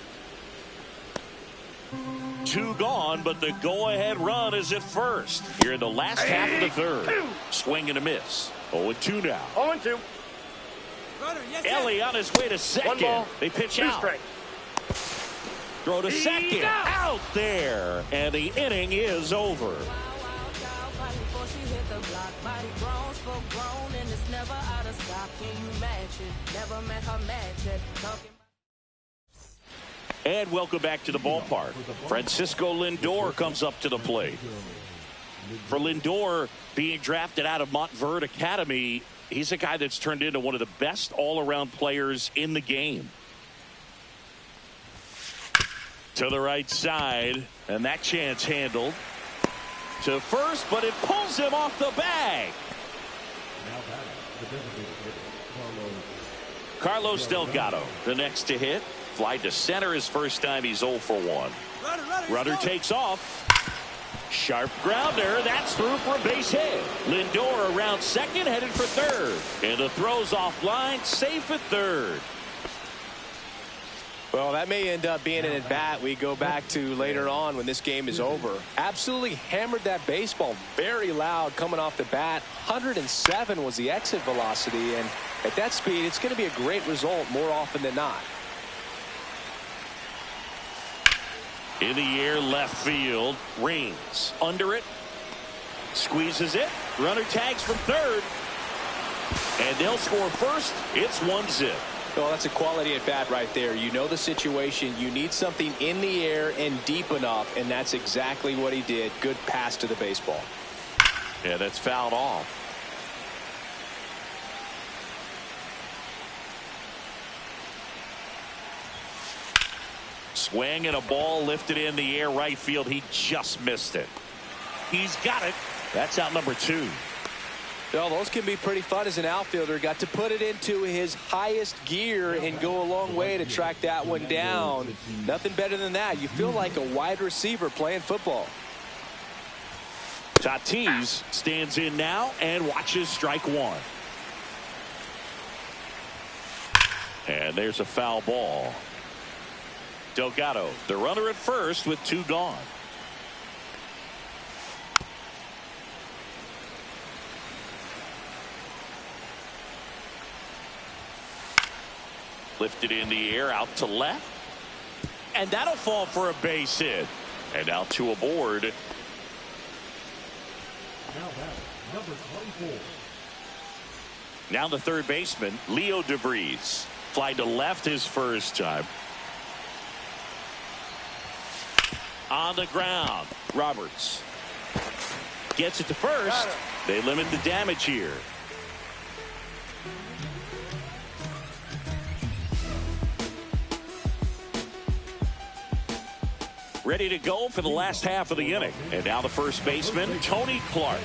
2 gone, but the go-ahead run is at first. Here in the last half of the third. Swing and a miss. 0-2 now. 0-2. Ellie on his way to second. They pitch out. Throw to second. Out there. And the inning is over. And welcome back to the ballpark. Francisco Lindor comes up to the plate. For Lindor, being drafted out of Montverde Academy, he's a guy that's turned into one of the best all-around players in the game. To the right side, and that chance handled. To first, but it pulls him off the bag. Carlos Delgado, the next to hit. Fly to center his first time. He's 0 for 1. Runner takes off. Sharp grounder. That's through for a base hit. Lindor around second, headed for third. And the throw's offline, safe at third. Well, that may end up being an at-bat we go back to later on when this game is over. Absolutely hammered that baseball very loud coming off the bat. 107 was the exit velocity, and at that speed, it's going to be a great result more often than not. In the air, left field. Rains under it. Squeezes it. Runner tags from third. And they'll score first. It's 1-0. Well, that's a quality at bat right there. You know the situation. You need something in the air and deep enough, and that's exactly what he did. Good pass to the baseball. Yeah, that's fouled off. Swing and a ball lifted in the air right field. He just missed it. He's got it. That's out number 2. Well, those can be pretty fun as an outfielder. Got to put it into his highest gear and go a long way to track that one down. Nothing better than that. You feel like a wide receiver playing football. Tatis stands in now and watches strike 1. And there's a foul ball. Delgado, the runner at first with 2 gone. Lifted in the air out to left. And that'll fall for a base hit. And now 2 aboard. Now back, number 24. Now the third baseman, Leo DeVries. Fly to left his first time. On the ground, Roberts gets it to first. They limit the damage here. Ready to go for the last half of the inning. And now the first baseman, Tony Clark.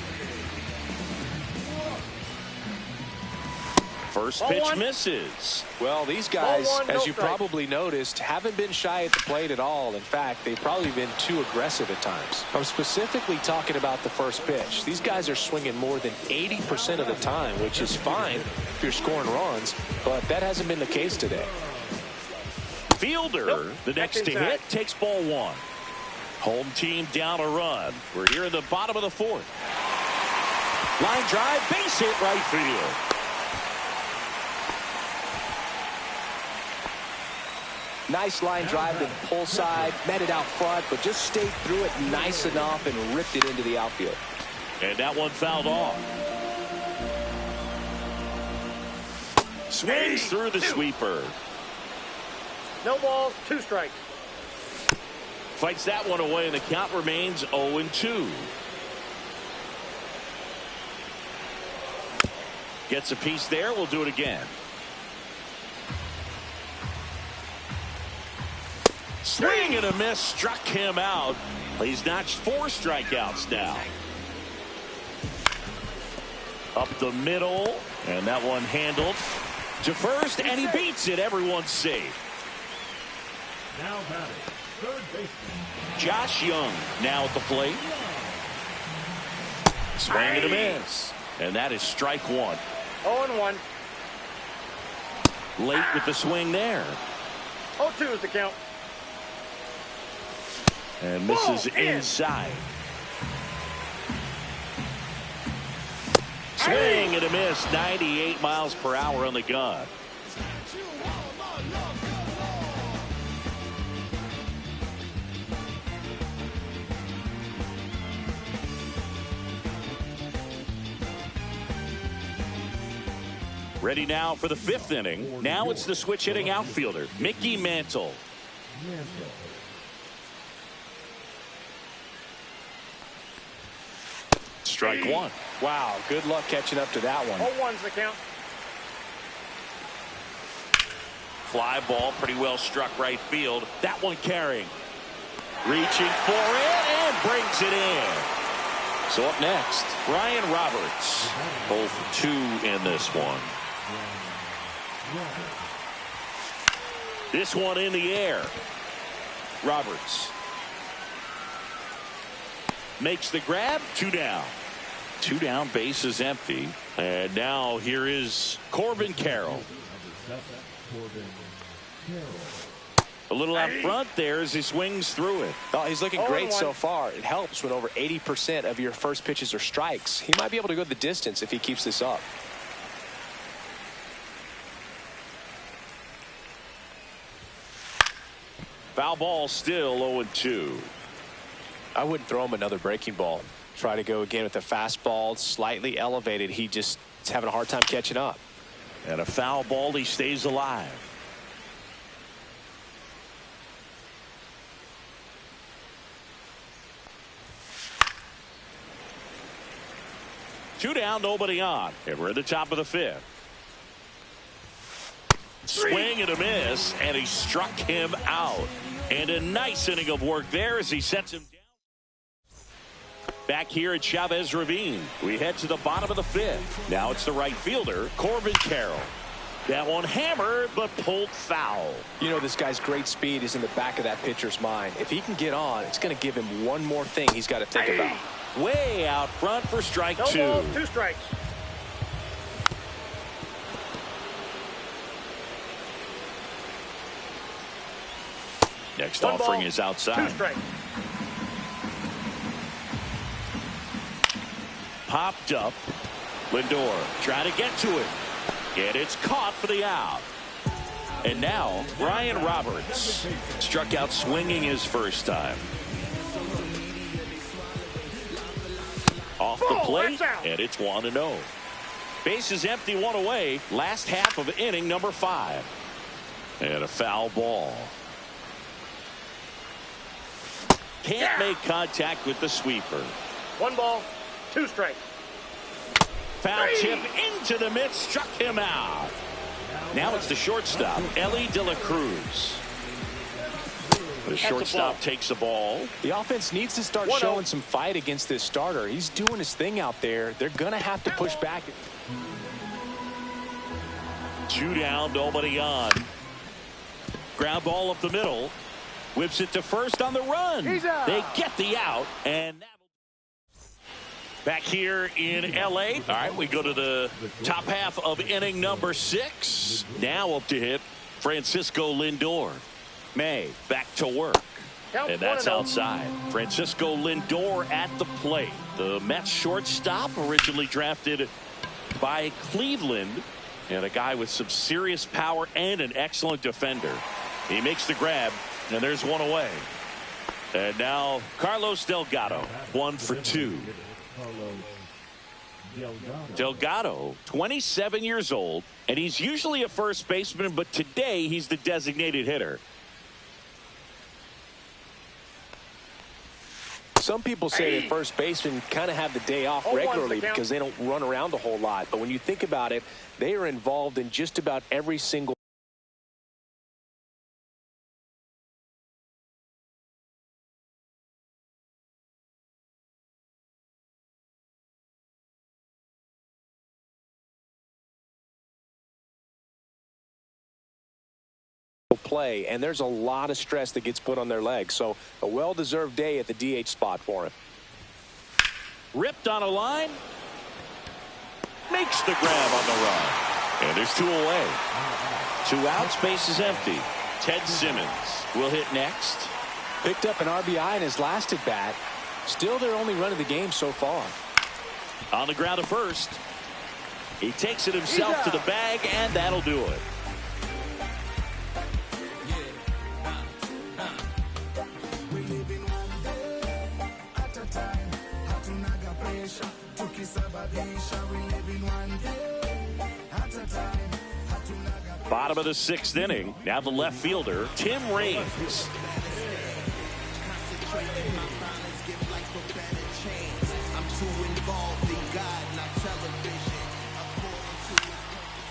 First pitch misses. Well, these guys, as you probably noticed, haven't been shy at the plate at all. In fact, they've probably been too aggressive at times. I'm specifically talking about the first pitch. These guys are swinging more than 80% of the time, which is fine if you're scoring runs, but that hasn't been the case today. Fielder, the next to hit, takes ball 1. Home team down a run. We're here in the bottom of the 4th. Line drive, base hit right field. Nice line drive to the pull side, met it out front, but just stayed through it nice enough and ripped it into the outfield. And that one fouled off. Swings through the sweeper. No balls, 2 strikes. fights that one away, and the count remains 0-2. Gets a piece there. We'll do it again. Swing and a miss, struck him out. He's notched 4 strikeouts now. Up the middle, and that one handled to first, and he beats it. Everyone's safe. Now batting, third baseman Josh Young now at the plate. Swing and a miss, and that is strike 1. 0-1. Late with the swing there. 0-2 is the count. And misses inside. Swing and a miss. 98 miles per hour on the gun. Ready now for the 5th inning. Now it's the switch hitting outfielder, Mickey Mantle. Strike 1. Wow, good luck catching up to that one. 0-1's the count. Fly ball, pretty well struck right field. That one carrying. Reaching for it and brings it in. So up next, Brian Roberts. 0 for 2 in this one. This one in the air. Roberts makes the grab. 2 down. 2 down, base is empty. And now here is Corbin Carroll. A little out front there as he swings through it. Oh, he's looking great so far. It helps when over 80% of your first pitches are strikes. He might be able to go the distance if he keeps this up. Foul ball, still 0-2. I wouldn't throw him another breaking ball. Try to go again with the fastball, slightly elevated. He just is having a hard time catching up. And a foul ball, he stays alive. Two down, nobody on. And we're at the top of the 5th. Swing and a miss, and he struck him out. And a nice inning of work there as he sets him down. Back here at Chavez Ravine, we head to the bottom of the 5th. Now it's the right fielder, Corbin Carroll. That one hammered, but pulled foul. You know, this guy's great speed is in the back of that pitcher's mind. If he can get on, it's going to give him one more thing he's got to think about. Way out front for strike 2. No balls, 2 strikes. Next 1 offering ball, is outside. 2 strikes. Popped up. Lindor trying to get to it. And it's caught for the out. And now Brian Roberts struck out swinging his first time. Off the plate, and it's 1-0. Base is empty, 1 away. Last half of inning number 5. And a foul ball. Can't make contact with the sweeper. 1 ball, 2 strikes. Foul tip into the midst, struck him out. Now it's the shortstop, Ellie De La Cruz. The shortstop takes the ball. The offense needs to start showing some fight against this starter. He's doing his thing out there. They're going to have to push back. 2 down, nobody on. Ground ball up the middle. Whips it to first on the run. They get the out, and back here in L.A. All right, we go to the top half of inning number 6. Now up to hit Francisco Lindor. May back to work. And that's outside. Francisco Lindor at the plate. The Mets shortstop, originally drafted by Cleveland, and a guy with some serious power and an excellent defender. He makes the grab, and there's 1 away. And now Carlos Delgado, 1 for 2. Delgado, 27 years old, and he's usually a first baseman, but today he's the designated hitter. Some people say that first basemen kind of have the day off regularly because they don't run around a whole lot. But when you think about it, they are involved in just about every single play, and there's a lot of stress that gets put on their legs. So a well-deserved day at the DH spot for him. Ripped on a line. Makes the grab on the run. And there's 2 away. 2 outs, base is empty. Ted Simmons will hit next. Picked up an RBI in his last at bat. Still their only run of the game so far. On the ground to first. He takes it himself to the bag, and that'll do it. Bottom of the 6th inning. Now the left fielder, Tim Raines.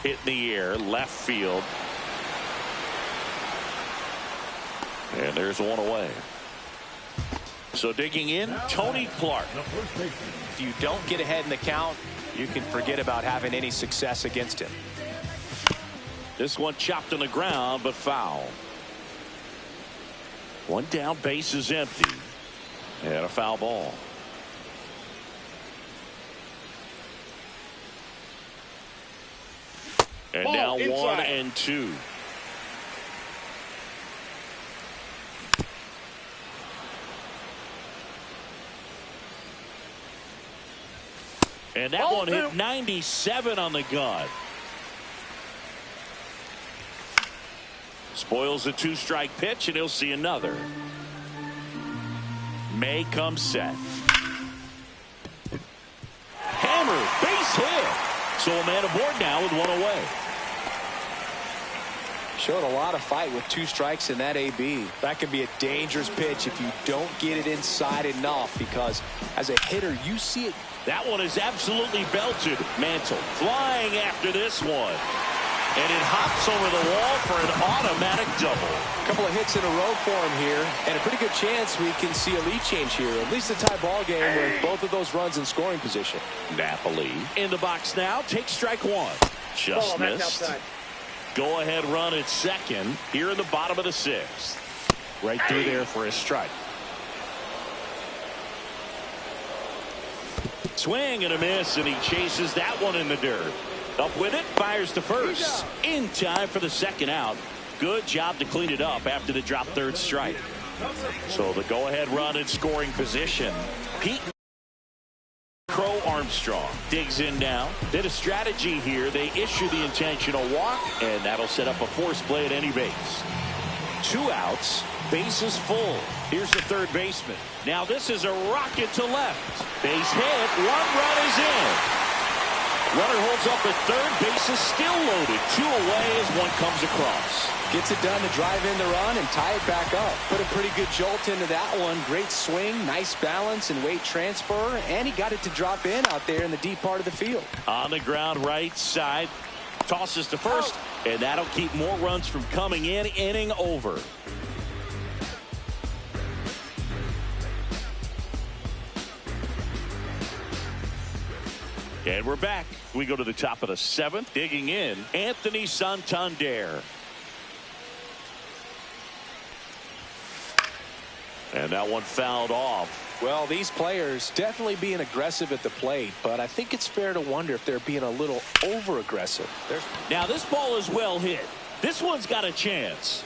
Hit in the air, left field. And there's 1 away. So digging in, Tony Clark. If you don't get ahead in the count, you can forget about having any success against him. This one chopped on the ground, but foul. 1 down, base is empty. And a foul ball. And ball now inside. 1-2. And that one hit 97 on the gun. Spoils a 2-strike pitch, and he'll see another. May comes set. Hammer, base hit. So a man aboard now with 1 away. Showed a lot of fight with 2 strikes in that AB. That can be a dangerous pitch if you don't get it inside enough, because as a hitter, you see it. That one is absolutely belted. Mantle flying after this one. And it hops over the wall for an automatic double. A couple of hits in a row for him here, and a pretty good chance we can see a lead change here. At least a tie ball game with both of those runs in scoring position. Napoli in the box now. Takes strike 1. Just missed. Go ahead run at second here in the bottom of the 6th. Right through there for a strike. Swing and a miss, and he chases that one in the dirt. Up with it, fires to first. In time for the 2nd out. Good job to clean it up after the drop 3rd strike. So the go-ahead run in scoring position. Pete Crow Armstrong digs in now. Did a strategy here. They issue the intentional walk, and that'll set up a force play at any base. 2 outs. Bases full. Here's the 3rd baseman. Now this is a rocket to left. Base hit. 1 run is in. Runner holds up at 3rd. Base is still loaded. 2 away as 1 comes across. Gets it done to drive in the run and tie it back up. Put a pretty good jolt into that one. Great swing, nice balance and weight transfer, and he got it to drop in out there in the deep part of the field. On the ground, right side. Tosses to first, and that'll keep more runs from coming in. Inning over. And we're back. We go to the top of the 7th. Digging in, Anthony Santander. And that one fouled off. Well, these players definitely being aggressive at the plate, but I think it's fair to wonder if they're being a little over-aggressive. Now this ball is well hit. This one's got a chance.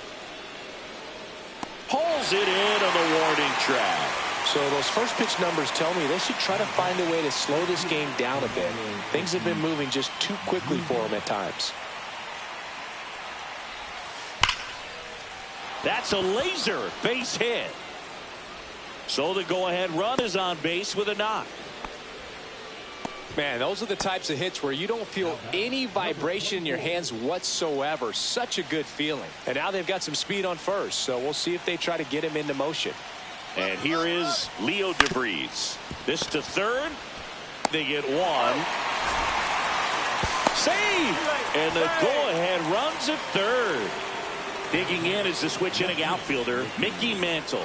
Pulls it in on the warning track. So those first pitch numbers tell me they should try to find a way to slow this game down a bit. Things have been moving just too quickly for them at times. That's a laser base hit. So the go-ahead run is on base with a knock. Man, those are the types of hits where you don't feel any vibration in your hands whatsoever. Such a good feeling. And now they've got some speed on first, so we'll see if they try to get him into motion. And here is Leo DeVries. This to third. They get one. Save! And the go-ahead runs at third. Digging in is the switch hitting outfielder, Mickey Mantle.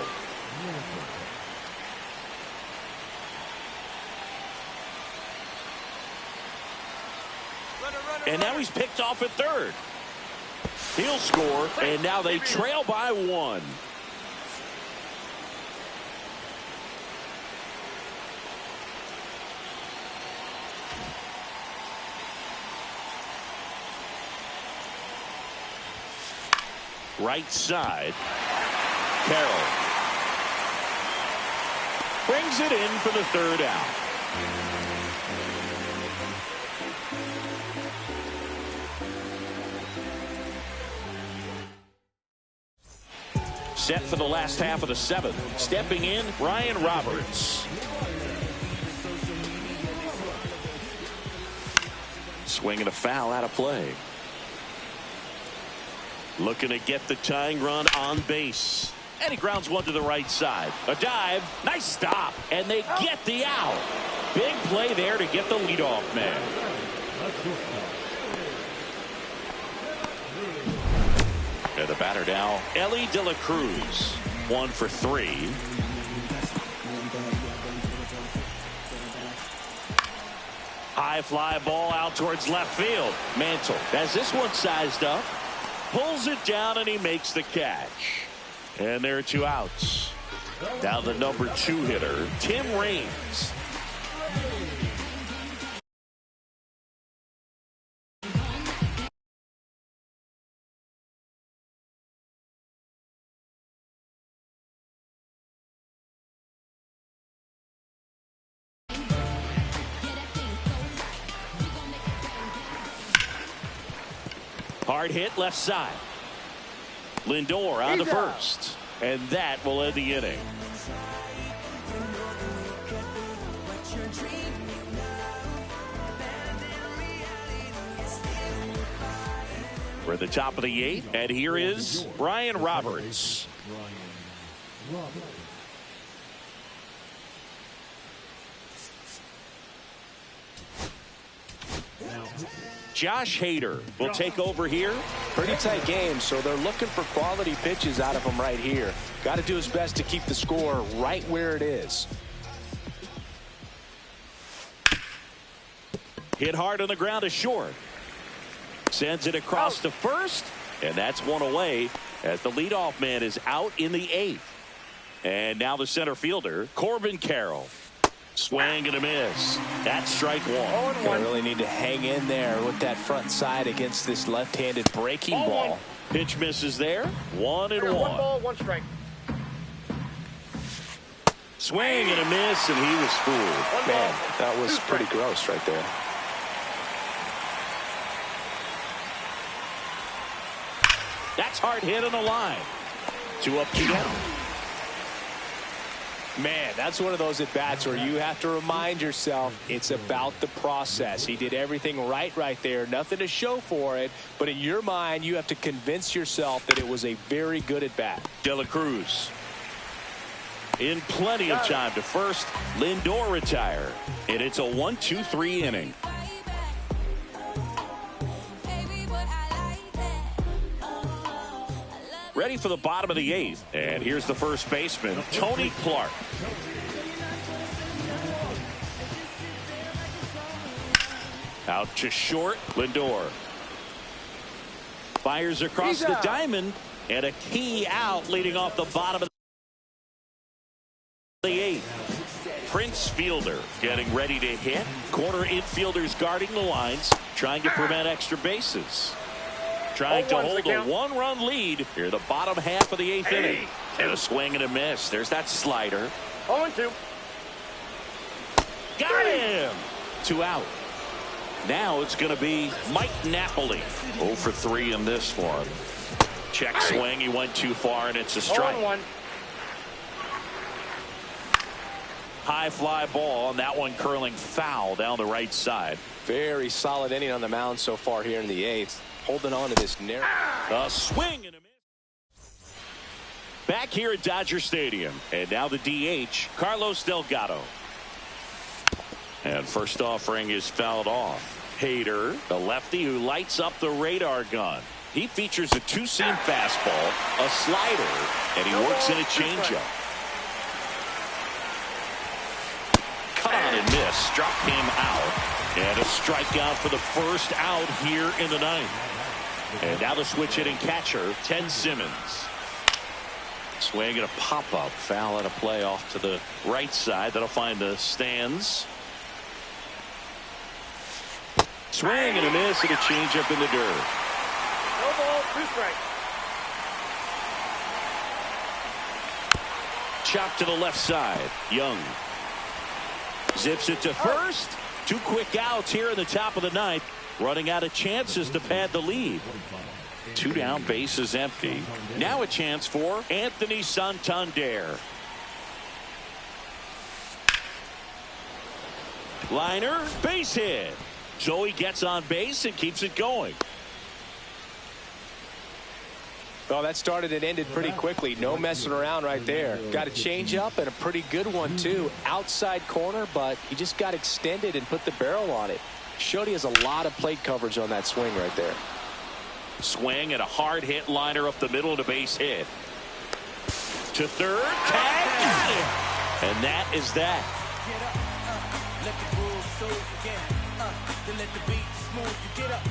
And now he's picked off at third. He'll score, and now they trail by one. Right side. Carroll brings it in for the third out. Set for the last half of the seventh. Stepping in, Ryan Roberts. Swinging a foul out of play. Looking to get the tying run on base. And he grounds one to the right side. A dive. Nice stop. And they get the out. Big play there to get the leadoff man. And the batter now, Elly De La Cruz. 1 for 3. High fly ball out towards left field. Mantle has this one sized up. Pulls it down and he makes the catch. And there are 2 outs. Now the number 2 hitter, Tim Raines. Hard hit left side. Lindor on to first. And that will end the inning. We're at the top of the 8th. And here is Ryan Roberts. Josh Hader will take over here. Pretty tight game, so they're looking for quality pitches out of him right here. Got to do his best to keep the score right where it is. Hit hard on the ground to short. Sends it across to first, and that's one away as the leadoff man is out in the 8th. And now the center fielder, Corbin Carroll. Swing and a miss. That's strike 1. Gonna really need to hang in there with that front side against this left-handed breaking ball. Pitch misses there. 1 and 1. 1 ball, 1 strike. Swing and a miss, and he was fooled. Man, that was pretty gross right there. That's hard hit on the line. 2 up, 2 down. Man, that's one of those at-bats where you have to remind yourself it's about the process. He did everything right there. Nothing to show for it. But in your mind, you have to convince yourself that it was a very good at-bat. De La Cruz. In plenty of time to first. Lindor retire. And it's a 1-2-3 inning. Ready for the bottom of the 8th. And here's the first baseman, Tony Clark. Out to short, Lindor. Fires across the diamond, and a key out leading off the bottom of the 8th. Prince Fielder getting ready to hit. Corner infielders guarding the lines, trying to prevent extra bases. Trying to hold a 1-run lead here the bottom half of the 8th inning. And a swing and a miss. There's that slider. 0-2. Got him. 2 out. Now it's going to be Mike Napoli. 0 for 3 in this one. Check swing. He went too far, and it's a strike. 0-1. High fly ball, and that one curling foul down the right side. Very solid inning on the mound so far here in the 8th. Holding on to this narrow. A swing and a miss. Back here at Dodger Stadium. And now the DH, Carlos Delgado. And first offering is fouled off. Hader, the lefty who lights up the radar gun. He features a two-seam fastball, a slider, and he works in a changeup. Cut on and miss. Struck him out. And a strikeout for the first out here in the ninth. And now the switch hitting catcher, Ted Simmons. Swing and a pop-up. Foul at a play off to the right side. That'll find the stands. Swing and a miss and a changeup in the dirt. No ball, 2 strikes. Chop to the left side. Young zips it to first. 2 quick outs here in the top of the ninth. Running out of chances to pad the lead. 2 down, bases empty. Now a chance for Anthony Santander. Liner, base hit. So he gets on base and keeps it going. Well, that started and ended pretty quickly. No messing around right there. Got a change up and a pretty good one, too. Outside corner, but he just got extended and put the barrel on it. Showed he has a lot of plate coverage on that swing right there. Swing and a hard hit liner up the middle and a base hit. To third, tag, got it. And that is that. Get up, let the groove soothe again. Let the beat smooth. You get up,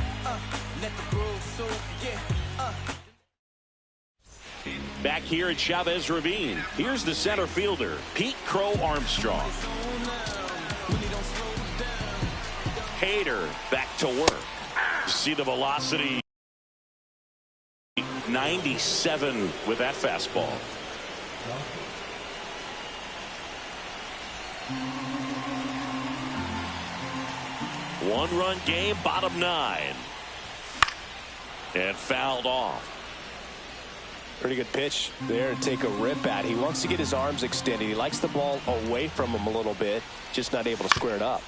let the groove soothe again. Back here at Chavez Ravine, here's the center fielder, Pete Crow Armstrong. Hader back to work. See the velocity. 97 with that fastball. One-run game, bottom 9. And fouled off. Pretty good pitch there to take a rip at. He wants to get his arms extended. He likes the ball away from him a little bit, just not able to square it up.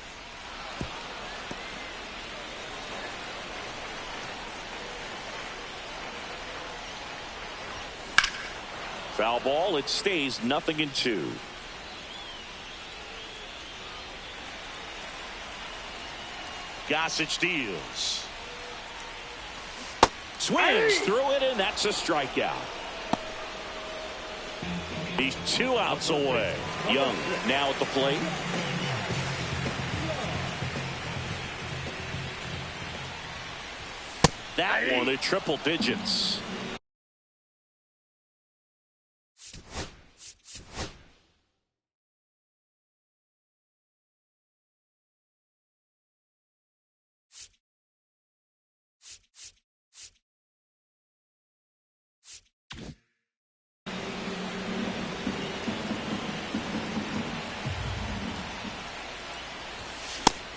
Foul ball, it stays 0-2. Gossage deals. Swings through it, and that's a strikeout. He's 2 outs away. Young now at the plate. That one at triple digits.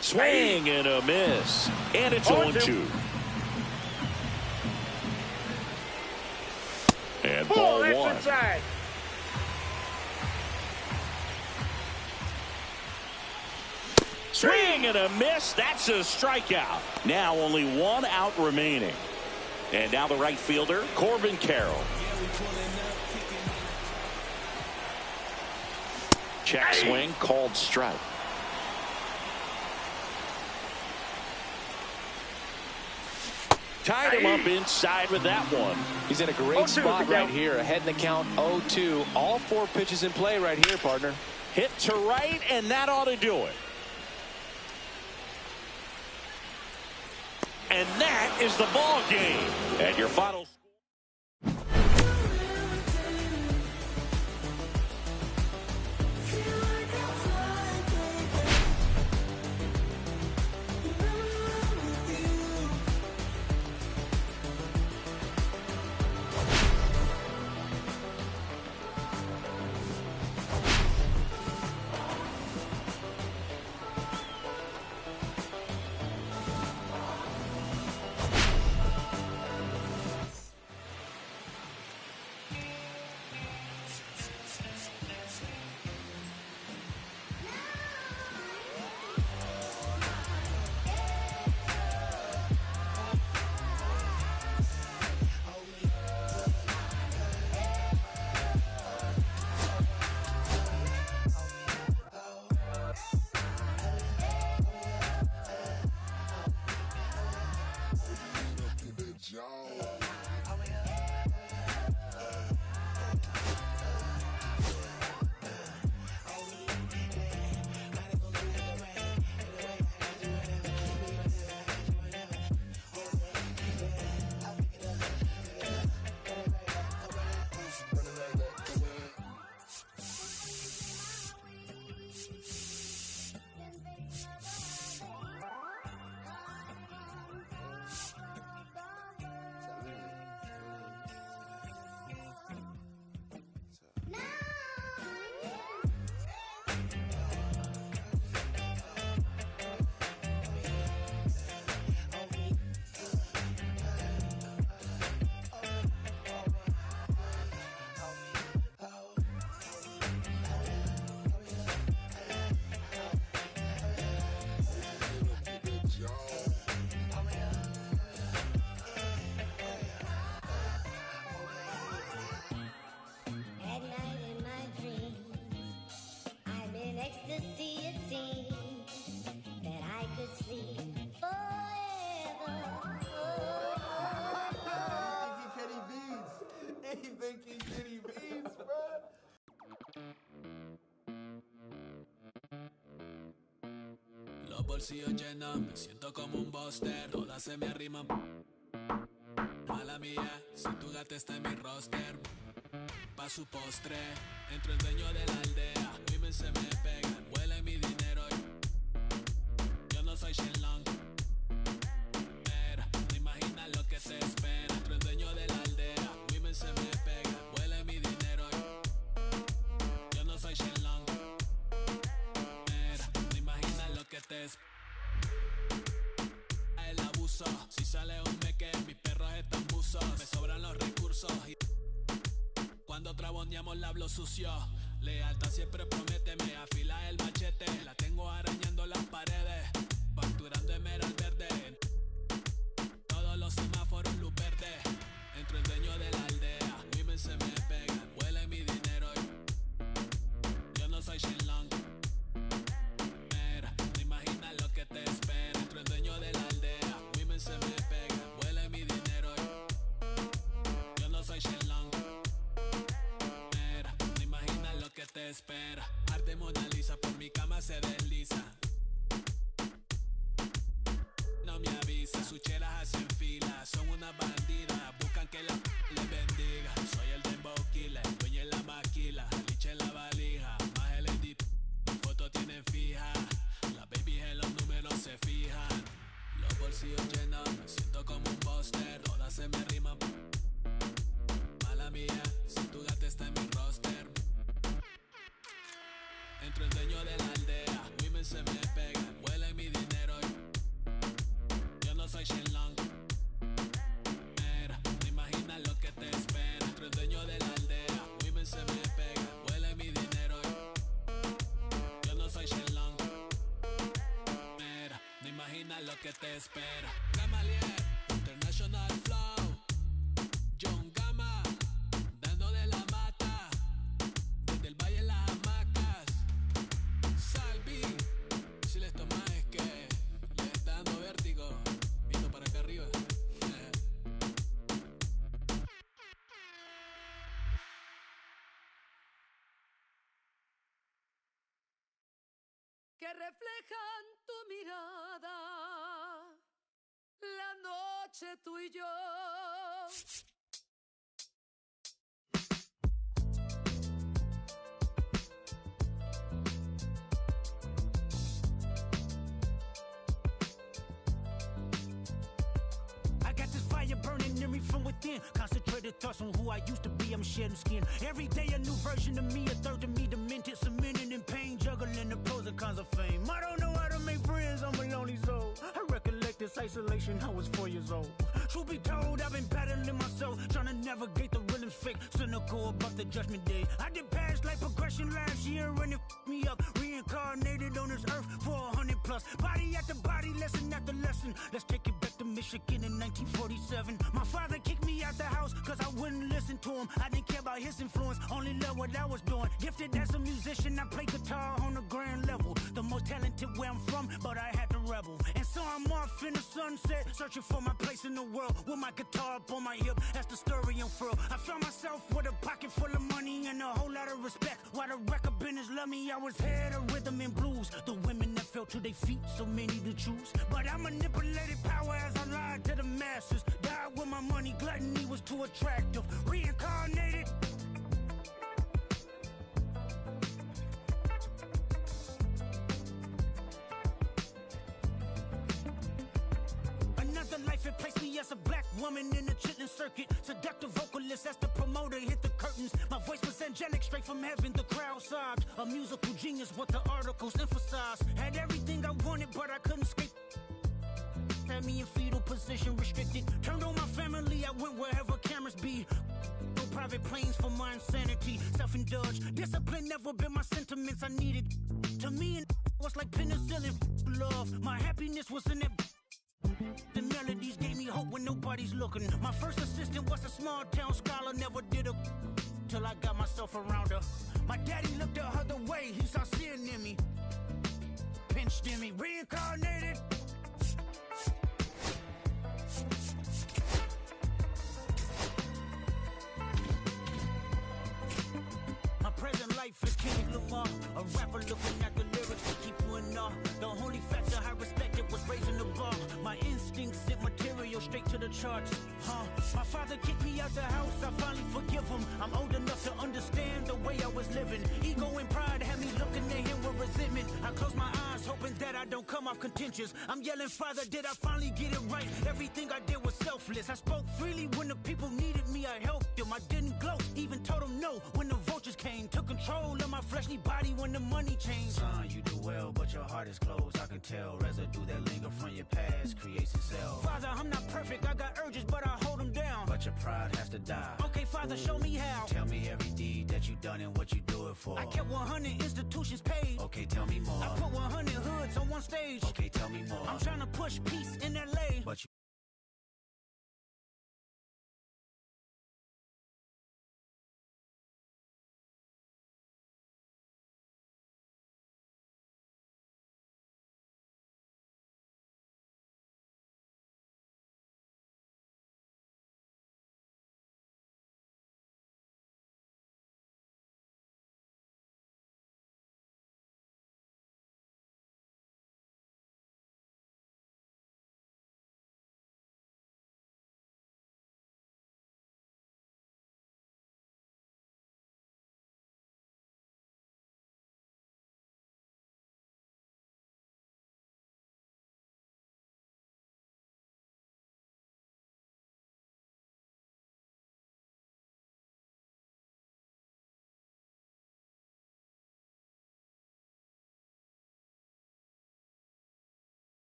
Swing and a miss. And it's 0-2. And ball 1. Inside. Swing and a miss. That's a strikeout. Now only 1 out remaining. And now the right fielder, Corbin Carroll. Check swing, called strike. Tied him up inside with that one. He's in a great spot right here. Ahead in the count, 0-2. All 4 pitches in play right here, partner. Hit to right, and that ought to do it. And that is the ball game. And your final Los bolsillos llenos, me siento como un buster. Todas se me arriman. Mala mía, si tu gata está en mi roster. Pa' su postre, entro el dueño de la aldea. Women se me pegan, huelen mi dinero. Yo no soy Shenlong. Mira, no imaginas lo que te espera. Entro el dueño de la aldea. Women se me pegan, huelen mi dinero. Yo no soy Shenlong. Mira, no imaginas lo que te espera. El abuso, si sale un meque, mis perros están buzos. Me sobran los recursos y cuando traboneamos la hablo sucio. Lealtad siempre prométeme, afila el machete. La tengo arañando las paredes, facturando emerald verde. Todos los semáforos luz verde. Entro el dueño de la aldea. Women se me pegan, huele mi dinero. Yo no soy Shenlong. Mira, no imaginas lo que te espera. Entro el dueño de la aldea. Women se me pegan, huele mi dinero. Yo no soy Shenlong. Que te espera. Arte Mona Lisa, por mi cama se desliza. No me avisa, sus chelas hacen fila. Son una bandida, buscan que la les bendiga. Soy el Dembow Killer, dueño en la maquila. Liche en la valija, más el edit. Mi foto tienen fija. Las babies en los números se fijan. Los bolsillos llenos, me siento como un buster. Todas se me riman. Mala mía, si tu gata está en mi roster. Entro el dueño de la aldea. Women se me pegan, huelen mi dinero. Yo no soy Shenlong. Mira, no imaginas lo que te espera. Entro el dueño de la aldea. Women se me pegan, huelen mi dinero. Yo no soy Shenlong. Mira, no imaginas lo que te espera. Gamaliel, International Flow. John Gama, dando de la mata. Desde el valle en las hamacas. Salvi, si les tomas es que les está dando vértigo. Viendo para acá arriba. Que reflejan tu mirada, la noche tú y yo. Fire burning in me from within. Concentrated thoughts on who I used to be. I'm shedding skin. Every day a new version of me, a third of me demented, cemented in pain, juggling the pros and cons of fame. I don't know how to make friends. I'm a lonely soul. I recollect this isolation. I was 4 years old. Truth be told, I've been battling myself, trying to navigate the real and fake, cynical about the judgment day. I did past life progression last year, and it f***ed me up. Reincarnated on this earth for 100+. Body after body, lesson after lesson. Let's take it back to Michigan in 1947. My father kicked me out the house cause I wouldn't listen to him. I didn't care about his influence, only loved what I was doing. Gifted as a musician, I play guitar on the grand level. The most talented where I'm from, but I had to rebel. And so I'm off in the sunset, searching for my place in the world. With my guitar up on my hip, that's the story unfurled. I found myself with a pocket full of money and a whole lot of respect. While the record business loved me, I was head of rhythm and blues. The women that fell to their feet, so many to choose. But I manipulated power as I lied to the masses. Died with my money, gluttony was too attractive. Reincarnated. Another life, it placed me as a black woman in the chitlin circuit. Seductive vocalist as the promoter hit the curtains. My voice was angelic, straight from heaven, the crowd sobbed. A musical genius, what the articles emphasized. Had everything I wanted, but I couldn't escape. Had me in fetal position, restricted. Turned on my family, I went wherever cameras be. No private planes for my insanity. Self-indulged, discipline never been my sentiments I needed. To me, and was like penicillin, love. My happiness was in it. The melodies gave me hope when nobody's looking. My first assistant was a small town scholar, never did a till I got myself around her. My daddy looked the other way, he saw sin in me. Pinched in me, reincarnated. My present life is Kendrick Lamar, a rapper looking at the lyrics to keep you in awe. The only factor I charts. My father kicked me out the house, I finally forgive him. I'm old enough to understand the way I was living. Ego and pride had me looking at him with resentment. I close my eyes, hoping that I don't come off contentious. I'm yelling, Father, did I finally get it right? Everything I did was selfless. I spoke freely when the people needed me, I helped them. I didn't gloat, even told them no when the vultures came. Took control of my fleshly body when the money changed. Son, you do well, but your heart is closed. I can tell residue that linger from your past creates itself. Father, I'm not perfect, I got urges, but I hold them down. But your pride has to die. Okay, Father, show me how. Tell me every deed that you done and what you do it for. I kept 100 institutions paid. Okay, tell me more. I put 100 hoods on one stage. Okay, tell me more. I'm trying to push peace in LA. But you